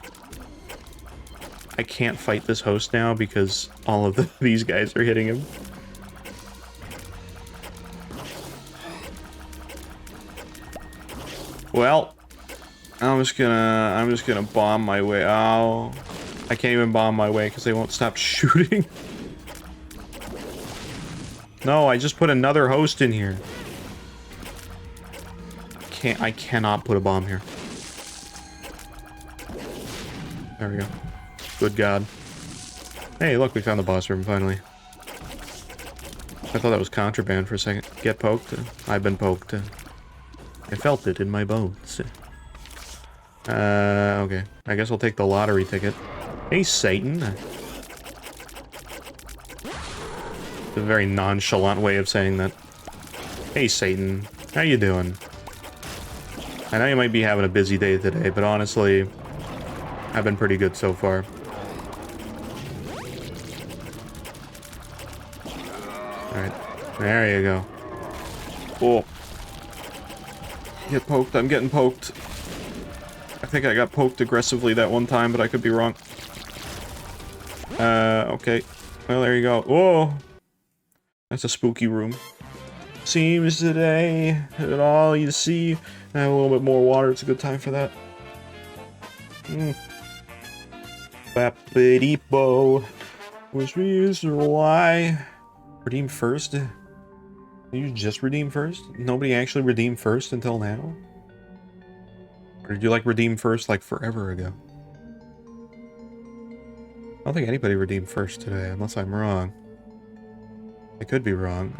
I can't fight this host now because all of these guys are hitting him. Well, I'm just gonna bomb my way. Oh, I can't even bomb my way because they won't stop shooting. No, I just put another host in here. I cannot put a bomb here. There we go. Good God. Hey, look, we found the boss room finally. I thought that was contraband for a second. Get poked. I've been poked. I felt it in my bones. Okay. I guess I'll take the lottery ticket. Hey, Satan. It's a very nonchalant way of saying that. Hey, Satan. How you doing? I know you might be having a busy day today, but honestly, I've been pretty good so far. Alright. There you go. Oh. Get poked. I'm getting poked. I think I got poked aggressively that one time, but I could be wrong. Okay. Well, there you go. Whoa! That's a spooky room. Seems today that all you see... Have a little bit more water. It's a good time for that. Bapadipo. Which means why? Redeem first? You just redeem first? Nobody actually redeemed first until now? Or did you like redeem first like forever ago? I don't think anybody redeemed first today, unless I'm wrong. I could be wrong.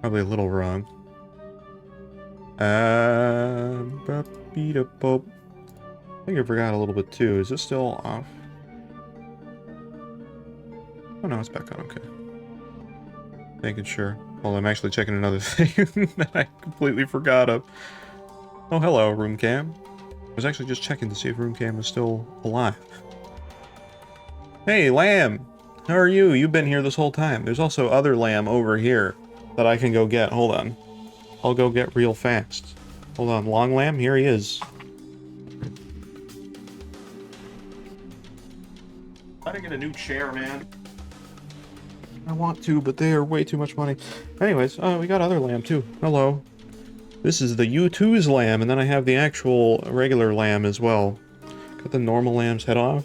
Probably a little wrong. I think I forgot a little bit too. Is this still off? Oh no, it's back on. Okay. Making sure. Well, I'm actually checking another thing that I completely forgot of. Oh, hello, room cam. I was actually just checking to see if room cam was still alive. Hey, lamb! How are you? You've been here this whole time. There's also other lamb over here that I can go get. Hold on. I'll go get real fast. Hold on, long lamb, here he is. I gotta get a new chair, man. I want to, but they are way too much money. Anyways, we got other lamb too. Hello. This is the U2's lamb, and then I have the actual regular lamb as well. Cut the normal lamb's head off.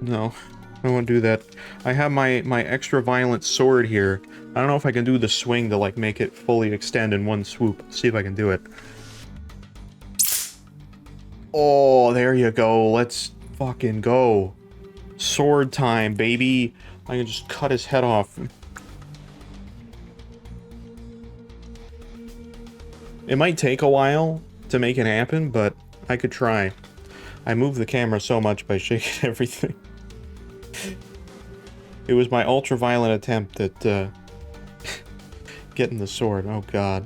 No, I won't do that. I have my extra violent sword here. I don't know if I can do the swing to like make it fully extend in one swoop. Let's see if I can do it. Oh, there you go. Let's fucking go. Sword time, baby. I can just cut his head off. It might take a while to make it happen, but I could try. I moved the camera so much by shaking everything. It was my ultra-violent attempt at getting the sword. Oh god.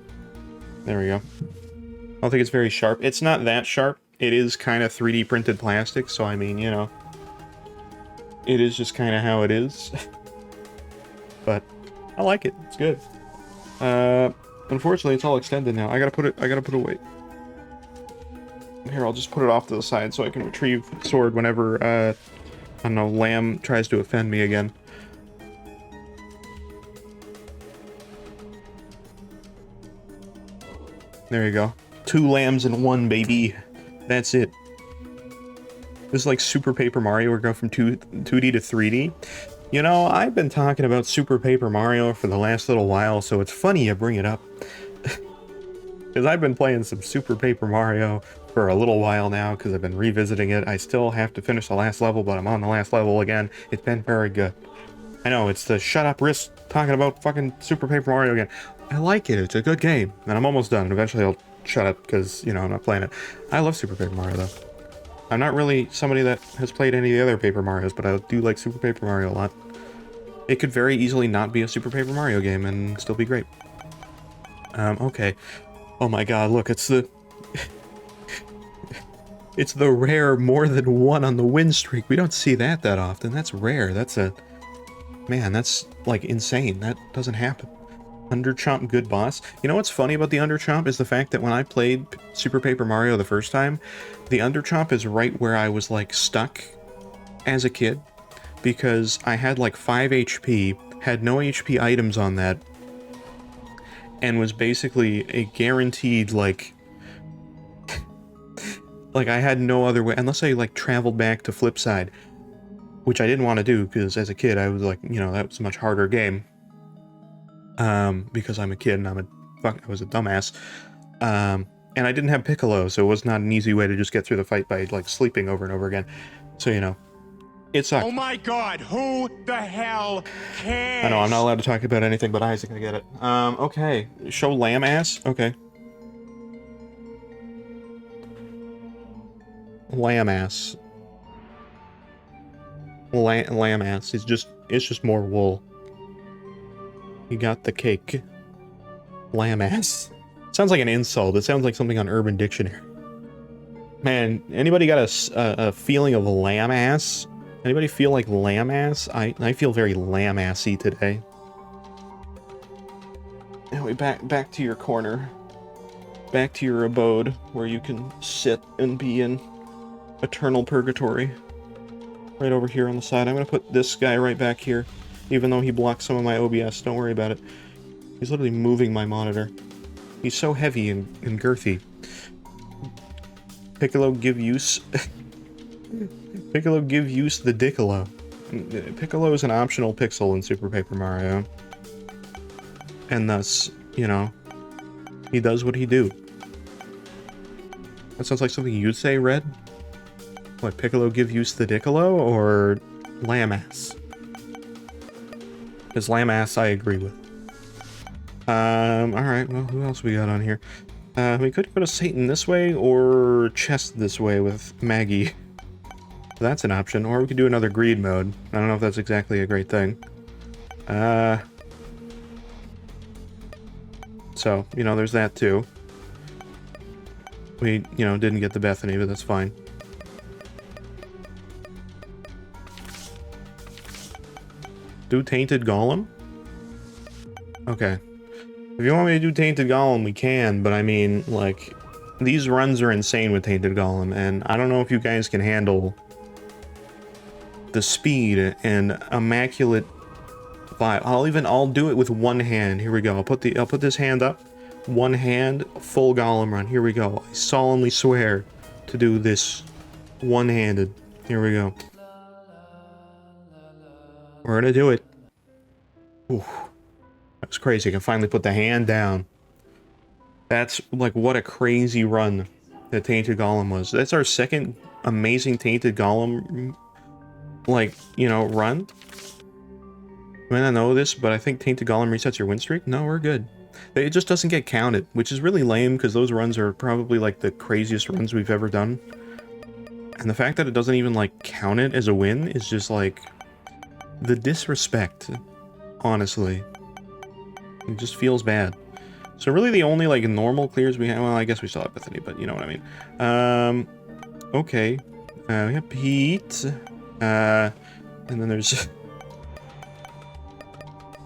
There we go. I don't think it's very sharp. It's not that sharp. It is kind of 3D printed plastic, so I mean, you know. It is just kind of how it is. But I like it. It's good. Unfortunately, it's all extended now. I gotta put it away. Here, I'll just put it off to the side so I can retrieve the sword whenever, I don't know, lamb tries to offend me again. There you go. 2 lambs in 1, baby. That's it. This is like Super Paper Mario. We're going from 2D to 3D. You know, I've been talking about Super Paper Mario for the last little while, so it's funny you bring it up. Because I've been playing some Super Paper Mario for a little while now, because I've been revisiting it. I still have to finish the last level, but I'm on the last level again. It's been very good. I know, it's the shut up risk talking about fucking Super Paper Mario again. I like it, it's a good game, and I'm almost done. Eventually I'll shut up, because, you know, I'm not playing it. I love Super Paper Mario, though. I'm not really somebody that has played any of the other Paper Marios, but I do like Super Paper Mario a lot. It could very easily not be a Super Paper Mario game and still be great. Okay. Oh my god, look, it's the... it's the rare more than one on the win streak. We don't see that often. That's rare. That's a... Man, that's, like, insane. That doesn't happen. Underchomp, good boss. You know what's funny about the Underchomp is the fact that when I played Super Paper Mario the first time, the Underchomp is right where I was, like, stuck as a kid. Because I had, like, 5 HP, had no HP items on that, and was basically a guaranteed, like... like, I had no other way, unless I, like, traveled back to Flipside, which I didn't want to do, because as a kid, I was like, you know, that was a much harder game. Because I'm a kid, and I was a dumbass. And I didn't have Piccolo, so it was not an easy way to just get through the fight by, like, sleeping over and over again. So, you know, it sucked. Oh my god, who the hell cares? I know, I'm not allowed to talk about anything but Isaac, I get it. Okay. Show lamb ass? Okay. Lamb ass. Lamb ass. It's just more wool. You got the cake. Lamb ass. Sounds like an insult. It sounds like something on Urban Dictionary. Man, anybody got a feeling of lamb ass? Anybody feel like lamb ass? I feel very lamb assy today. Anyway, back to your corner. Back to your abode, where you can sit and be in eternal purgatory. Right over here on the side. I'm gonna put this guy right back here, even though he blocks some of my OBS. Don't worry about it. He's literally moving my monitor. He's so heavy and girthy. Piccolo give use... Piccolo give use the Diccolo. Piccolo is an optional pixel in Super Paper Mario. And thus, you know, he does what he do. That sounds like something you'd say, Red? What, Piccolo give use the Diccolo, or lamb ass? Because lamb ass I agree with. Alright, well, who else we got on here? We could go to Satan this way, or chest this way with Maggie. So that's an option, or we could do another greed mode. I don't know if that's exactly a great thing. So, you know, there's that too. We, you know, didn't get the Bethany, but that's fine. Do Tainted Golem? Okay. If you want me to do Tainted Golem, we can, but I mean, like, these runs are insane with Tainted Golem, and I don't know if you guys can handle the speed and immaculate vibe. I'll do it with one hand. Here we go. I'll put this hand up. One hand, full Golem run. Here we go. I solemnly swear to do this one-handed. Here we go. We're gonna do it. Ooh. That was crazy. I can finally put the hand down. That's, like, what a crazy run that Tainted Golem was. That's our second amazing Tainted Golem, like, you know, run. I mean, I know this, but I think Tainted Golem resets your win streak. No, we're good. It just doesn't get counted, which is really lame, because those runs are probably, like, the craziest runs we've ever done. And the fact that it doesn't even, like, count it as a win is just, like, the disrespect, honestly. It just feels bad. So really the only, like, normal clears we have... Well, I guess we still have Bethany, but you know what I mean. Okay. We have Pete. And then there's...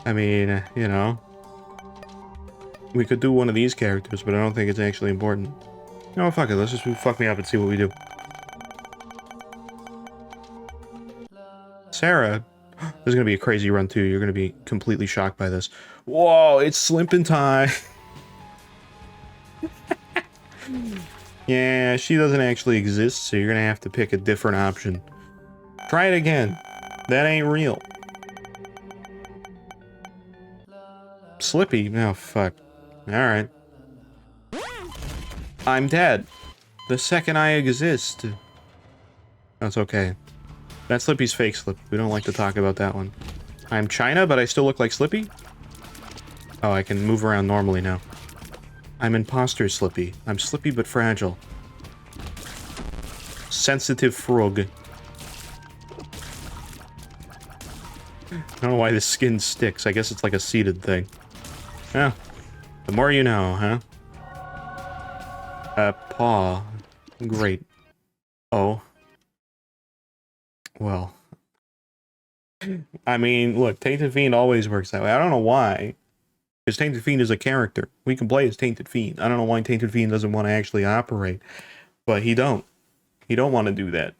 I mean, you know... We could do one of these characters, but I don't think it's actually important. No, fuck it. Let's just fuck me up and see what we do. Sarah. This is going to be a crazy run, too. You're going to be completely shocked by this. Whoa, it's Slimpin' Tie. Yeah, she doesn't actually exist, so you're gonna have to pick a different option. Try it again. That ain't real. Slippy? Oh, fuck. Alright. I'm dead. The second I exist. That's okay. That's Slippy's fake Slip. We don't like to talk about that one. I'm China, but I still look like Slippy? Oh, I can move around normally now. I'm imposter Slippy. I'm Slippy but fragile. Sensitive frog. I don't know why this skin sticks. I guess it's like a seeded thing. Yeah. The more you know, huh? Paw. Great. Oh. Well. I mean, look, Tainted Fiend always works that way. I don't know why. Because Tainted Fiend is a character. We can play as Tainted Fiend. I don't know why Tainted Fiend doesn't want to actually operate. But he don't. He don't want to do that.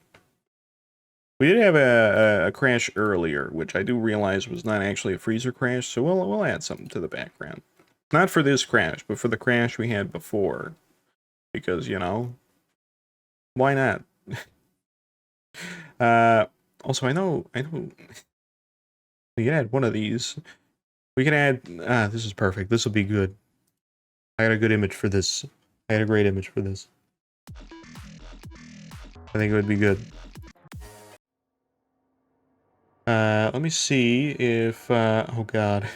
We did have a crash earlier, which I do realize was not actually a freezer crash, so we'll add something to the background. Not for this crash, but for the crash we had before. Because, you know, why not? Also, I know, we can add one of these. We can add, this is perfect. This will be good. I got a good image for this. I had a great image for this. I think it would be good. Let me see if, oh god.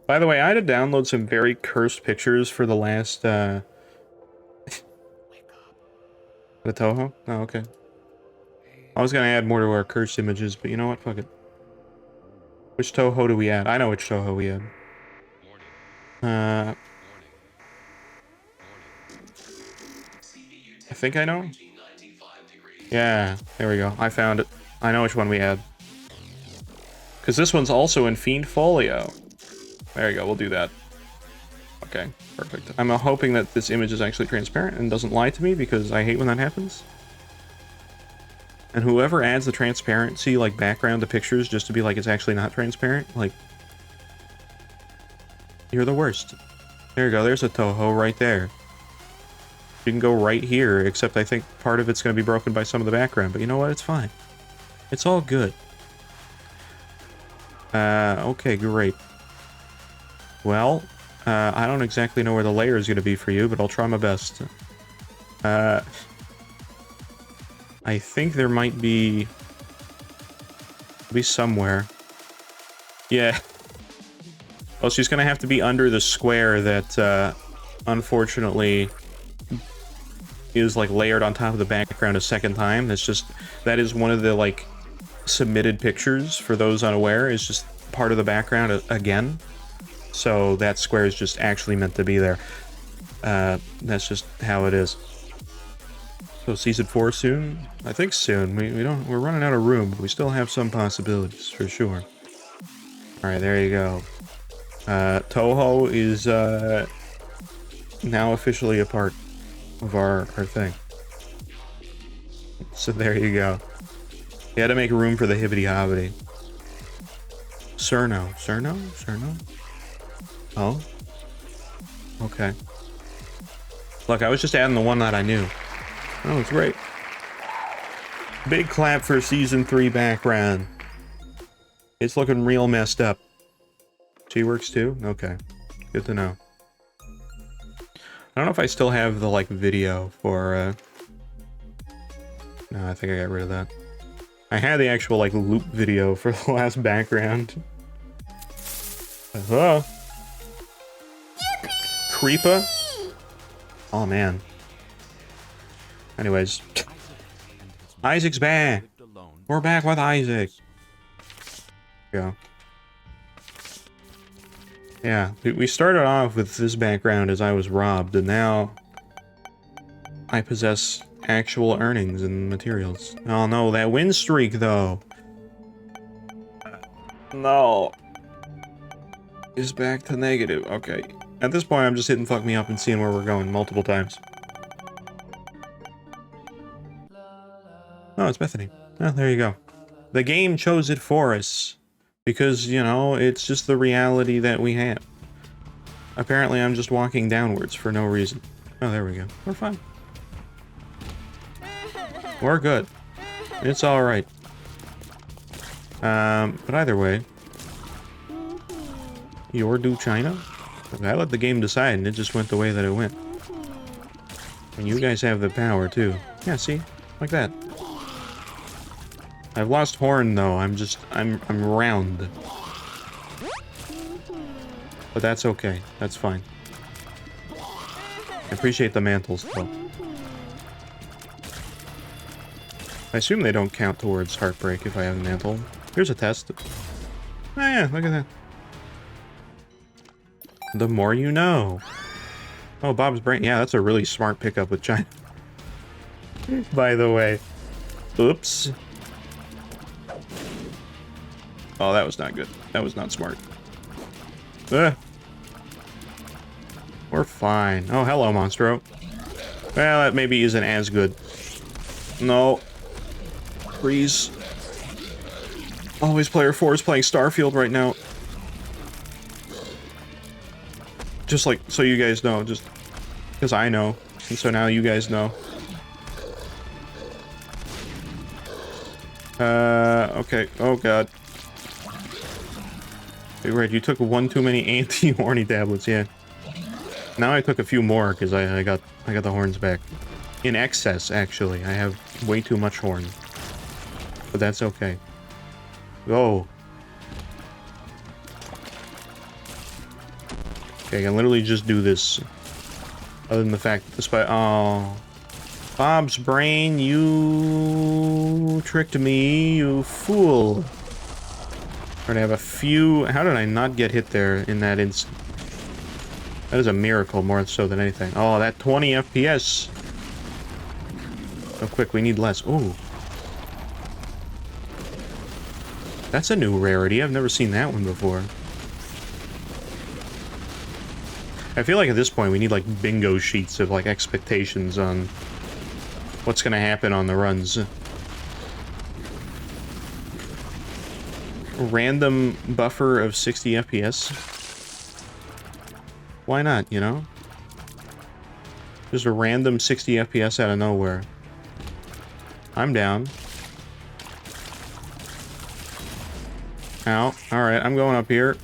By the way, I had to download some very cursed pictures for the last, the Toho? Oh, okay. I was gonna add more to our cursed images, but you know what? Fuck it. Which Toho do we add? I know which Toho we add. I think I know. Yeah, there we go. I found it. I know which one we add. Because this one's also in Fiend Folio. There you go, we'll do that. Okay, perfect. I'm hoping that this image is actually transparent and doesn't lie to me, because I hate when that happens. And whoever adds the transparency, like, background to pictures just to be like it's actually not transparent, like... You're the worst. There you go, there's a Toho right there. You can go right here, except I think part of it's going to be broken by some of the background, but you know what? It's fine. It's all good. Okay, great. Well, I don't exactly know where the layer is going to be for you, but I'll try my best. I think there might be somewhere. Yeah. Well, she's going to have to be under the square that, unfortunately, is, like, layered on top of the background a second time. That is one of the, like, submitted pictures, for those unaware, is just part of the background again. So that square is just actually meant to be there. That's just how it is. So season 4 soon? I think soon. We're running out of room, but we still have some possibilities for sure. Alright, there you go. Toho is now officially a part of our thing. So there you go. You had to make room for the hibbity-hobbity. Cerno. Oh? Okay. Look, I was just adding the one that I knew. Oh, it's great. Big clap for Season 3 background. It's looking real messed up. She works too? Okay. Good to know. I don't know if I still have the, like, video for, No, I think I got rid of that. I had the actual, like, loop video for the last background. Hello? Creeper? Oh, man. Anyways. Isaac's back! We're back with Isaac! Go. Yeah, we started off with this background as I was robbed, and now I possess actual earnings and materials. Oh no, that win streak, though! No. Is back to negative. Okay. At this point, I'm just hitting fuck me up and seeing where we're going multiple times. Oh, it's Bethany. Oh, there you go. The game chose it for us. Because, you know, it's just the reality that we have. Apparently, I'm just walking downwards for no reason. Oh, there we go. We're fine. We're good. It's alright. But either way. Your do China? I let the game decide and it just went the way that it went. And you guys have the power too. Yeah, see? Like that. I've lost horn though. I'm round. But that's okay. That's fine. I appreciate the mantles though. I assume they don't count towards heartbreak if I have a mantle. Here's a test. Oh yeah, look at that. The more you know. Oh, Bob's brain. Yeah, that's a really smart pickup with China. By the way. Oops. Oh, that was not good. That was not smart. We're fine. Oh, hello, Monstro. Well, that maybe isn't as good. No. Freeze. Always player 4 is playing Starfield right now. Just like, so you guys know, just because I know. And so now you guys know. Okay. Oh, God. Hey, Red, you took one too many anti-horny tablets, yeah. Now I took a few more because I got the horns back. In excess, actually. I have way too much horn. But that's okay. Go. Okay, I can literally just do this. Other than the fact that the spy... Oh. Bob's brain, you tricked me, you fool. We're gonna have a few... How did I not get hit there in that instant? That is a miracle more so than anything. Oh, that 20 FPS. Oh, quick, we need less. Ooh. That's a new rarity. I've never seen that one before. I feel like at this point we need like bingo sheets of like expectations on what's gonna happen on the runs. Random buffer of 60 FPS. Why not, you know? Just a random 60 FPS out of nowhere. I'm down. Ow. Alright, I'm going up here.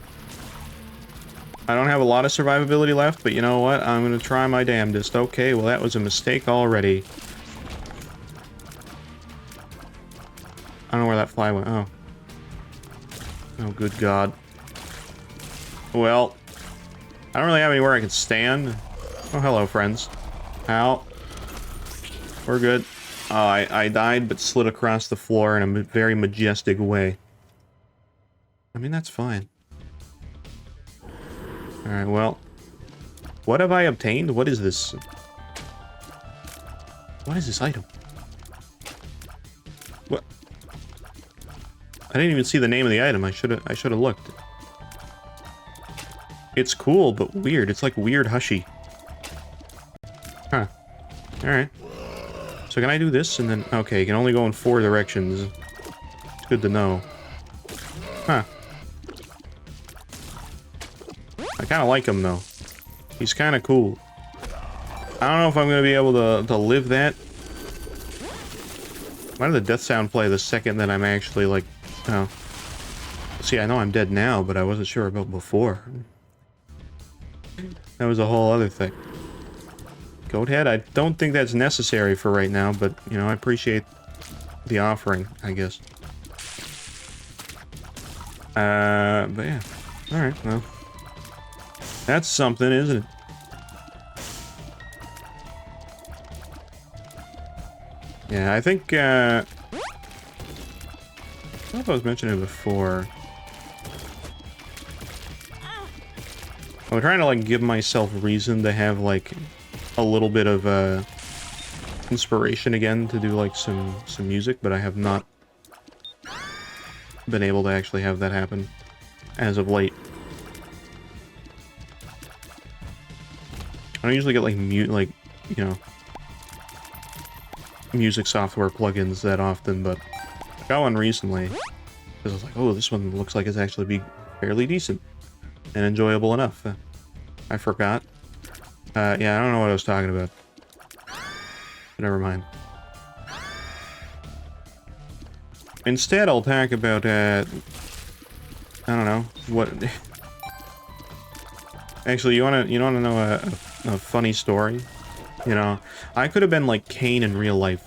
I don't have a lot of survivability left, but you know what? I'm gonna try my damnedest. Okay, well that was a mistake already. I don't know where that fly went. Oh. Oh, good God. Well, I don't really have anywhere I can stand. Oh, hello, friends. Ow. We're good. I died, but slid across the floor in a very majestic way. I mean, that's fine. Alright, well. What have I obtained? What is this? What is this item? What? I didn't even see the name of the item. I should have looked. It's cool, but weird. It's like weird hushy. Huh. Alright. So can I do this and then... Okay, you can only go in 4 directions. It's good to know. Huh. I kind of like him, though. He's kind of cool. I don't know if I'm going to be able to live that. Why did the death sound play the second that I'm actually, like... Oh. See, I know I'm dead now, but I wasn't sure about before. That was a whole other thing. Goat head? I don't think that's necessary for right now, but, you know, I appreciate the offering, I guess. But yeah. Alright, well. That's something, isn't it? Yeah, I think, I don't know if I was mentioning it before. I'm trying to, like, give myself reason to have, like, a little bit of, inspiration again to do, like, some music, but I have not been able to actually have that happen as of late. I don't usually get, like, you know, music software plugins that often, but I got one recently, because I was like, oh, this one looks like it's actually be fairly decent and enjoyable enough. I forgot. Yeah, I don't know what I was talking about. But never mind. instead I'll talk about, I don't know, what... Actually, you wanna know a funny story? You know, I could have been like Cain in real life,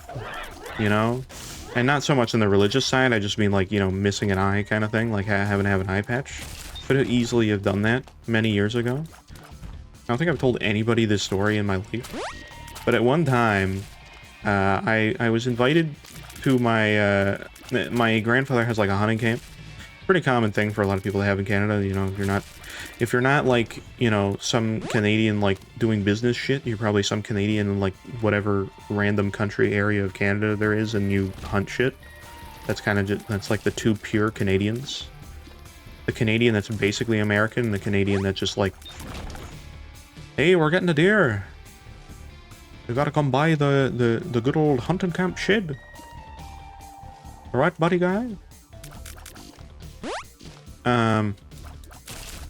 you know? And not so much on the religious side, I just mean like, you know, missing an eye kind of thing, like having to have an eye patch. Could have easily have done that many years ago. I don't think I've told anybody this story in my life. But at one time, I was invited to my, my grandfather has like a hunting camp. Pretty common thing for a lot of people to have in Canada, you know, if you're not like, you know, some Canadian like doing business shit, you're probably some Canadian in like whatever random country area of Canada there is and you hunt shit. That's kind of just, that's like the two pure Canadians. The Canadian that's basically American and the Canadian that's just like, hey, we're getting a deer. We gotta come by the good old hunting camp shed. Alright, buddy guy?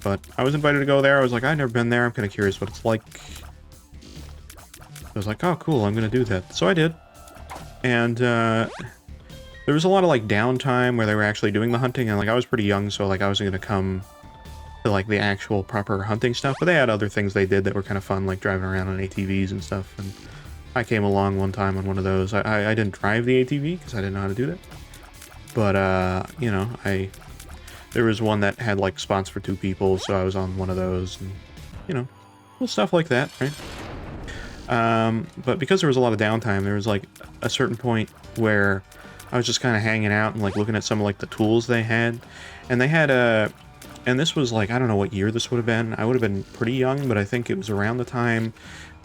But I was invited to go there. I was like, I've never been there. I'm kind of curious what it's like. I was like, oh, cool, I'm gonna do that. So I did. And, there was a lot of, like, downtime where they were actually doing the hunting, and, like, I was pretty young, so, like, I wasn't gonna come to, like, the actual proper hunting stuff, but they had other things they did that were kind of fun, like driving around on ATVs and stuff, and I came along one time on one of those. I didn't drive the ATV, because I didn't know how to do that. But, you know, there was one that had, like, spots for 2 people, so I was on one of those, and, you know, cool stuff like that, right? But because there was a lot of downtime, there was, like, a certain point where I was just kind of hanging out and, like, looking at some of, like, the tools they had, and they had and this was, like, I don't know what year this would have been. I would have been pretty young, but I think it was around the time,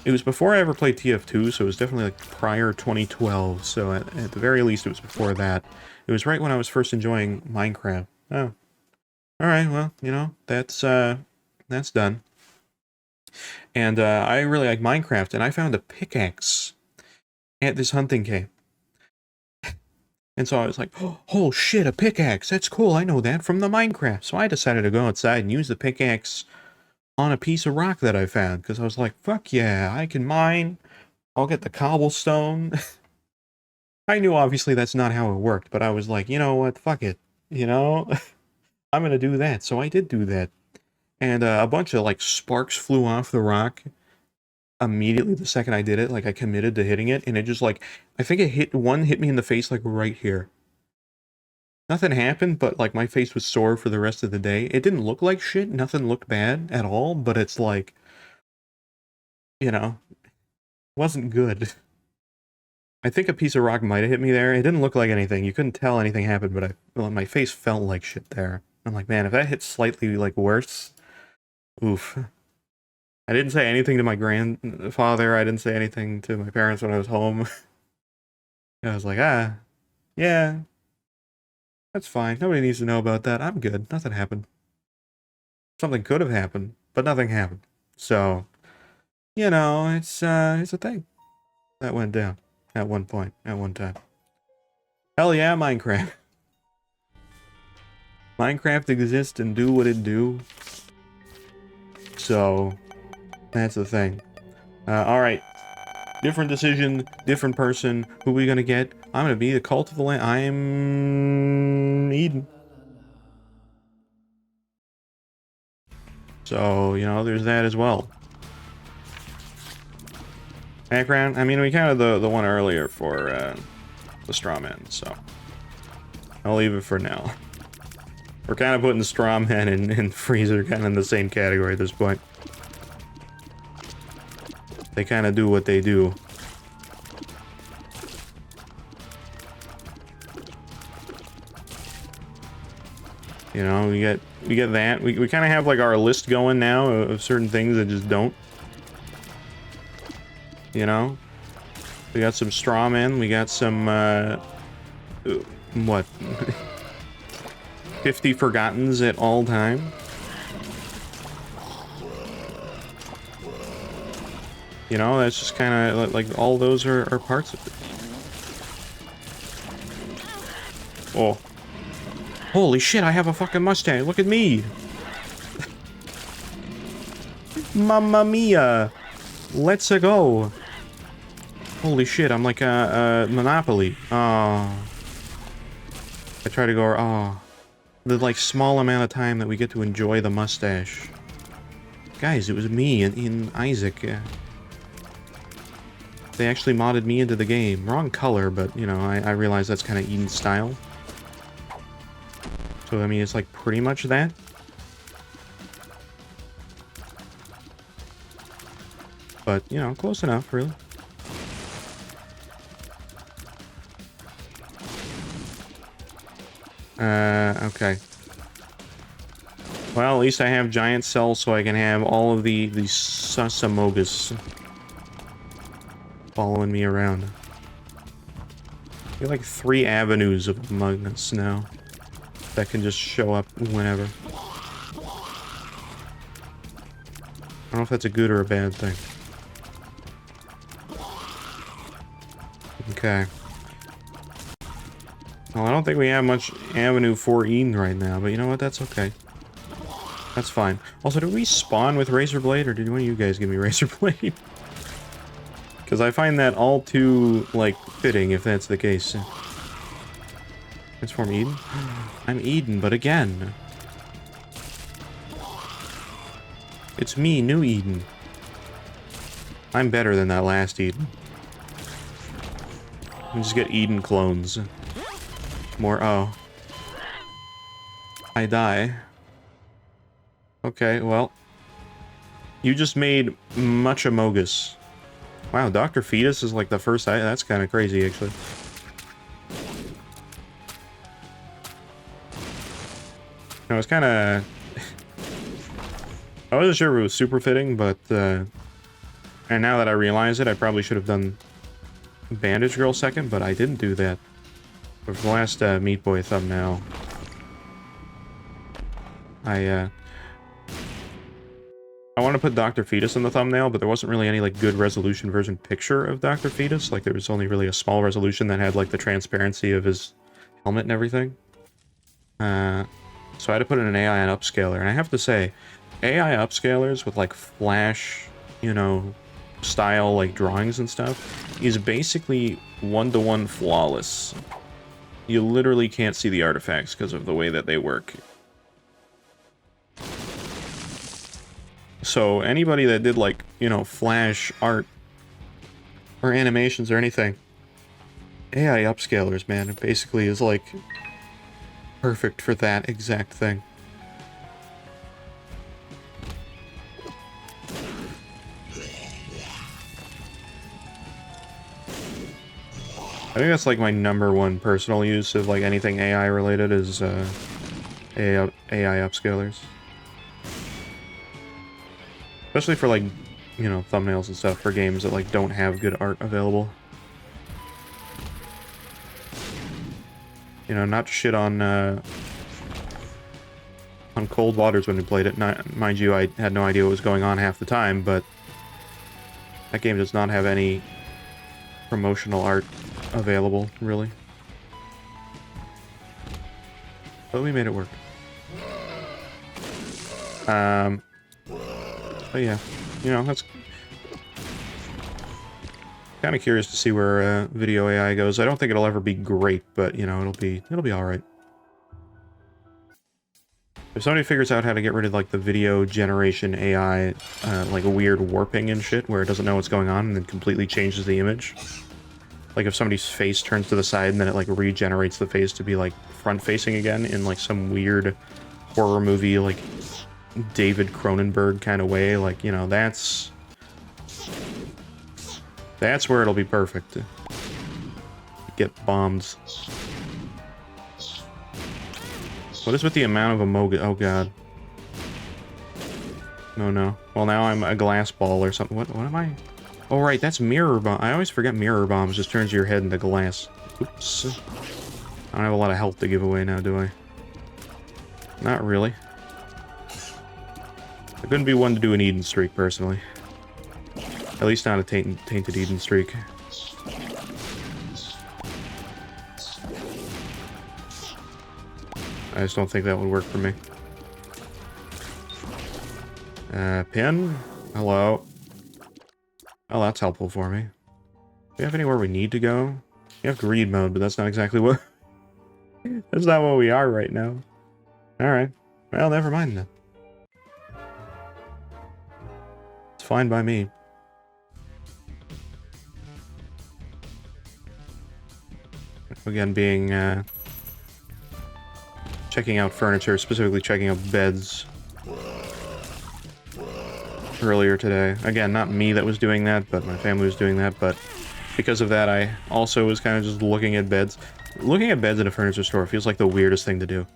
it was before I ever played TF2, so it was definitely, like, prior 2012, so at the very least it was before that. It was right when I was first enjoying Minecraft. Oh. Alright, well, you know, that's done. And, I really like Minecraft, and I found a pickaxe at this hunting camp. And so I was like, oh shit, a pickaxe, that's cool, I know that from the Minecraft. So I decided to go outside and use the pickaxe on a piece of rock that I found, because I was like, fuck yeah, I can mine, I'll get the cobblestone. I knew obviously that's not how it worked, but I was like, you know what, fuck it, you know? I'm gonna do that, so I did do that. And a bunch of, like, sparks flew off the rock immediately the second I did it. Like, I committed to hitting it, and it just, like, I think it hit me in the face, like, right here. Nothing happened, but, like, my face was sore for the rest of the day. It didn't look like shit, nothing looked bad at all, but it's like, you know, wasn't good. I think a piece of rock might have hit me there. It didn't look like anything. You couldn't tell anything happened, but my face felt like shit there. I'm like, man, if that hit slightly, like, worse, oof. I didn't say anything to my grandfather. I didn't say anything to my parents when I was home. I was like, yeah, that's fine. Nobody needs to know about that. I'm good. Nothing happened. Something could have happened, but nothing happened. So, you know, it's a thing that went down at one point, at one time. Hell yeah, Minecraft. Minecraft exists and do what it do. So, that's the thing. Alright. Different decision, different person. Who are we gonna get? I'm gonna be the Cult of the Lamb. I'm Eden. So, you know, there's that as well. Background? I mean, we counted the one earlier for the straw man, so I'll leave it for now. We're kind of putting straw man and freezer kind of in the same category at this point. They kind of do what they do. You know, we get that. We kind of have like our list going now of certain things that just don't. You know? We got some straw men, we got some what? 50 forgottens at all time. You know, that's just kind of like all those are parts of it. Oh. Holy shit, I have a fucking Mustang. Look at me. Mamma mia. Let's go. Holy shit, I'm like a Monopoly. Oh. I try to go, oh, the like small amount of time that we get to enjoy the mustache. Guys, it was me in Isaac. They actually modded me into the game. Wrong color, but, you know, I realize that's kind of Eden's style. So, I mean, it's like pretty much that. But, you know, close enough, really. Okay. Well, at least I have giant cells so I can have all of the Susamogus following me around. I got like 3 avenues of Among Us now that can just show up whenever. I don't know if that's a good or a bad thing. Okay. Well, I don't think we have much avenue for Eden right now, but you know what? That's okay. That's fine. Also, did we spawn with Razor Blade, or did one of you guys give me Razor Blade? Because I find that all too, like, fitting if that's the case. Transform Eden? I'm Eden, but again. It's me, new Eden. I'm better than that last Eden. We just get Eden clones. More, oh. I die. Okay, well. You just made much Amogus. Wow, Dr. Fetus is like the first that's kind of crazy, actually. I was kind of... I wasn't sure if it was super fitting, but... and now that I realize it, I probably should have done Bandage Girl second, but I didn't do that. For the last Meat Boy thumbnail, I want to put Dr. Fetus in the thumbnail, but there wasn't really any like good resolution version picture of Dr. Fetus. Like there was only really a small resolution that had like the transparency of his helmet and everything. So I had to put in an AI and upscaler, and I have to say, AI upscalers with like Flash, you know, style like drawings and stuff is basically one-to-one flawless. You literally can't see the artifacts because of the way that they work. So anybody that did like, you know, Flash art or animations or anything, AI upscalers, man, it basically is like perfect for that exact thing. I think that's like my #1 personal use of like anything AI related is AI upscalers. Especially for like, you know, thumbnails and stuff for games that like don't have good art available. You know, not to shit on Cold Waters when we played it. Mind you, I had no idea what was going on half the time, but that game does not have any promotional art available, really. But we made it work. But yeah, you know, that's kind of curious to see where video AI goes. I don't think it'll ever be great, but you know, it'll be all right. If somebody figures out how to get rid of like the video generation AI, like a weird warping and shit, where it doesn't know what's going on and then completely changes the image. Like if somebody's face turns to the side and then it like regenerates the face to be like front facing again in like some weird horror movie like David Cronenberg kind of way, like, you know, that's where it'll be perfect. Get bombed. What is with the amount of Amogus? Oh god. Oh no. Well, now I'm a glass ball or something. What am I? Oh right, that's mirror bomb. I always forget mirror bombs just turns your head into glass. Oops. I don't have a lot of health to give away now, do I? Not really. I couldn't be one to do an Eden streak, personally. At least not a tainted Eden streak. I just don't think that would work for me. Pin? Hello? Oh, that's helpful for me. Do we have anywhere we need to go? We have greed mode, but that's not exactly what... That's not what we are right now. Alright. Well, never mind then. It's fine by me. Again, being, checking out furniture, specifically checking out beds earlier today. Again, not me that was doing that, but my family was doing that, but because of that, I also was kind of just looking at beds. Looking at beds at a furniture store feels like the weirdest thing to do.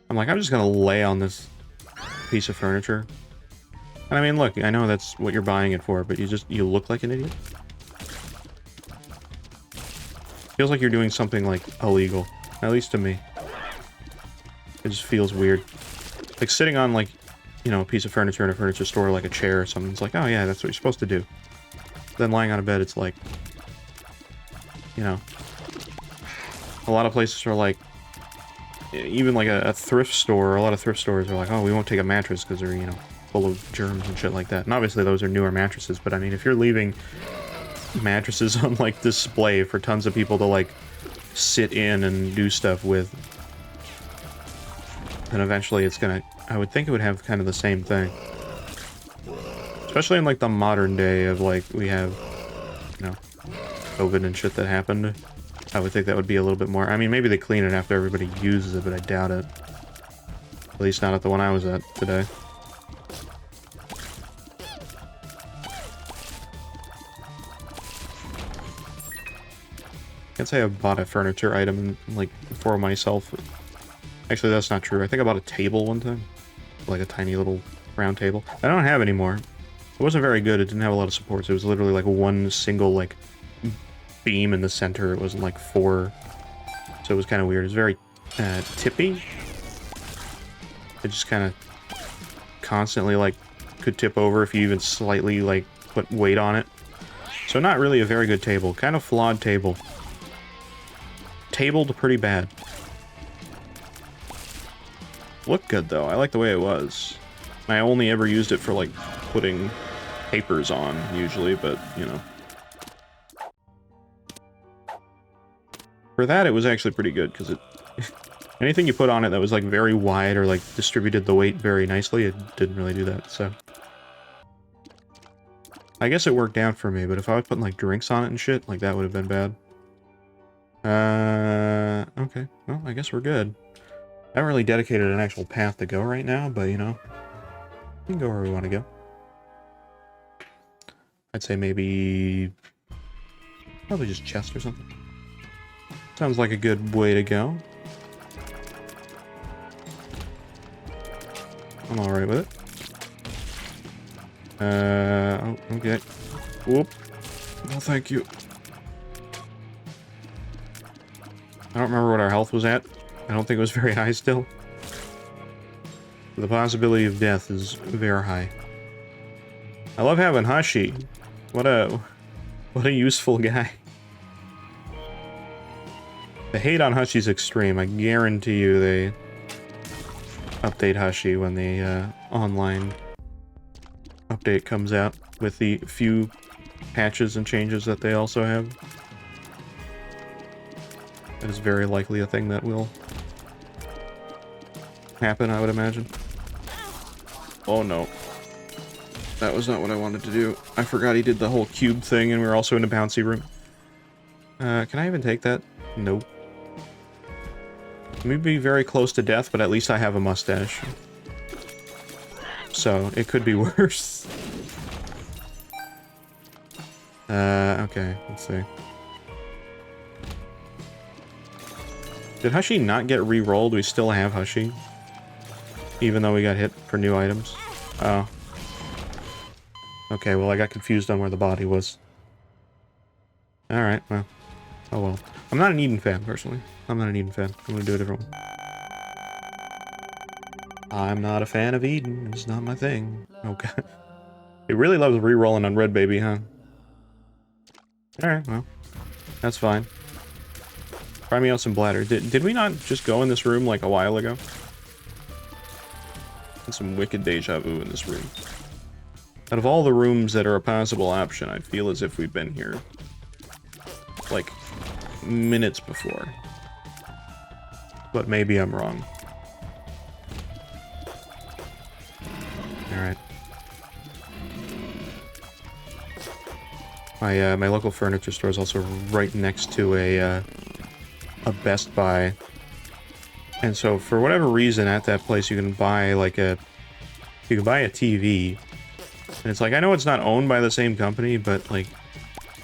I'm like, I'm just gonna lay on this piece of furniture. And I mean, look, I know that's what you're buying it for, but you look like an idiot. Feels like you're doing something, like, illegal. At least to me. It just feels weird. Like, sitting on, like, you know, a piece of furniture in a furniture store, like a chair or something, it's like, oh yeah, that's what you're supposed to do. Then lying on a bed, it's like, you know, a lot of places are like, even like a thrift store, a lot of thrift stores are like, oh, we won't take a mattress because they're, you know, full of germs and shit like that. And obviously those are newer mattresses, but I mean, if you're leaving mattresses on, like, display for tons of people to, like, sit in and do stuff with, then eventually it's gonna, I would think it would have kind of the same thing. Especially in, like, the modern day of, like, we have, you know, COVID and shit that happened. I would think that would be a little bit more, I mean, maybe they clean it after everybody uses it, but I doubt it. At least not at the one I was at today. Can't say I've bought a furniture item, like, for myself. Actually, that's not true. I think I bought a table one time. Like a tiny little round table. I don't have anymore. It wasn't very good. It didn't have a lot of supports. It was literally like one single, like, beam in the center. It wasn't like four. So it was kind of weird. It was very tippy. It just kind of constantly, like, could tip over if you even slightly, like, put weight on it. So not really a very good table. Kind of flawed table. Tabled pretty bad. Looked good though. I like the way it was. I only ever used it for, like, putting papers on usually, but you know. For that, it was actually pretty good because it anything you put on it that was, like, very wide or, like, distributed the weight very nicely, it didn't really do that. So I guess it worked out for me, but if I was putting, like, drinks on it and shit, like, that would have been bad. Okay. Well, I guess we're good. I haven't really dedicated an actual path to go right now, but, you know, we can go where we want to go. I'd say maybe probably just chest or something. Sounds like a good way to go. I'm alright with it. Oh, okay. Whoop. No, thank you. I don't remember what our health was at. I don't think it was very high still. The possibility of death is very high. I love having Hashi. What a useful guy. The hate on Hushi's extreme. I guarantee you they update Hashi when the online update comes out with the few patches and changes that they also have. That is very likely a thing that will happen, I would imagine. Oh no. That was not what I wanted to do. I forgot he did the whole cube thing and we were also in a bouncy room. Can I even take that? Nope. Let me be very close to death, but at least I have a mustache. So, it could be worse. Okay, let's see. Did Hushi not get re-rolled? We still have Hushi. Even though we got hit for new items. Oh. Okay, well I got confused on where the body was. Alright, well. Oh well. I'm not an Eden fan, personally. I'm not an Eden fan. I'm gonna do a different one. I'm not a fan of Eden. It's not my thing. Okay. He really loves re-rolling on Red Baby, huh? Alright, well. That's fine. Try me out some bladder. Did we not just go in this room like a while ago? And some wicked deja vu in this room. Out of all the rooms that are a possible option, I feel as if we've been here like minutes before. but maybe I'm wrong. Alright. My local furniture store is also right next to a Best Buy. And so for whatever reason at that place you can buy like you can buy a TV. And it's like, I know it's not owned by the same company, but like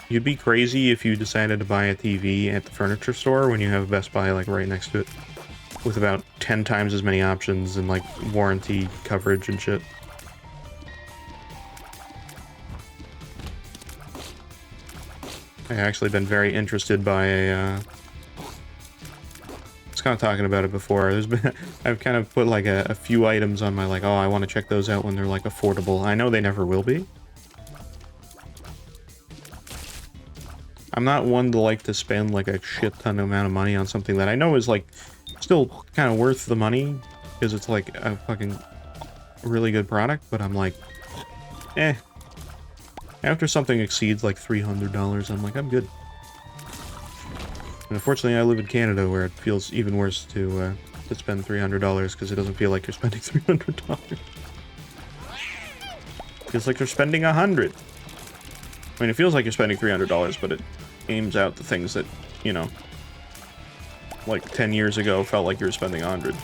you'd be crazy if you decided to buy a TV at the furniture store when you have Best Buy like right next to it with about 10 times as many options and like warranty coverage and shit. I've actually been very interested by a I was kind of talking about it before. I've kind of put like a few items on my like, oh, I want to check those out when they're like affordable. I know they never will be. I'm not one to like to spend like a shit ton amount of money on something that I know is like still kind of worth the money because it's like a fucking really good product, but I'm like, eh. After something exceeds like $300, I'm like, I'm good. And unfortunately, I live in Canada where it feels even worse to spend $300 because it doesn't feel like you're spending $300. It feels like you're spending $100. I mean, it feels like you're spending $300, but it aims out the things that, you know, like 10 years ago felt like you were spending $100.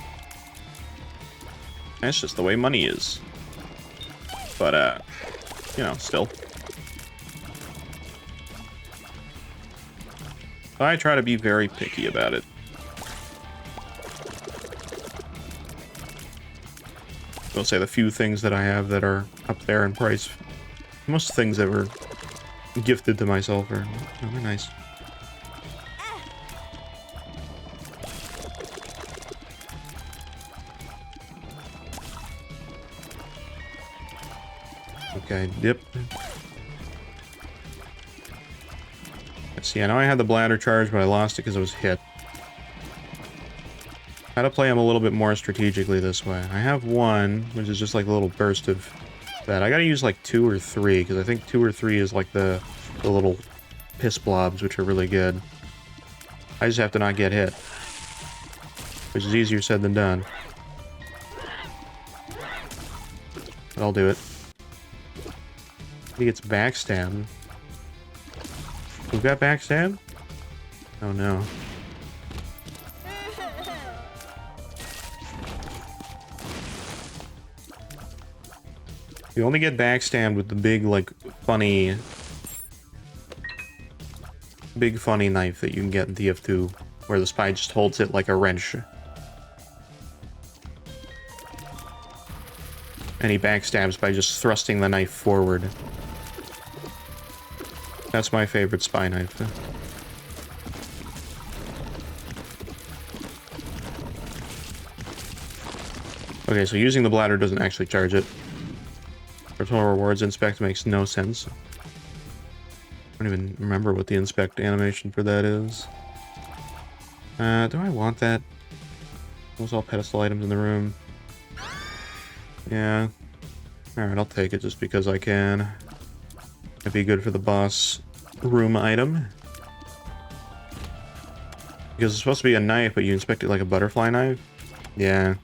That's just the way money is. But, you know, still. I try to be very picky about it. I'll say the few things that I have that are up there in price, most things that were gifted to myself are, oh, they're nice. Okay, dip. See, I know I had the bladder charge, but I lost it because it was hit. How to play them a little bit more strategically this way. I have one, which is just like a little burst of that. I gotta use like 2 or 3, because I think 2 or 3 is like the little piss blobs, which are really good. I just have to not get hit, which is easier said than done. But I'll do it. He gets backstabbed. Who got backstabbed? Oh no. You only get backstabbed with the big, like, funny knife that you can get in TF2, where the spy just holds it like a wrench. And he backstabs by just thrusting the knife forward. That's my favorite spy knife. Okay, so using the bladder doesn't actually charge it. For total rewards, inspect makes no sense. I don't even remember what the inspect animation for that is. Do I want that? Those all pedestal items in the room. Yeah. Alright, I'll take it just because I can. It'd be good for the boss room item. Because it's supposed to be a knife, but you inspect it like a butterfly knife? Yeah.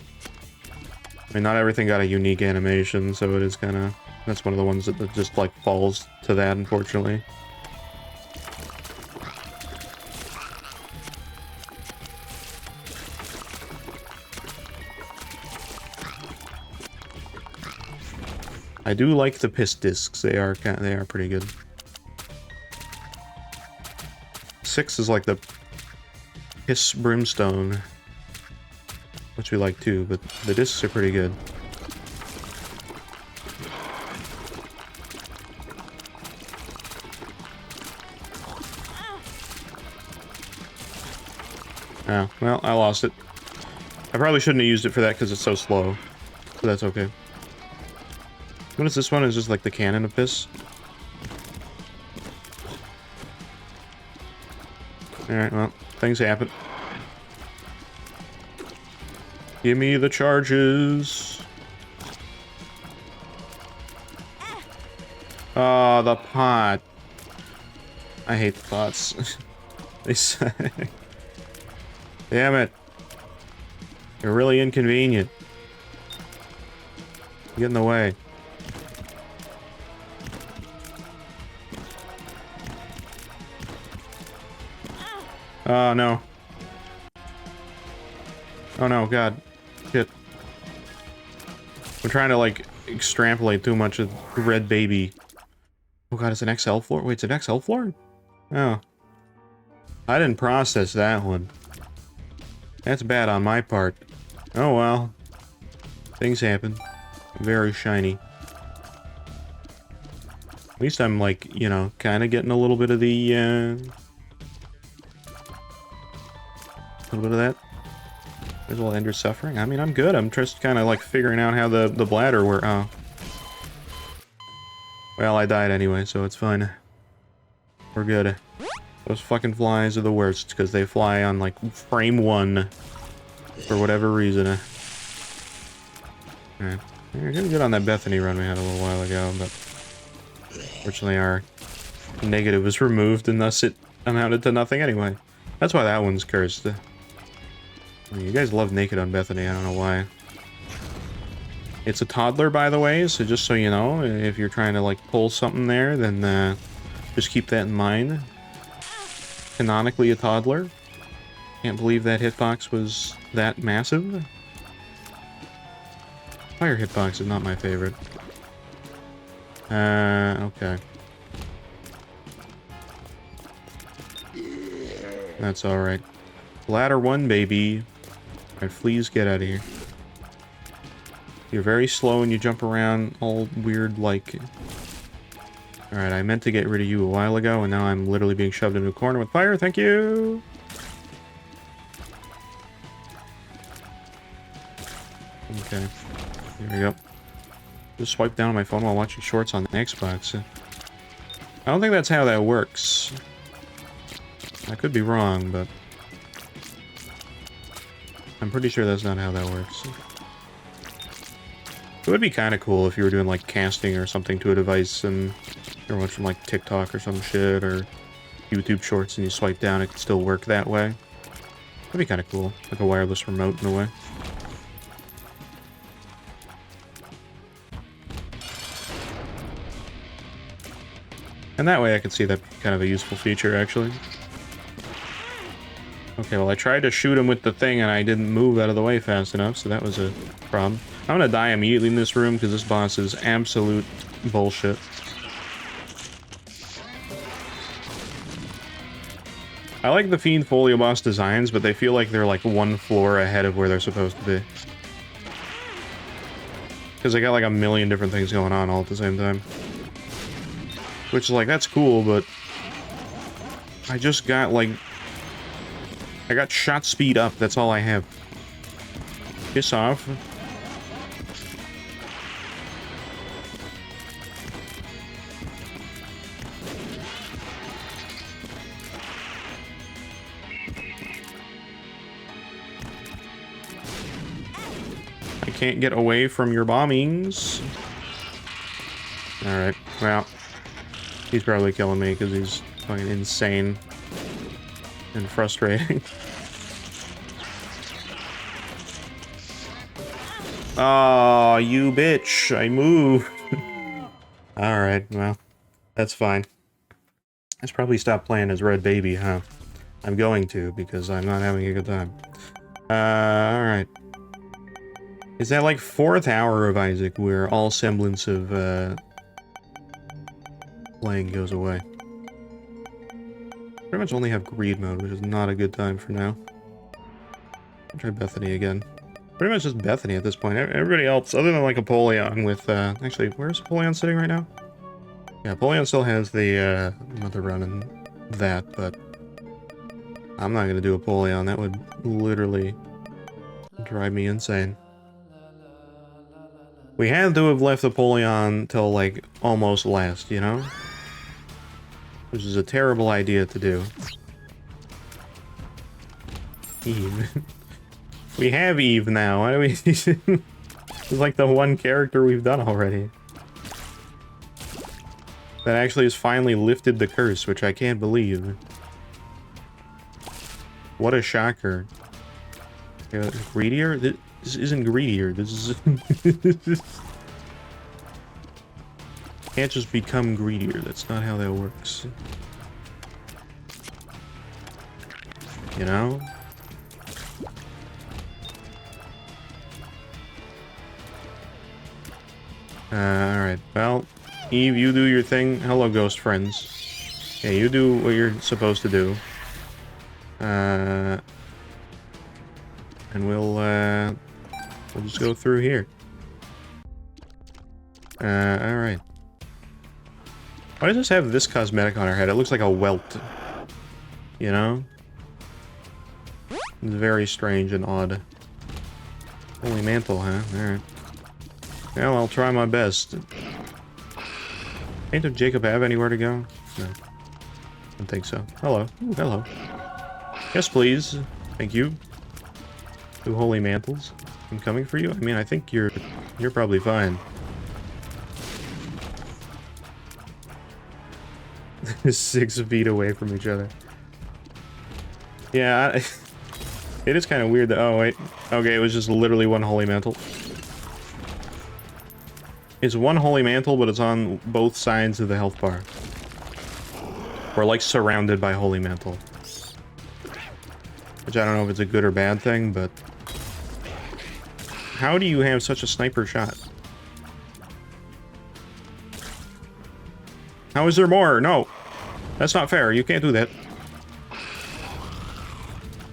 I mean, not everything got a unique animation, so it is kind of... That's one of the ones that just, like, falls to that, unfortunately. I do like the piss discs. They are pretty good. 6 is like the piss brimstone, which we like too, but the discs are pretty good. Oh, well, I lost it. I probably shouldn't have used it for that because it's so slow, but that's okay. What is this one? Is just like the cannon of piss? Alright, well, things happen. Give me the charges. Oh, the pot. I hate the pots. They suck. Damn it. You're really inconvenient. Get in the way. Oh, no. Oh, no, God. Shit. I'm trying to, like, extrapolate too much of Red Baby. Oh, God, it's an XL floor? Wait, it's an XL floor? Oh. I didn't process that one. That's bad on my part. Oh, well. Things happen. Very shiny. At least I'm, like, you know, kind of getting a little bit of the, a little bit of that. As well end your suffering. I mean, I'm good. I'm just kind of, like, figuring out how the bladder works. Oh. Well, I died anyway, so it's fine. We're good. Those fucking flies are the worst, because they fly on, like, frame 1. For whatever reason. Alright. We're gonna get on that Bethany run we had a little while ago, but... Fortunately, our negative was removed, and thus it amounted to nothing anyway. That's why that one's cursed. I mean, you guys love Naked on Bethany, I don't know why. It's a toddler, by the way, so just so you know, if you're trying to, like, pull something there, then, just keep that in mind. Canonically a toddler. Can't believe that hitbox was that massive. Fire hitbox is not my favorite. Okay. That's alright. Ladder 1, baby. Alright, fleas, get out of here. You're very slow and you jump around all weird, like... Alright, I meant to get rid of you a while ago, and now I'm literally being shoved into a corner with fire. Thank you! Okay. Here we go. Just swipe down on my phone while watching shorts on the Xbox. I don't think that's how that works. I could be wrong, but... I'm pretty sure that's not how that works. It would be kind of cool if you were doing, like, casting or something to a device and you're watching, like, TikTok or some shit, or YouTube Shorts, and you swipe down, it could still work that way. That'd be kind of cool. Like a wireless remote in a way. And that way I could see that kind of a useful feature, actually. Okay, well, I tried to shoot him with the thing and I didn't move out of the way fast enough, so that was a problem. I'm gonna die immediately in this room because this boss is absolute bullshit. I like the Fiend Folio boss designs, but they feel like they're like one floor ahead of where they're supposed to be. Because they got like a million different things going on all at the same time. Which is like, that's cool, but... I just got like... I got shot speed up, that's all I have. Piss off. I can't get away from your bombings. Alright, well... He's probably killing me because he's fucking insane and frustrating. Oh, you bitch. I moved. Alright, well, that's fine. I should probably stop playing as Red Baby, huh? I'm going to, because I'm not having a good time. Alright. Is that like 4th hour of Isaac where all semblance of, playing goes away? Pretty much only have greed mode, which is not a good time for now. I'll try Bethany again. Pretty much just Bethany at this point. Everybody else, other than like Apollyon with, actually, where's Apollyon sitting right now? Yeah, Apollyon still has the, Mother Run and that, but I'm not gonna do Apollyon. That would literally drive me insane. We had to have left Apollyon till, like, almost last, you know? Which is a terrible idea to do. Eve. We have Eve now. Why do we... It's like the one character we've done already. That actually has finally lifted the curse, which I can't believe. What a shocker. Greedier? This isn't greedier. This is... Can't just become greedier. That's not how that works. You know? Alright. Well, Eve, you do your thing. Hello, ghost friends. Yeah, you do what you're supposed to do. And we'll just go through here. Alright. Why does this have this cosmetic on her head? It looks like a welt. You know? It's very strange and odd. Holy mantle, huh? Alright. Well, I'll try my best. Ain't Jacob have anywhere to go? No. Don't think so. Hello. Ooh, hello. Yes, please. Thank you. 2 holy mantles. I'm coming for you? I mean, I think you're probably fine. 6 feet away from each other. Yeah, it is kind of weird that... Oh, wait. Okay, it was just literally 1 holy mantle. It's 1 holy mantle, but it's on both sides of the health bar. We're like surrounded by holy mantle. Which I don't know if it's a good or bad thing, but... How do you have such a sniper shot? How is there more? No! That's not fair. You can't do that.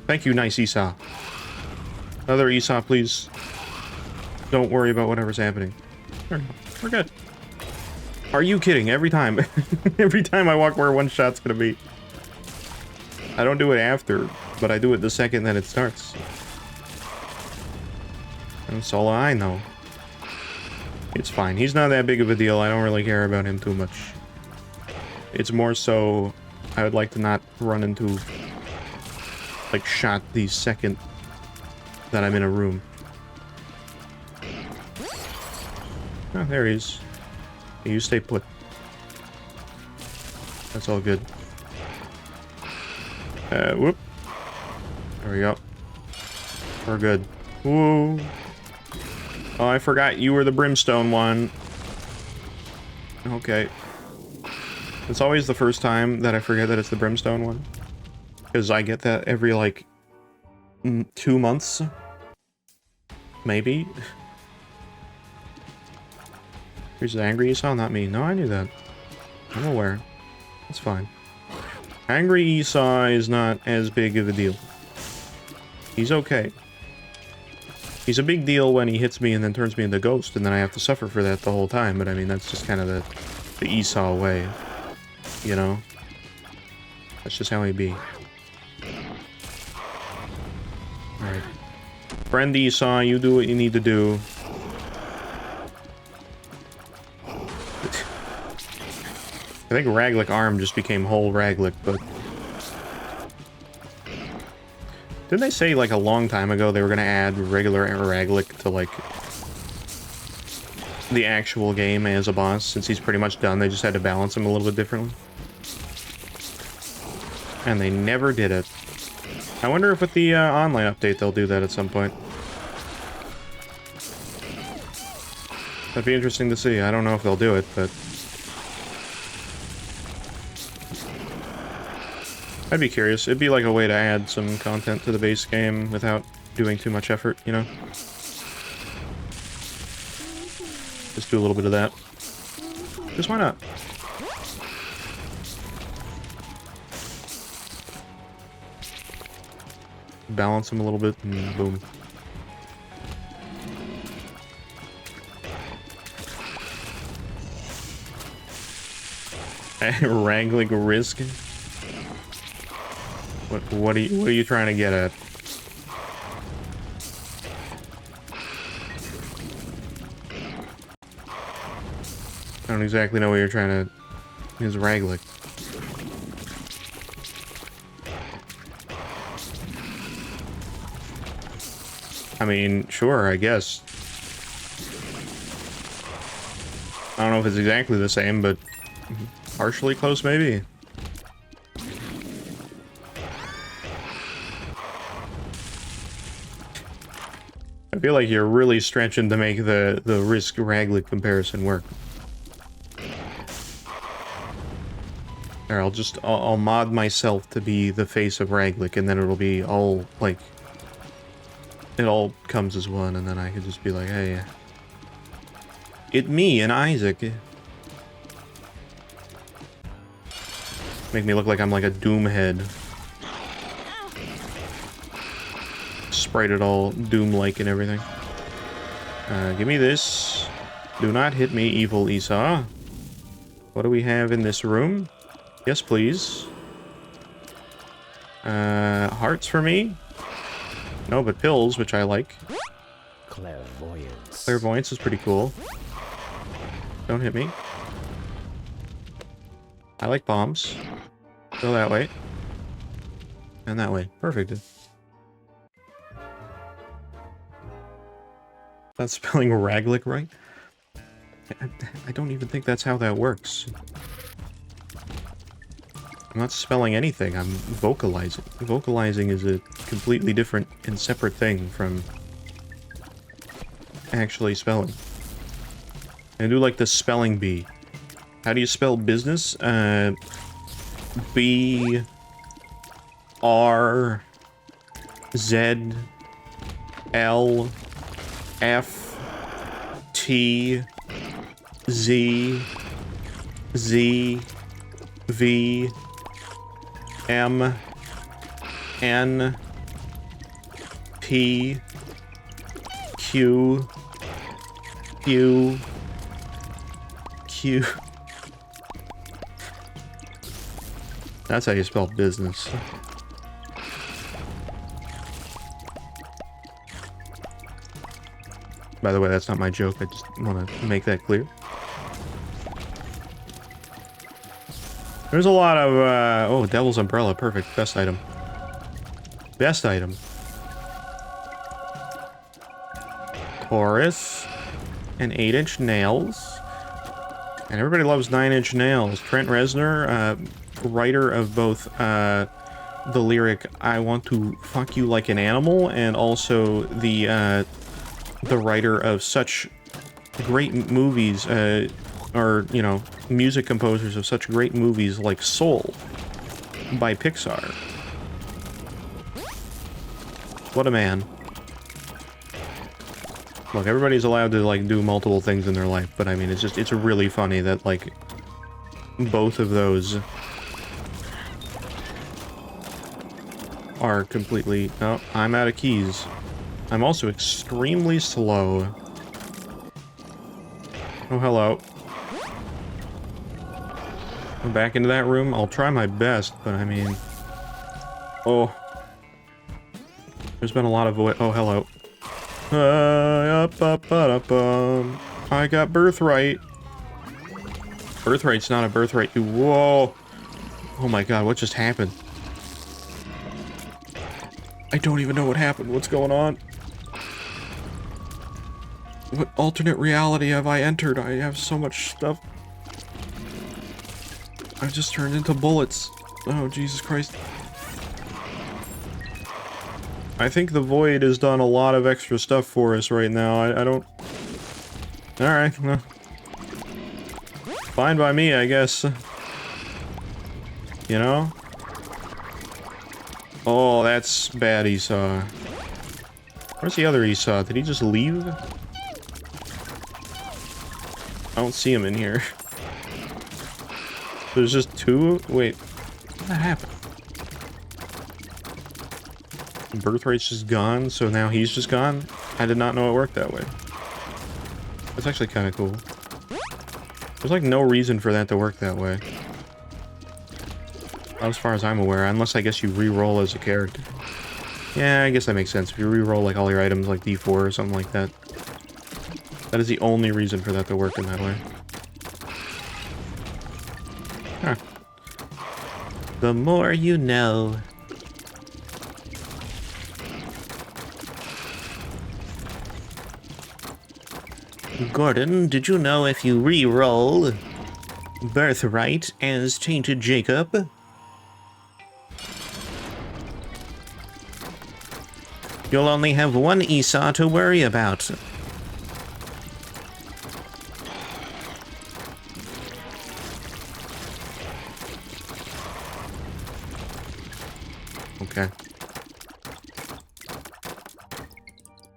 Thank you, nice Esau. Another Esau, please. Don't worry about whatever's happening. We're good. Are you kidding? Every time. Every time I walk where 1 shot's gonna be. I don't do it after, but I do it the second that it starts. That's all I know. It's fine. He's not that big of a deal. I don't really care about him too much. It's more so I would like to not run into, like, shot the second that I'm in a room. Oh, there he is. You stay put. That's all good. Whoop. There we go. We're good. Whoa. Oh, I forgot you were the brimstone one. Okay. It's always the first time that I forget that it's the brimstone one. Because I get that every, like, 2 months. Maybe. Here's the angry Esau, not me. No, I knew that. I'm aware. It's fine. Angry Esau is not as big of a deal. He's okay. He's a big deal when he hits me and then turns me into a ghost, and then I have to suffer for that the whole time, but I mean, that's just kind of the Esau way. You know? That's just how he be. Alright. Friend Esau, you do what you need to do. I think Raglick Arm just became whole Raglick, but... Didn't they say, like, a long time ago they were gonna add regular Raglick to, like, the actual game as a boss? Since he's pretty much done, they just had to balance him a little bit differently. And they never did it. I wonder if with the online update they'll do that at some point. That'd be interesting to see. I don't know if they'll do it, but... I'd be curious. It'd be like a way to add some content to the base game without doing too much effort, you know? Just do a little bit of that. Just why not? Balance them a little bit, and boom. Wrangling risk? What are you trying to get at? I don't exactly know what you're trying to... Is Raglick. I mean, sure, I guess. I don't know if it's exactly the same, but partially close, maybe. I feel like you're really stretching to make the riskRED comparison work. Or I'll mod myself to be the face of Raglik, and then it'll be all, like, it all comes as one, and then I could just be like, hey, it me and Isaac. Make me look like I'm like a Doom head. Sprite it all Doom-like and everything. Give me this. Do not hit me, evil Esau. What do we have in this room? Yes, please. Hearts for me? No, but pills, which I like. Clairvoyance. Clairvoyance is pretty cool. Don't hit me. I like bombs. Go that way. And that way. Perfect. That's spelling Raglik right? I don't even think that's how that works. I'm not spelling anything, I'm vocalizing. Vocalizing is a completely different and separate thing from actually spelling. I do like the spelling bee. How do you spell business? B R Z L F T Z Z V M N P Q Q Q. That's how you spell business. By the way, that's not my joke. I just want to make that clear. There's a lot of, oh, Devil's Umbrella. Perfect. Best item. Best item. Taurus. And 8-inch nails. And everybody loves 9-inch nails. Trent Reznor, writer of both, the lyric, I want to fuck you like an animal, and also the writer of such great movies, or, you know, music composers of such great movies like Soul by Pixar. What a man. Look, everybody's allowed to, like, do multiple things in their life, but I mean, it's really funny that, like, both of those are completely... Oh, I'm out of keys. I'm also extremely slow. Oh, hello. I'm back into that room. I'll try my best, but I mean... Oh. There's been a lot of voice... Oh, hello. I got birthright. Birthright's not a birthright. Whoa. Oh my god, what just happened? I don't even know what happened. What's going on? What alternate reality have I entered? I have so much stuff. I've just turned into bullets. Oh, Jesus Christ. I think the Void has done a lot of extra stuff for us right now. I don't... Alright, well. Fine by me, I guess. You know? Oh, that's bad, Esau. Where's the other Esau? Did he just leave? I don't see him in here. There's just two? Wait, what happened? Birthright's just gone, so now he's just gone? I did not know it worked that way. That's actually kind of cool. There's like no reason for that to work that way. As far as I'm aware, unless I guess you re-roll as a character. Yeah, I guess that makes sense. If you re-roll like all your items like D4 or something like that. That is the only reason for that to work in that way. Huh. The more you know. Gordon, did you know if you re-roll Birthright as Tainted Jacob? You'll only have one Esau to worry about. Okay.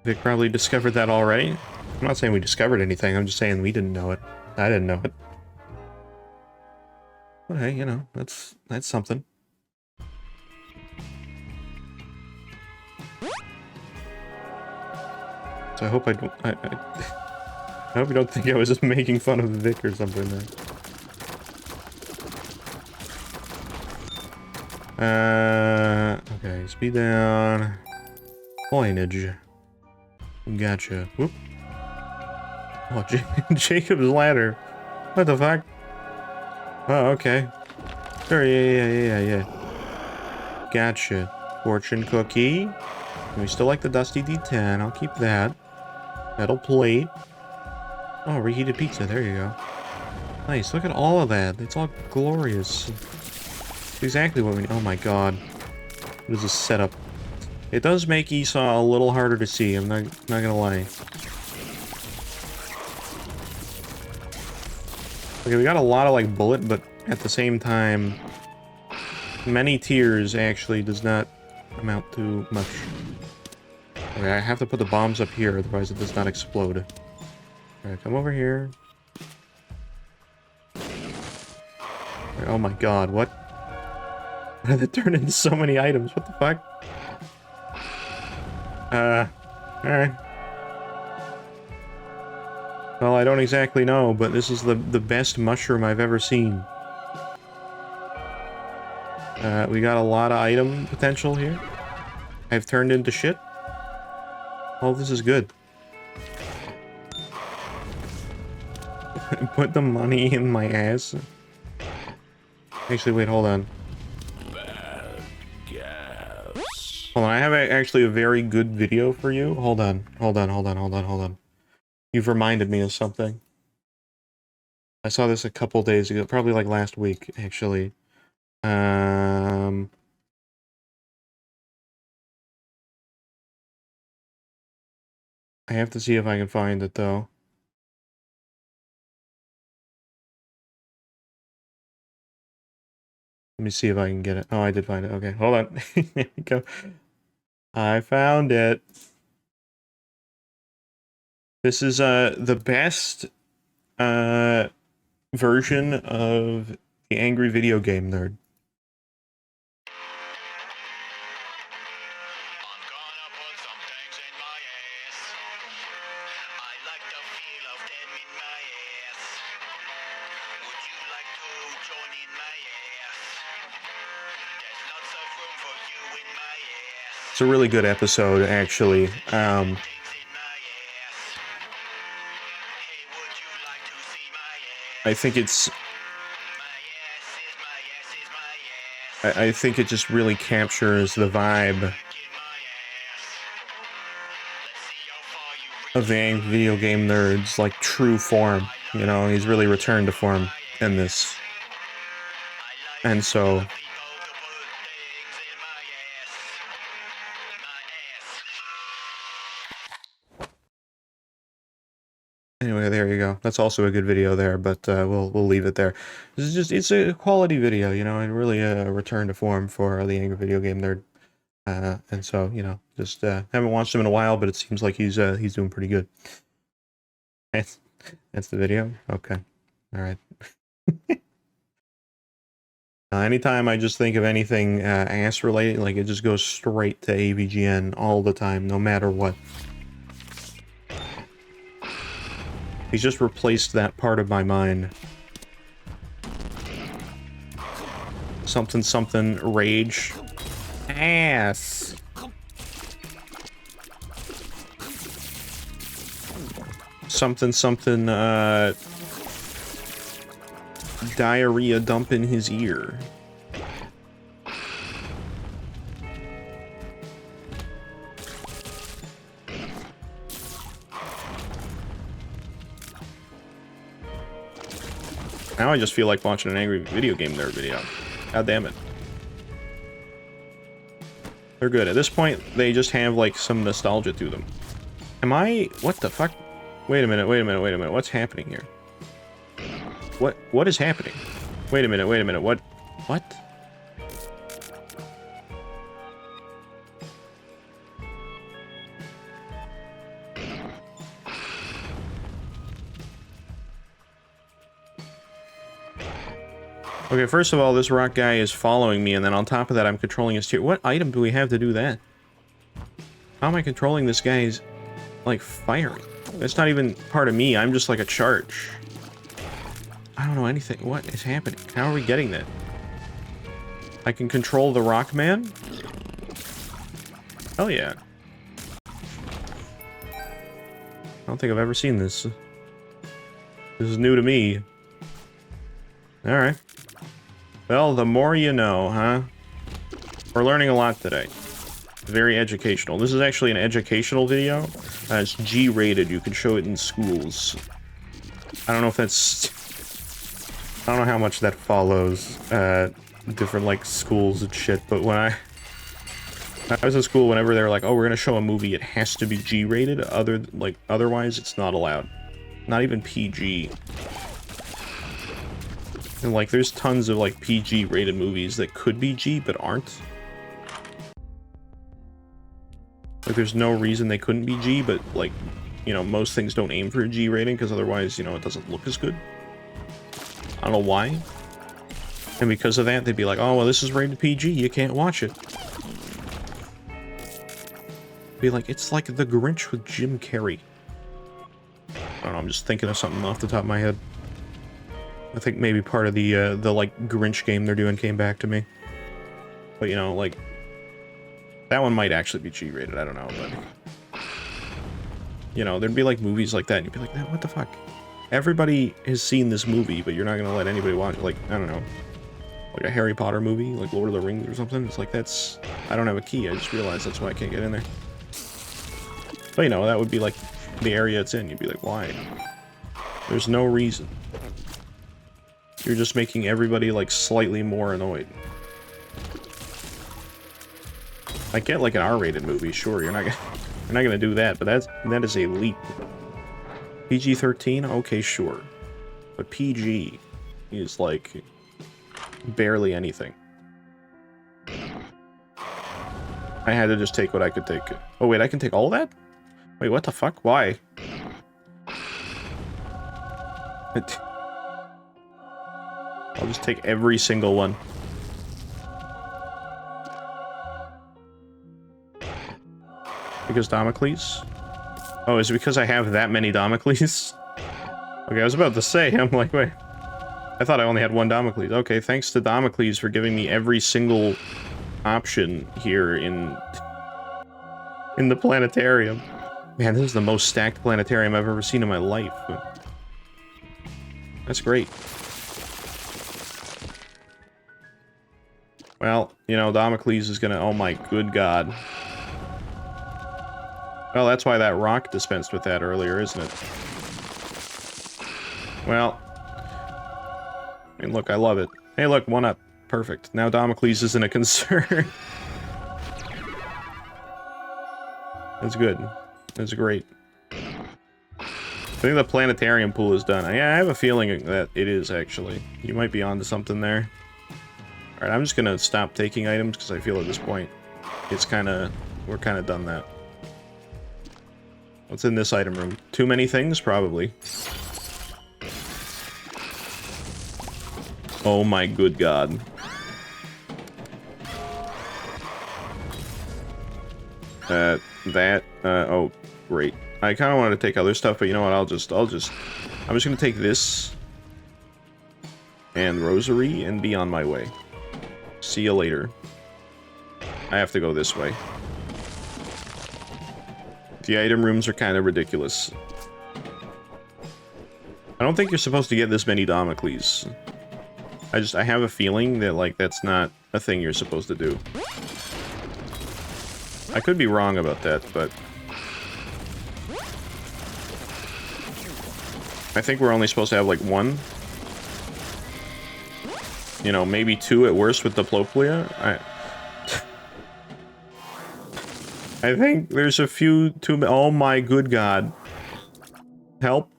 Vic probably discovered that already. I'm not saying we discovered anything, I'm just saying we didn't know it. I didn't know it. But hey, you know, that's something. So I hope I don't... I hope you don't think I was just making fun of Vic or something there. Okay, speed down. Coinage. Gotcha. Whoop. Oh, Jacob's ladder. What the fuck? Oh, okay. Sure, yeah. Gotcha. Fortune cookie. We still like the Dusty D10. I'll keep that. Metal plate. Oh, reheated pizza. There you go. Nice. Look at all of that. It's all glorious. It's exactly what we need. Oh my god. What is this setup? It does make Esau a little harder to see. I'm not gonna lie. Okay, we got a lot of like bullet, but at the same time, many tiers actually does not amount to much. Okay, I have to put the bombs up here, otherwise it does not explode. Alright, come over here. Right, oh my god, what? Why did it turn into so many items? What the fuck? Alright. Well, I don't exactly know, but this is the best mushroom I've ever seen. We got a lot of item potential here. I've turned into shit. Oh, this is good. Put the money in my ass. Actually, wait, hold on. Hold on, I have actually a very good video for you. Hold on. You've reminded me of something. I saw this a couple days ago, probably like last week, actually. I have to see if I can find it, though. Let me see if I can get it. Oh, I did find it. Okay, hold on. There we go. I found it. This is the best version of the Angry Video Game Nerd. It's a really good episode, actually. I think it's... I think it just really captures the vibe of the Angry Video Game Nerd's, like, true form. You know, he's really returned to form in this. And so... Anyway, there you go. That's also a good video there, but we'll leave it there. This is just, it's a quality video, you know, and really a return to form for the Angry Video Game Nerd. And so, you know, just haven't watched him in a while, but it seems like he's doing pretty good. That's the video? Okay. All right. Anytime I just think of anything ass related, like it just goes straight to AVGN all the time, no matter what. He's just replaced that part of my mind. Something rage. Ass. Something diarrhea dump in his ear. Now I just feel like watching an Angry Video Game Nerd video. God damn it. They're good. At this point, they just have, like, some nostalgia to them. Am I... What the fuck? Wait a minute, wait a minute, wait a minute. What's happening here? What is happening? Wait a minute, wait a minute. What? Okay, first of all, this rock guy is following me, and then on top of that, I'm controlling his tier. What item do we have to do that? How am I controlling this guy's, like, firing? That's not even part of me. I'm just like a charge. I don't know anything. What is happening? How are we getting that? I can control the rock man? Hell yeah. I don't think I've ever seen this. This is new to me. Alright. Well, the more you know, huh? We're learning a lot today. Very educational. This is actually an educational video. It's G-rated. You can show it in schools. I don't know if that's... I don't know how much that follows different, like, schools and shit, but when I was in school, whenever they were like, oh, we're gonna show a movie, it has to be G-rated, otherwise it's not allowed. Not even PG. And, like, there's tons of, like, PG-rated movies that could be G, but aren't. Like, there's no reason they couldn't be G, but, like, you know, most things don't aim for a G rating, because otherwise, you know, it doesn't look as good. I don't know why. And because of that, they'd be like, oh, well, this is rated PG, you can't watch it. Be like, it's like The Grinch with Jim Carrey. I don't know, I'm just thinking of something off the top of my head. I think maybe part of the like, Grinch game they're doing came back to me. But, you know, like, that one might actually be G-rated, I don't know, but... You know, there'd be, like, movies like that, and you'd be like, what the fuck? Everybody has seen this movie, but you're not gonna let anybody watch it, like, I don't know. Like a Harry Potter movie, like Lord of the Rings or something. It's like, that's... I don't have a key, I just realized that's why I can't get in there. But, you know, that would be, like, the area it's in. You'd be like, why? There's no reason. You're just making everybody, like, slightly more annoyed. I get, like, an R-rated movie, sure, you're not gonna do that, but that is a leap. PG-13? Okay, sure. But PG is, like, barely anything. I had to just take what I could take. Oh, wait, I can take all that? Wait, what the fuck? Why? I'll just take every single one. Because Damocles? Oh, is it because I have that many Damocles? Okay, I was about to say, I'm like, wait. I thought I only had one Damocles. Okay, thanks to Damocles for giving me every single option here in the planetarium. Man, this is the most stacked planetarium I've ever seen in my life. That's great. Well, you know, Damocles is gonna... Oh my good god. Well, that's why that rock dispensed with that earlier, isn't it? Well... I mean, look, I love it. Hey, look, 1-up. Perfect. Now Damocles isn't a concern. That's good. That's great. I think the planetarium pool is done. Yeah, I have a feeling that it is, actually. You might be onto something there. Alright, I'm just gonna stop taking items, because I feel at this point, it's kinda... We're kinda done that. What's in this item room? Too many things? Probably. Oh my good god. Oh, great. I kind of wanted to take other stuff, but you know what, I'm just gonna take this and rosary and be on my way. See you later. I have to go this way. The item rooms are kind of ridiculous. I don't think you're supposed to get this many Damocles. I have a feeling that, like, that's not a thing you're supposed to do. I could be wrong about that, but... I think we're only supposed to have, like, 1. You know, maybe 2 at worst with Diplopia. I think there's a few too many. Oh my good god. Help.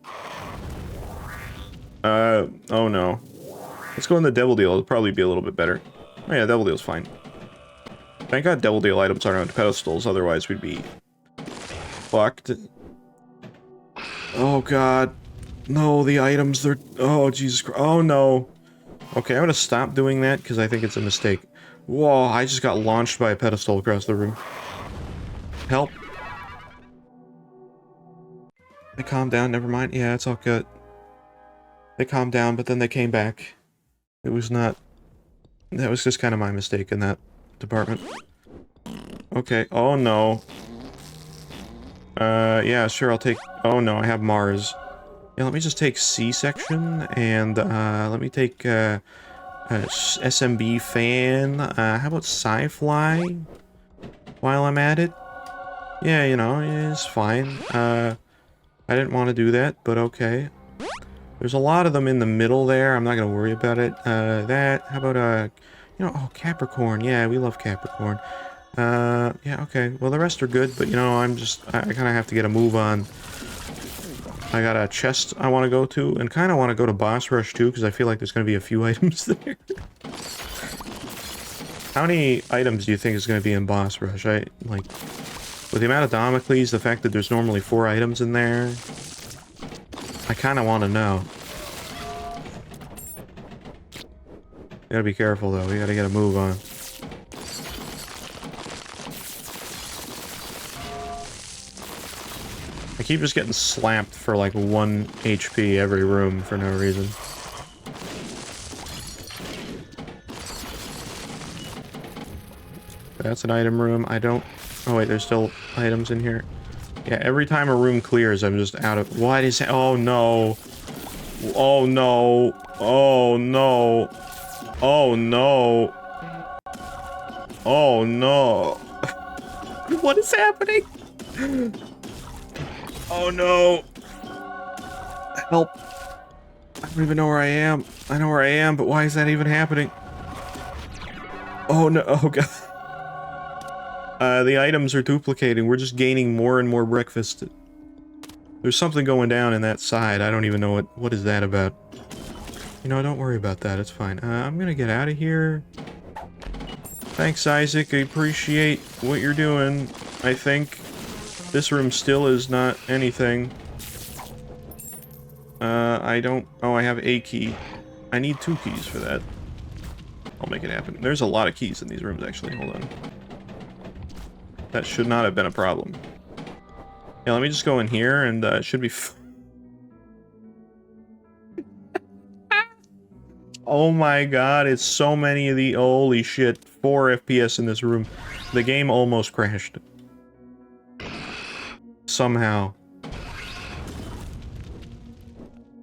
Oh no. Let's go in the Devil Deal. It'll probably be a little bit better. Oh yeah, Devil Deal's fine. Thank god Devil Deal items aren't on pedestals, otherwise we'd be fucked. Oh god. No, the items, they're... Oh, Jesus Christ. Oh no. Okay, I'm gonna stop doing that, because I think it's a mistake. Whoa, I just got launched by a pedestal across the room. Help. They calmed down, never mind. Yeah, it's all good. They calmed down, but then they came back. It was not... That was just kind of my mistake in that department. Okay, oh no. Yeah, sure, I'll take... Oh no, I have Mars. Yeah, let me just take C-section, and, let me take, SMB fan. How about Sci-Fly? While I'm at it? Yeah, you know, it's fine. I didn't want to do that, but okay. There's a lot of them in the middle there. I'm not gonna worry about it. How about, you know, oh, Capricorn. Yeah, we love Capricorn. Yeah, okay. Well, the rest are good, but, you know, I kind of have to get a move on. I got a chest I want to go to, and kind of want to go to Boss Rush, too, because I feel like there's going to be a few items there. How many items do you think is going to be in Boss Rush? Like, with the amount of Damocles, the fact that there's normally 4 items in there, I kind of want to know. Gotta be careful, though. We gotta get a move on. I keep just getting slapped for like 1 HP every room for no reason. That's an item room. I don't... Oh wait, there's still items in here. Yeah, every time a room clears, I'm just out of... What is... Oh no. Oh no. Oh no. Oh no. Oh no. What is happening? Oh no! Help! I don't even know where I am. I know where I am, but why is that even happening? Oh no! Oh god! The items are duplicating. We're just gaining more and more breakfast. There's something going down in that side. I don't even know what is that about. You know, don't worry about that. It's fine. I'm gonna get out of here. Thanks, Isaac. I appreciate what you're doing. I think. This room still is not anything. I don't... Oh, I have a key. I need 2 keys for that. I'll make it happen. There's a lot of keys in these rooms, actually. Hold on. That should not have been a problem. Yeah, let me just go in here, and it should be... Oh my god, it's so many of the... Holy shit. 4 FPS in this room. The game almost crashed. Somehow.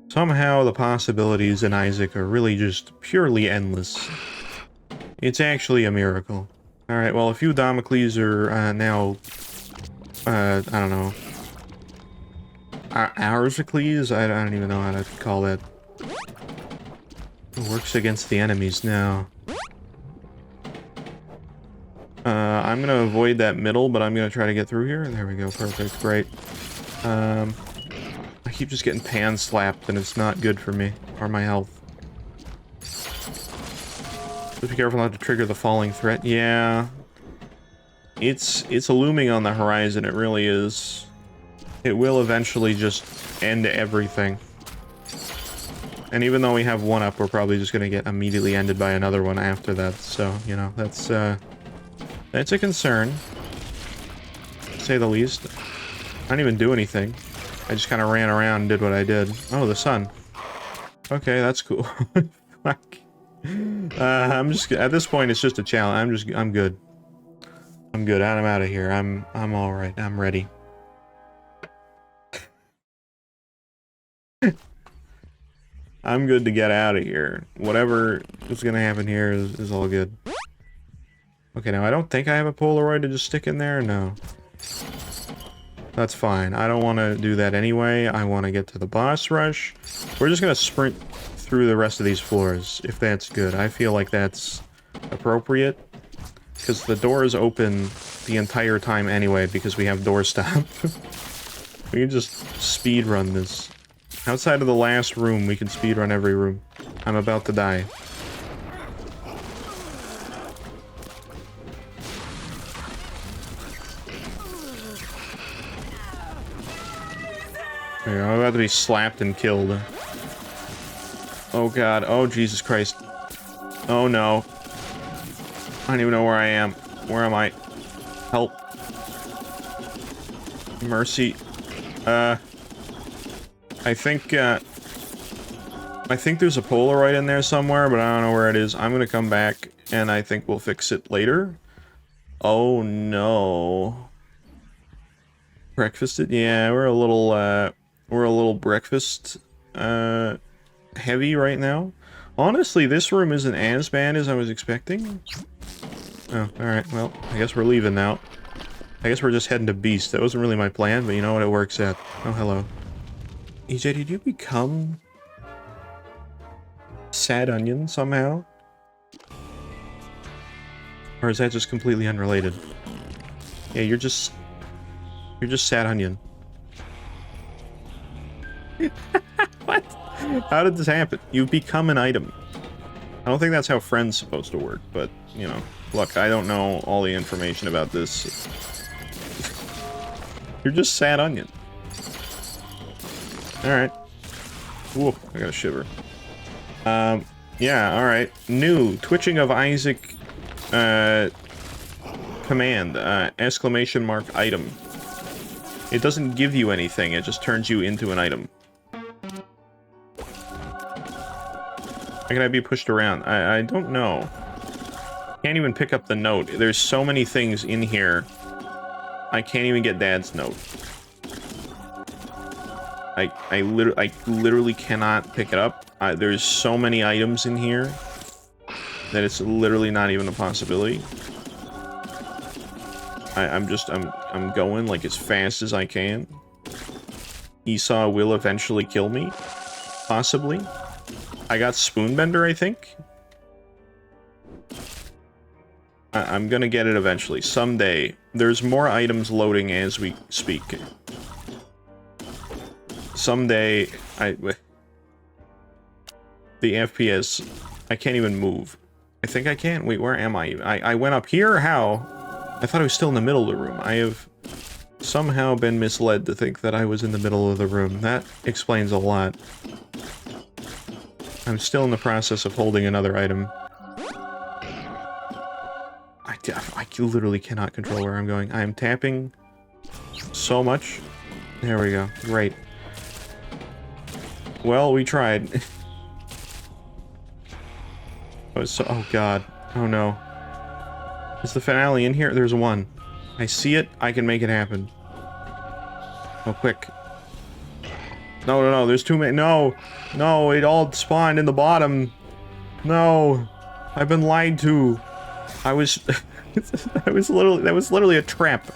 Somehow the possibilities in Isaac are really just purely endless. It's actually a miracle. Alright, well, a few Damocles are now... I don't know. Oursicles? I don't even know how to call that. It works against the enemies now. I'm gonna avoid that middle, but I'm gonna try to get through here. There we go, perfect, great. I keep just getting pan slapped, and it's not good for me, or my health. Just be careful not to trigger the falling threat. Yeah. It's looming on the horizon, it really is. It will eventually just end everything. And even though we have 1 up, we're probably just gonna get immediately ended by another one after that, so, you know, that's a concern, to say the least. I didn't even do anything. I just kind of ran around and did what I did. Oh, the sun. Okay, that's cool. Fuck. I'm just... At this point, it's just a challenge. I'm good. I'm good. I'm out of here. I'm alright. I'm ready. I'm good to get out of here. Whatever is gonna happen here is all good. Okay, now I don't think I have a Polaroid to just stick in there. No. That's fine. I don't want to do that anyway. I want to get to the boss rush. We're just going to sprint through the rest of these floors, if that's good. I feel like that's appropriate. Because the doors open the entire time anyway because we have doorstop. We can just speed run this. Outside of the last room, we can speed run every room. I'm about to die. Here, I'm about to be slapped and killed. Oh god, oh Jesus Christ. Oh no. I don't even know where I am. Where am I? Help. Mercy. I think there's a Polaroid in there somewhere, but I don't know where it is. I'm gonna come back, and I think we'll fix it later. Oh no. Breakfasted? Yeah, we're a little breakfast heavy right now. Honestly, this room isn't as bad as I was expecting. Oh, alright, well, I guess we're leaving now. I guess we're just heading to Beast. That wasn't really my plan, but you know what, it works out. Oh, hello. EJ, did you become Sad Onion somehow? Or is that just completely unrelated? Yeah, you're just Sad Onion. What? How did this happen? You've become an item. I don't think that's how friends supposed to work, but, you know. Look, I don't know all the information about this. You're just Sad Onion. Alright. Whoa, I got a shiver. Yeah, alright. New, twitching of Isaac, command, exclamation mark item. It doesn't give you anything, it just turns you into an item. How can I be pushed around? I don't know. Can't even pick up the note. There's so many things in here. I can't even get Dad's note. I literally cannot pick it up. There's so many items in here that it's literally not even a possibility. I'm going like as fast as I can. Esau will eventually kill me. Possibly. I got Spoonbender, I think. I'm gonna get it eventually. Someday. There's more items loading as we speak. Someday, the FPS, I can't even move. I think I can? Wait, where am I? I went up here? How? I thought I was still in the middle of the room. I have somehow been misled to think that I was in the middle of the room. That explains a lot. I'm still in the process of holding another item. I literally cannot control where I'm going. I am tapping so much. There we go. Great. Well, we tried. Oh god. Oh no. Is the finale in here? There's one. I see it. I can make it happen. Oh, quick. No, there's too many. No, it all spawned in the bottom. No, I've been lied to. That was literally a trap.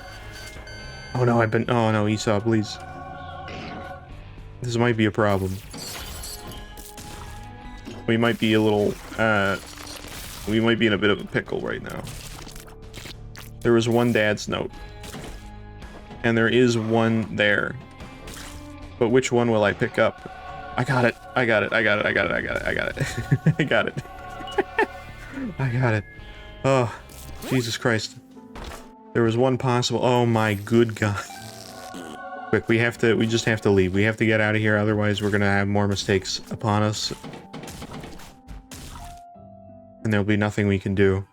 Oh no, oh no, Esau, please. This might be a problem. We might be a little, we might be in a bit of a pickle right now. There was one Dad's note. And there is one there. But which one will I pick up? I got it. I got it. Oh, Jesus Christ. There was one possible. Oh my good God. Quick, we just have to leave. We have to get out of here, otherwise we're gonna have more mistakes upon us. And there'll be nothing we can do.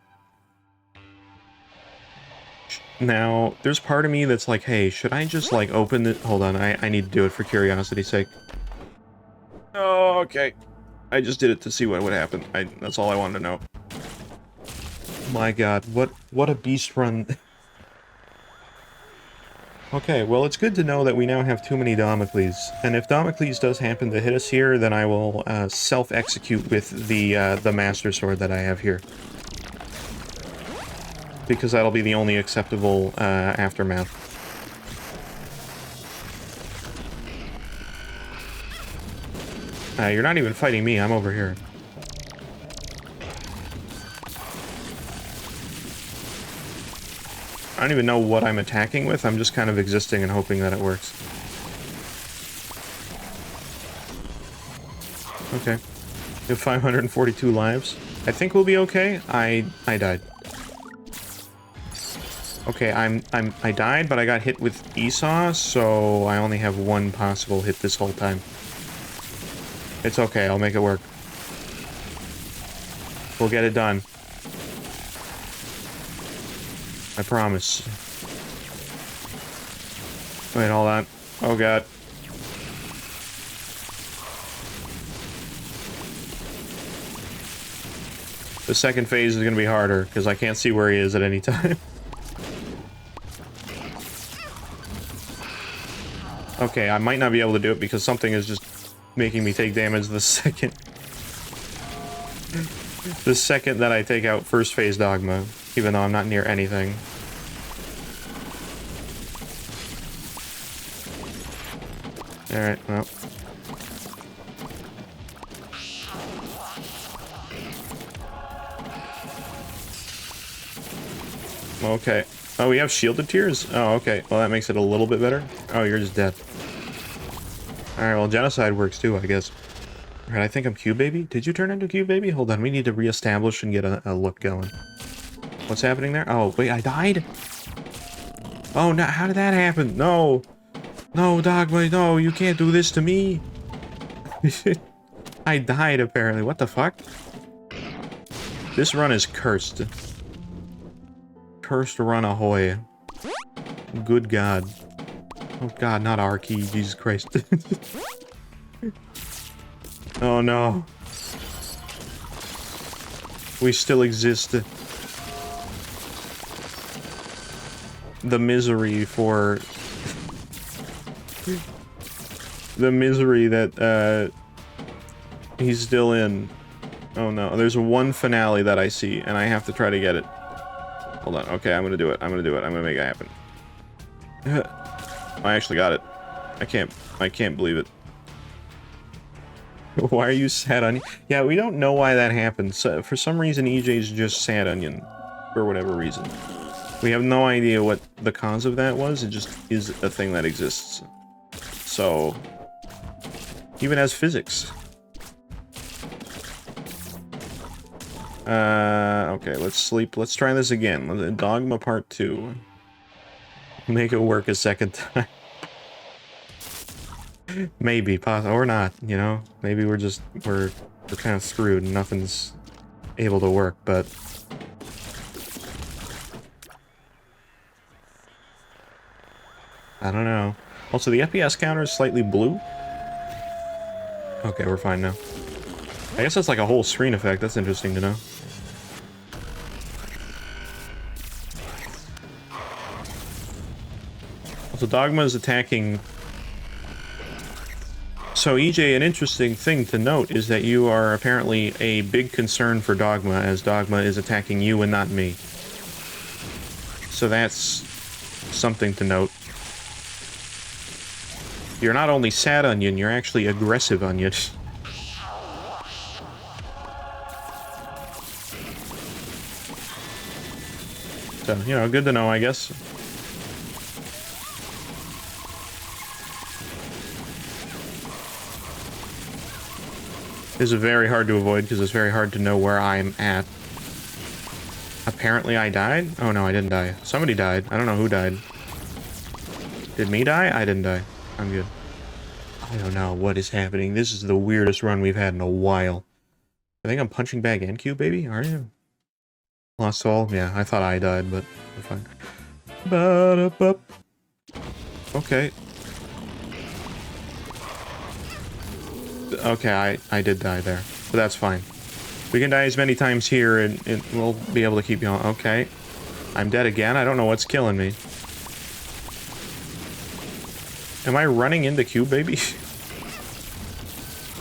Now, there's part of me that's like, hey, should I just, like, open it? Hold on, I need to do it for curiosity's sake. Oh, okay. I just did it to see what would happen. That's all I wanted to know. My god, what a beast run. Okay, well, it's good to know that we now have too many Damocles. And if Damocles does happen to hit us here, then I will self-execute with the Master Sword that I have here. Because that'll be the only acceptable aftermath. You're not even fighting me, I'm over here. don't even know what I'm attacking with. I'm just kind of existing and hoping that it works. Okay. We have 542 lives. I think we'll be okay. I died. Okay, I died, but I got hit with Esau, so I only have one possible hit this whole time. It's okay, I'll make it work. We'll get it done. I promise. Wait, hold on. Oh god. The second phase is gonna be harder, because I can't see where he is at any time. Okay, I might not be able to do it because something is just making me take damage the second... the second that I take out first phase Dogma, even though I'm not near anything. Alright, well. Okay. Oh, we have shielded tears? Oh, okay. Well, that makes it a little bit better. Oh, you're just dead. Alright, well, genocide works too, I guess. Alright, I think I'm Q-Baby. Did you turn into Q-Baby? Hold on, we need to reestablish and get a look going. What's happening there? Oh, wait, I died? Oh, no, how did that happen? No! No, Dogma, no, you can't do this to me! I died, apparently. What the fuck? This run is cursed. Cursed run ahoy. Good God. Oh God, not our key, Jesus Christ. Oh no. We still exist. The misery for... the misery that, he's still in. Oh no, there's one finale that I see, and I have to try to get it. Hold on, okay, I'm gonna do it. I'm gonna do it. I'm gonna make it happen. I actually got it. I can't believe it. Why are you sad onion? Yeah, we don't know why that happened. So, for some reason, EJ's just sad onion. For whatever reason. We have no idea what the cause of that was. It just is a thing that exists. So... even as physics. Okay, let's sleep. Let's try this again. Dogma Part 2. Make it work a second time. Maybe, or not, you know? Maybe we're kind of screwed and nothing's able to work, but... I don't know. Also, the FPS counter is slightly blue. Okay, we're fine now. I guess that's like a whole screen effect. That's interesting to know. Also, Dogma is attacking... So, EJ, an interesting thing to note is that you are apparently a big concern for Dogma, as Dogma is attacking you and not me. So that's something to note. You're not only sad onion, you're actually aggressive onion. So, you know, good to know, I guess. This is very hard to avoid because it's very hard to know where I'm at. Apparently I died? Oh no, I didn't die. Somebody died. I don't know who died. Did me die? I didn't die. I'm good. I don't know what is happening. This is the weirdest run we've had in a while. I think I'm punching bag and Q, baby? Are you? Lost soul? Yeah, I thought I died, but we're fine. Ba-da-bup. Okay. Okay, I did die there, but that's fine. We can die as many times here, and we'll be able to keep going. Okay. I'm dead again? I don't know what's killing me. Am I running into Q, baby?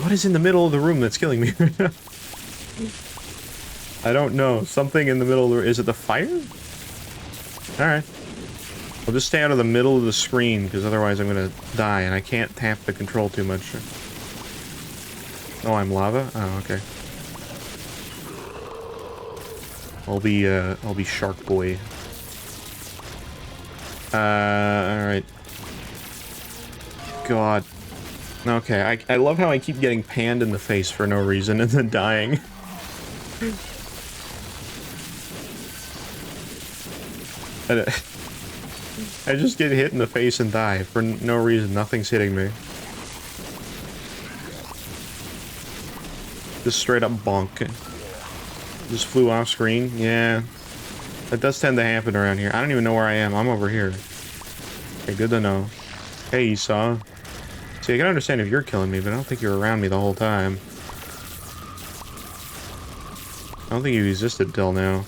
What is in the middle of the room that's killing me right now? I don't know. Something in the middle of the... Is it the fire? Alright. We'll just stay out of the middle of the screen, because otherwise I'm gonna die, and I can't tap the control too much. Oh, I'm lava? Oh, okay. I'll be Shark Boy. Alright. God. Okay, I love how I keep getting panned in the face for no reason and then dying. I just get hit in the face and die for no reason. Nothing's hitting me. Just straight up bonk. Just flew off screen. Yeah. That does tend to happen around here. I don't even know where I am. I'm over here. Okay, good to know. Hey, Esau. See, I can understand if you're killing me, but I don't think you're around me the whole time. I don't think you existed till now.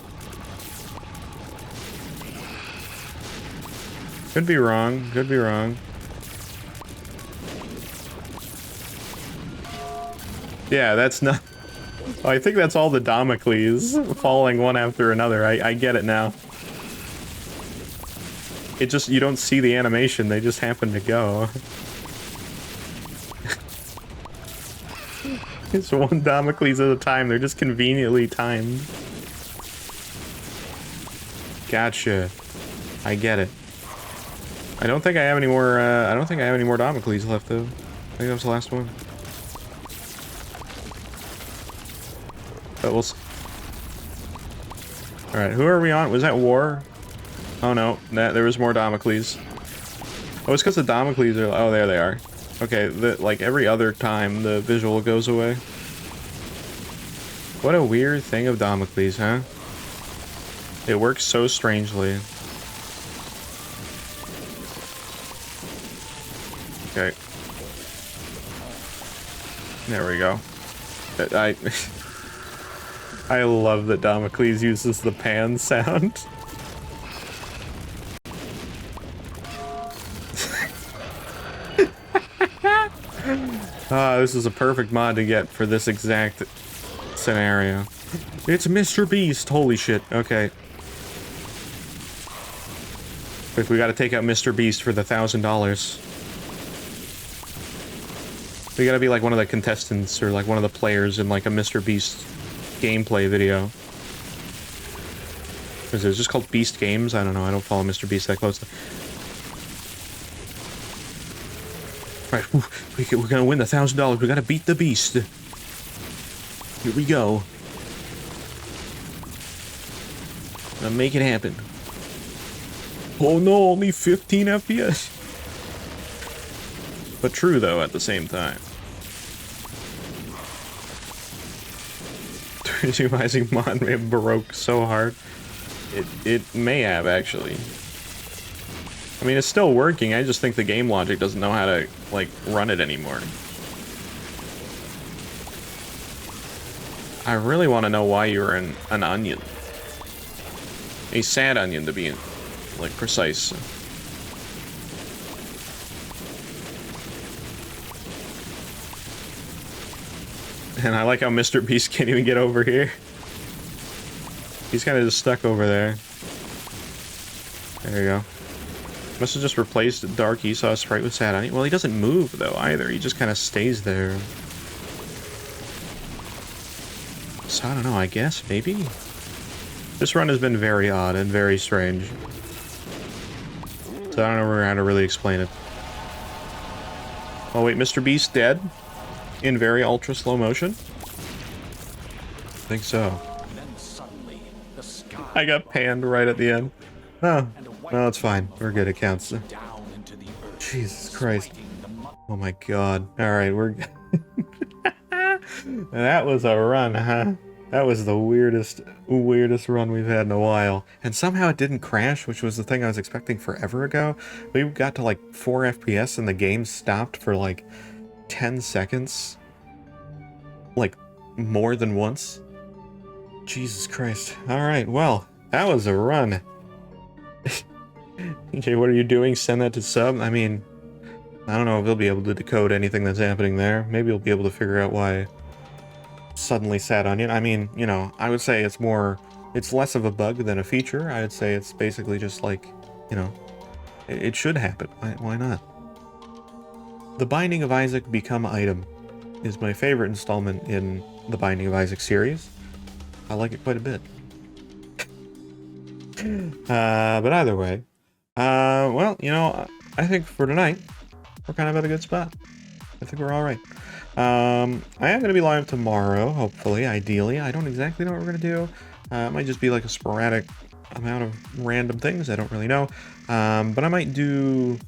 Could be wrong. Could be wrong. Yeah, that's not... Oh, I think that's all the Damocles falling one after another. I get it now. It just... You don't see the animation. They just happen to go. It's one Damocles at a time. They're just conveniently timed. Gotcha. I get it. I don't think I have any more, I don't think I have any more Damocles left, though. I think that was the last one. But we'll see. Alright, who are we on? Was that War? Oh no, there was more Damocles. Oh, it's because the Damocles are... Oh, there they are. Okay, like every other time, the visual goes away. What a weird thing of Damocles, huh? It works so strangely. Okay. There we go. I love that Damocles uses the pan sound. This is a perfect mod to get for this exact scenario. It's Mr. Beast! Holy shit, okay. If we gotta take out Mr. Beast for the $1,000. We gotta be like one of the contestants or like one of the players in like a Mr. Beast gameplay video. Is it just called Beast Games? I don't know, I don't follow Mr. Beast that closely. Right, we're gonna win the $1,000. We gotta beat the beast. Here we go. Gonna make it happen. Oh no, only 15 FPS. But true though at the same time. Rising Mon may have broke so hard. It may have actually. I mean, it's still working. I just think the game logic doesn't know how to, like, run it anymore. I really want to know why you're an onion. A sad onion, to be, like, precise. And I like how Mr. Beast can't even get over here. He's kind of just stuck over there. There you go. Must have just replaced Dark Esau sprite with Sad Onion. Well, he doesn't move, though, either. He just kind of stays there. So, I don't know, I guess, maybe? This run has been very odd and very strange. So, I don't know how to really explain it. Oh, wait, Mr. Beast dead? In very ultra slow motion? I think so. I got panned right at the end. Oh. No, it's fine. We're good. It counts. Jesus Christ. Oh my god. Alright, we're... That was a run, huh? That was the weirdest run we've had in a while. And somehow it didn't crash, which was the thing I was expecting forever ago. We got to like 4 FPS and the game stopped for like 10 seconds. Like, more than once. Jesus Christ. Alright, well, that was a run. Okay, what are you doing? Send that to sub? I mean, I don't know if he'll be able to decode anything that's happening there. Maybe he'll be able to figure out why suddenly Sad Onion. I mean, you know, I would say it's less of a bug than a feature. I would say it's basically just like, you know, it should happen. Why not? The Binding of Isaac Become Item is my favorite installment in the Binding of Isaac series. I like it quite a bit. But either way, Well, you know, I think for tonight, we're kind of at a good spot. I think we're all right. I am going to be live tomorrow, hopefully, ideally. I don't exactly know what we're going to do. It might just be like a sporadic amount of random things. I don't really know. But I might do...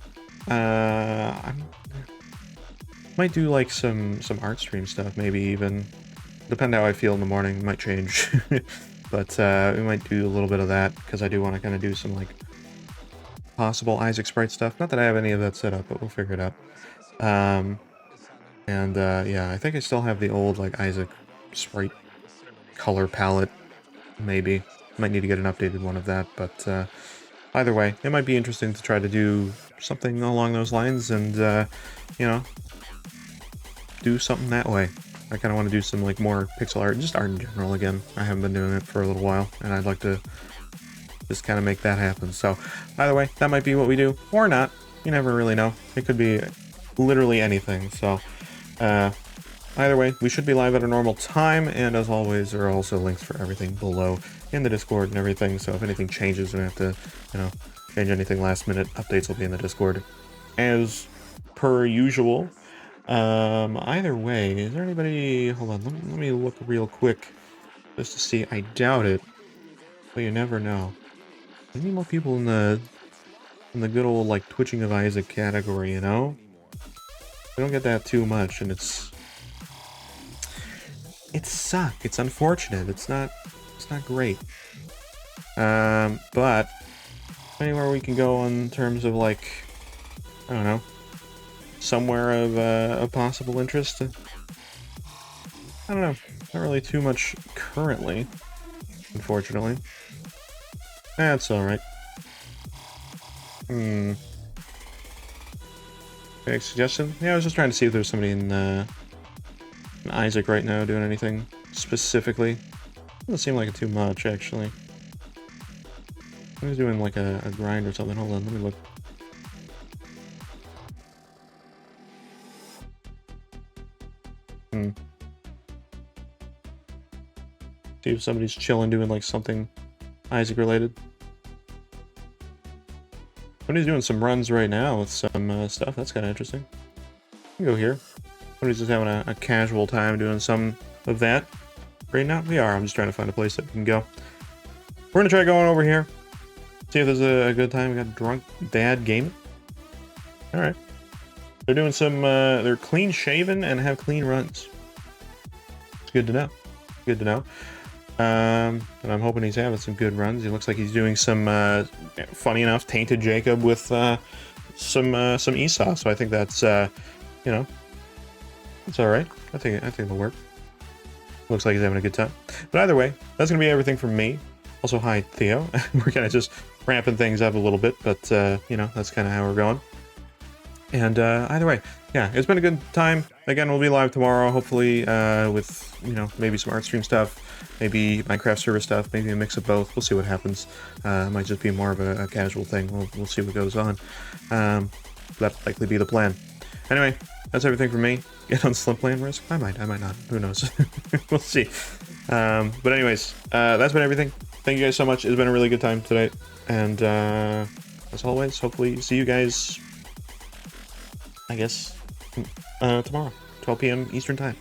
I might do like some art stream stuff, maybe even. Depend how I feel in the morning, might change. But we might do a little bit of that, because I do want to kind of do some like possible Isaac Sprite stuff. Not that I have any of that set up, but we'll figure it out. Yeah, I think I still have the old like Isaac Sprite color palette, maybe. Might need to get an updated one of that, but either way, it might be interesting to try to do something along those lines and, you know, do something that way. I kind of want to do some like more pixel art, just art in general again. I haven't been doing it for a little while, and I'd like to just kind of make that happen. So, either way, that might be what we do, or not. You never really know. It could be literally anything, so... either way, we should be live at a normal time, and as always, there are also links for everything below in the Discord and everything, so if anything changes and we have to, you know, change anything last minute, updates will be in the Discord as per usual. Either way, is there anybody... Hold on, let me look real quick just to see. I doubt it, but you never know. Any more people in the good old, like, Twitching of Isaac category, you know? I don't get that too much, and it's suck. It's unfortunate. It's not great. But anywhere we can go in terms of like, I don't know, somewhere of possible interest. I don't know. Not really too much currently, unfortunately. That's all right. Any suggestion? Yeah, I was just trying to see if there's somebody in Isaac right now doing anything specifically. Doesn't seem like it too much, actually. I was doing like a grind or something. Hold on, let me look. See if somebody's chilling doing like something Isaac related. Somebody's doing some runs right now with some stuff. That's kind of interesting. You can go here. Somebody's just having a casual time doing some of that. Right now, we are. I'm just trying to find a place that we can go. We're gonna try going over here. See if there's a good time. We got Drunk Dad Gaming. Alright. They're doing some, they're clean shaven and have clean runs. It's good to know. Good to know. And I'm hoping he's having some good runs. He looks like he's doing some, funny enough, Tainted Jacob with, some Esau. So I think that's, you know, it's alright. I think it'll work. Looks like he's having a good time. But either way, that's going to be everything from me. Also, hi, Theo. We're kind of just ramping things up a little bit, but, you know, that's kind of how we're going. And either way, yeah, it's been a good time. Again, we'll be live tomorrow, hopefully, with, you know, maybe some art stream stuff, maybe Minecraft server stuff, maybe a mix of both. We'll see what happens. It might just be more of a casual thing. We'll see what goes on. That'll likely be the plan. Anyway, that's everything from me. Get on Slim Plan Risk? I might not. Who knows? We'll see. But anyways, that's been everything. Thank you guys so much. It's been a really good time today. And as always, hopefully see you guys, I guess, tomorrow, 12 p.m. Eastern Time.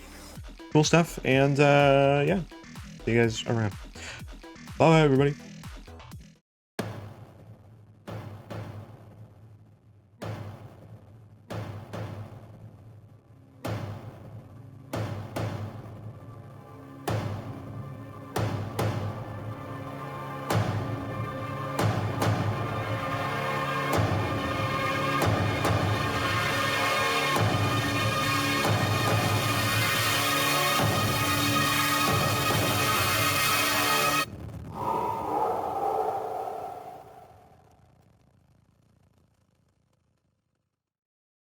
Cool stuff. And yeah, see you guys around. Bye, everybody.